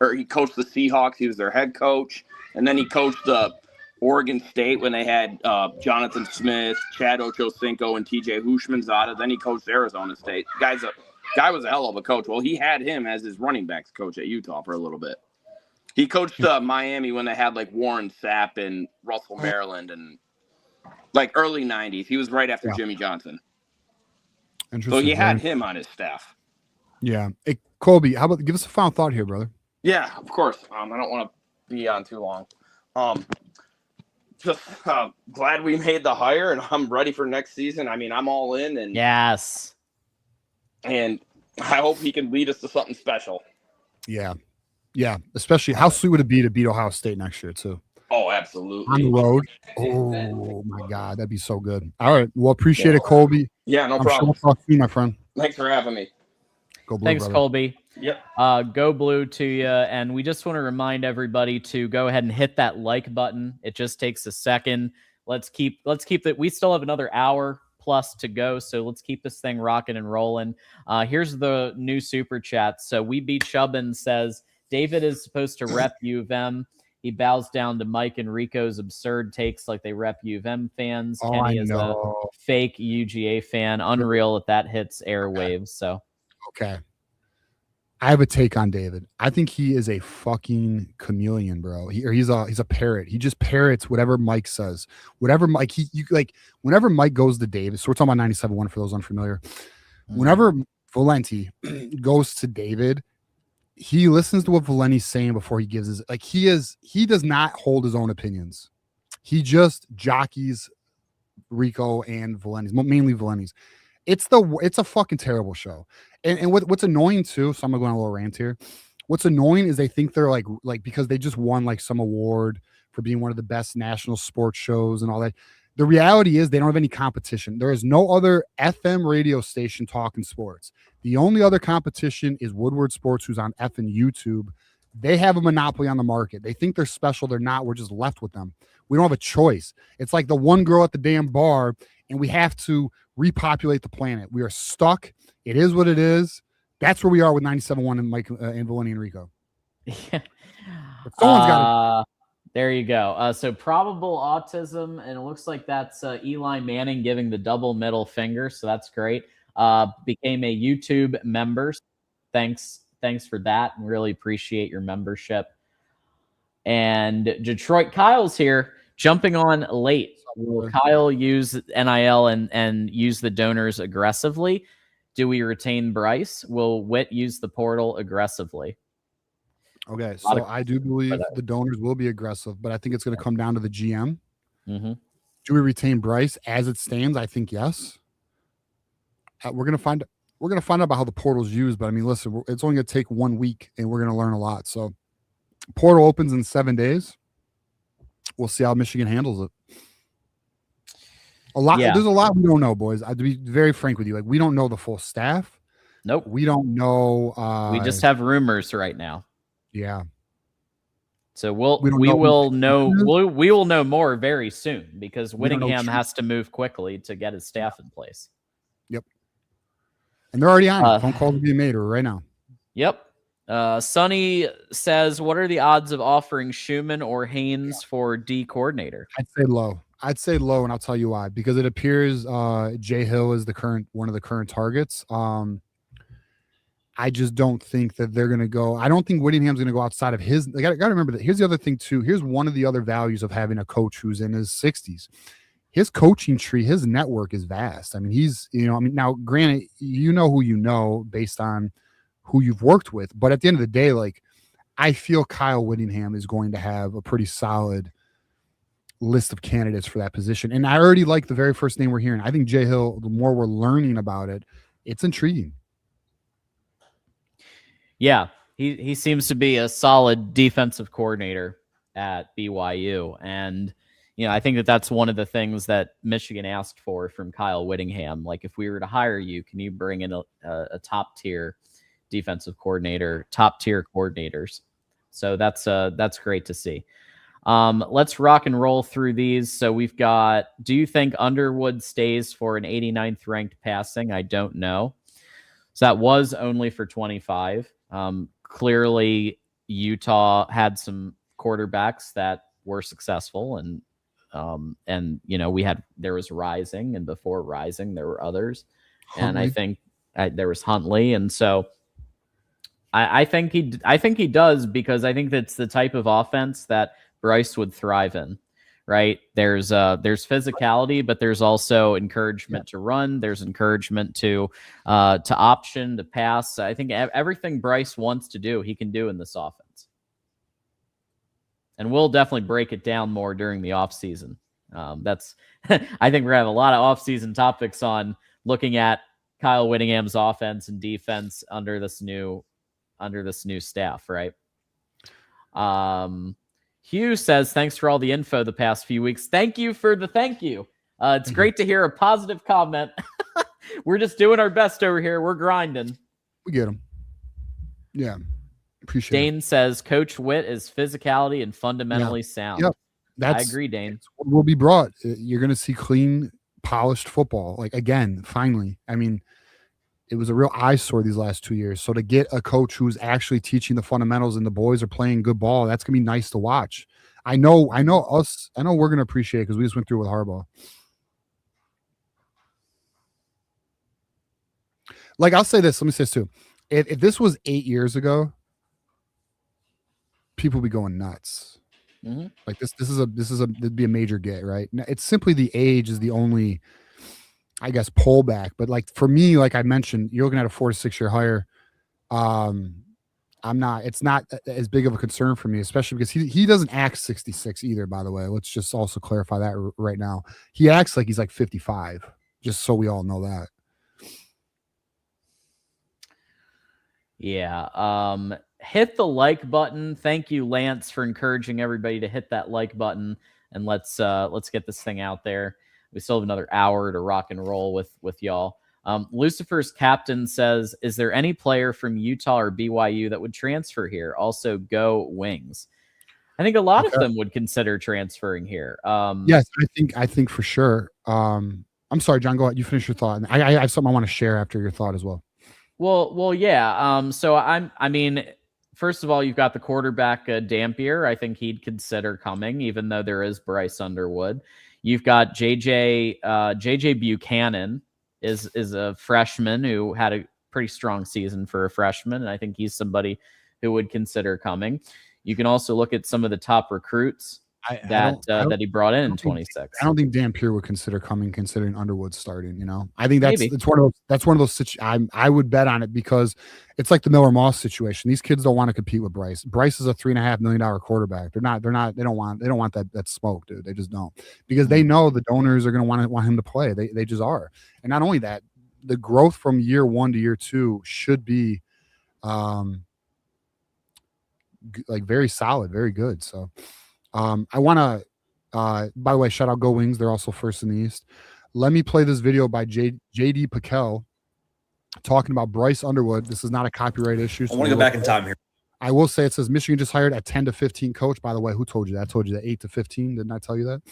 Speaker 4: or he coached the Seahawks. He was their head coach, and then he coached Oregon State when they had Jonathan Smith, Chad Ochocinco, and T.J. Hushmanzada. Then he coached Arizona State. Guy was a hell of a coach. Well, he had him as his running backs coach at Utah for a little bit. He coached Miami when they had like Warren Sapp and Russell Maryland and like early 90s. He was right after Jimmy Johnson. So he had him on his staff.
Speaker 2: Yeah. Hey, Colby, how about give us a final thought here, brother?
Speaker 4: Yeah, of course. I don't want to be on too long. Just glad we made the hire, and I'm ready for next season. I mean, I'm all in, and
Speaker 1: yes,
Speaker 4: and I hope he can lead us to something special.
Speaker 2: Yeah. Especially, how sweet would it be to beat Ohio State next year too?
Speaker 4: Oh, absolutely.
Speaker 2: On the road. Oh my God, that'd be so good. All right, well, appreciate it, Colby.
Speaker 4: Yeah, no
Speaker 2: I'm
Speaker 4: problem.
Speaker 2: Sure we'll talk to you, my friend.
Speaker 4: Thanks for having me.
Speaker 2: Go Blue,
Speaker 1: thanks,
Speaker 2: brother.
Speaker 1: Colby.
Speaker 4: Yep.
Speaker 1: Go Blue to you. And we just want to remind everybody to go ahead and hit that like button. It just takes a second. Let's keep that. We still have another hour plus to go, so let's keep this thing rocking and rolling. Here's the new super chat. So We Beat Chubbin says David is supposed to rep U of M. He bows down to Mike and Rico's absurd takes like they rep U of M fans.
Speaker 2: Oh,
Speaker 1: Kenny
Speaker 2: I
Speaker 1: is
Speaker 2: know.
Speaker 1: a fake UGA fan. Unreal that hits airwaves. So
Speaker 2: okay. I have a take on David. I think he is a fucking chameleon, bro. He's a parrot. He just parrots whatever Mike says. Whatever Mike whenever Mike goes to David. So we're talking about 97.1 for those unfamiliar. Whenever Valenti goes to David, he listens to what Valenti's saying before he gives his he does not hold his own opinions. He just jockeys Rico and Valenti's, mainly Valenti's. It's a fucking terrible show. And what's annoying too, so I'm gonna go on a little rant here. What's annoying is they think they're like because they just won like some award for being one of the best national sports shows and all that. The reality is they don't have any competition. There is no other FM radio station talking sports. The only other competition is Woodward Sports, who's on effing YouTube. They have a monopoly on the market. They think they're special. They're not. We're just left with them. We don't have a choice. It's like the one girl at the damn bar, and we have to repopulate the planet. We are stuck. It is what it is. That's where we are with 97.1 and Mike and Valenti and Rico.
Speaker 1: Yeah.
Speaker 2: But someone's got to.
Speaker 1: There you go. So probable autism, and it looks like that's Eli Manning giving the double middle finger. So that's great. Became a YouTube member. Thanks for that. And really appreciate your membership. And Detroit Kyle's here, jumping on late. Will Kyle use NIL and use the donors aggressively? Do we retain Bryce? Will Witt use the portal aggressively?
Speaker 2: Okay, so I do believe the donors will be aggressive, but I think it's going to come down to the GM.
Speaker 1: Mm-hmm.
Speaker 2: Do we retain Bryce as it stands? I think yes. We're going to find out about how the portal's used, but I mean, listen, it's only going to take 1 week, and we're going to learn a lot. So, portal opens in 7 days. We'll see how Michigan handles it. There's a lot we don't know, boys. To be very frank with you, we don't know the full staff.
Speaker 1: Nope.
Speaker 2: We don't know.
Speaker 1: We just have rumors right now.
Speaker 2: Yeah.
Speaker 1: So we will know more very soon because Whittingham has to move quickly to get his staff in place.
Speaker 2: Yep. And they're already on. Phone calls are being made right now.
Speaker 1: Yep. Sonny says, what are the odds of offering Schumann or Haynes for D coordinator?
Speaker 2: I'd say low, and I'll tell you why. Because it appears Jay Hill is one of the current targets. I just don't think that they're going to go. I don't think Whittingham's going to go outside of his. I got to remember that. Here's the other thing too. Here's one of the other values of having a coach who's in his 60s. His coaching tree, his network is vast. I mean, now granted, you know who you know based on who you've worked with, but at the end of the day, I feel Kyle Whittingham is going to have a pretty solid list of candidates for that position. And I already like the very first name we're hearing. I think Jay Hill, the more we're learning about it, it's intriguing.
Speaker 1: Yeah, he seems to be a solid defensive coordinator at BYU. And, I think that's one of the things that Michigan asked for from Kyle Whittingham. Like, if we were to hire you, can you bring in a top tier defensive coordinator, top tier coordinators? So that's great to see. Let's rock and roll through these. So we've got, do you think Underwood stays for an 89th ranked passing? I don't know. So that was only for 25. Clearly Utah had some quarterbacks that were successful, and there was Rising, and before Rising there were others. Huntley. And I think there was Huntley. And so I think he does, because I think that's the type of offense that Bryce would thrive in, right? There's physicality, but there's also encouragement to run. There's encouragement to option, to pass. I think everything Bryce wants to do, he can do in this offense. And we'll definitely break it down more during the offseason. I think we're gonna have a lot of offseason topics on looking at Kyle Whittingham's offense and defense under this new staff, right? Hugh says, thanks for all the info the past few weeks. Thank you for the thank you. It's great to hear a positive comment. We're just doing our best over here. We're grinding.
Speaker 2: We get them. Yeah. Appreciate
Speaker 1: Dane says, Coach Witt is physicality and fundamentally sound.
Speaker 2: Yep.
Speaker 1: I agree, Dane.
Speaker 2: What will be brought. You're going to see clean, polished football. Like, again, finally. I mean, it was a real eyesore these last 2 years. So to get a coach who's actually teaching the fundamentals and the boys are playing good ball, that's going to be nice to watch. I know we're going to appreciate it because we just went through it with Harbaugh. Like, I'll say this. Let me say this too. If this was 8 years ago, people would be going nuts. Mm-hmm. Like it'd be a major get, right? It's simply the age is the only, I guess, pullback. But like for me, like I mentioned, you're looking at a 4 to 6 year hire. It's not as big of a concern for me, especially because he doesn't act 66 either, by the way. Let's just also clarify that right now. He acts like he's like 55, just so we all know that.
Speaker 1: Yeah. Hit the like button. Thank you, Lance, for encouraging everybody to hit that like button, and let's get this thing out there. We still have another hour to rock and roll with y'all. Lucifer's captain says, is there any player from Utah or BYU that would transfer here? Also, go Wings. I think a lot of them would consider transferring here.
Speaker 2: Yes, I think for sure. I'm sorry, John, go ahead. You finish your thought. I have something I want to share after your thought as well.
Speaker 1: Well, yeah. So I mean, first of all, you've got the quarterback Dampier. I think he'd consider coming, even though there is Bryce Underwood. You've got JJ Buchanan is a freshman who had a pretty strong season for a freshman, and I think he's somebody who would consider coming. You can also look at some of the top recruits that he brought in 26.
Speaker 2: I don't think Dampier would consider coming, considering Underwood starting. I think that's one of those. I would bet on it because it's like the Miller Moss situation. These kids don't want to compete with Bryce. Bryce is a $3.5 million quarterback. They don't want that smoke, dude. They just don't, because they know the donors are going to want him to play. They just are. And not only that, the growth from year 1 to year 2 should be like very solid, very good. So I want to, by the way, shout out Go Wings. They're also first in the East. Let me play this video by J.D. Piquel talking about Bryce Underwood. This is not a copyright issue. So
Speaker 5: I want to go back in time here.
Speaker 2: I will say it says Michigan just hired a 10 to 15 coach. By the way, who told you that? I told you that 8 to 15. Didn't I tell you that?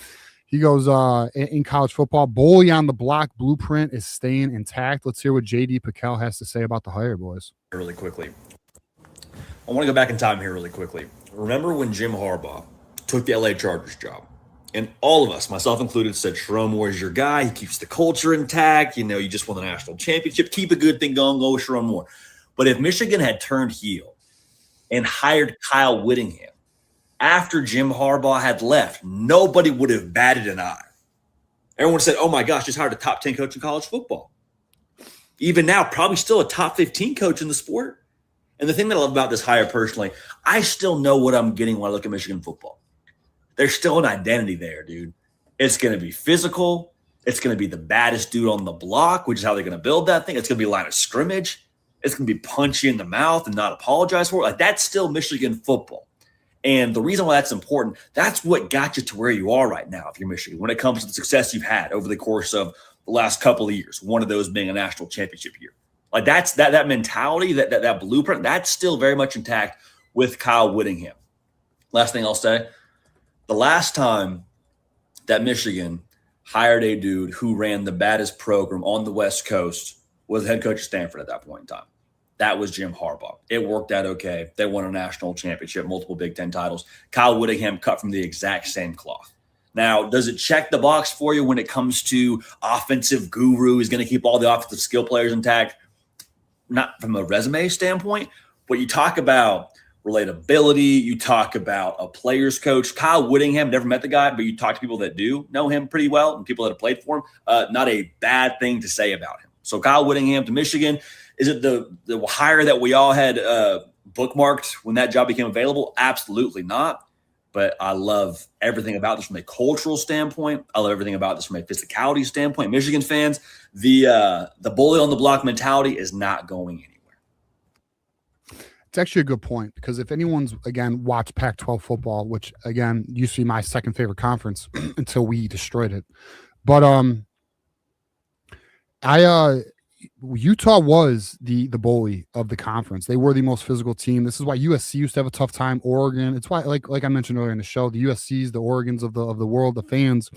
Speaker 2: He goes, in college football, bully on the block blueprint is staying intact. Let's hear what J.D. Piquel has to say about the hire, boys.
Speaker 5: Really quickly. I want to go back in time here really quickly. Remember when Jim Harbaugh took the LA Chargers job, and all of us, myself included, said Sherrone Moore is your guy. He keeps the culture intact. You just won the national championship. Keep a good thing going. Go with Sherrone Moore. But if Michigan had turned heel and hired Kyle Whittingham after Jim Harbaugh had left, nobody would have batted an eye. Everyone said, oh my gosh, just hired a top 10 coach in college football. Even now, probably still a top 15 coach in the sport. And the thing that I love about this hire personally, I still know what I'm getting when I look at Michigan football. There's still an identity there, dude. It's going to be physical. It's going to be the baddest dude on the block, which is how they're going to build that thing. It's going to be a line of scrimmage. It's going to be punchy in the mouth and not apologize for it. Like, that's still Michigan football. And the reason why that's important, that's what got you to where you are right now, if you're Michigan, when it comes to the success you've had over the course of the last couple of years, one of those being a national championship year. Like that's that mentality, that blueprint, that's still very much intact with Kyle Whittingham. Last thing I'll say, the last time that Michigan hired a dude who ran the baddest program on the West Coast was the head coach of Stanford at that point in time. That was Jim Harbaugh. It worked out okay. They won a national championship, multiple Big Ten titles. Kyle Whittingham cut from the exact same cloth. Now, does it check the box for you when it comes to offensive guru? He's going to keep all the offensive skill players intact? Not from a resume standpoint, but you talk about relatability, you talk about a player's coach. Kyle Whittingham, never met the guy, but you talk to people that do know him pretty well and people that have played for him. Not a bad thing to say about him. So Kyle Whittingham to Michigan. Is it the hire that we all had bookmarked when that job became available? Absolutely not. But I love everything about this from a cultural standpoint. I love everything about this from a physicality standpoint. Michigan fans, the bully on the block mentality is not going anywhere.
Speaker 2: It's actually a good point, because if anyone's, again, watched Pac-12 football, which, again, used to be my second favorite conference until we destroyed it. But Utah was the bully of the conference. They were the most physical team. This is why USC used to have a tough time. Oregon. It's why, like I mentioned earlier in the show, the USCs, the Oregons of the world, the fans,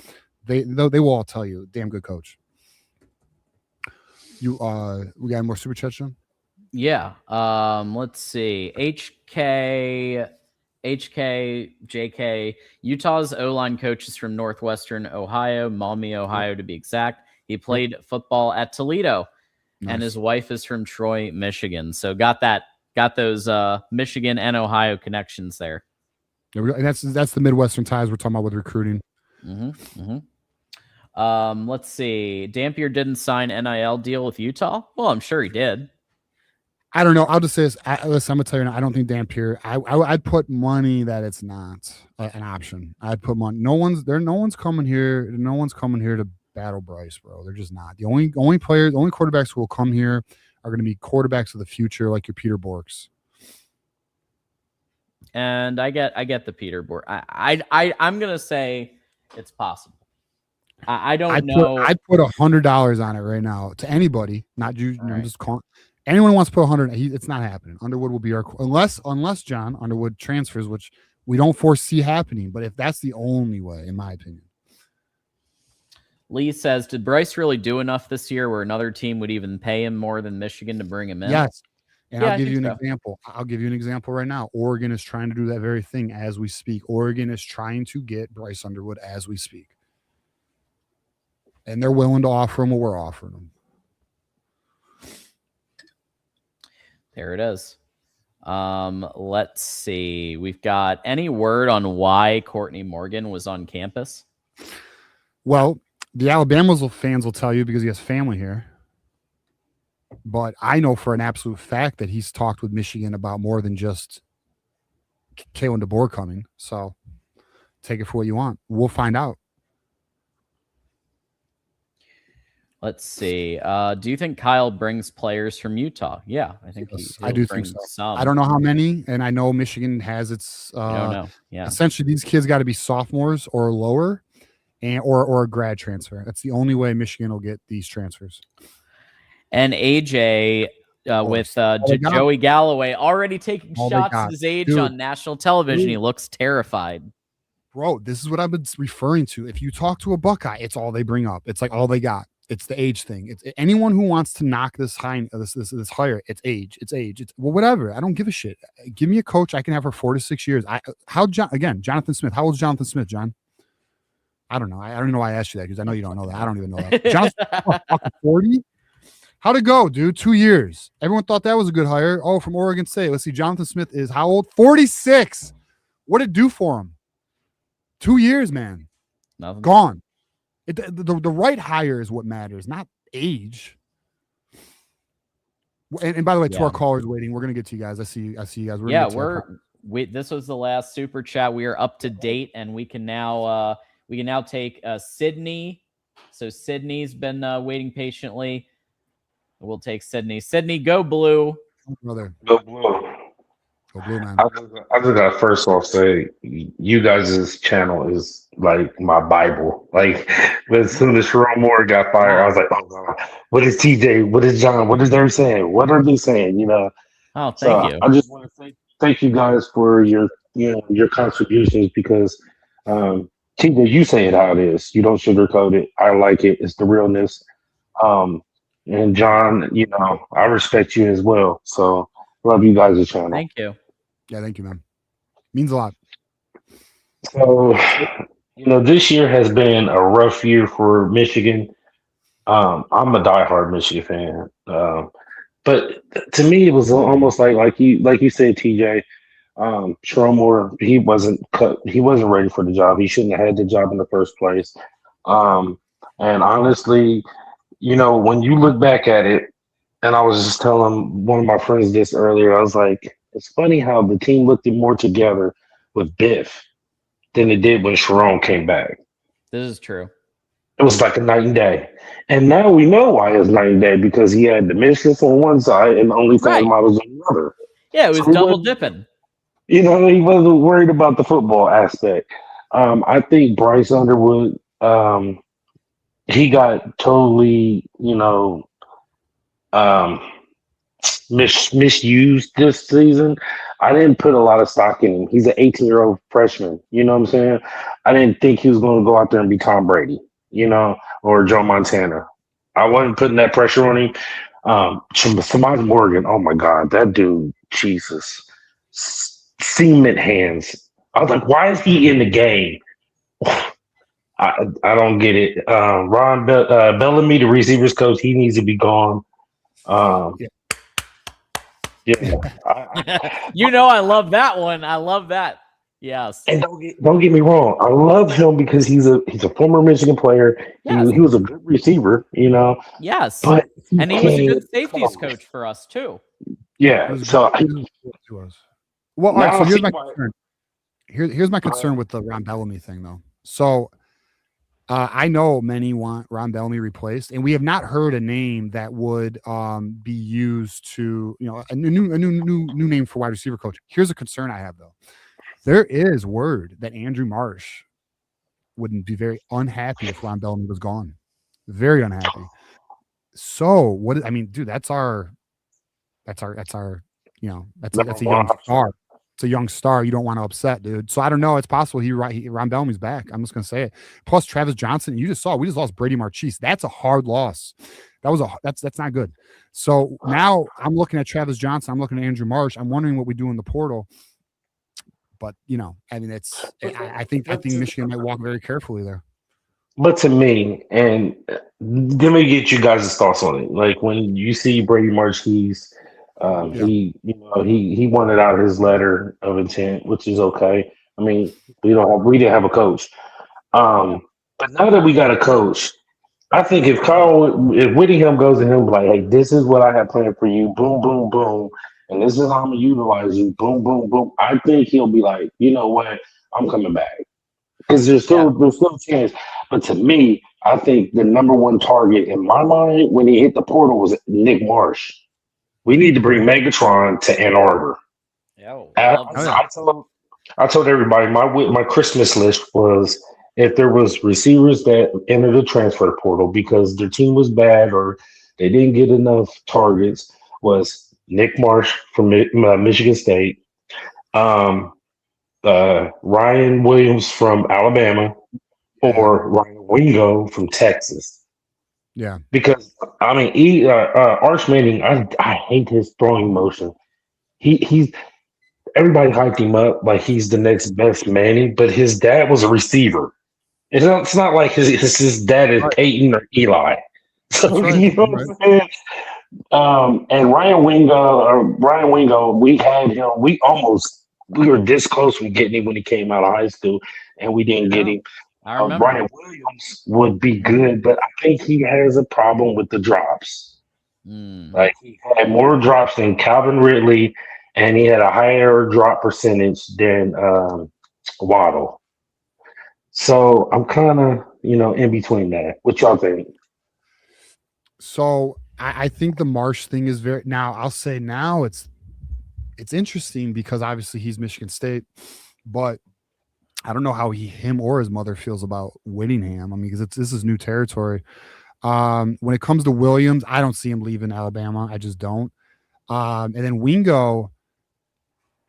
Speaker 2: they will all tell you, damn good coach. We got more super chats, John?
Speaker 1: Yeah. Let's see. HK, JK. Utah's O-line coach is from Northwestern Ohio, Maumee, Ohio to be exact. He played football at Toledo. Nice. And his wife is from Troy, Michigan. So got those Michigan and Ohio connections there.
Speaker 2: And that's the Midwestern ties we're talking about with recruiting.
Speaker 1: Let's see. Dampier didn't sign NIL deal with Utah. Well, I'm sure he did.
Speaker 2: I don't know. I'll just say this. Listen, I'm gonna tell you now, I don't think Dampier. I'd put money that it's not an option. I'd put money. No one's coming here. No one's coming here to battle Bryce, bro. They're just not. The only quarterbacks who will come here are going to be quarterbacks of the future, like your Peter Borks.
Speaker 1: And I get the Peter Bork. I'm gonna say it's possible. I don't know.
Speaker 2: I'd put $100 on it right now to anybody, not you. I'm just calling. Anyone who wants to put 100, it's not happening. Underwood will be our unless John Underwood transfers, which we don't foresee happening. But if that's the only way, in my opinion.
Speaker 1: Lee says, did Bryce really do enough this year where another team would even pay him more than Michigan to bring him in?
Speaker 2: Yes. And I'll give you an example. I'll give you an example right now. Oregon is trying to do that very thing as we speak. Oregon is trying to get Bryce Underwood as we speak. And they're willing to offer him what we're offering them.
Speaker 1: There it is. Let's see. We've got any word on why Courtney Morgan was on campus?
Speaker 2: Well, the Alabama fans will tell you because he has family here. But I know for an absolute fact that he's talked with Michigan about more than just Kalen DeBoer coming. So take it for what you want. We'll find out.
Speaker 1: Let's see. Do you think Kyle brings players from Utah? Yeah, I think
Speaker 2: I do think so.
Speaker 1: Some.
Speaker 2: I don't know how many, and I know Michigan has its.
Speaker 1: Yeah.
Speaker 2: Essentially, these kids got to be sophomores or lower, or a grad transfer. That's the only way Michigan will get these transfers.
Speaker 1: And AJ with Joey Galloway already taking shots at his age on national television. He looks terrified.
Speaker 2: Bro, this is what I've been referring to. If you talk to a Buckeye, it's all they bring up. It's like all they got. It's the age thing. It's anyone who wants to knock this higher. It's age. It's whatever. I don't give a shit. Give me a coach. I can have her 4 to 6 years. Jonathan Smith. How old is Jonathan Smith, John? I don't know. I don't even know why I asked you that because I know you don't know that. I don't even know that. Jonathan 40. How'd it go, dude? 2 years. Everyone thought that was a good hire. Oh, from Oregon State. Let's see. Jonathan Smith is how old? 46. What did it do for him? 2 years, man.
Speaker 1: Nothing.
Speaker 2: Gone. The right hire is what matters, not age. And by the way, to our callers waiting, we're gonna get to you guys. I see you guys.
Speaker 1: This was the last super chat. We are up to date, and we can now take Sydney. So Sydney's been waiting patiently. We'll take Sydney. Sydney, go blue.
Speaker 2: Brother.
Speaker 3: Go blue.
Speaker 2: Go Blue, man.
Speaker 6: I just got to first off say, you guys' channel is like my Bible. Like, as soon as Sharon Moore got fired, I was like, oh, God, what is TJ? What is John? What is they saying? What are they saying? You know?
Speaker 1: Oh, thank
Speaker 6: So
Speaker 1: you.
Speaker 6: I just want to say thank you guys for your, your contributions because, TJ, you say it how it is. You don't sugarcoat it. I like it. It's the realness. And John, I respect you as well. So love you guys' channel.
Speaker 1: Thank you.
Speaker 2: Yeah, thank you, man. Means a lot.
Speaker 6: So, this year has been a rough year for Michigan. I'm a diehard Michigan fan. But to me, it was almost like you said, TJ. Sharon Moore, he wasn't ready for the job. He shouldn't have had the job in the first place. And honestly, when you look back at it, and I was just telling one of my friends this earlier, I was like, it's funny how the team looked more together with Biff than it did when Sharon came back.
Speaker 1: This is true.
Speaker 6: It was like a night and day. And now we know why it's night and day, because he had the Mistress on one side and the OnlyFans models on the other.
Speaker 1: Yeah, it was double dipping.
Speaker 6: He wasn't worried about the football aspect. I think Bryce Underwood, he got totally, misused this season. I didn't put a lot of stock in him. He's an 18-year-old freshman. You know what I'm saying? I didn't think he was going to go out there and be Tom Brady, or Joe Montana. I wasn't putting that pressure on him. Courtney Morgan, oh my God, that dude, Jesus. Cement hands. I was like, why is he in the game? I don't get it. Ron Bellamy, the receivers coach, he needs to be gone. Yeah.
Speaker 1: I love that one. I love that. Yes.
Speaker 6: And don't get me wrong. I love him because he's a former Michigan player.
Speaker 1: Yes.
Speaker 6: He was a good receiver,
Speaker 1: Yes.
Speaker 6: But
Speaker 1: he was a good safeties coach for us too.
Speaker 6: Yeah. So
Speaker 2: well, all right, so here's my concern. Here's my concern with the Ron Bellamy thing, though. So I know many want Ron Bellamy replaced, and we have not heard a name that would be used to, a new name for wide receiver coach. Here's a concern I have, though. There is word that Andrew Marsh wouldn't be very unhappy if Ron Bellamy was gone. Very unhappy. So dude, that's a young star. It's a young star you don't want to upset, dude. So I don't know. It's possible Ron Bellamy's back. I'm just gonna say it. Plus Travis Johnson, we just lost Brady Marchese. That's a hard loss. That's not good. So now I'm looking at Travis Johnson. I'm looking at Andrew Marsh. I'm wondering what we do in the portal. But I think Michigan might walk very carefully there.
Speaker 6: But to me, and let me get you guys' thoughts on it. Like when you see Brady Marchese. He wanted out his letter of intent, which is okay. I mean, we didn't have a coach. But now that we got a coach, I think if Whittingham goes to him like, hey, this is what I have planned for you, boom, boom, boom, and this is how I'm gonna utilize you, boom, boom, boom. I think he'll be like, you know what, I'm coming back. Because there's still a chance. But to me, I think the number one target in my mind when he hit the portal was Nick Marsh. We need to bring Megatron to Ann Arbor. I told everybody my Christmas list was if there was receivers that entered the transfer portal because their team was bad or they didn't get enough targets, was Nick Marsh from Michigan State, Ryan Williams from Alabama, or Ryan Wingo from Texas.
Speaker 2: Yeah,
Speaker 6: because Arch Manning, I hate his throwing motion. He's everybody hyped him up like he's the next best Manning, but his dad was a receiver. It's not like his dad is Peyton or Eli. So you know what I'm saying? And Ryan Wingo, we had him. We were this close from getting him when he came out of high school, and we didn't get him. Ryan Williams would be good, but I think he has a problem with the drops. Like he had more drops than Calvin Ridley, and he had a higher drop percentage than Waddle. So I'm kind of in between that. What y'all think?
Speaker 2: So I think the Marsh thing is I'll say now it's it's interesting because obviously he's Michigan State, but I don't know how him or his mother feels about Whittingham. I mean, because this is new territory. When it comes to Williams, I don't see him leaving Alabama. I just don't. And then Wingo,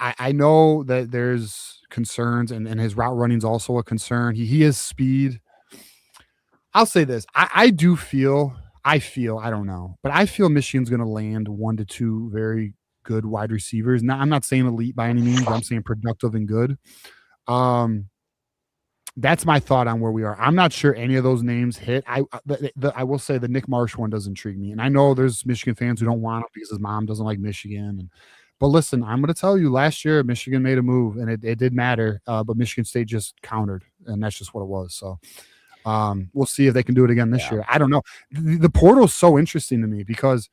Speaker 2: I know that there's concerns, and his route running is also a concern. He has speed. I'll say this. I don't know, but I feel Michigan's going to land 1 to 2 very good wide receivers. Now, I'm not saying elite by any means. I'm saying productive and good. That's my thought on where we are. I'm not sure any of those names hit. I will say the Nick Marsh one does intrigue me, and I know there's Michigan fans who don't want him because his mom doesn't like Michigan. But listen, I'm going to tell you, last year Michigan made a move, and it did matter. But Michigan State just countered, and that's just what it was. So we'll see if they can do it again this year. I don't know. The portal is so interesting to me because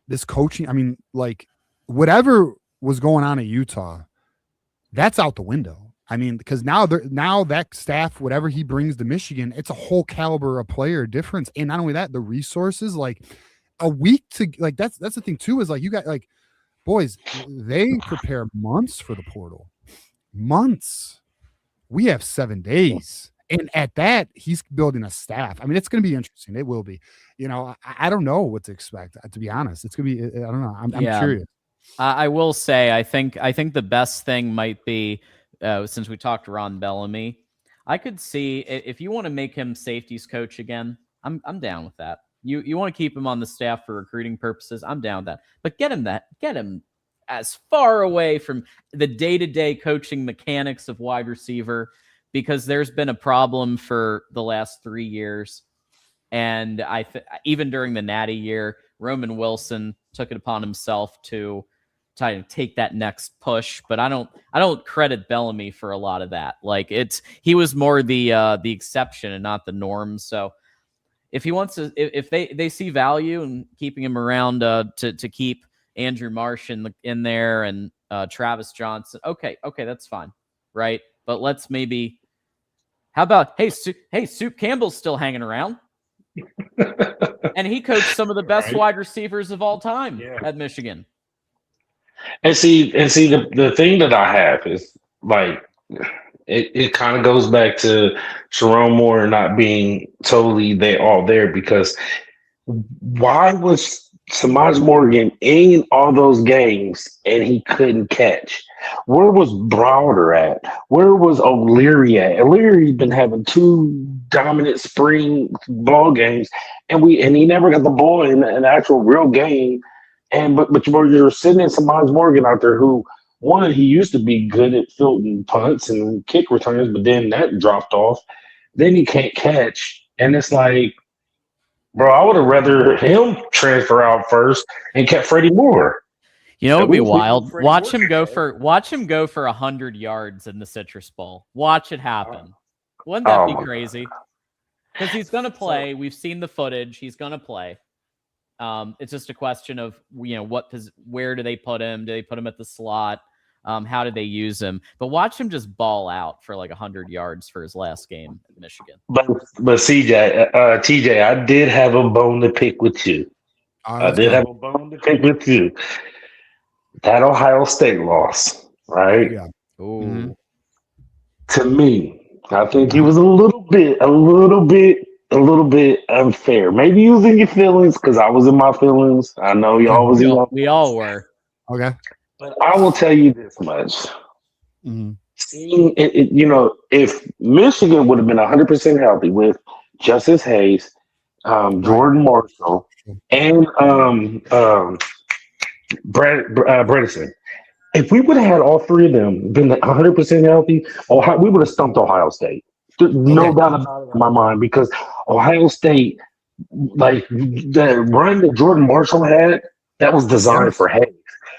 Speaker 2: this coaching. I mean, like whatever was going on at Utah, that's out the window. I mean, because now that staff, whatever he brings to Michigan, it's a whole caliber of player difference. And not only that, the resources, like a week to like that's the thing too, is like you got like boys, they prepare months for the portal. Months. We have 7 days. And at that, he's building a staff. I mean, it's going to be interesting. It will be. You know, I don't know what to expect, to be honest. It's going to be, I don't know. I'm curious.
Speaker 1: I will say, I think the best thing might be, since we talked to Ron Bellamy, I could see if you want to make him safeties coach again, I'm down with that. You want to keep him on the staff for recruiting purposes, I'm down with that. But get him as far away from the day-to-day coaching mechanics of wide receiver, because there's been a problem for the last 3 years. And even during the Natty year, Roman Wilson took it upon himself to try to take that next push, but I don't credit Bellamy for a lot of that. Like he was more the exception and not the norm. So if he wants to, if they see value in keeping him around to keep Andrew Marsh in there and Travis Johnson, okay, that's fine, right? But let's maybe, how about Soup Campbell's still hanging around, and he coached some of the best wide receivers of all time at Michigan.
Speaker 6: And see, the thing that I have is like it kind of goes back to Sharon Moore not being totally there, because why was Samaj Morgan in all those games and he couldn't catch? Where was Browder at? Where was O'Leary at? O'Leary's been having 2 dominant spring ball games, and he never got the ball in an actual real game. But you're sitting Samaj Morgan out there who, one, he used to be good at fielding punts and kick returns, but then that dropped off. Then he can't catch. And it's like, bro, I would have rather him transfer out first and kept Freddie Moore.
Speaker 1: You know, it'd be wild. Watch him go for 100 yards in the Citrus Bowl. Watch it happen. Wouldn't that be crazy? Because he's going to play. We've seen the footage. He's going to play. It's just a question of, where do they put him? Do they put him at the slot? How do they use him? But watch him just ball out for like 100 yards for his last game at Michigan.
Speaker 6: But TJ, I did have a bone to pick with you. That Ohio State loss, right?
Speaker 2: Yeah.
Speaker 1: Ooh.
Speaker 6: To me, I think he was a little bit unfair. Maybe you was in your feelings because I was in my feelings. I know y'all was in your
Speaker 1: We all were.
Speaker 2: Okay.
Speaker 6: But I will tell you this much.
Speaker 2: Mm-hmm.
Speaker 6: Seeing it, if Michigan would have been 100% healthy with Justice Hayes, Jordan Marshall, and Bredesen, if we would have had all 3 of them been 100% healthy, we would have stumped Ohio State. No doubt about it in my mind, because Ohio State, like the run that Jordan Marshall had, that was designed for Hayes.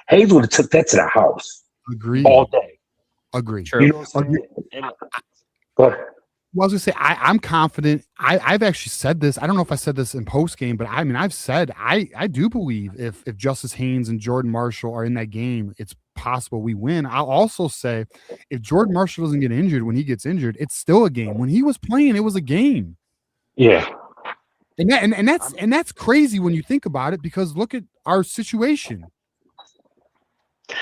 Speaker 6: Hayes would have took that to the house.
Speaker 2: Agreed.
Speaker 6: All day.
Speaker 2: Agreed.
Speaker 1: True.
Speaker 6: You know what I'm saying? But
Speaker 2: Well, I was gonna say I'm confident. I've actually said this. I don't know if I said this in post game, but I mean I've said I do believe if Justice Haynes and Jordan Marshall are in that game, it's possible we win. I'll also say if Jordan Marshall doesn't get injured when he gets injured, it's still a game. When he was playing, it was a game.
Speaker 6: Yeah.
Speaker 2: And that's crazy when you think about it, because look at our situation.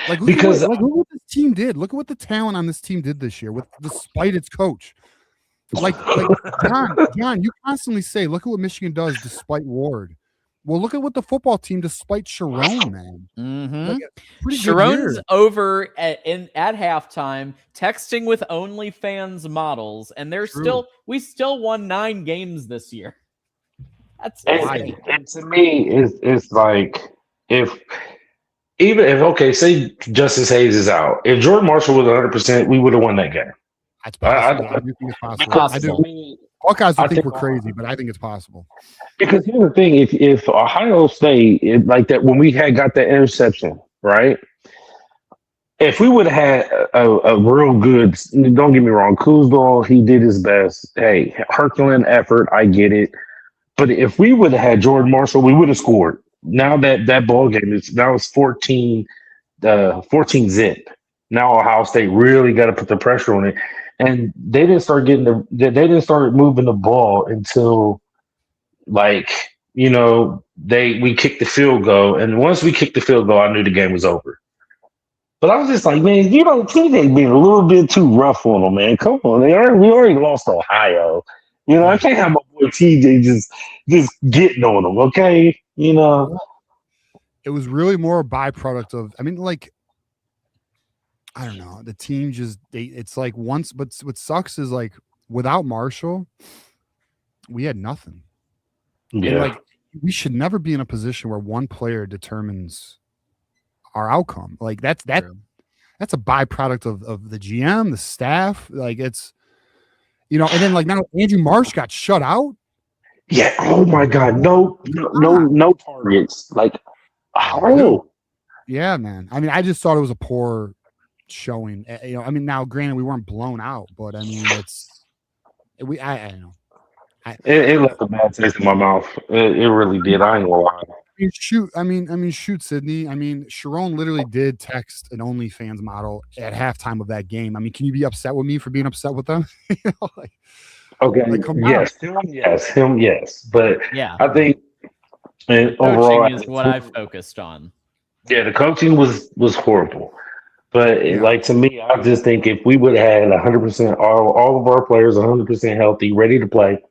Speaker 2: Like, look
Speaker 6: Because
Speaker 2: at what this team did. Look at what the talent on this team did this year, despite its coach. Like John, you constantly say, look at what Michigan does despite Ward. Well, look at what the football team, despite Sharon, man. Like,
Speaker 1: Sharon's over at halftime, texting with OnlyFans models, and we still won 9 games this year. That's insane.
Speaker 6: And to me, it's like if say Justice Hayes is out, if Jordan Marshall was 100%, we would have won that game.
Speaker 2: That's possible. I do think it's possible. Hawkeyes will think we're crazy, but I think it's possible.
Speaker 6: Because here's the thing: if Ohio State like that when we got that interception, right? If we would have had a real good, don't get me wrong, Kuzma, he did his best. Hey, Herculean effort, I get it. But if we would have had Jordan Marshall, we would have scored. Now that ball game it's 14 zip. Now Ohio State really got to put the pressure on it, and they didn't start moving the ball until we kicked the field goal, and once we kicked the field goal, I knew the game was over. But I was just like, man, TJ being a little bit too rough on them, man. Come on, we already lost Ohio. I can't have my boy TJ just getting on them, okay?
Speaker 2: It was really more a byproduct of, I don't know. The team it's like once, but what sucks is like without Marshall, we had nothing.
Speaker 6: Yeah.
Speaker 2: And we should never be in a position where one player determines our outcome. Like that's a byproduct of the GM, the staff. Like it's, and then now Andrew Marsh got shut out.
Speaker 6: Yeah. Oh my God. No targets. Like, oh.
Speaker 2: Yeah, man. I just thought it was a poor showing. Now granted we weren't blown out, but I don't know.
Speaker 6: It left a bad taste in my mouth. It really did. I ain't gonna lie.
Speaker 2: Shoot, Sydney. Sharon literally did text an OnlyFans model at halftime of that game. Can you be upset with me for being upset with them?
Speaker 6: Okay. Him, yes. But
Speaker 1: yeah,
Speaker 6: I think overall
Speaker 1: coaching is what I've focused on.
Speaker 6: Yeah, the coaching was horrible. But to me, I just think if we would have had 100%, all of our players 100% healthy, ready to play,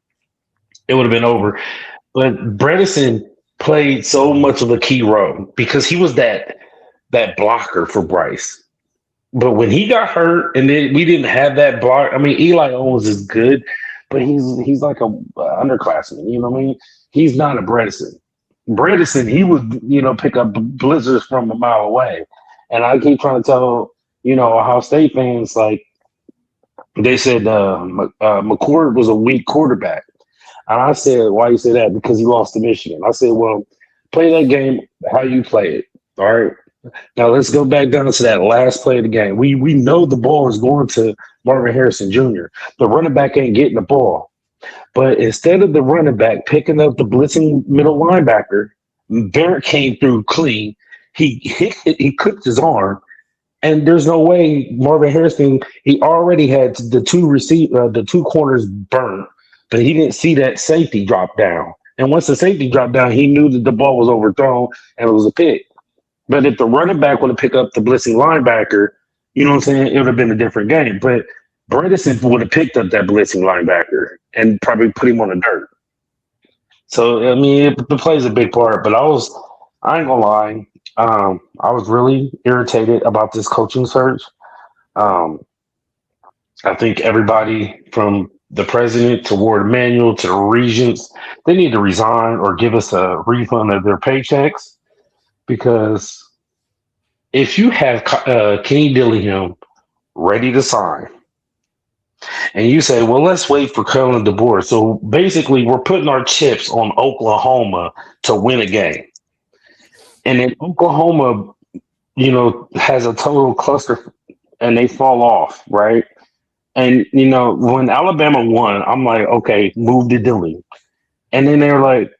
Speaker 6: it would have been over. But Bredesen played so much of a key role because he was that blocker for Bryce. But when he got hurt and then we didn't have that block, Eli Owens is good, but he's like a underclassman. You know what I mean? He's not a Bredesen. Bredesen, he would pick up blizzards from a mile away. And I keep trying to tell Ohio State fans, they said McCord was a weak quarterback. And I said, why you say that? Because he lost to Michigan. I said, well, play that game how you play it. All right. Now let's go back down to that last play of the game. We know the ball is going to Marvin Harrison Jr. The running back ain't getting the ball. But instead of the running back picking up the blitzing middle linebacker, Barrett came through clean. He clipped his arm. And there's no way Marvin Harrison, he already had the two corners burnt. But he didn't see that safety drop down. And once the safety dropped down, he knew that the ball was overthrown and it was a pick. But if the running back would have picked up the blitzing linebacker, you know what I'm saying, it would have been a different game. But Bredesen would have picked up that blitzing linebacker and probably put him on the dirt. So, it plays a big part. But I ain't going to lie, I was really irritated about this coaching search. I think everybody from the president to Ward Emanuel to the regents, they need to resign or give us a refund of their paychecks. Because if you have Kenny Dillingham ready to sign, and you say, well, let's wait for Kellen DeBoer. So basically, we're putting our chips on Oklahoma to win a game. And then Oklahoma, has a total cluster and they fall off, right? And, when Alabama won, I'm like, okay, move to Dilly. And then they're like,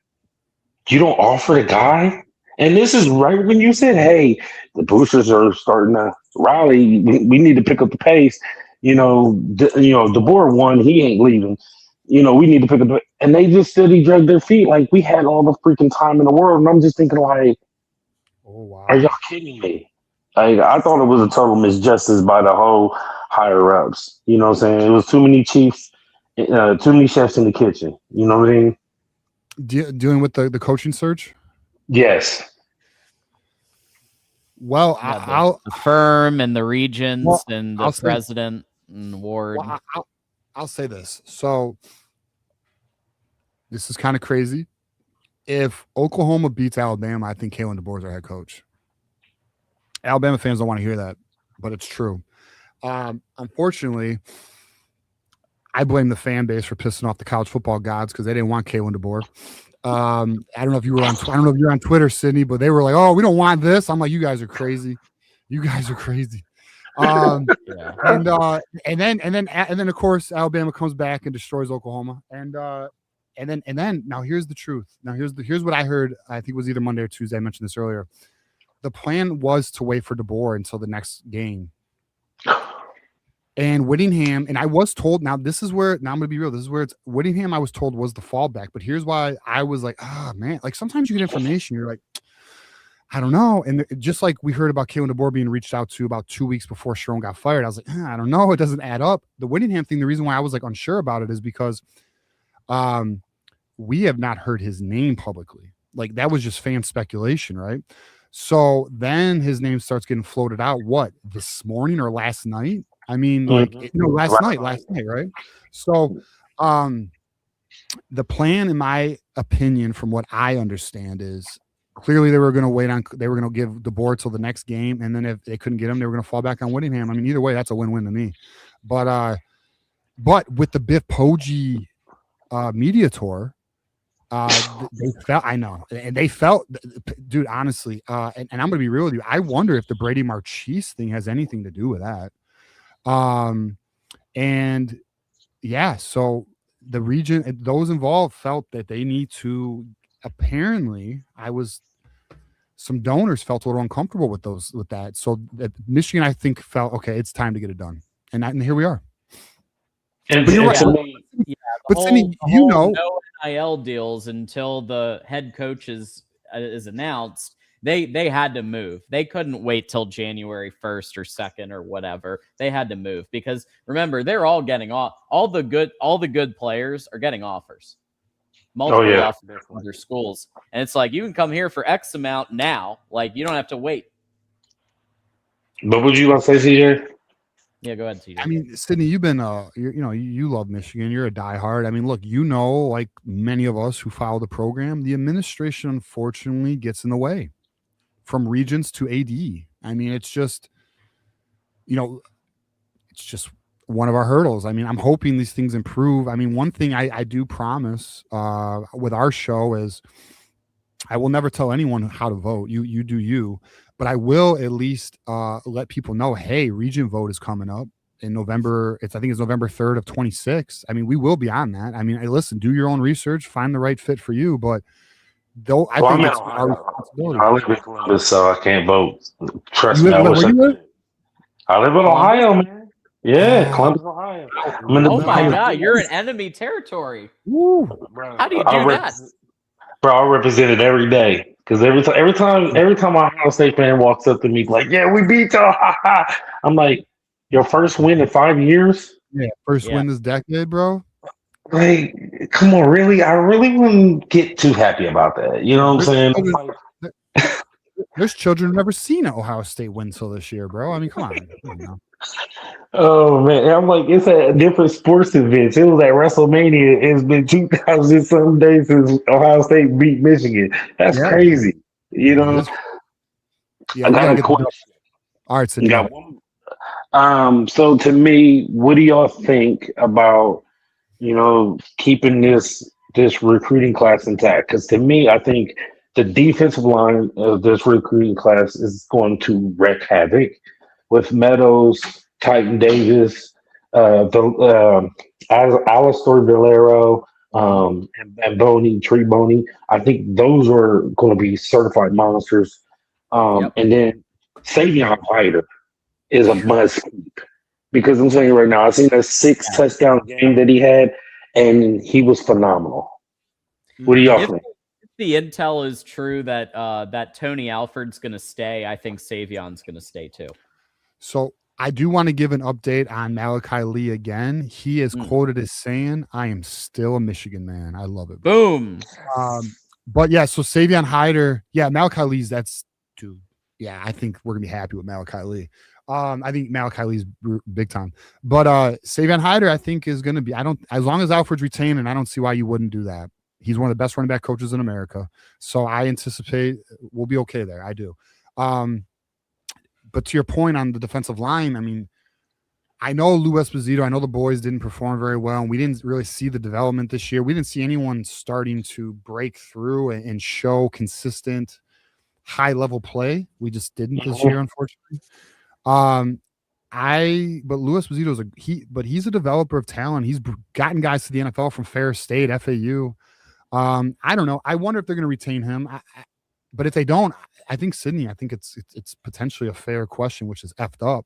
Speaker 6: you don't offer the guy? And this is right when you said, hey, the boosters are starting to rally. We need to pick up the pace. DeBoer won. He ain't leaving. We need to pick up. And they just steady drug their feet. Like, we had all the freaking time in the world. And I'm just thinking, like,
Speaker 2: oh, wow.
Speaker 6: Are y'all kidding me? I thought it was a total misjustice by the whole higher ups. You know what I'm saying? It was too many chiefs, too many chefs in the kitchen. You know what I mean?
Speaker 2: Dealing with the coaching search?
Speaker 6: Yes.
Speaker 2: Well,
Speaker 1: the firm and the regions and the president and ward.
Speaker 2: Well, I'll say this. So this is kind of crazy. If Oklahoma beats Alabama, I think Kalen DeBoer is our head coach. Alabama fans don't want to hear that, but it's true. Unfortunately, I blame the fan base for pissing off the college football gods because they didn't want Kalen DeBoer. I don't know if you were on. I don't know if you're on Twitter, Sydney, but they were like, "Oh, we don't want this." I'm like, "You guys are crazy. You guys are crazy." And then of course Alabama comes back and destroys Oklahoma. And then now here's the truth. Now here's what I heard. I think it was either Monday or Tuesday. I mentioned this earlier. The plan was to wait for DeBoer until the next game. And Whittingham, and I was told, now I'm going to be real. This is where it's Whittingham, I was told was the fallback. But here's why I was like, oh man, like sometimes you get information, you're like, I don't know. And just like we heard about Kalen DeBoer being reached out to about 2 weeks before Sharon got fired, I was like, I don't know. It doesn't add up. The Whittingham thing, the reason why I was like unsure about it is because we have not heard his name publicly. Like that was just fan speculation, right? So then his name starts getting floated out. What, this morning or last night? I mean, last night, right? So the plan, in my opinion, from what I understand, is clearly they were going to give DeBoer till the next game, and then if they couldn't get him, they were going to fall back on Whittingham. I mean, either way, that's a win-win to me. But with the Biff Poggi media tour, they felt, I know, and they felt, dude, honestly, and I'm going to be real with you. I wonder if the Brady Marchese thing has anything to do with that. And yeah, so the region, those involved felt that they need to, apparently some donors felt a little uncomfortable with that. So that Michigan, I think, felt, okay, it's time to get it done. And here we are.
Speaker 6: And
Speaker 2: but you're right.
Speaker 1: But
Speaker 2: Cindy, you know,
Speaker 1: no NIL deals until the head coach is announced. They had to move. They couldn't wait till January 1st or 2nd or whatever. They had to move because remember, they're all getting off. All the good players are getting offers. Multiple offers from their schools. And it's like, you can come here for X amount now. Like, you don't have to wait.
Speaker 6: But would you want to say, CJ?
Speaker 1: Yeah, go ahead, CJ.
Speaker 2: I mean, Sydney, you've been you love Michigan. You're a diehard. I mean, look, like many of us who follow the program, the administration unfortunately gets in the way. From regents to AD. I mean, it's just one of our hurdles. I mean, I'm hoping these things improve. I mean, one thing I do promise with our show is I will never tell anyone how to vote. You do you, but I will at least let people know, hey, Regent vote is coming up in November. I think it's November 3rd of 26. I mean, we will be on that. I mean, hey, listen, do your own research, find the right fit for you, but though I think it's our responsibility.
Speaker 6: I live in Columbus, so I can't vote. Trust me. I live in Ohio, man. Yeah, Columbus, Ohio.
Speaker 1: Oh my God, you're in enemy territory.
Speaker 2: Woo.
Speaker 1: How do you do that?
Speaker 6: Bro, I represent it every day. Because every time an Ohio State fan walks up to me like, yeah, we beat y'all. I'm like, your first win in 5 years?
Speaker 2: Yeah, first win this decade, bro.
Speaker 6: Like, come on, really? I really wouldn't get too happy about that. You know what I'm saying?
Speaker 2: There's children who've never seen an Ohio State win till this year, bro. I mean, come on.
Speaker 6: Oh, man. I'm like, it's a different sports event. It was at WrestleMania. It's been 2,000 some days since Ohio State beat Michigan. That's crazy. You know?
Speaker 2: Yeah, I got a question. All right, so
Speaker 6: so to me, what do y'all think about keeping this recruiting class intact? Because to me, I think the defensive line of this recruiting class is going to wreak havoc with Meadows, Titan Davis, Alistair Valero, and Tree Boney. I think those are going to be certified monsters. And then Savion Ryder is a must keep. Because I'm telling you right now, I've seen a 6 touchdown game that he had, and he was phenomenal. What do y'all think?
Speaker 1: the intel is true that that Tony Alford's going to stay, I think Savion's going to stay too.
Speaker 2: So I do want to give an update on Malachi Lee again. He is quoted as saying, "I am still a Michigan man." I love it. Bro.
Speaker 1: Boom.
Speaker 2: But yeah, so Savion Hyder, yeah, Malachi Lee's dude. Yeah, I think we're gonna be happy with Malachi Lee. I think Malachi Lee's big time. But Savion Hyder, I think, is gonna be. As long as Alfred's retaining, I don't see why you wouldn't do that. He's one of the best running back coaches in America. So I anticipate we'll be okay there. I do. But to your point on the defensive line, I mean, I know Lou Esposito, I know the boys didn't perform very well, and we didn't really see the development this year. We didn't see anyone starting to break through and show consistent high-level play. We just didn't this year, unfortunately. But Lou Esposito's he's a developer of talent. He's gotten guys to the NFL from Ferris State, FAU. I don't know. I wonder if they're going to retain him. But if they don't, I think Sydney, I think it's potentially a fair question, which is effed up.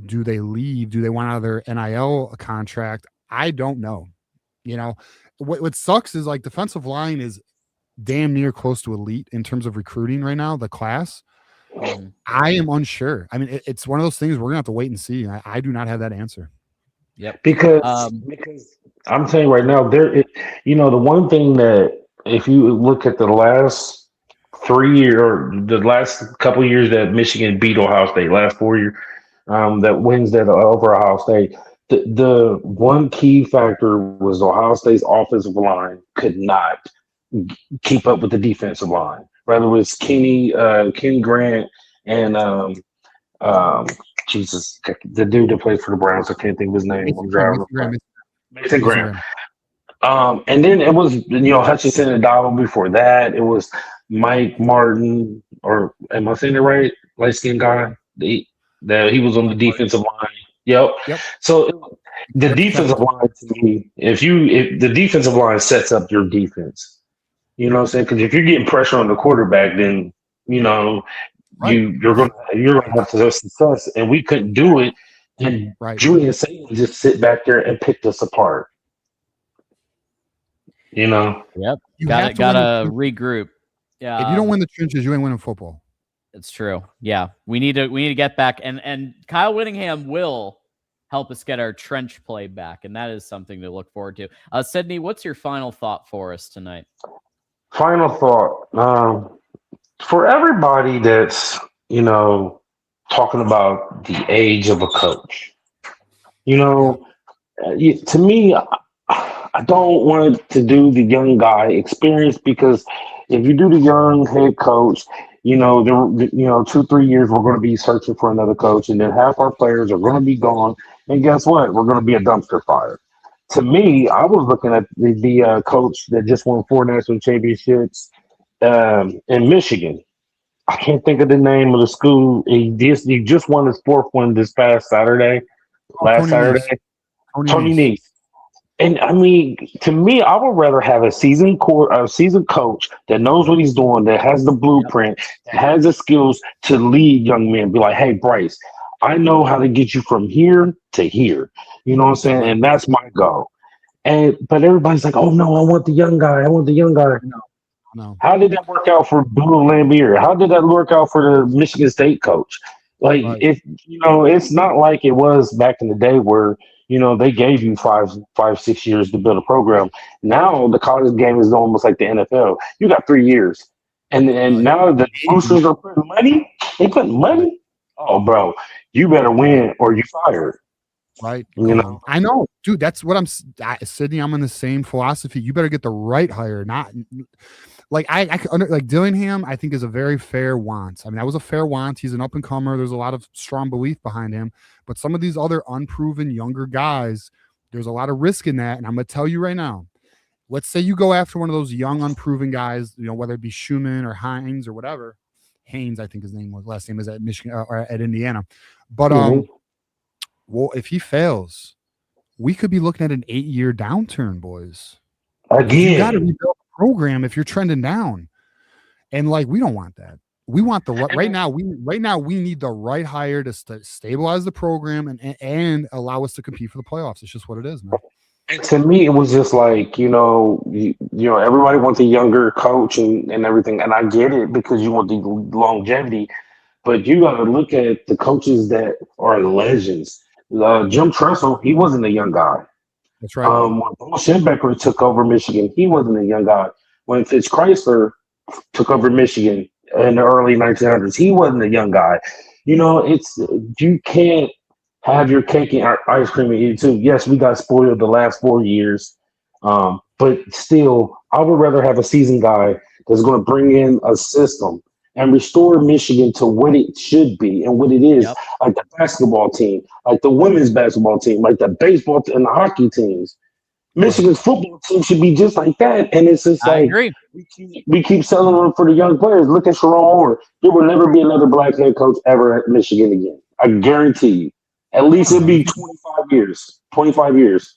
Speaker 2: Do they leave? Do they want out of their NIL contract? I don't know. You know, what sucks is like defensive line is damn near close to elite in terms of recruiting right now, the class. I am unsure. I mean, it's one of those things we're gonna have to wait and see. I do not have that answer.
Speaker 1: Yep.
Speaker 6: Because I'm telling you right now, the one thing that if you look at the last 3 years or the last couple of years that Michigan beat Ohio State, last 4 years, that wins that over Ohio State, the one key factor was Ohio State's offensive line could not keep up with the defensive line. Whether it was Kenny Grant and the dude that plays for the Browns, I can't think of his name. Mason Graham. And then it was Hutchinson and Donald before that. It was Mike Martin, or am I saying it right? Light skinned guy. He was on the defensive line. Yep. So the defensive line to me, if the defensive line sets up your defense, you know what I'm saying? Because if you're getting pressure on the quarterback, then you're gonna have to have success. And we couldn't do it. And Julian Saban just sit back there and picked us apart.
Speaker 1: Yep. Gotta regroup. Yeah.
Speaker 2: If you don't win the trenches, you ain't winning football.
Speaker 1: It's true. Yeah. We need to get back, and Kyle Whittingham will help us get our trench play back, and that is something to look forward to. Sydney, what's your final thought for us tonight?
Speaker 6: Final thought. For everybody that's, talking about the age of a coach, to me, I don't want to do the young guy experience, because if you do the young head coach, 2-3 years, we're going to be searching for another coach, and then half our players are going to be gone. And guess what? We're going to be a dumpster fire. To me, I was looking at the coach that just won 4 national championships in Michigan. I can't think of the name of the school. He just won his 4th one this past Saturday. Saturday. Tony Neese. And I mean, to me, I would rather have a seasoned coach that knows what he's doing, that has the blueprint, that has the skills to lead young men. Be like, hey, Bryce, I know how to get you from here to here. You know what I'm saying? And that's my goal. But everybody's like, oh no, I want the young guy. No. How did that work out for Bill Lambier? How did that work out for the Michigan State coach? Like, it's not like it was back in the day where, they gave you 5-6 years to build a program. Now the college game is almost like the NFL. You got 3 years. And now the boosters are putting money. They put money. Oh, bro, you better win or you fired.
Speaker 2: Right. I know, dude, that's what Sydney, I'm in the same philosophy. You better get the right hire, not like like Dillingham, I think is a very fair want. I mean, that was a fair want. He's an up and comer. There's a lot of strong belief behind him, but some of these other unproven younger guys, there's a lot of risk in that. And I'm going to tell you right now, let's say you go after one of those young, unproven guys, whether it be Schumann or Hines or whatever. Haynes, I think his last name is at Michigan or at Indiana. But, well, if he fails, we could be looking at an 8-year downturn, boys.
Speaker 6: Again,
Speaker 2: you got to rebuild the program if you're trending down, and we don't want that. We want the right now. We need the right hire to stabilize the program and allow us to compete for the playoffs. It's just what it is, man.
Speaker 6: And to me, it was just like, everybody wants a younger coach and everything. And I get it because you want the longevity, but you got to look at the coaches that are legends. Jim Tressel, he wasn't a young guy.
Speaker 2: That's right.
Speaker 6: When Paul Schembecker took over Michigan, he wasn't a young guy. When Fitz Chrysler took over Michigan in the early 1900s, he wasn't a young guy. You can't have your cake and ice cream and eat it too. Yes, we got spoiled the last 4 years, but still, I would rather have a seasoned guy that's going to bring in a system and restore Michigan to what it should be and what it is, like the basketball team, like the women's basketball team, like the baseball and the hockey teams. Michigan's football team should be just like that. And it's just
Speaker 1: I agree.
Speaker 6: We keep selling them for the young players. Look at Sharon Moore. There will never be another black head coach ever at Michigan again. I guarantee you. At least it'll be 25 years. 25 years.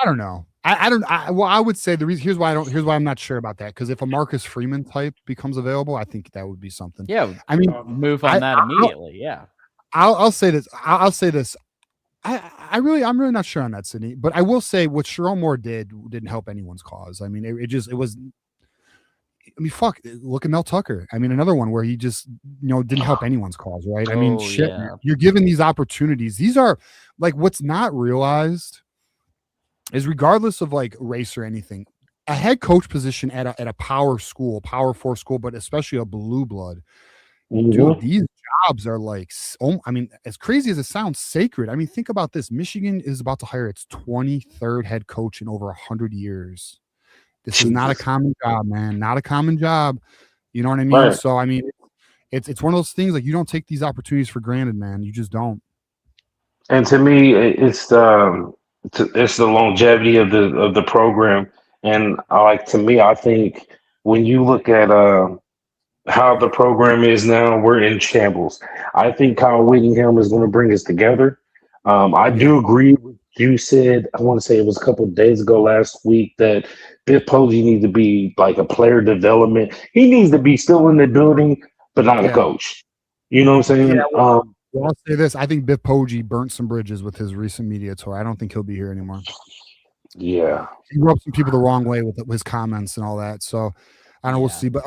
Speaker 2: I don't know. I would say the reason here's why I'm not sure about that, because if a Marcus Freeman type becomes available, I think that would be something.
Speaker 1: Yeah,
Speaker 2: I mean,
Speaker 1: move on that immediately.
Speaker 2: I'll say this. I'll say this. I'm really not sure on that, Sydney. But I will say what Sharon Moore didn't help anyone's cause. I mean, it was. I mean, fuck. Look at Mel Tucker. I mean, another one where he just didn't help anyone's cause, right? I mean, shit. Yeah. You're given these opportunities. These are like what's not realized is regardless of like race or anything, a head coach position at a power school, power 4 school, but especially a blue blood, dude, these jobs are like, I mean, as crazy as it sounds, sacred. I mean, think about this. Michigan is about to hire its 23rd head coach in over 100 years. This is not a common job, man. Not a common job. You know what I mean? Right. So, I mean, it's one of those things like you don't take these opportunities for granted, man. You just don't.
Speaker 6: And to me, it's the longevity of the program. And I think when you look at how the program is now, we're in shambles. I think Kyle Whittingham is going to bring us together. I do agree with you said, I want to say it was a couple of days ago last week, that Biff Poggi needs to be like a player development. He needs to be still in the building, but not a coach. You know what I'm saying?
Speaker 2: Yeah, well, I'll say this. I think Biff Poggi burnt some bridges with his recent media tour. I don't think he'll be here anymore.
Speaker 6: Yeah.
Speaker 2: He rubbed some people the wrong way with his comments and all that. So I don't know. We'll see. But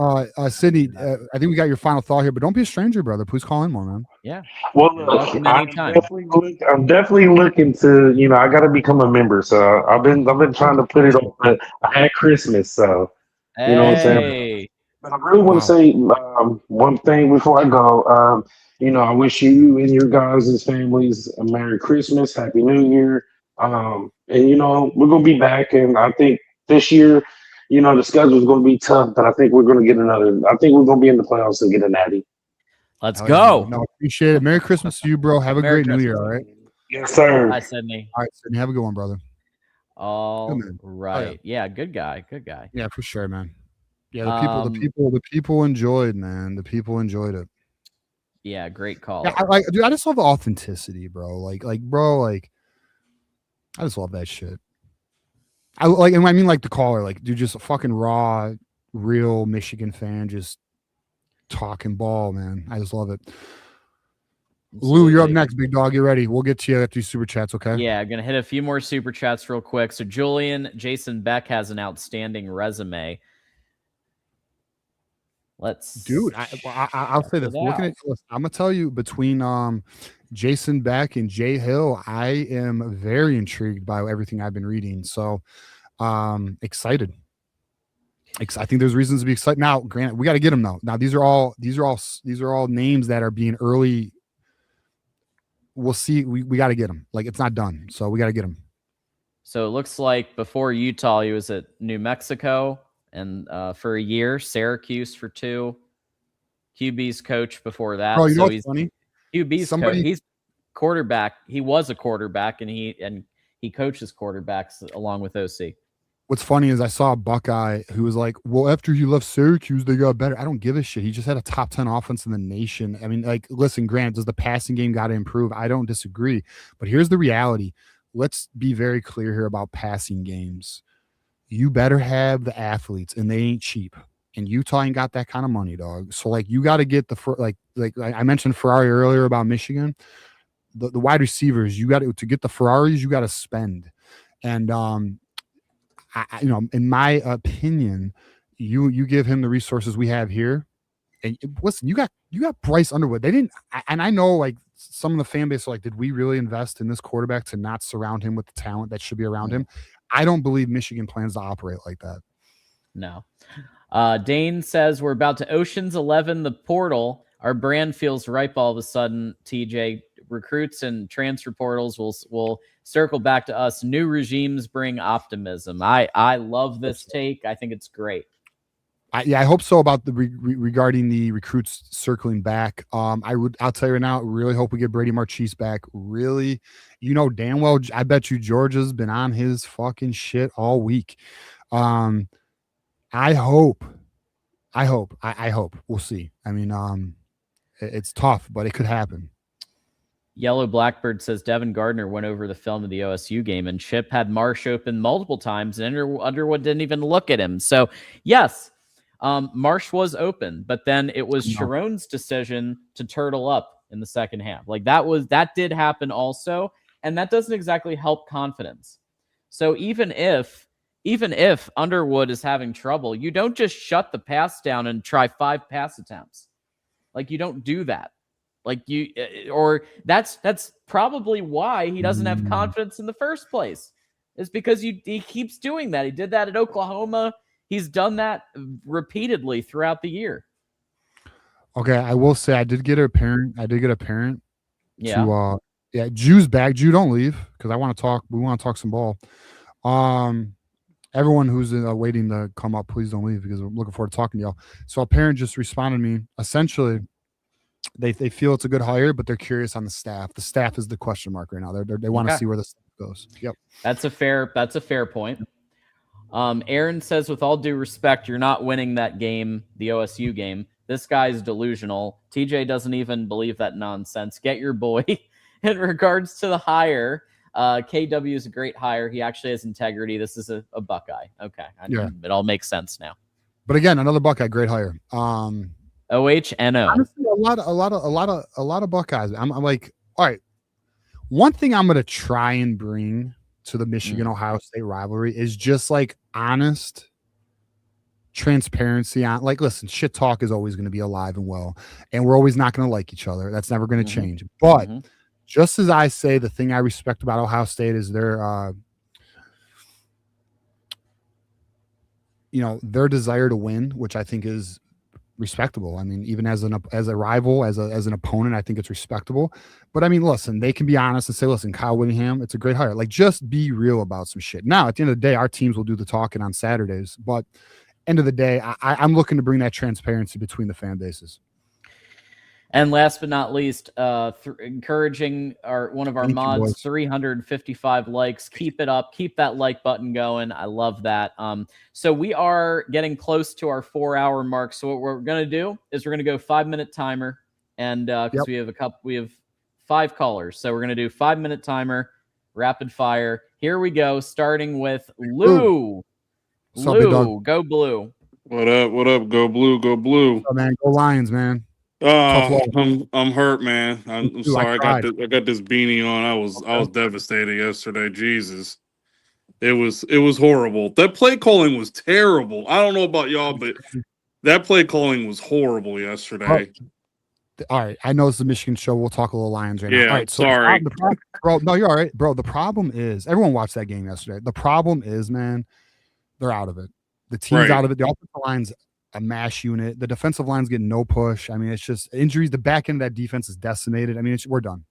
Speaker 2: Sydney, I think we got your final thought here, but don't be a stranger, brother. Please call in more, man.
Speaker 1: Yeah.
Speaker 6: Well, look, I'm definitely looking to, I got to become a member. So I've been trying to put it on. I had Christmas, so you know what I'm saying. But I really want to say one thing before I go. I wish you and your guys' families a Merry Christmas, Happy New Year. And we're gonna be back, and I think this year, the schedule is going to be tough, but I think we're going to get I think we're going to be in the playoffs and get a natty.
Speaker 1: Let's go.
Speaker 2: No, appreciate it. Merry Christmas to you, bro. Have a great New Year, all right?
Speaker 6: Yes, sir.
Speaker 1: Hi, Sydney.
Speaker 2: All right, Sydney. Have a good one, brother.
Speaker 1: All right. Oh, yeah, good guy. Good guy.
Speaker 2: Yeah, for sure, man. Yeah, the people enjoyed, man. The people enjoyed it.
Speaker 1: Yeah, great call.
Speaker 2: Yeah, I just love the authenticity, bro. I just love that shit. And I mean, like the caller, like, dude, just a fucking raw, real Michigan fan, just talking ball, man. I just love it. Lou, you're up next, big dog. You ready? We'll get to you after these super chats, okay?
Speaker 1: Yeah, gonna hit a few more super chats real quick. So Jason Beck has an outstanding resume.
Speaker 2: Dude, I'll say this. Looking at this, I'm gonna tell you, between Jason Beck and Jay Hill, I am very intrigued by everything I've been reading. So excited. I think there's reasons to be excited. Now, granted, we got to get them though. Now, these are all names that are being early. We'll see. We got to get them. Like, it's not done, so we got to get them.
Speaker 1: So it looks like before Utah, he was at New Mexico and for a year, Syracuse for 2. QB's coach before that.
Speaker 2: Bro, you know
Speaker 1: so
Speaker 2: what's funny?
Speaker 1: QB's he's quarterback. He was a quarterback, and he coaches quarterbacks along with OC.
Speaker 2: What's funny is I saw a Buckeye who was like, well, after he left Syracuse, they got better. I don't give a shit. He just had a top 10 offense in the nation. I mean, like, listen, Grant, does the passing game got to improve? I don't disagree. But here's the reality. Let's be very clear here about passing games. You better have the athletes, and they ain't cheap. And Utah ain't got that kind of money, dog. So, like, you got to get like I mentioned Ferrari earlier about Michigan. The wide receivers, you got to get the Ferraris, you got to spend. And in my opinion, you give him the resources we have here. And listen, you got Bryce Underwood. They didn't, and I know like some of the fan base are like, did we really invest in this quarterback to not surround him with the talent that should be around him? I don't believe Michigan plans to operate like that.
Speaker 1: No. Dane says we're about to Ocean's 11 the portal. Our brand feels ripe all of a sudden. TJ, recruits and transfer portals will circle back to us. New regimes bring optimism. I love this take. I think it's great.
Speaker 2: I hope so about the regarding the recruits circling back. I'll tell you right now, really hope we get Brady Marchese back. Really, damn well, I bet you Georgia's been on his fucking shit all week. I hope. We'll see. I mean, it's tough, but it could happen.
Speaker 1: Yellow Blackbird says Devin Gardner went over the film of the OSU game, and Chip had Marsh open multiple times, and Underwood didn't even look at him. So, yes. Marsh was open, but then it was Sharon's decision to turtle up in the second half. Like that did happen also, and that doesn't exactly help confidence. So even if Underwood is having trouble, you don't just shut the pass down and try 5 pass attempts. Like you don't do that. Like that's probably why he doesn't have confidence in the first place. Is because he keeps doing that. He did that at Oklahoma. He's done that repeatedly throughout the year.
Speaker 2: Okay, I will say I did get a parent.
Speaker 1: Yeah.
Speaker 2: Jude's back. Jude, don't leave because I want to talk. We want to talk some ball. Everyone who's waiting to come up, please don't leave because I'm looking forward to talking to y'all. So a parent just responded to me. Essentially, they feel it's a good hire, but they're curious on the staff. The staff is the question mark right now. They want to see where the staff goes. Yep.
Speaker 1: That's a fair point. Aaron says, with all due respect, you're not winning that game, the OSU game. This guy's delusional. TJ doesn't even believe that nonsense. Get your boy. In regards to the hire, KW is a great hire. He actually has integrity. This is a Buckeye. Okay. It all makes sense now.
Speaker 2: But again, another Buckeye, great hire.
Speaker 1: OHNO.
Speaker 2: Honestly, a lot of Buckeyes. I'm like, all right. One thing I'm going to try and bring to the Michigan-Ohio State rivalry is just like honest transparency on like, listen, shit talk is always going to be alive and well, and we're always not going to like each other. That's never going to change. But just as I say, the thing I respect about Ohio State is their desire to win, which I think is respectable. I mean, even as a rival, as an opponent, I think it's respectable. But I mean, listen, they can be honest and say, listen, Kyle Whittingham, it's a great hire. Like, just be real about some shit. Now, at the end of the day, our teams will do the talking on Saturdays. But end of the day, I'm looking to bring that transparency between the fan bases.
Speaker 1: And last but not least, encouraging one of our mods, 355 likes. Keep it up. Keep that like button going. I love that. So we are getting close to our 4-hour mark. So what we're going to do is we're going to go 5-minute timer. And because we have 5 callers. So we're going to do 5-minute timer, rapid fire. Here we go. Starting with Lou. Lou, go blue.
Speaker 7: What up? What up? Go blue. Go blue.
Speaker 2: Oh, man, go Lions, man.
Speaker 7: I'm hurt, man. I'm sorry. I got this beanie on. I was devastated yesterday. Jesus, it was horrible. That play calling was terrible. I don't know about y'all, but that play calling was horrible yesterday.
Speaker 2: All right, I know it's a Michigan show. We'll talk a little Lions right now.
Speaker 7: Yeah,
Speaker 2: all right, so
Speaker 7: sorry,
Speaker 2: bro. No, you're all right, bro. The problem is everyone watched that game yesterday. The problem is, man, they're out of it. The team's out of it. The offensive line's a mash unit. The defensive line's getting no push. I mean, it's just injuries. The back end of that defense is decimated. I mean, we're done.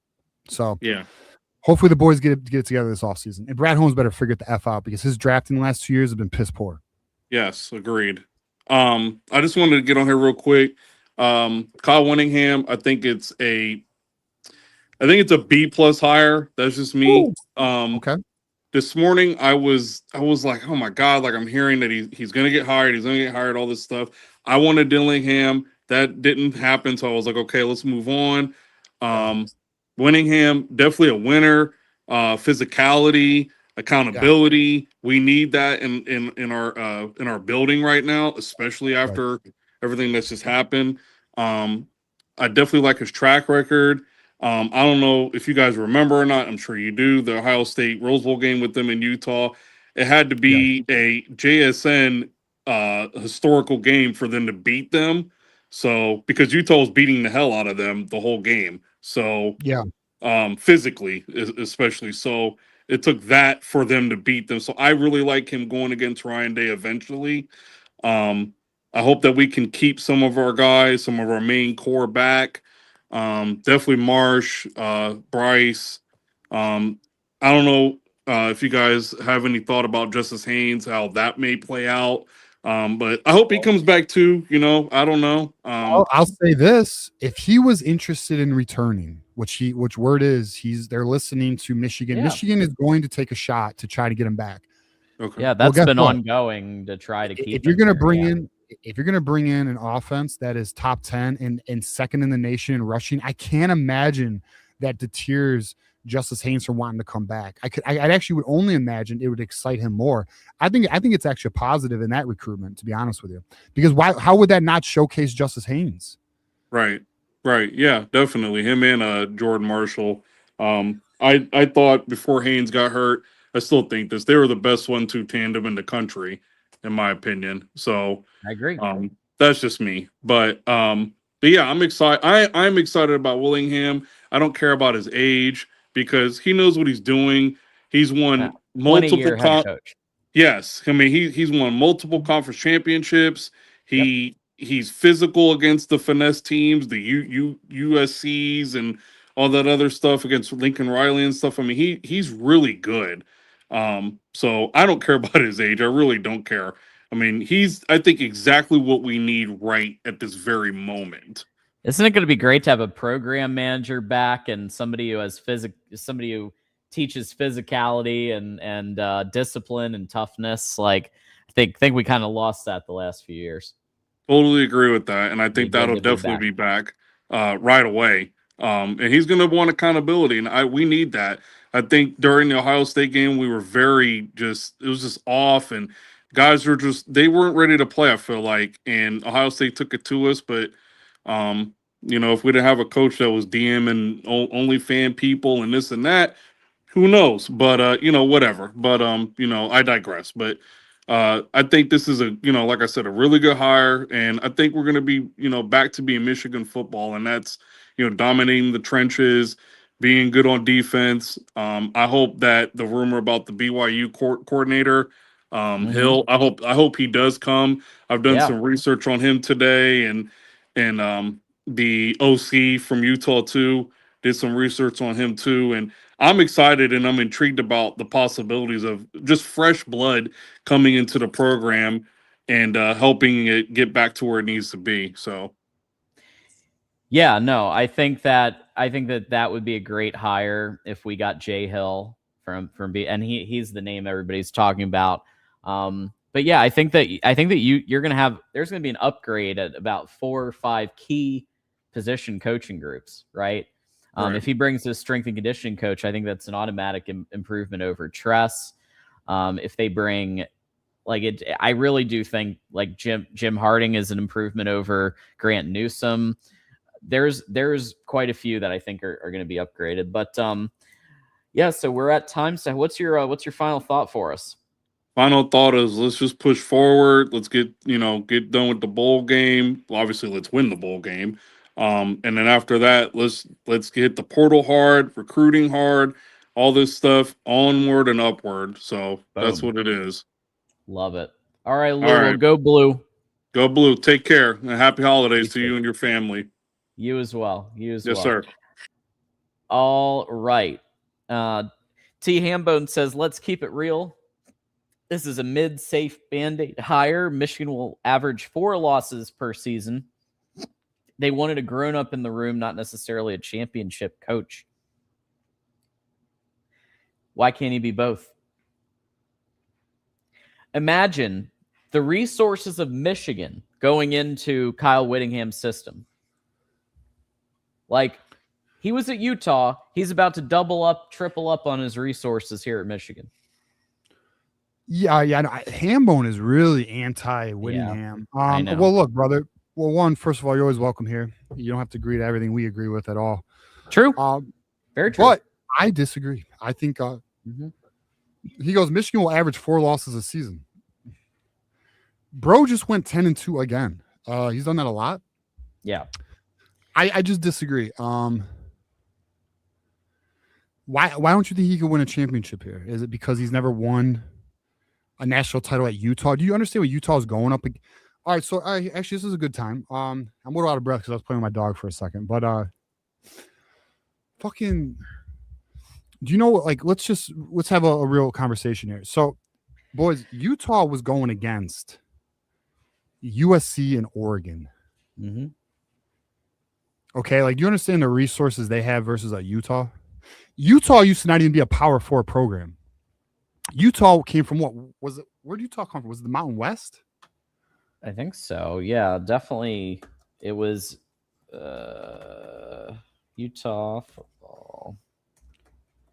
Speaker 2: So
Speaker 7: yeah,
Speaker 2: hopefully the boys get it together this offseason. And Brad Holmes better figure the F out because his drafting the last 2 years have been piss poor.
Speaker 7: Yes, agreed. I just wanted to get on here real quick. Kyle Whittingham, I think it's a B+ hire. That's just me.
Speaker 2: Okay.
Speaker 7: This morning I was like, oh my God, like I'm hearing that he's gonna get hired, all this stuff. I wanted Dillingham. That didn't happen, so I was like, okay, let's move on. Whittingham, definitely a winner. Physicality, accountability. We need that in our building right now, especially after everything that's just happened. I definitely like his track record. I don't know if you guys remember or not. I'm sure you do. The Ohio State Rose Bowl game with them in Utah. It had to be a JSN historical game for them to beat them. So because Utah was beating the hell out of them the whole game. So physically, especially. So it took that for them to beat them. So I really like him going against Ryan Day eventually. I hope that we can keep some of our guys, some of our main core back. Definitely Marsh, Bryce. I don't know if you guys have any thought about Justice Haynes, how that may play out. But I hope he comes back too. I don't know.
Speaker 2: I'll say this: if he was interested in returning, which word is, they're listening to Michigan.
Speaker 1: Yeah.
Speaker 2: Michigan is going to take a shot to try to get him back.
Speaker 7: Okay.
Speaker 1: Yeah, that's been ongoing to try to keep.
Speaker 2: If you're going to bring in, if you're going to bring in an offense that is top 10 and second in the nation in rushing, I can't imagine that deters Justice Haynes from wanting to come back. I actually would only imagine it would excite him more. I think it's actually a positive in that recruitment, to be honest with you, because how would that not showcase Justice Haynes?
Speaker 7: Right. Yeah, definitely him and Jordan Marshall. I thought before Haynes got hurt, I still think they were the best 1-2 tandem in the country, in my opinion. So
Speaker 1: I agree.
Speaker 7: That's just me. But yeah, I'm excited. I'm excited about Willingham. I don't care about his age because he knows what he's doing. He's won multiple
Speaker 1: head coach.
Speaker 7: Yes, I mean he's won multiple conference championships. He's physical against the finesse teams, the USCs and all that other stuff against Lincoln Riley and stuff. I mean he's really good. So I don't care about his age. I really don't care. I mean, I think exactly what we need right at this very moment.
Speaker 1: Isn't it going to be great to have a program manager back and somebody who has somebody who teaches physicality and discipline and toughness? Like, I think we kind of lost that the last few years.
Speaker 7: Totally agree with that, and I think that'll definitely be back right away. And he's going to want accountability, and we need that. I think during the Ohio State game, we were it was just off, and guys they weren't ready to play, I feel like, and Ohio State took it to us. But, if we didn't have a coach that was DMing only fan people and this and that, who knows? But, whatever. But, I digress. But I think this is like I said, a really good hire. And I think we're going to be, back to being Michigan football. And that's, dominating the trenches, being good on defense. I hope that the rumor about the BYU coordinator, Hill, I hope he does come. I've done some research on him today, and the OC from Utah too, did some research on him too, and I'm excited and I'm intrigued about the possibilities of just fresh blood coming into the program and helping it get back to where it needs to be. So
Speaker 1: yeah, no, I think that would be a great hire if we got Jay Hill from and he's the name everybody's talking about. But yeah, I think that you're going to have, there's going to be an upgrade at about 4 or 5 key position coaching groups, right? Right. If he brings a strength and conditioning coach, I think that's an automatic improvement over Tress. If they bring I really do think like Jim Harding is an improvement over Grant Newsome. There's quite a few that I think are going to be upgraded, but yeah. So we're at time. So what's your final thought for us?
Speaker 7: Final thought is let's just push forward. Let's get done with the bowl game. Well, obviously, let's win the bowl game. And then after that, let's hit the portal hard, recruiting hard, all this stuff onward and upward. So that's what it is.
Speaker 1: Love it. All right, Lou, all right. Go Blue.
Speaker 7: Go Blue. Take care. And happy holidays to you and your family.
Speaker 1: You as well.
Speaker 7: Yes, sir.
Speaker 1: All right. T. Hambone says, let's keep it real. This is a mid-safe Band-Aid hire. Michigan will average 4 losses per season. They wanted a grown-up in the room, not necessarily a championship coach. Why can't he be both? Imagine the resources of Michigan going into Kyle Whittingham's system. Like, he was at Utah. He's about to double up, triple up on his resources here at Michigan.
Speaker 2: Yeah. No, Hambone is really anti-Whittingham.
Speaker 1: I know.
Speaker 2: Well, look, brother. Well, first of all, you're always welcome here. You don't have to agree to everything we agree with at all.
Speaker 1: True. Very true.
Speaker 2: But I disagree. I think he goes, Michigan will average 4 losses a season. Bro just went 10-2 again. He's done that a lot.
Speaker 1: Yeah.
Speaker 2: I just disagree. Why don't you think he could win a championship here? Is it because he's never won a national title at Utah? Do you understand what Utah is going up against? All right, so actually this is a good time. I'm a little out of breath because I was playing with my dog for a second, but fucking, do you know what? Like, let's have a real conversation here. So, boys, Utah was going against USC and Oregon.
Speaker 1: Mm-hmm.
Speaker 2: Okay, like, do you understand the resources they have versus Utah? Utah used to not even be a Power 4 program. Utah came from what was it? Where did Utah come from? Was it the Mountain West?
Speaker 1: I think so. Yeah, definitely. It was Utah football.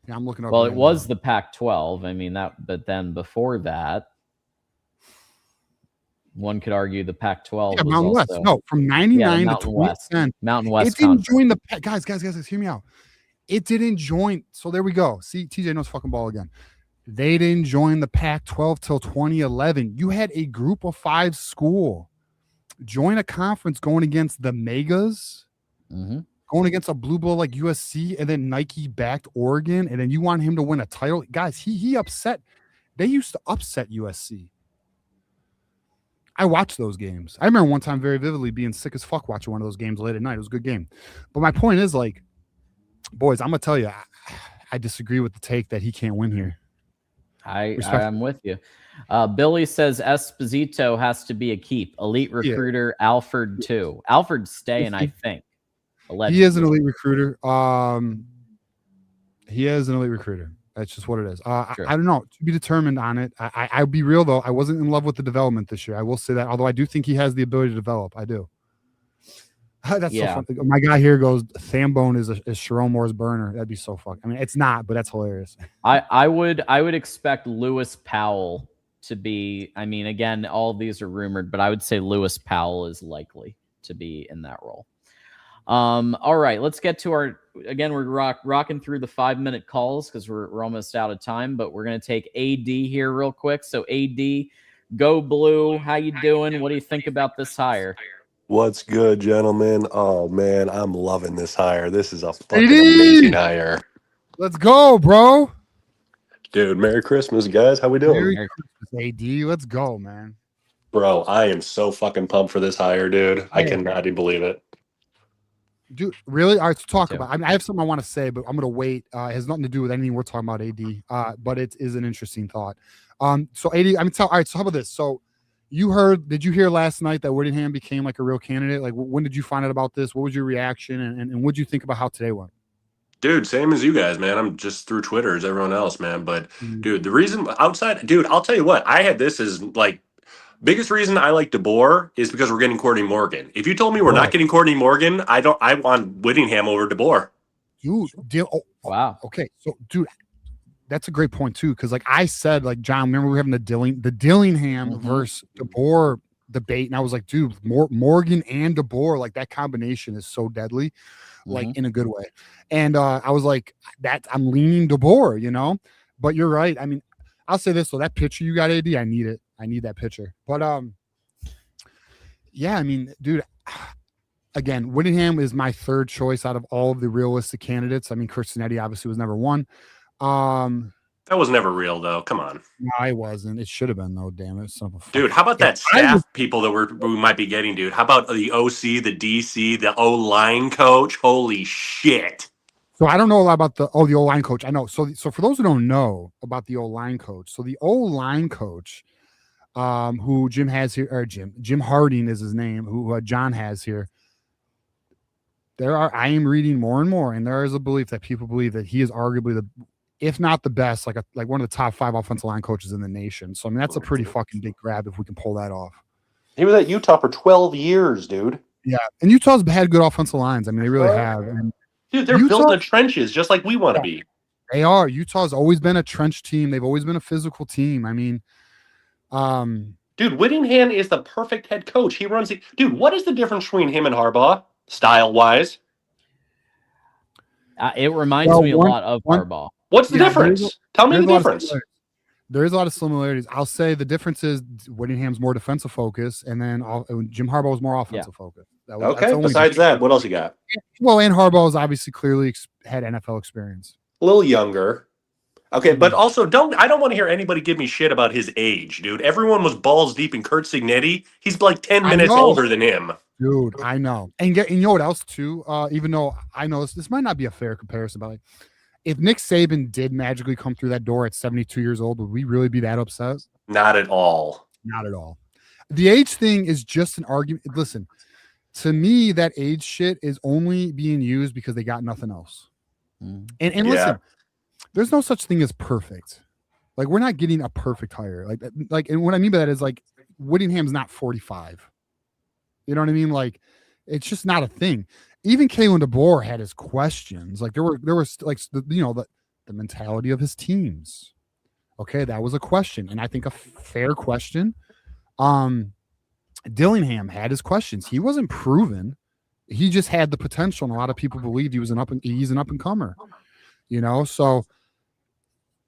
Speaker 2: Yeah, I'm looking up.
Speaker 1: Well, it was the Pac-12. I mean but then before that, one could argue the Pac-12 was
Speaker 2: Mountain
Speaker 1: also,
Speaker 2: West. No, from 99 to 2010.
Speaker 1: Mountain West.
Speaker 2: It didn't join the guys, hear me out. It didn't join. So there we go. See, TJ knows fucking ball again. They didn't join the Pac-12 till 2011. You had a group of 5 school join a conference going against the Megas, going against a blue blood like USC, and then Nike backed Oregon, and then you want him to win a title. Guys, he upset. They used to upset USC. I watched those games. I remember one time very vividly being sick as fuck watching one of those games late at night. It was a good game. But my point is, like, boys, I'm going to tell you, I disagree with the take that he can't win here.
Speaker 1: I'm with you. Billy says Esposito has to be a keep. Elite recruiter, yeah. Alford too. Alford's staying, I think. Allegedly.
Speaker 2: He is an elite recruiter. He is an elite recruiter. That's just what it is. I don't know. To be determined on it. I'll be real, though. I wasn't in love with the development this year. I will say that, although I do think he has the ability to develop. I do. That's so funny. My guy here goes, Thambone is Sharon Moore's burner. That'd be so fucking. I mean, it's not, but that's hilarious.
Speaker 1: I would expect Lewis Powell to be. I mean, again, all of these are rumored, but I would say Lewis Powell is likely to be in that role. All right, let's get to our. Again, we're rocking through the 5-minute calls because we're almost out of time, but we're gonna take AD here real quick. So AD, go blue. How you doing? What do you think about this hire?
Speaker 8: What's good, gentlemen? Oh, man, I'm loving this hire. This is a fucking amazing hire.
Speaker 2: Let's go, bro.
Speaker 8: Dude, Merry Christmas, guys. How we doing?
Speaker 2: Merry Christmas, AD. Let's go, man.
Speaker 8: Bro, I am so fucking pumped for this hire, dude. I cannot even believe it.
Speaker 2: Dude, really? All right, to talk about. I mean, I have something I want to say, but I'm going to wait. It has nothing to do with anything we're talking about, AD, but it is an interesting thought. So, AD, all right, so how about this? So, did you hear last night that Whittingham became like a real candidate? Like, when did you find out about this? What was your reaction? And what did you think about how today went?
Speaker 8: Dude, same as you guys, man. I'm just through Twitter as everyone else, man. But, dude, the reason outside, dude, I'll tell you what. I had this as like, biggest reason I like DeBoer is because we're getting Courtney Morgan. If you told me we're not getting Courtney Morgan, I want Whittingham over DeBoer.
Speaker 2: Dude, wow. Okay, so, dude, that's a great point too, because like I said, like John, remember we were having the Dillingham versus DeBoer debate, and I was like, dude, Morgan and DeBoer, like that combination is so deadly, like in a good way. And I was like, I'm leaning DeBoer, you know. But you're right. I mean, I'll say this: so that picture you got, AD, I need it. I need that picture. But yeah, I mean, dude. Again, Whittingham is my third choice out of all of the realistic candidates. I mean, Kirstenetti obviously was never one.
Speaker 8: That was never real, though. Come on.
Speaker 2: No, I wasn't. It should have been, though. Damn it.
Speaker 8: Dude, how about that staff people that we might be getting, dude? How about the OC, the DC, the O-line coach? Holy shit.
Speaker 2: So I don't know a lot about the O-line coach. I know. So for those who don't know about the O-line coach, so the O-line coach, who Jim has here, or Jim Harding is his name, who John has here. I am reading more and more, and there is a belief that people believe that he is arguably if not the best, like one of the top 5 offensive line coaches in the nation. So I mean, that's a pretty fucking big grab if we can pull that off.
Speaker 8: He was at Utah for 12 years, dude.
Speaker 2: Yeah, and Utah's had good offensive lines. I mean, they really have. And
Speaker 8: dude, they're built in the trenches just like we want to be.
Speaker 2: They are. Utah's always been a trench team. They've always been a physical team. I mean,
Speaker 8: dude, Whittingham is the perfect head coach. He runs the dude. What is the difference between him and Harbaugh, style wise?
Speaker 1: It reminds me a lot of Harbaugh.
Speaker 8: What's the difference? Tell me the difference.
Speaker 2: There is a lot of similarities. I'll say the difference is Whittingham's more defensive focus, and then Jim Harbaugh was more offensive focus.
Speaker 8: Okay. Besides that, what else you got?
Speaker 2: Well, and Harbaugh is obviously clearly had NFL experience.
Speaker 8: A little younger. Okay, but also I don't want to hear anybody give me shit about his age, dude. Everyone was balls deep in Kurt Signetti. He's like 10 minutes older than him.
Speaker 2: Dude, I know. And you know what else too? Even though I know this might not be a fair comparison, but like, if Nick Saban did magically come through that door at 72 years old, would we really be that upset?
Speaker 8: Not at all.
Speaker 2: Not at all. The age thing is just an argument. Listen, to me, that age shit is only being used because they got nothing else. And listen, there's no such thing as perfect. Like, we're not getting a perfect hire. Like, and what I mean by that is like Whittingham's not 45. You know what I mean? Like, it's just not a thing. Even Kalen DeBoer had his questions. Like, there was like the mentality of his teams. Okay, that was a question, and I think a fair question. Dillingham had his questions. He wasn't proven. He just had the potential, and a lot of people believed he's an up and comer. You know, so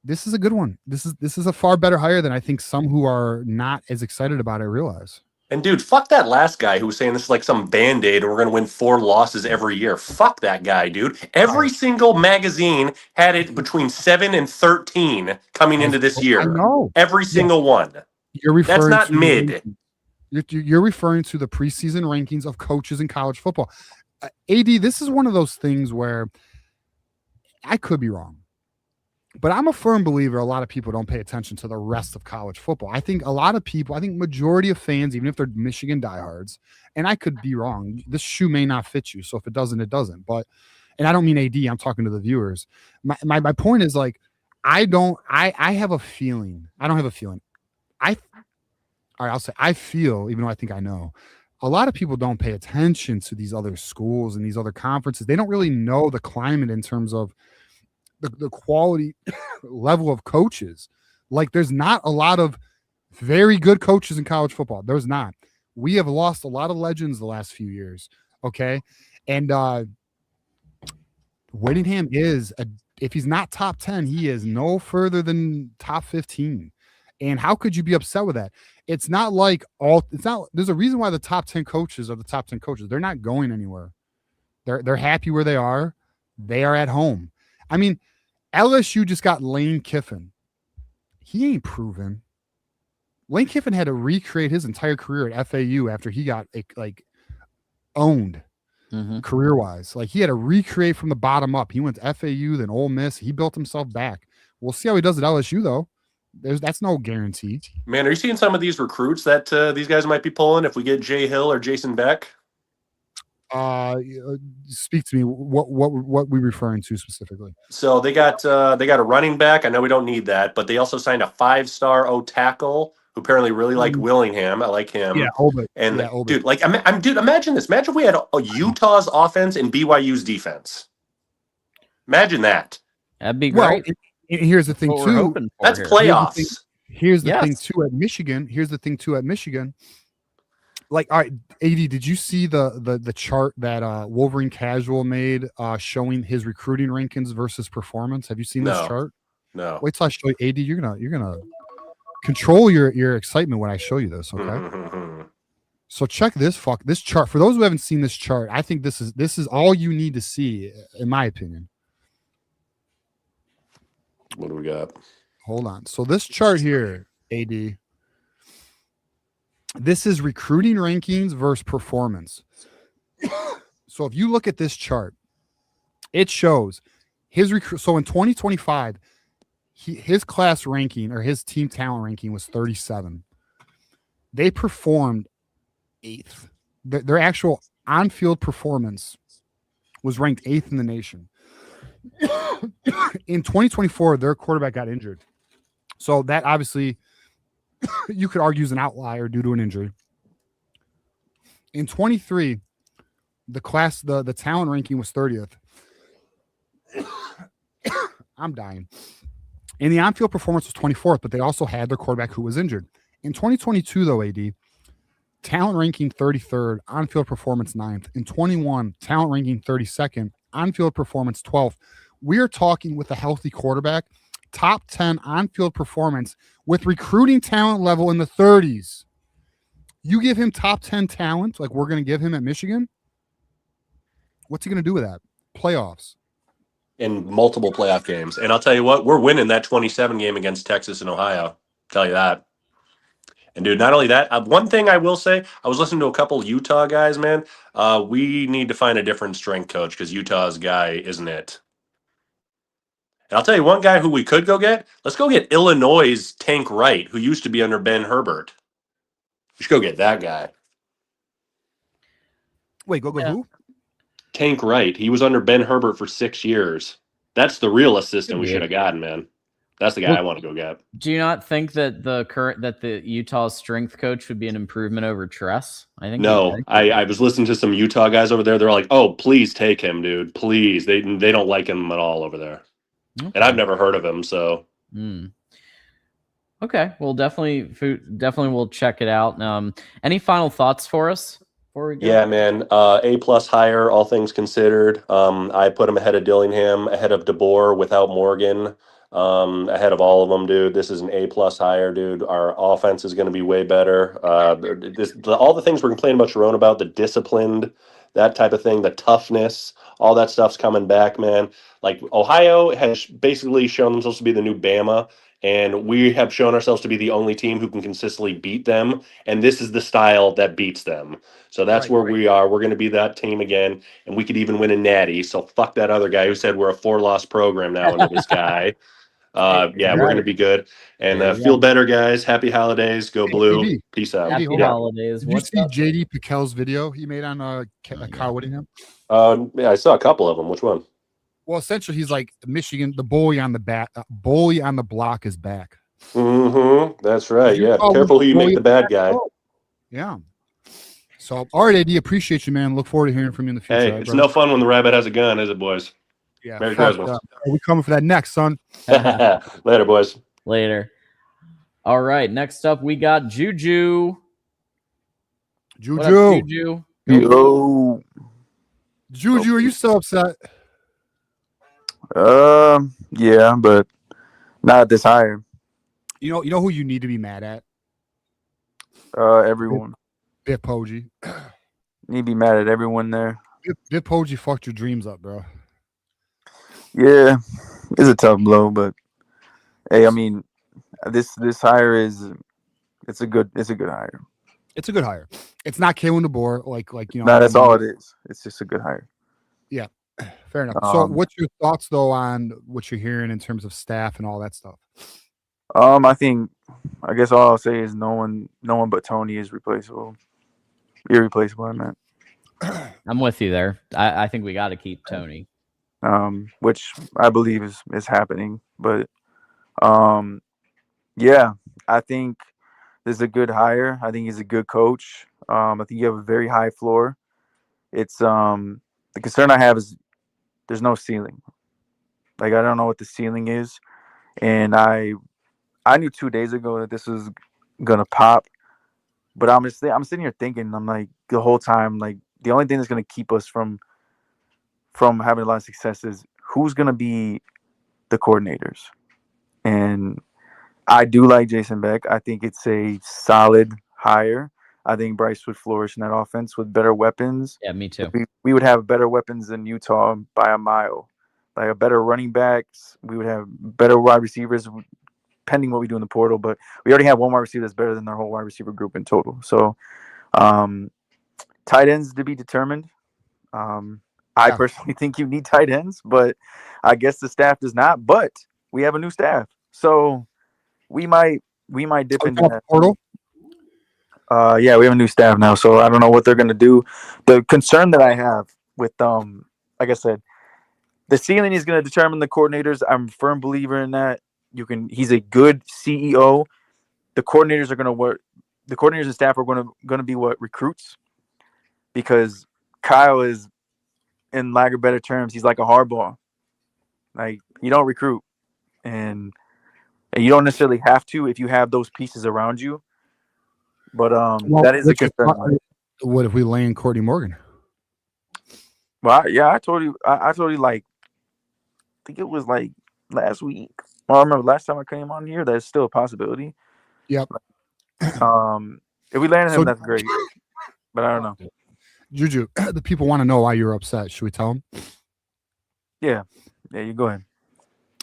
Speaker 2: this is a good one. This is a far better hire than I think some who are not as excited about it realize.
Speaker 8: And dude, fuck that last guy who was saying this is like some Band-Aid and we're going to win 4 losses every year. Fuck that guy, dude. Every single magazine had it between 7 and 13 coming into this year.
Speaker 2: I know.
Speaker 8: Every single one.
Speaker 2: You're referring
Speaker 8: That's not mid.
Speaker 2: You're referring to the preseason rankings of coaches in college football. AD, this is one of those things where I could be wrong. But I'm a firm believer a lot of people don't pay attention to the rest of college football. I think majority of fans, even if they're Michigan diehards, and I could be wrong, this shoe may not fit you. So if it doesn't, it doesn't. But, and I don't mean AD, I'm talking to the viewers. My point is like, I have a feeling. I don't have a feeling. I'll say I feel, even though I think I know, a lot of people don't pay attention to these other schools and these other conferences. They don't really know the climate in terms of the quality level of coaches. Like, there's not a lot of very good coaches in college football. There's not. We have lost a lot of legends the last few years. Okay. And Whittingham if he's not top 10, he is no further than top 15. And how could you be upset with that? There's a reason why the top 10 coaches are the top 10 coaches. They're not going anywhere. They're happy where they are. They are at home. I mean, LSU just got Lane Kiffin. He ain't proven. Lane Kiffin had to recreate his entire career at FAU after he got owned career-wise. Like, he had to recreate from the bottom up. He went to FAU, then Ole Miss. He built himself back. We'll see how he does at LSU, though. That's no guarantee.
Speaker 8: Man, are you seeing some of these recruits that these guys might be pulling if we get Jay Hill or Jason Beck?
Speaker 2: Speak to me. What we referring to specifically?
Speaker 8: So they got a running back. I know we don't need that, but they also signed a 5-star O tackle who apparently really liked Willingham. I like him. Yeah, Olden. And dude, like, dude, imagine this. Imagine if we had a Utah's offense and BYU's defense. Imagine that.
Speaker 1: That'd be great.
Speaker 2: Well, and here's the thing too.
Speaker 8: That's playoffs.
Speaker 2: Here's the thing too at Michigan. Like, all right, AD, did you see the chart that Wolverine Casual made showing his recruiting rankings versus performance? Have you seen this chart?
Speaker 8: No.
Speaker 2: Wait till I show you, AD. You're gonna control your excitement when I show you this, okay? So check this chart. For those who haven't seen this chart, I think this is all you need to see, in my opinion.
Speaker 8: What do we got?
Speaker 2: Hold on. So this chart here, AD. This is recruiting rankings versus performance. So if you look at this chart, it shows his so in 2025, his class ranking or his team talent ranking was 37. They performed 8th. Their actual on-field performance was ranked 8th in the nation. In 2024, their quarterback got injured. So that obviously you could argue is an outlier due to an injury. In 23, the talent ranking was 30th. I'm dying. And the on-field performance was 24th, but they also had their quarterback who was injured. In 2022, though, AD, talent ranking 33rd, on-field performance 9th. In 21, talent ranking 32nd, on-field performance, 12th. We are talking with a healthy quarterback, top 10 on-field performance with recruiting talent level in the 30s. You give him top 10 talent like we're going to give him at Michigan, what's he going to do with that? Playoffs.
Speaker 8: In multiple playoff games. And I'll tell you what, we're winning that 27 game against Texas and Ohio. Tell you that. And dude, not only that, one thing I will say, I was listening to a couple Utah guys, man. We need to find a different strength coach because Utah's guy isn't it. And I'll tell you one guy who we could go get. Let's go get Illinois' Tank Wright, who used to be under Ben Herbert. We should go get that guy.
Speaker 2: Wait, go who?
Speaker 8: Tank Wright. He was under Ben Herbert for 6 years. That's the real assistant we should have gotten, man. That's the guy I want to go get.
Speaker 1: Do you not think that the Utah strength coach would be an improvement over Tress? I think
Speaker 8: no. I was listening to some Utah guys over there. They're like, "Oh, please take him, dude. Please." They don't like him at all over there, and I've never heard of him. So,
Speaker 1: okay, well, definitely we'll check it out. Any final thoughts for us?
Speaker 8: Yeah, man. A+ hire, all things considered. I put him ahead of Dillingham, ahead of DeBoer without Morgan, ahead of all of them, dude. This is an A+ hire, dude. Our offense is going to be way better. All the things we're complaining about Sharon about, the disciplined, that type of thing, the toughness, all that stuff's coming back, man. Like Ohio has basically shown themselves to be the new Bama. And we have shown ourselves to be the only team who can consistently beat them. And this is the style that beats them. So that's where we are. We're going to be that team again. And we could even win a natty. So fuck that other guy who said we're a 4-loss program now under this guy. Yeah, we're going to be good. And feel better, guys. Happy holidays. Go Blue.
Speaker 2: JD.
Speaker 8: Peace out.
Speaker 1: Happy holidays.
Speaker 2: Did you see JD Piquel's video he made on Kyle Whittingham?
Speaker 8: Yeah, I saw a couple of them. Which one?
Speaker 2: Well, essentially, he's like Michigan. The bully on the block is back.
Speaker 8: That's right. Yeah, careful who you make the bad guy.
Speaker 2: Yeah. So, all right, AD, appreciate you, man. Look forward to hearing from you in the future.
Speaker 8: Hey, it's no fun when the rabbit has a gun, is it, boys?
Speaker 2: Yeah.
Speaker 8: Merry Christmas.
Speaker 2: Are we coming for that next, son?
Speaker 8: Later, boys.
Speaker 1: Later. All right. Next up, we got Juju.
Speaker 2: Juju.
Speaker 1: What up, Juju?
Speaker 9: Yo.
Speaker 2: Juju, are you so upset?
Speaker 9: Yeah, but not at this hire.
Speaker 2: You know who you need to be mad at?
Speaker 9: Everyone.
Speaker 2: Biff Poggi.
Speaker 9: Need to be mad at everyone there.
Speaker 2: Biff Poggi fucked your dreams up, bro.
Speaker 9: Yeah, it's a tough blow, but hey, I mean, this hire it's a good hire.
Speaker 2: It's a good hire. It's not Kalen DeBoer, like you know.
Speaker 9: No, that's all it is. It's just a good hire.
Speaker 2: Yeah, fair enough. So, what's your thoughts though on what you're hearing in terms of staff and all that stuff?
Speaker 9: I guess all I'll say is no one but Tony is replaceable. Irreplaceable, I meant.
Speaker 1: I'm with you there. I think we got to keep Tony.
Speaker 9: Which I believe is happening. But yeah, I think this is a good hire. I think he's a good coach. I think you have a very high floor. It's the concern I have is there's no ceiling. Like, I don't know what the ceiling is. And I knew 2 days ago that this was gonna pop. But I'm sitting here thinking, I'm like, the whole time, like, the only thing that's gonna keep us from having a lot of success is who's gonna be the coordinators. And I do like Jason Beck. I think it's a solid hire. I think Bryce would flourish in that offense with better weapons.
Speaker 1: Yeah, me too.
Speaker 9: We would have better weapons than Utah by a mile. Like, a better running backs. We would have better wide receivers, pending what we do in the portal. But we already have one wide receiver that's better than our whole wide receiver group in total. So, tight ends to be determined. I personally think you need tight ends, but I guess the staff does not. But we have a new staff, so we might dip into that
Speaker 2: portal.
Speaker 9: Yeah, we have a new staff now, so I don't know what they're gonna do. The concern that I have with like I said, the ceiling is gonna determine the coordinators. I'm a firm believer in that. He's a good CEO. The coordinators are gonna work. The coordinators and staff are gonna be what recruits, because Kyle is, in lack of better terms, he's like a hardball. Like, you don't recruit, and you don't necessarily have to if you have those pieces around you. But that is a concern.
Speaker 2: What if we land Courtney Morgan?
Speaker 9: Well, I told you. I told you like, I think it was like last week. Well, I remember last time I came on here. That's still a possibility.
Speaker 2: Yep.
Speaker 9: If we landed him, that's great. But I don't know.
Speaker 2: Juju, the people want to know why you're upset. Should we tell them?
Speaker 9: Yeah, you go ahead.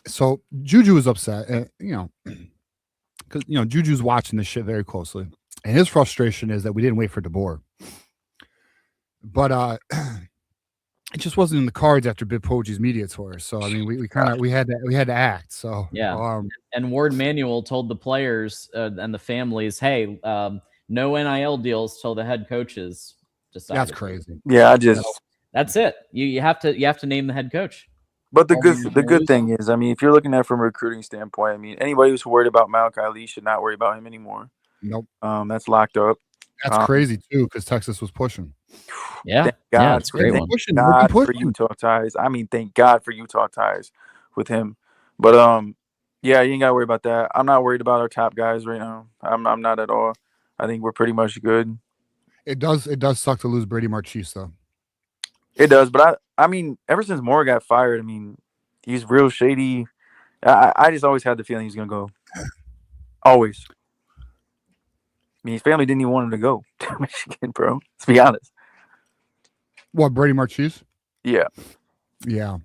Speaker 2: So Juju is upset, because Juju's watching this shit very closely, and his frustration is that we didn't wait for DeBoer. But it just wasn't in the cards after Bitpoji's media tour. So I mean, we had to act. So
Speaker 1: yeah. And Ward Manuel told the players and the families, hey, no NIL deals till the head coaches decide.
Speaker 2: That's crazy.
Speaker 9: Yeah,
Speaker 1: that's it. You have to name the head coach.
Speaker 9: But the good thing is, I mean, if you're looking at it from a recruiting standpoint, I mean, anybody who's worried about Malachi Lee should not worry about him anymore.
Speaker 2: Nope.
Speaker 9: That's locked up.
Speaker 2: That's crazy too, because Texas was pushing.
Speaker 1: Yeah.
Speaker 9: Thank God,
Speaker 1: it's great one.
Speaker 9: Thank God for Utah ties. I mean, thank God for Utah ties with him. But yeah, you ain't gotta worry about that. I'm not worried about our top guys right now. I'm not at all. I think we're pretty much good.
Speaker 2: It does suck to lose Brady Marchese though.
Speaker 9: It does, but I mean, ever since Moore got fired, I mean, he's real shady. I just always had the feeling he's gonna go. Always. I mean, his family didn't even want him to go to Michigan, bro. Let's be honest.
Speaker 2: What, Brady Marchese?
Speaker 9: Yeah.
Speaker 2: Yeah.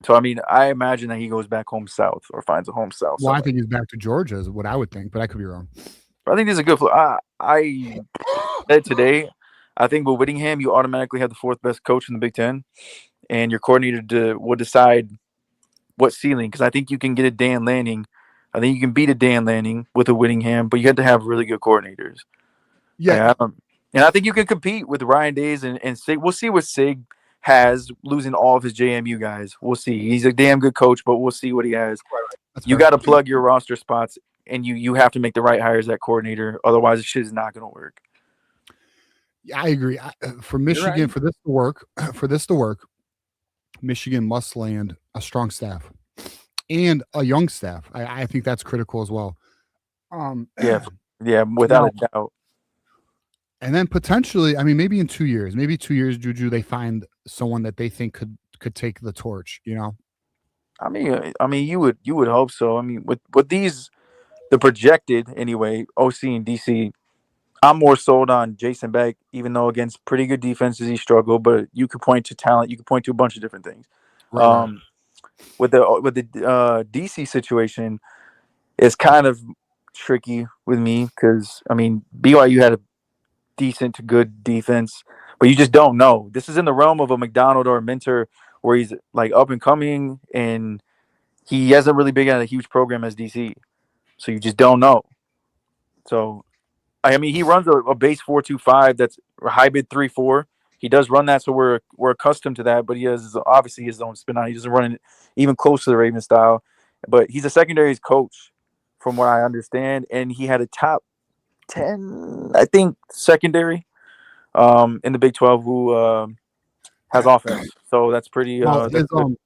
Speaker 9: So I mean, I imagine that he goes back home south or finds a home south.
Speaker 2: Well, I think he's back to Georgia is what I would think, but I could be wrong.
Speaker 9: I think this is a good. I said today, I think with Whittingham, you automatically have the fourth best coach in the Big Ten, and your coordinator will decide what ceiling. Because I think you can get a Dan Lanning. I think you can beat a Dan Lanning with a Whittingham, but you have to have really good coordinators.
Speaker 2: Yeah.
Speaker 9: And I think you can compete with Ryan Days and Sig. We'll see what Sig has losing all of his JMU guys. We'll see. He's a damn good coach, but we'll see what he has. You got to plug your roster spots, and you have to make the right hires at coordinator. Otherwise, the shit is not going to work.
Speaker 2: Yeah, I agree. For Michigan,
Speaker 1: right.
Speaker 2: for this to work, Michigan must land a strong staff and a young staff. I think that's critical as well.
Speaker 9: Yeah, without a doubt.
Speaker 2: And then potentially, I mean, maybe in 2 years, Juju, they find someone that they think could take the torch.
Speaker 9: I mean, you would hope so. I mean, with these, the projected anyway, OC and DC. I'm more sold on Jason Beck, even though against pretty good defenses he struggled. But you could point to talent. You could point to a bunch of different things.
Speaker 2: Right.
Speaker 9: With the DC situation, it's kind of tricky with me because I mean BYU had a decent to good defense, but you just don't know. This is in the realm of a McDonald or a Minter where he's like up and coming, and he hasn't really been at a huge program as DC, so you just don't know. So. I mean, he runs a base 4.25 that's a hybrid 3.4. He does run that, so we're accustomed to that. But he has obviously his own spin on. He doesn't run it even close to the Raven style. But he's a secondaries coach, from what I understand, and he had a top 10, I think, secondary in the Big 12 who has offense. So that's pretty.
Speaker 2: And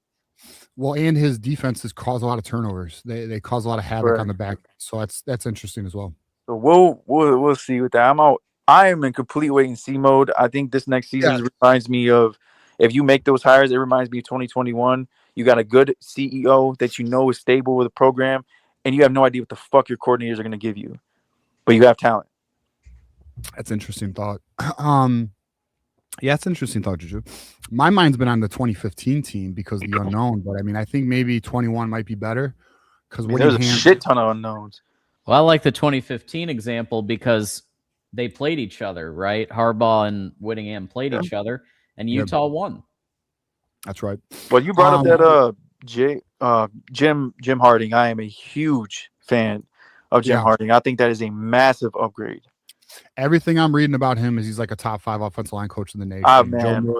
Speaker 2: his defenses cause a lot of turnovers. They cause a lot of havoc on the back. So that's interesting as well.
Speaker 9: So we'll see with that. I am in complete wait and see mode. I think this next season reminds me of, if you make those hires, it reminds me of 2021. You got a good CEO that you know is stable with a program, and you have no idea what the fuck your coordinators are going to give you, but you have talent.
Speaker 2: That's interesting thought. Yeah, it's interesting thought, Juju. My mind's been on the 2015 team because of the unknown, but I mean, I think maybe 21 might be better because
Speaker 9: there's a shit ton of unknowns.
Speaker 1: Well, I like the 2015 example because they played each other, right? Harbaugh and Whittingham played each other, and Utah won.
Speaker 2: That's right.
Speaker 9: Well, you brought up that Jim Harding. I am a huge fan of Jim Harding. I think that is a massive upgrade.
Speaker 2: Everything I'm reading about him is he's like a top 5 offensive line coach in the nation.
Speaker 9: Ah, man,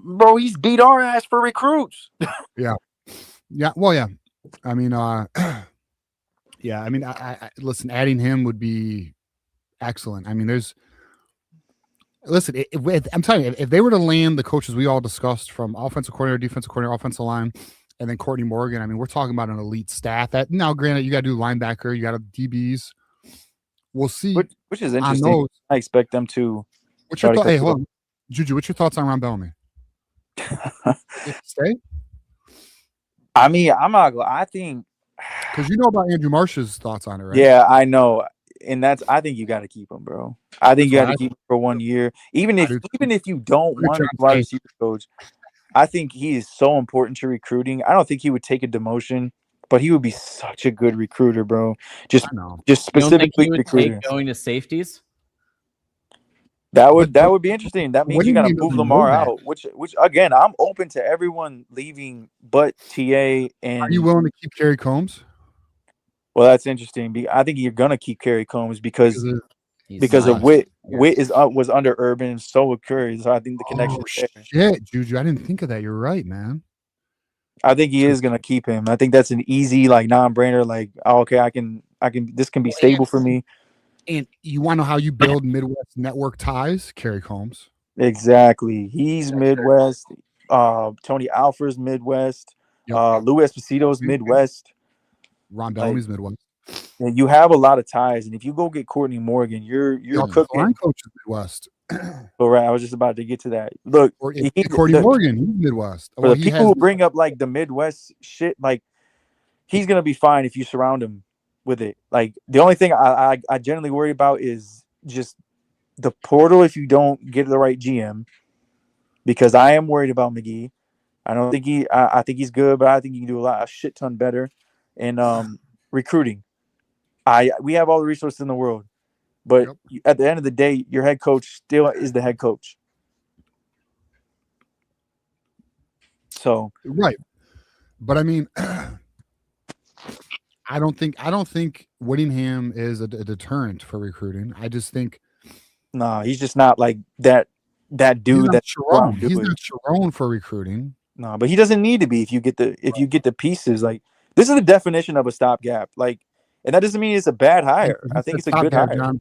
Speaker 9: bro, he's beat our ass for recruits.
Speaker 2: Yeah. Well, yeah. I mean, yeah, I mean, I listen, adding him would be excellent. I mean, I'm telling you, if they were to land the coaches we all discussed from offensive coordinator, defensive coordinator, offensive line, and then Courtney Morgan, I mean, we're talking about an elite staff. That now, granted, you got to do linebacker, you got to DBs. We'll see.
Speaker 9: Which is interesting. I expect them to.
Speaker 2: What's your thought? Hey, hold on. Juju, what's your thoughts on Ron Bellamy? Stay?
Speaker 9: I mean, I'm not. I think
Speaker 2: because you know about Andrew Marsh's thoughts on it, right?
Speaker 9: Yeah, I know, and I think you got to keep him, bro. I think you got to keep him for 1 year, even if you don't want a wide receiver coach. I think he is so important to recruiting. I don't think he would take a demotion, but he would be such a good recruiter, bro. Just specifically
Speaker 1: you don't think he would take going to safeties.
Speaker 9: That would be interesting. That means you got to move Lamar out, which again, I'm open to everyone leaving but TA. And
Speaker 2: are you willing to keep Kerry Combs?
Speaker 9: Well, that's interesting. I think you're gonna keep Kerry Combs because of Whit. Whit was under Urban, so would Curry. So I think the connection.
Speaker 2: Shit, Juju, I didn't think of that. You're right, man.
Speaker 9: I think he is gonna keep him. I think that's an easy non-brainer. Like, okay, I can. This can be stable for me.
Speaker 2: And you want to know how you build Midwest network ties? Kerry Combs.
Speaker 9: Exactly. He's Midwest. Tony Alford's Midwest. Lou Esposito's Midwest.
Speaker 2: Ron Bellamy's Midwest.
Speaker 9: And you have a lot of ties, and if you go get Courtney Morgan, you're cooking.
Speaker 2: Line coach is Midwest.
Speaker 9: All right, I was just about to get to that. Look,
Speaker 2: Courtney Morgan, he's Midwest.
Speaker 9: For the people who bring up the Midwest shit, he's gonna be fine if you surround him with it. The only thing I generally worry about is just the portal if you don't get the right GM, because I am worried about McGee. I don't think I think he's good, but I think he can do a shit ton better. And recruiting, we have all the resources in the world, but at the end of the day, your head coach still is the head coach. So
Speaker 2: right, but I mean, I don't think Whittingham is a deterrent for recruiting. I just think
Speaker 9: he's just not like that dude. That's
Speaker 2: Sharon. He's not Sharon for recruiting.
Speaker 9: No, but he doesn't need to be if you get the pieces. This is the definition of a stopgap. And that doesn't mean it's a bad hire. I think it's a good hire. John.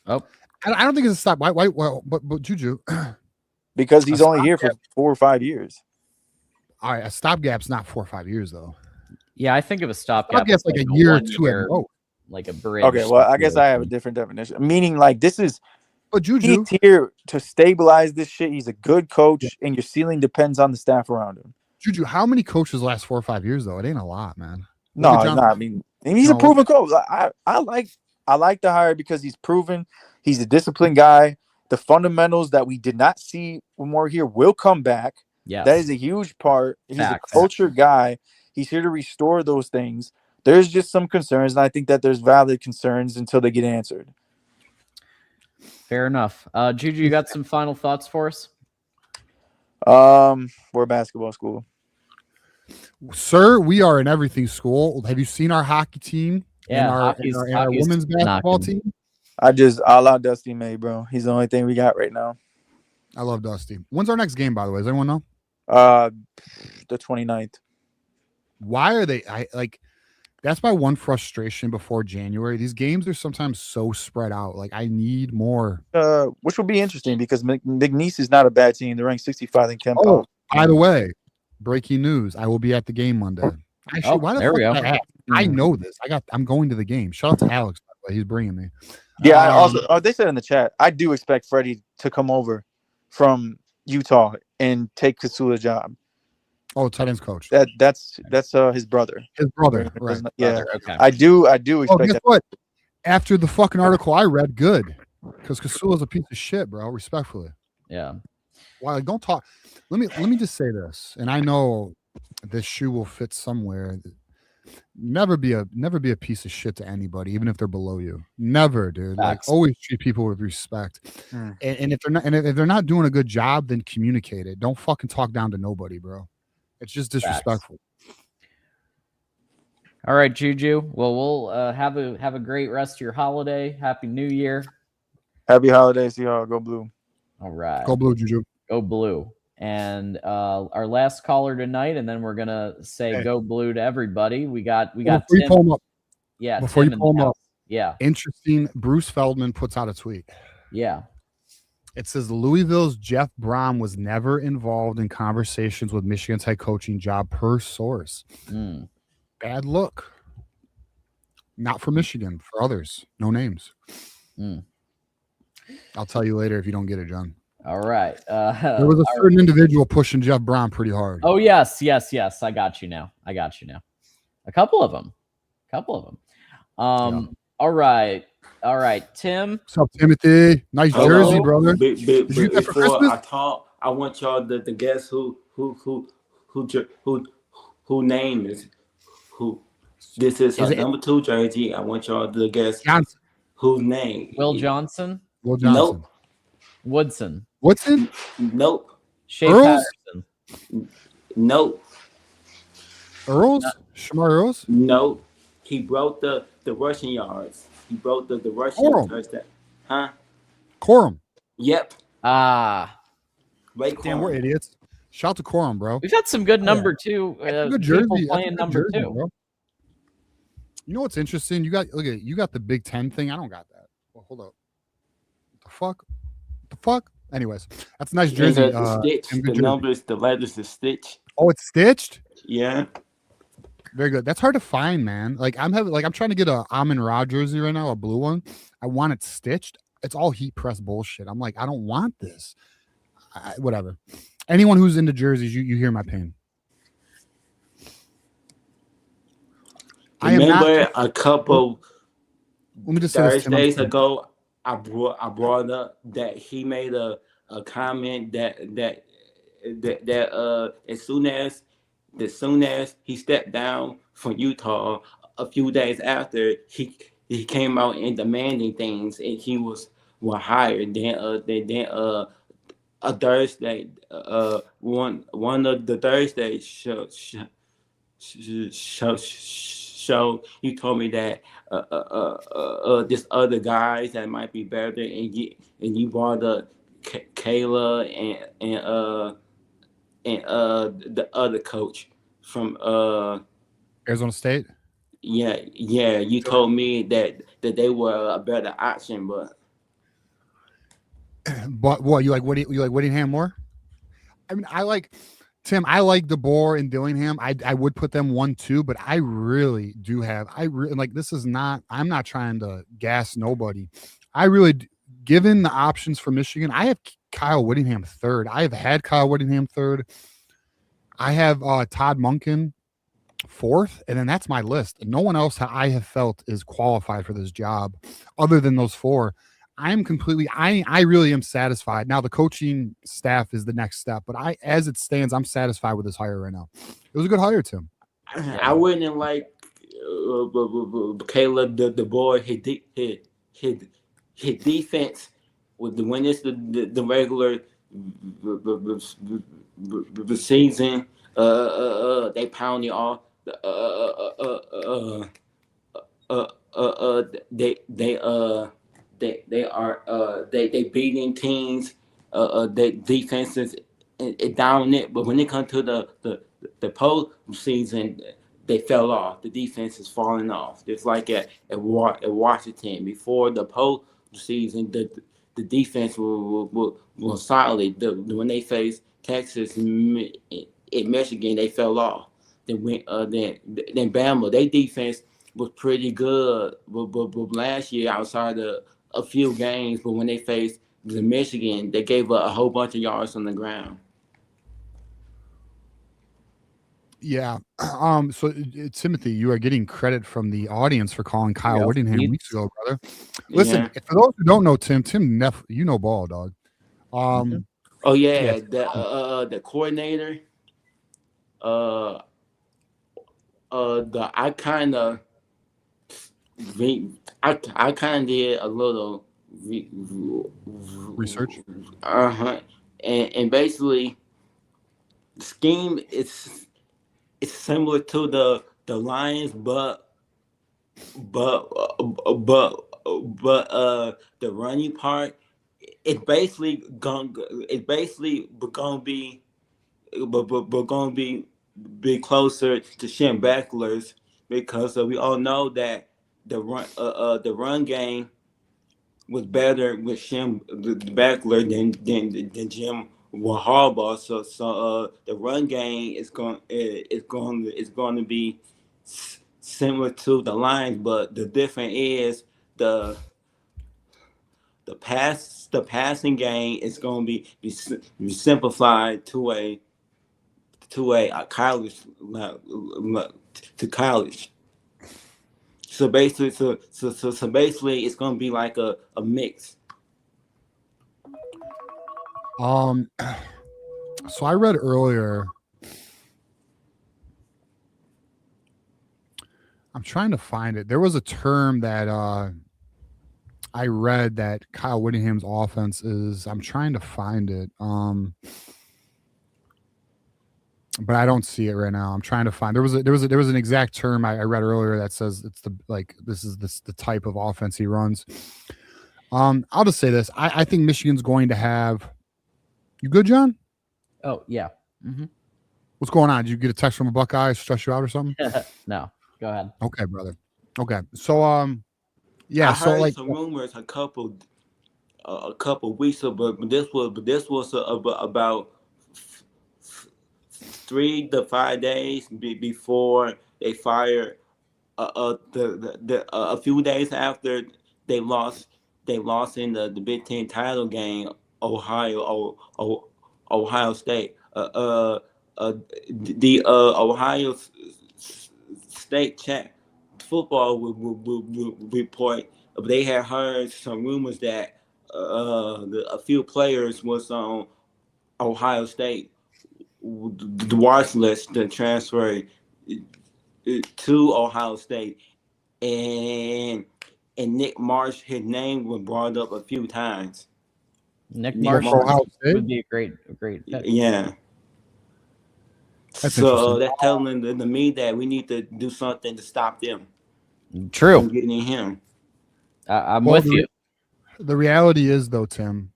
Speaker 1: Oh,
Speaker 2: I don't think it's a stop. Why? Well, but Juju,
Speaker 9: because he's only here for 4 or 5 years.
Speaker 2: All right, a stopgap's not 4 or 5 years though.
Speaker 1: Yeah, I think of a stopgap.
Speaker 2: Stopgap's like a year or two at most.
Speaker 1: Like a bridge.
Speaker 9: Okay, well, I guess I have a different definition. Meaning, this is.
Speaker 2: But Juju,
Speaker 9: he's here to stabilize this shit. He's a good coach, and your ceiling depends on the staff around him.
Speaker 2: Juju, how many coaches last 4 or 5 years though? It ain't a lot, man.
Speaker 9: No, I mean, he's a proven coach. I like the hire because he's proven. He's a disciplined guy. The fundamentals that we did not see when we're here will come back.
Speaker 1: Yeah,
Speaker 9: that is a huge part. He's a culture guy. He's here to restore those things. There's just some concerns, and I think that there's valid concerns until they get answered.
Speaker 1: Fair enough. Juju, you got some final thoughts for us?
Speaker 9: We're a basketball school.
Speaker 2: Sir, we are an everything school. Have you seen our hockey team?
Speaker 1: Yeah,
Speaker 2: and our women's basketball team?
Speaker 9: I allow Dusty May, bro. He's the only thing we got right now.
Speaker 2: I love Dusty. When's our next game, by the way? Does anyone know?
Speaker 9: The 29th.
Speaker 2: Why are they that's my one frustration before January. These games are sometimes so spread out. I need more.
Speaker 9: Which will be interesting because McNeese is not a bad team. They're ranked 65 in Kemp.
Speaker 2: Oh, by the way, breaking news. I will be at the game Monday. Actually, why the
Speaker 1: there we go.
Speaker 2: I know this. I'm going to the game. Shout out to Alex, by the way. He's bringing me.
Speaker 9: Yeah, they said in the chat, I do expect Freddie to come over from Utah and take Kasula's job.
Speaker 2: Oh, tight ends coach.
Speaker 9: That's his brother.
Speaker 2: His brother, right?
Speaker 9: Yeah.
Speaker 1: Okay.
Speaker 9: I do expect that.
Speaker 2: What? After the fucking article I read, good, because Kasula's a piece of shit, bro. Respectfully.
Speaker 1: Yeah.
Speaker 2: Why? Don't talk. Let me just say this, and I know this shoe will fit somewhere. Never be a piece of shit to anybody, even if they're below you. Never, dude. Always treat people with respect. And if they're not doing a good job, then communicate it. Don't fucking talk down to nobody, bro. It's just disrespectful.
Speaker 1: All right, Juju. Well, we'll have a great rest of your holiday. Happy New Year.
Speaker 9: Happy holidays to y'all. Go Blue.
Speaker 1: All right.
Speaker 2: Go Blue, Juju.
Speaker 1: Go Blue. And our last caller tonight, and then we're gonna say go Blue to everybody. We got
Speaker 2: Before
Speaker 1: Tim.
Speaker 2: you pull him up.
Speaker 1: Yeah.
Speaker 2: Before
Speaker 1: Tim
Speaker 2: you pull him up.
Speaker 1: Yeah.
Speaker 2: Interesting. Bruce Feldman puts out a tweet.
Speaker 1: Yeah.
Speaker 2: It says Louisville's Jeff Brom was never involved in conversations with Michigan's head coaching job per source. Bad look. Not for Michigan, for others. No names. I'll tell you later if you don't get it, John.
Speaker 1: All right.
Speaker 2: There was a certain individual pushing Jeff Brown pretty hard.
Speaker 1: Oh, yes. I got you now. A couple of them. All right. Tim.
Speaker 2: What's up, Timothy? Nice jersey, brother.
Speaker 10: Did
Speaker 2: you get that for Christmas?
Speaker 10: I talk, I want y'all to guess who name is who. This is her number 2 jersey. I want y'all to guess whose name.
Speaker 1: Will Johnson.
Speaker 10: Nope.
Speaker 1: Woodson.
Speaker 10: Nope.
Speaker 1: Shea Patterson.
Speaker 10: Nope.
Speaker 2: Earls? Shamar Earls?
Speaker 10: Nope. He broke the rushing yards. He broke the rushing touchdown. Huh?
Speaker 2: Corum.
Speaker 10: Yep.
Speaker 2: Right. Damn, we're idiots. Shout to Corum, bro.
Speaker 1: We've had some good number 2
Speaker 2: good
Speaker 1: people
Speaker 2: jersey.
Speaker 1: playing number 2.
Speaker 2: Bro. You know what's interesting? You got the Big Ten thing. I don't got that. Well, hold up. The fuck? Anyways, that's a nice jersey.
Speaker 10: The letters is stitched.
Speaker 2: Oh, it's stitched?
Speaker 10: Yeah.
Speaker 2: Very good. That's hard to find, man. I'm trying to get a Amon-Ra jersey right now, a blue one. I want it stitched. It's all heat press bullshit. I'm like, I don't want this. Whatever. Anyone who's into jerseys, you hear my pain.
Speaker 10: Remember a couple
Speaker 2: Thursdays
Speaker 10: ago, I brought up that he made a comment that as soon as he stepped down from Utah, a few days after he came out and demanding things, and he was hired. Then a Thursday, one of the Thursday show, you told me that this other guys that might be better, and you brought up Kayla and the other coach from
Speaker 2: Arizona State.
Speaker 10: Yeah. You told me that they were a better option, but
Speaker 2: what you like? You like Whittingham more? I mean, I like Tim. I like DeBoer and Dillingham. I would put them 1-2, but I really do have. This is not. I'm not trying to gas nobody. I really, given the options for Michigan, I have Kyle Whittingham third. I have had Kyle Whittingham third. I have Todd Monken fourth, and then that's my list. No one else I have felt is qualified for this job other than those four. I really am satisfied. Now the coaching staff is the next step, but as it stands, I'm satisfied with this hire right now. It was a good hire, Tim.
Speaker 10: I wouldn't like Caleb the boy his defense with when it's the regular the season. They pound you off. They beating teams. Their defenses down it, but when it comes to the post season, they fell off. The defense is falling off. It's like at Washington before the post season, the defense was solid. When they faced Texas in Michigan, they fell off. Then Bama, their defense was pretty good, but last year outside of a few games, but when they faced the Michigan, they gave up a whole bunch of yards on the ground.
Speaker 2: Yeah. So Timothy, you are getting credit from the audience for calling Kyle Whittingham weeks ago, brother. Listen, for those who don't know Tim Neff, you know ball, dog.
Speaker 10: Oh yeah, the coordinator. I kind of did a little
Speaker 2: research.
Speaker 10: And basically, the scheme is similar to the Lions, but the running part, it's basically gonna be closer to Shem Beckler's, because we all know that the run game was better with Shem Beckler than Jim Harbaugh. So the run game is going to be similar to the Lions, but the difference is the passing game is going to be simplified to a college to college. So basically, it's going to be like a mix.
Speaker 2: So I read earlier. I'm trying to find it. There was a term that I read that Kyle Whittingham's offense is. I'm trying to find it. But I don't see it right now. I'm trying to find. There was an exact term I read earlier that says it's the type of offense he runs. I'll just say this. I think Michigan's going to have. You good, John?
Speaker 1: Oh yeah. Mm-hmm.
Speaker 2: What's going on? Did you get a text from a Buckeye stress you out or something?
Speaker 1: No. Go ahead.
Speaker 2: Okay, brother. Okay. So yeah.
Speaker 10: I
Speaker 2: so
Speaker 10: heard
Speaker 2: like
Speaker 10: some rumors a couple weeks ago, but this was about 3 to 5 days before they fired. A few days after they lost in the Big Ten title game, Ohio State. The Ohio State check football report. They had heard some rumors that a few players was on Ohio State the watch list to transfer to Ohio State, and Nick Marsh, his name was brought up a few times.
Speaker 1: Nick Marsh would be a great pick.
Speaker 10: Yeah.
Speaker 2: That's
Speaker 10: so that's telling to me that we need to do something to stop them.
Speaker 1: True.
Speaker 10: From getting him.
Speaker 1: I'm with you.
Speaker 2: The reality is, though, Tim,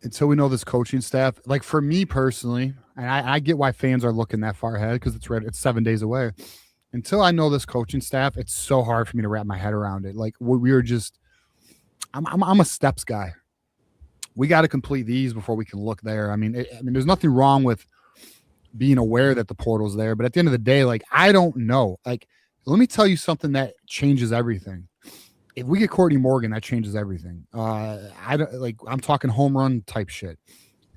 Speaker 2: until we know this coaching staff, like for me personally, and I get why fans are looking that far ahead because it's 7 days away. Until I know this coaching staff, it's so hard for me to wrap my head around it. Like we are just, I'm a steps guy. We got to complete these before we can look there. I mean, there's nothing wrong with being aware that the portal's there, but at the end of the day, like I don't know. Like, let me tell you something that changes everything. If we get Courtney Morgan, that changes everything. I'm talking home run type shit.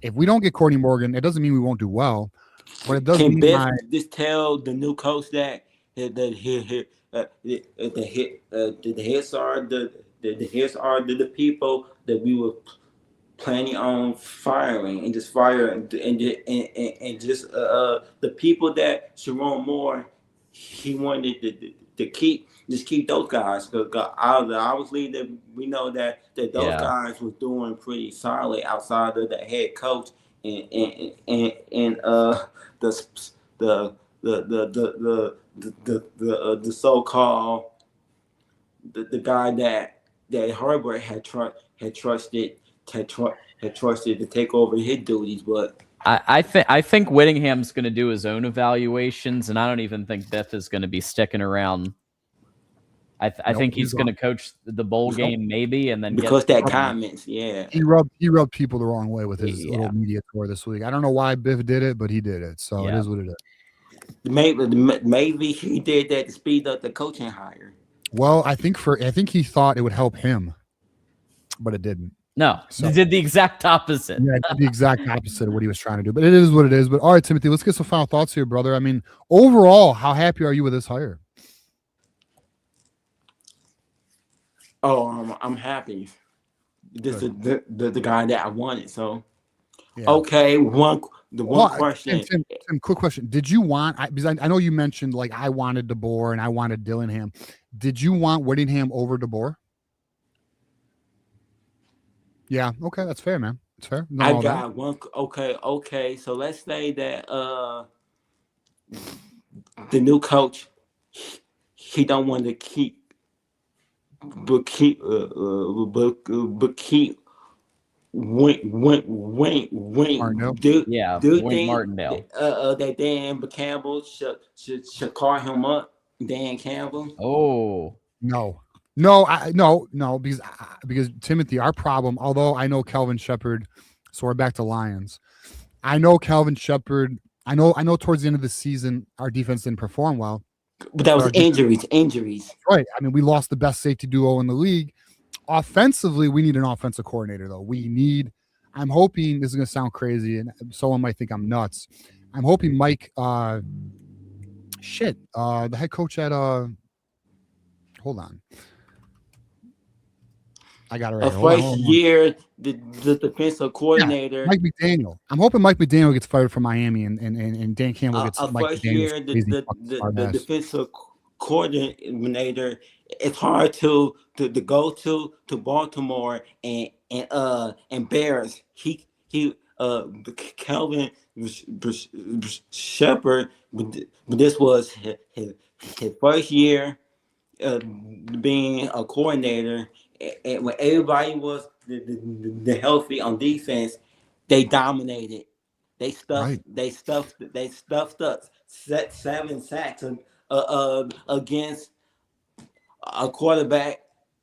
Speaker 2: If we don't get Courtney Morgan, it doesn't mean we won't do well, but it doesn't mean
Speaker 10: just tell the new coach that the hits are the people that we were planning on firing, and just fire and just the people that Sharon Moore he wanted to keep. Just keep those guys, because obviously that we know that those guys were doing pretty solid outside of the head coach and the so-called the guy that Herbert had trusted to take over his duties, but.
Speaker 1: I think Whittingham's going to do his own evaluations, and I don't even think Biff is going to be sticking around. I think he's going to coach the bowl game maybe, and then
Speaker 10: because that comments,
Speaker 2: he rubbed people the wrong way with his little media tour this week. I don't know why Biff did it, but he did it, so it is what it is.
Speaker 10: Maybe he did that to speed up the coaching hire.
Speaker 2: Well, I think he thought it would help him, but it didn't.
Speaker 1: No, he did the exact opposite.
Speaker 2: Yeah, the exact opposite of what he was trying to do. But it is what it is. But all right, Timothy, let's get some final thoughts here, brother. I mean, overall, how happy are you with this hire?
Speaker 10: Oh, I'm happy. This is the guy that I wanted. So, okay, one question.
Speaker 2: Tim, quick question. Did you want? Because I know you mentioned like I wanted DeBoer and I wanted Dillingham. Did you want Whittingham over DeBoer? Yeah. Okay, that's fair, man. It's fair.
Speaker 10: I got one. Okay. So let's say that the new coach he don't want to keep. But keep wink.
Speaker 1: Martindale.
Speaker 10: That Dan Campbell should call him up. Dan Campbell.
Speaker 1: Oh
Speaker 2: no, because Timothy, our problem. Although I know Kelvin Shepard, so we're back to Lions. I know Kelvin Shepard. I know. Towards the end of the season, our defense didn't perform well.
Speaker 10: But that was injuries.
Speaker 2: Right. I mean, we lost the best safety duo in the league. offensively, we need an offensive coordinator, though. I'm hoping, this is going to sound crazy, and someone might think I'm nuts. I'm hoping Mike, the head coach at, hold on. I got it right.
Speaker 10: First year, the defensive coordinator.
Speaker 2: Yeah, Mike McDaniel. I'm hoping Mike McDaniel gets fired from Miami and Dan Campbell gets Mike
Speaker 10: first
Speaker 2: McDaniel's
Speaker 10: year, the defensive coordinator. It's hard to go to Baltimore and Bears. Calvin Shepard, but this was his first year being a coordinator, and when everybody was the healthy on defense, they dominated. They stuffed us. Set 7 sacks against a quarterback.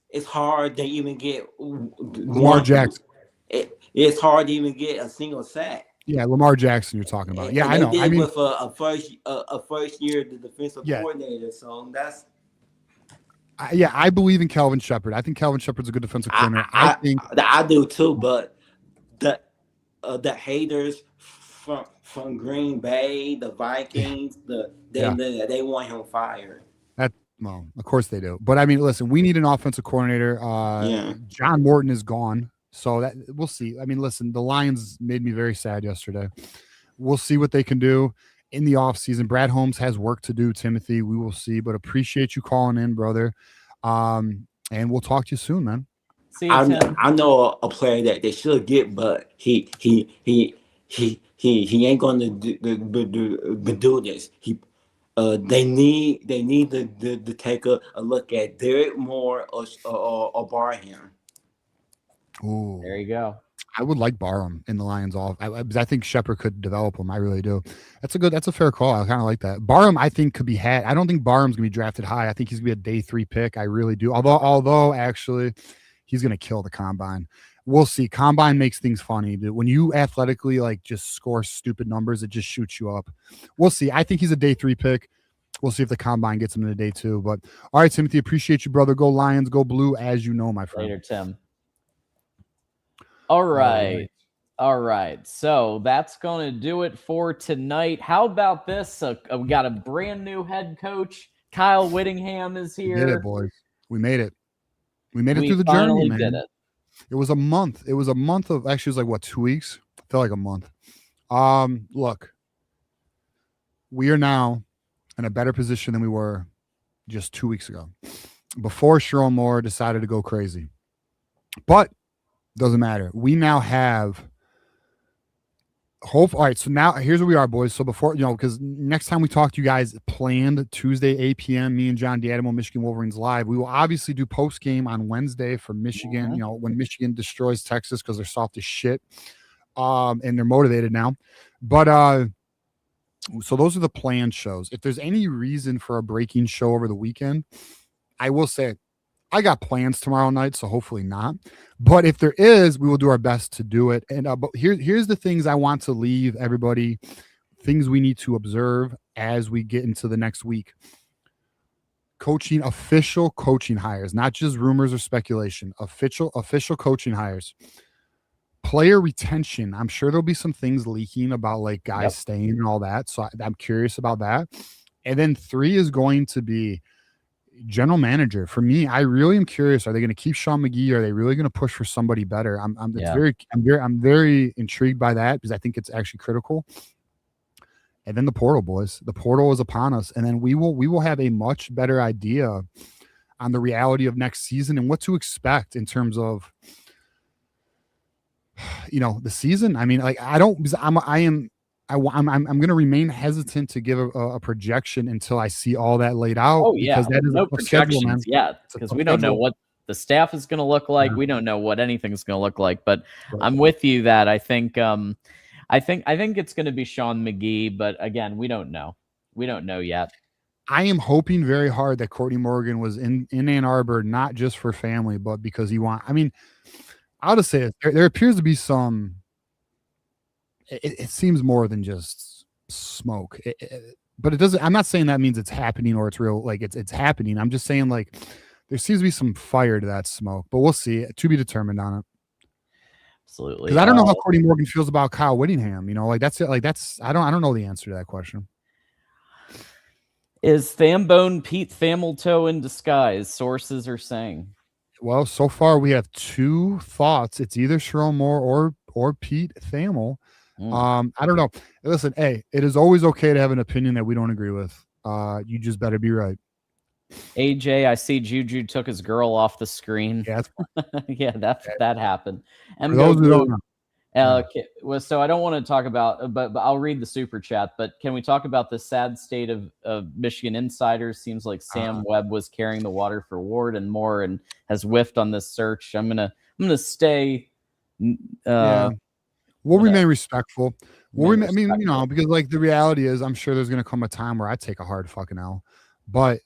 Speaker 10: It's hard to even get
Speaker 2: Lamar Jackson.
Speaker 10: It's hard to even get a single sack.
Speaker 2: Yeah, Lamar Jackson you're talking about. Yeah, I know.
Speaker 10: I mean, with a first year the defensive coordinator, so that's.
Speaker 2: I believe in Calvin Shepard. I think Calvin Shepard's a good defensive coordinator.
Speaker 10: I do too, but the haters from Green Bay, the Vikings, they want him fired.
Speaker 2: Well, of course they do. But I mean, listen, we need an offensive coordinator. John Morton is gone, so that we'll see. I mean, listen, the Lions made me very sad yesterday. We'll see what they can do in the offseason. Brad Holmes has work to do, Timothy. We will see, but appreciate you calling in, brother. And we'll talk to you soon, man.
Speaker 10: See you, I know a player that they should get, but he ain't going to do this. They need to take a look at Derek Moore or Barham.
Speaker 2: Ooh,
Speaker 1: there you go.
Speaker 2: I would like Barham in the Lions off. I think Shepard could develop him. I really do. That's a fair call. I kind of like that. Barham, I think, could be had. I don't think Barham's gonna be drafted high. I think he's gonna be a day 3 pick. I really do. Although actually, he's gonna kill the combine. We'll see. Combine makes things funny. When you athletically just score stupid numbers, it just shoots you up. We'll see. I think he's a day 3 pick. We'll see if the combine gets him in a day 2. But all right, Timothy, appreciate you, brother. Go Lions, go blue, as you know, my friend.
Speaker 1: Later, Tim. All right. So that's going to do it for tonight. How about this? We got a brand new head coach. Kyle Whittingham is here.
Speaker 2: We did it, boys. We made it. We made it through the journey, man.
Speaker 1: Did it.
Speaker 2: It was a month. It was a month of, actually, it was like, what, 2 weeks? It felt like a month. Look, we are now in a better position than we were just 2 weeks ago, before Sherrone Moore decided to go crazy. But doesn't matter. We now have hope. All right, so now here's where we are, boys. So before, because next time we talk to you guys, planned Tuesday, 8 p.m., me and John D'Adamo, Michigan Wolverines Live. We will obviously do post game on Wednesday for Michigan, when Michigan destroys Texas because they're soft as shit. And they're motivated now. But so those are the planned shows. If there's any reason for a breaking show over the weekend, I will say I got plans tomorrow night, so hopefully not. But if there is, we will do our best to do it. And but here's the things I want to leave everybody, things we need to observe as we get into the next week. Official coaching hires, not just rumors or speculation. Official coaching hires. Player retention. I'm sure there'll be some things leaking about guys staying and all that. So I'm curious about that. And then 3 is going to be general manager. For me, I really am curious. Are they going to keep Sean McGee? Are they really going to push for somebody better? I'm very intrigued by that because I think it's actually critical. And then the portal, boys. The portal is upon us, and then we will have a much better idea on the reality of next season and what to expect in terms of the season. I mean, I'm going to remain hesitant to give a projection until I see all that laid out.
Speaker 1: Oh yeah,
Speaker 2: because that is
Speaker 1: no projections yet because we don't know what the staff is going to look like. Yeah. We don't know what anything's going to look like. But I'm with you that I think it's going to be Sean McGee. But again, we don't know. We don't know yet.
Speaker 2: I am hoping very hard that Courtney Morgan was in Ann Arbor, not just for family, but because I'll just say it. There appears to be some. It seems more than just smoke, but it doesn't. I'm not saying that means it's happening or it's real. It's happening. I'm just saying there seems to be some fire to that smoke, but we'll see. To be determined on it.
Speaker 1: Absolutely.
Speaker 2: Because I don't know how Courtney Morgan feels about Kyle Whittingham. You know, like that's it. Like that's I don't know the answer to that question.
Speaker 1: Is Thambone Pete Thamilto in disguise? Sources are saying.
Speaker 2: Well, so far we have two thoughts. It's either Sharon Moore or Pete Thamel. I don't know. Listen, hey, it is always okay to have an opinion that we don't agree with. You just better be right.
Speaker 1: AJ, I see Juju took his girl off the screen.
Speaker 2: Yeah,
Speaker 1: yeah, that happened. And
Speaker 2: for those who don't know.
Speaker 1: Okay, well, so I don't want to talk about, but I'll read the super chat. But can we talk about the sad state of Michigan insiders? Seems like Sam Webb was carrying the water for Ward and Moore, and has whiffed on this search. I'm gonna stay.
Speaker 2: We'll remain respectful. I mean, you know, because like the reality is, I'm sure there's gonna come a time where I take a hard fucking L. But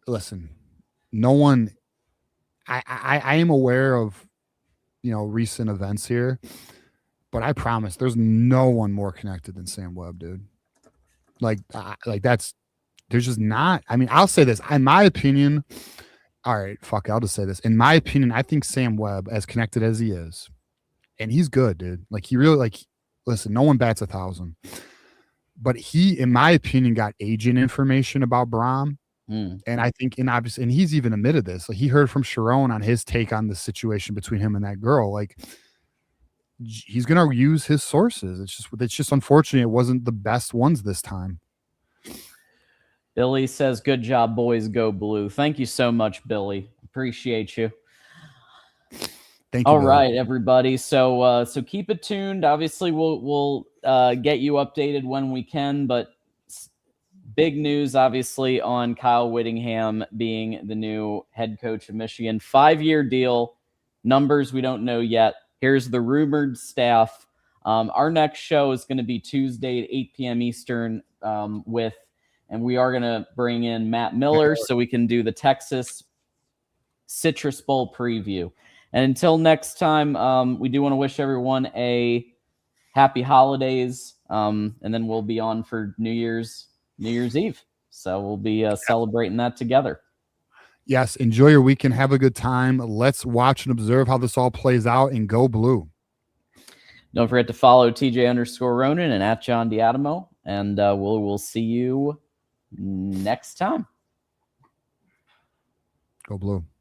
Speaker 2: listen, no one. I am aware of, you know, recent events here, but I promise there's no one more connected than Sam Webb, dude. Like there's just not. I mean, I'll say this. In my opinion, all right, fuck it, I'll just say this. In my opinion, I think Sam Webb, as connected as he is, and he's good, dude. Like he really listen, no one bats 1,000. But he, in my opinion, got agent information about Brahm. And I think, and obviously, and he's even admitted this. Like he heard from Sharon on his take on the situation between him and that girl. Like he's gonna use his sources. It's just unfortunate it wasn't the best ones this time.
Speaker 1: Billy says, "Good job, boys. Go blue." Thank you so much, Billy. Appreciate you.
Speaker 2: Thank you.
Speaker 1: All right, everybody. So keep it tuned. Obviously, we'll get you updated when we can, but. Big news, obviously, on Kyle Whittingham being the new head coach of Michigan. 5-year deal. Numbers we don't know yet. Here's the rumored staff. Our next show is going to be Tuesday at 8 p.m. Eastern and we are going to bring in Matt Miller so we can do the Texas Citrus Bowl preview. And until next time, we do want to wish everyone a happy holidays, and then we'll be on for New Year's Eve. So we'll be celebrating that together.
Speaker 2: Yes. Enjoy your weekend. Have a good time. Let's watch and observe how this all plays out, and go blue.
Speaker 1: Don't forget to follow TJ_Ronin and at John Diadamo. And we'll see you next time.
Speaker 2: Go blue.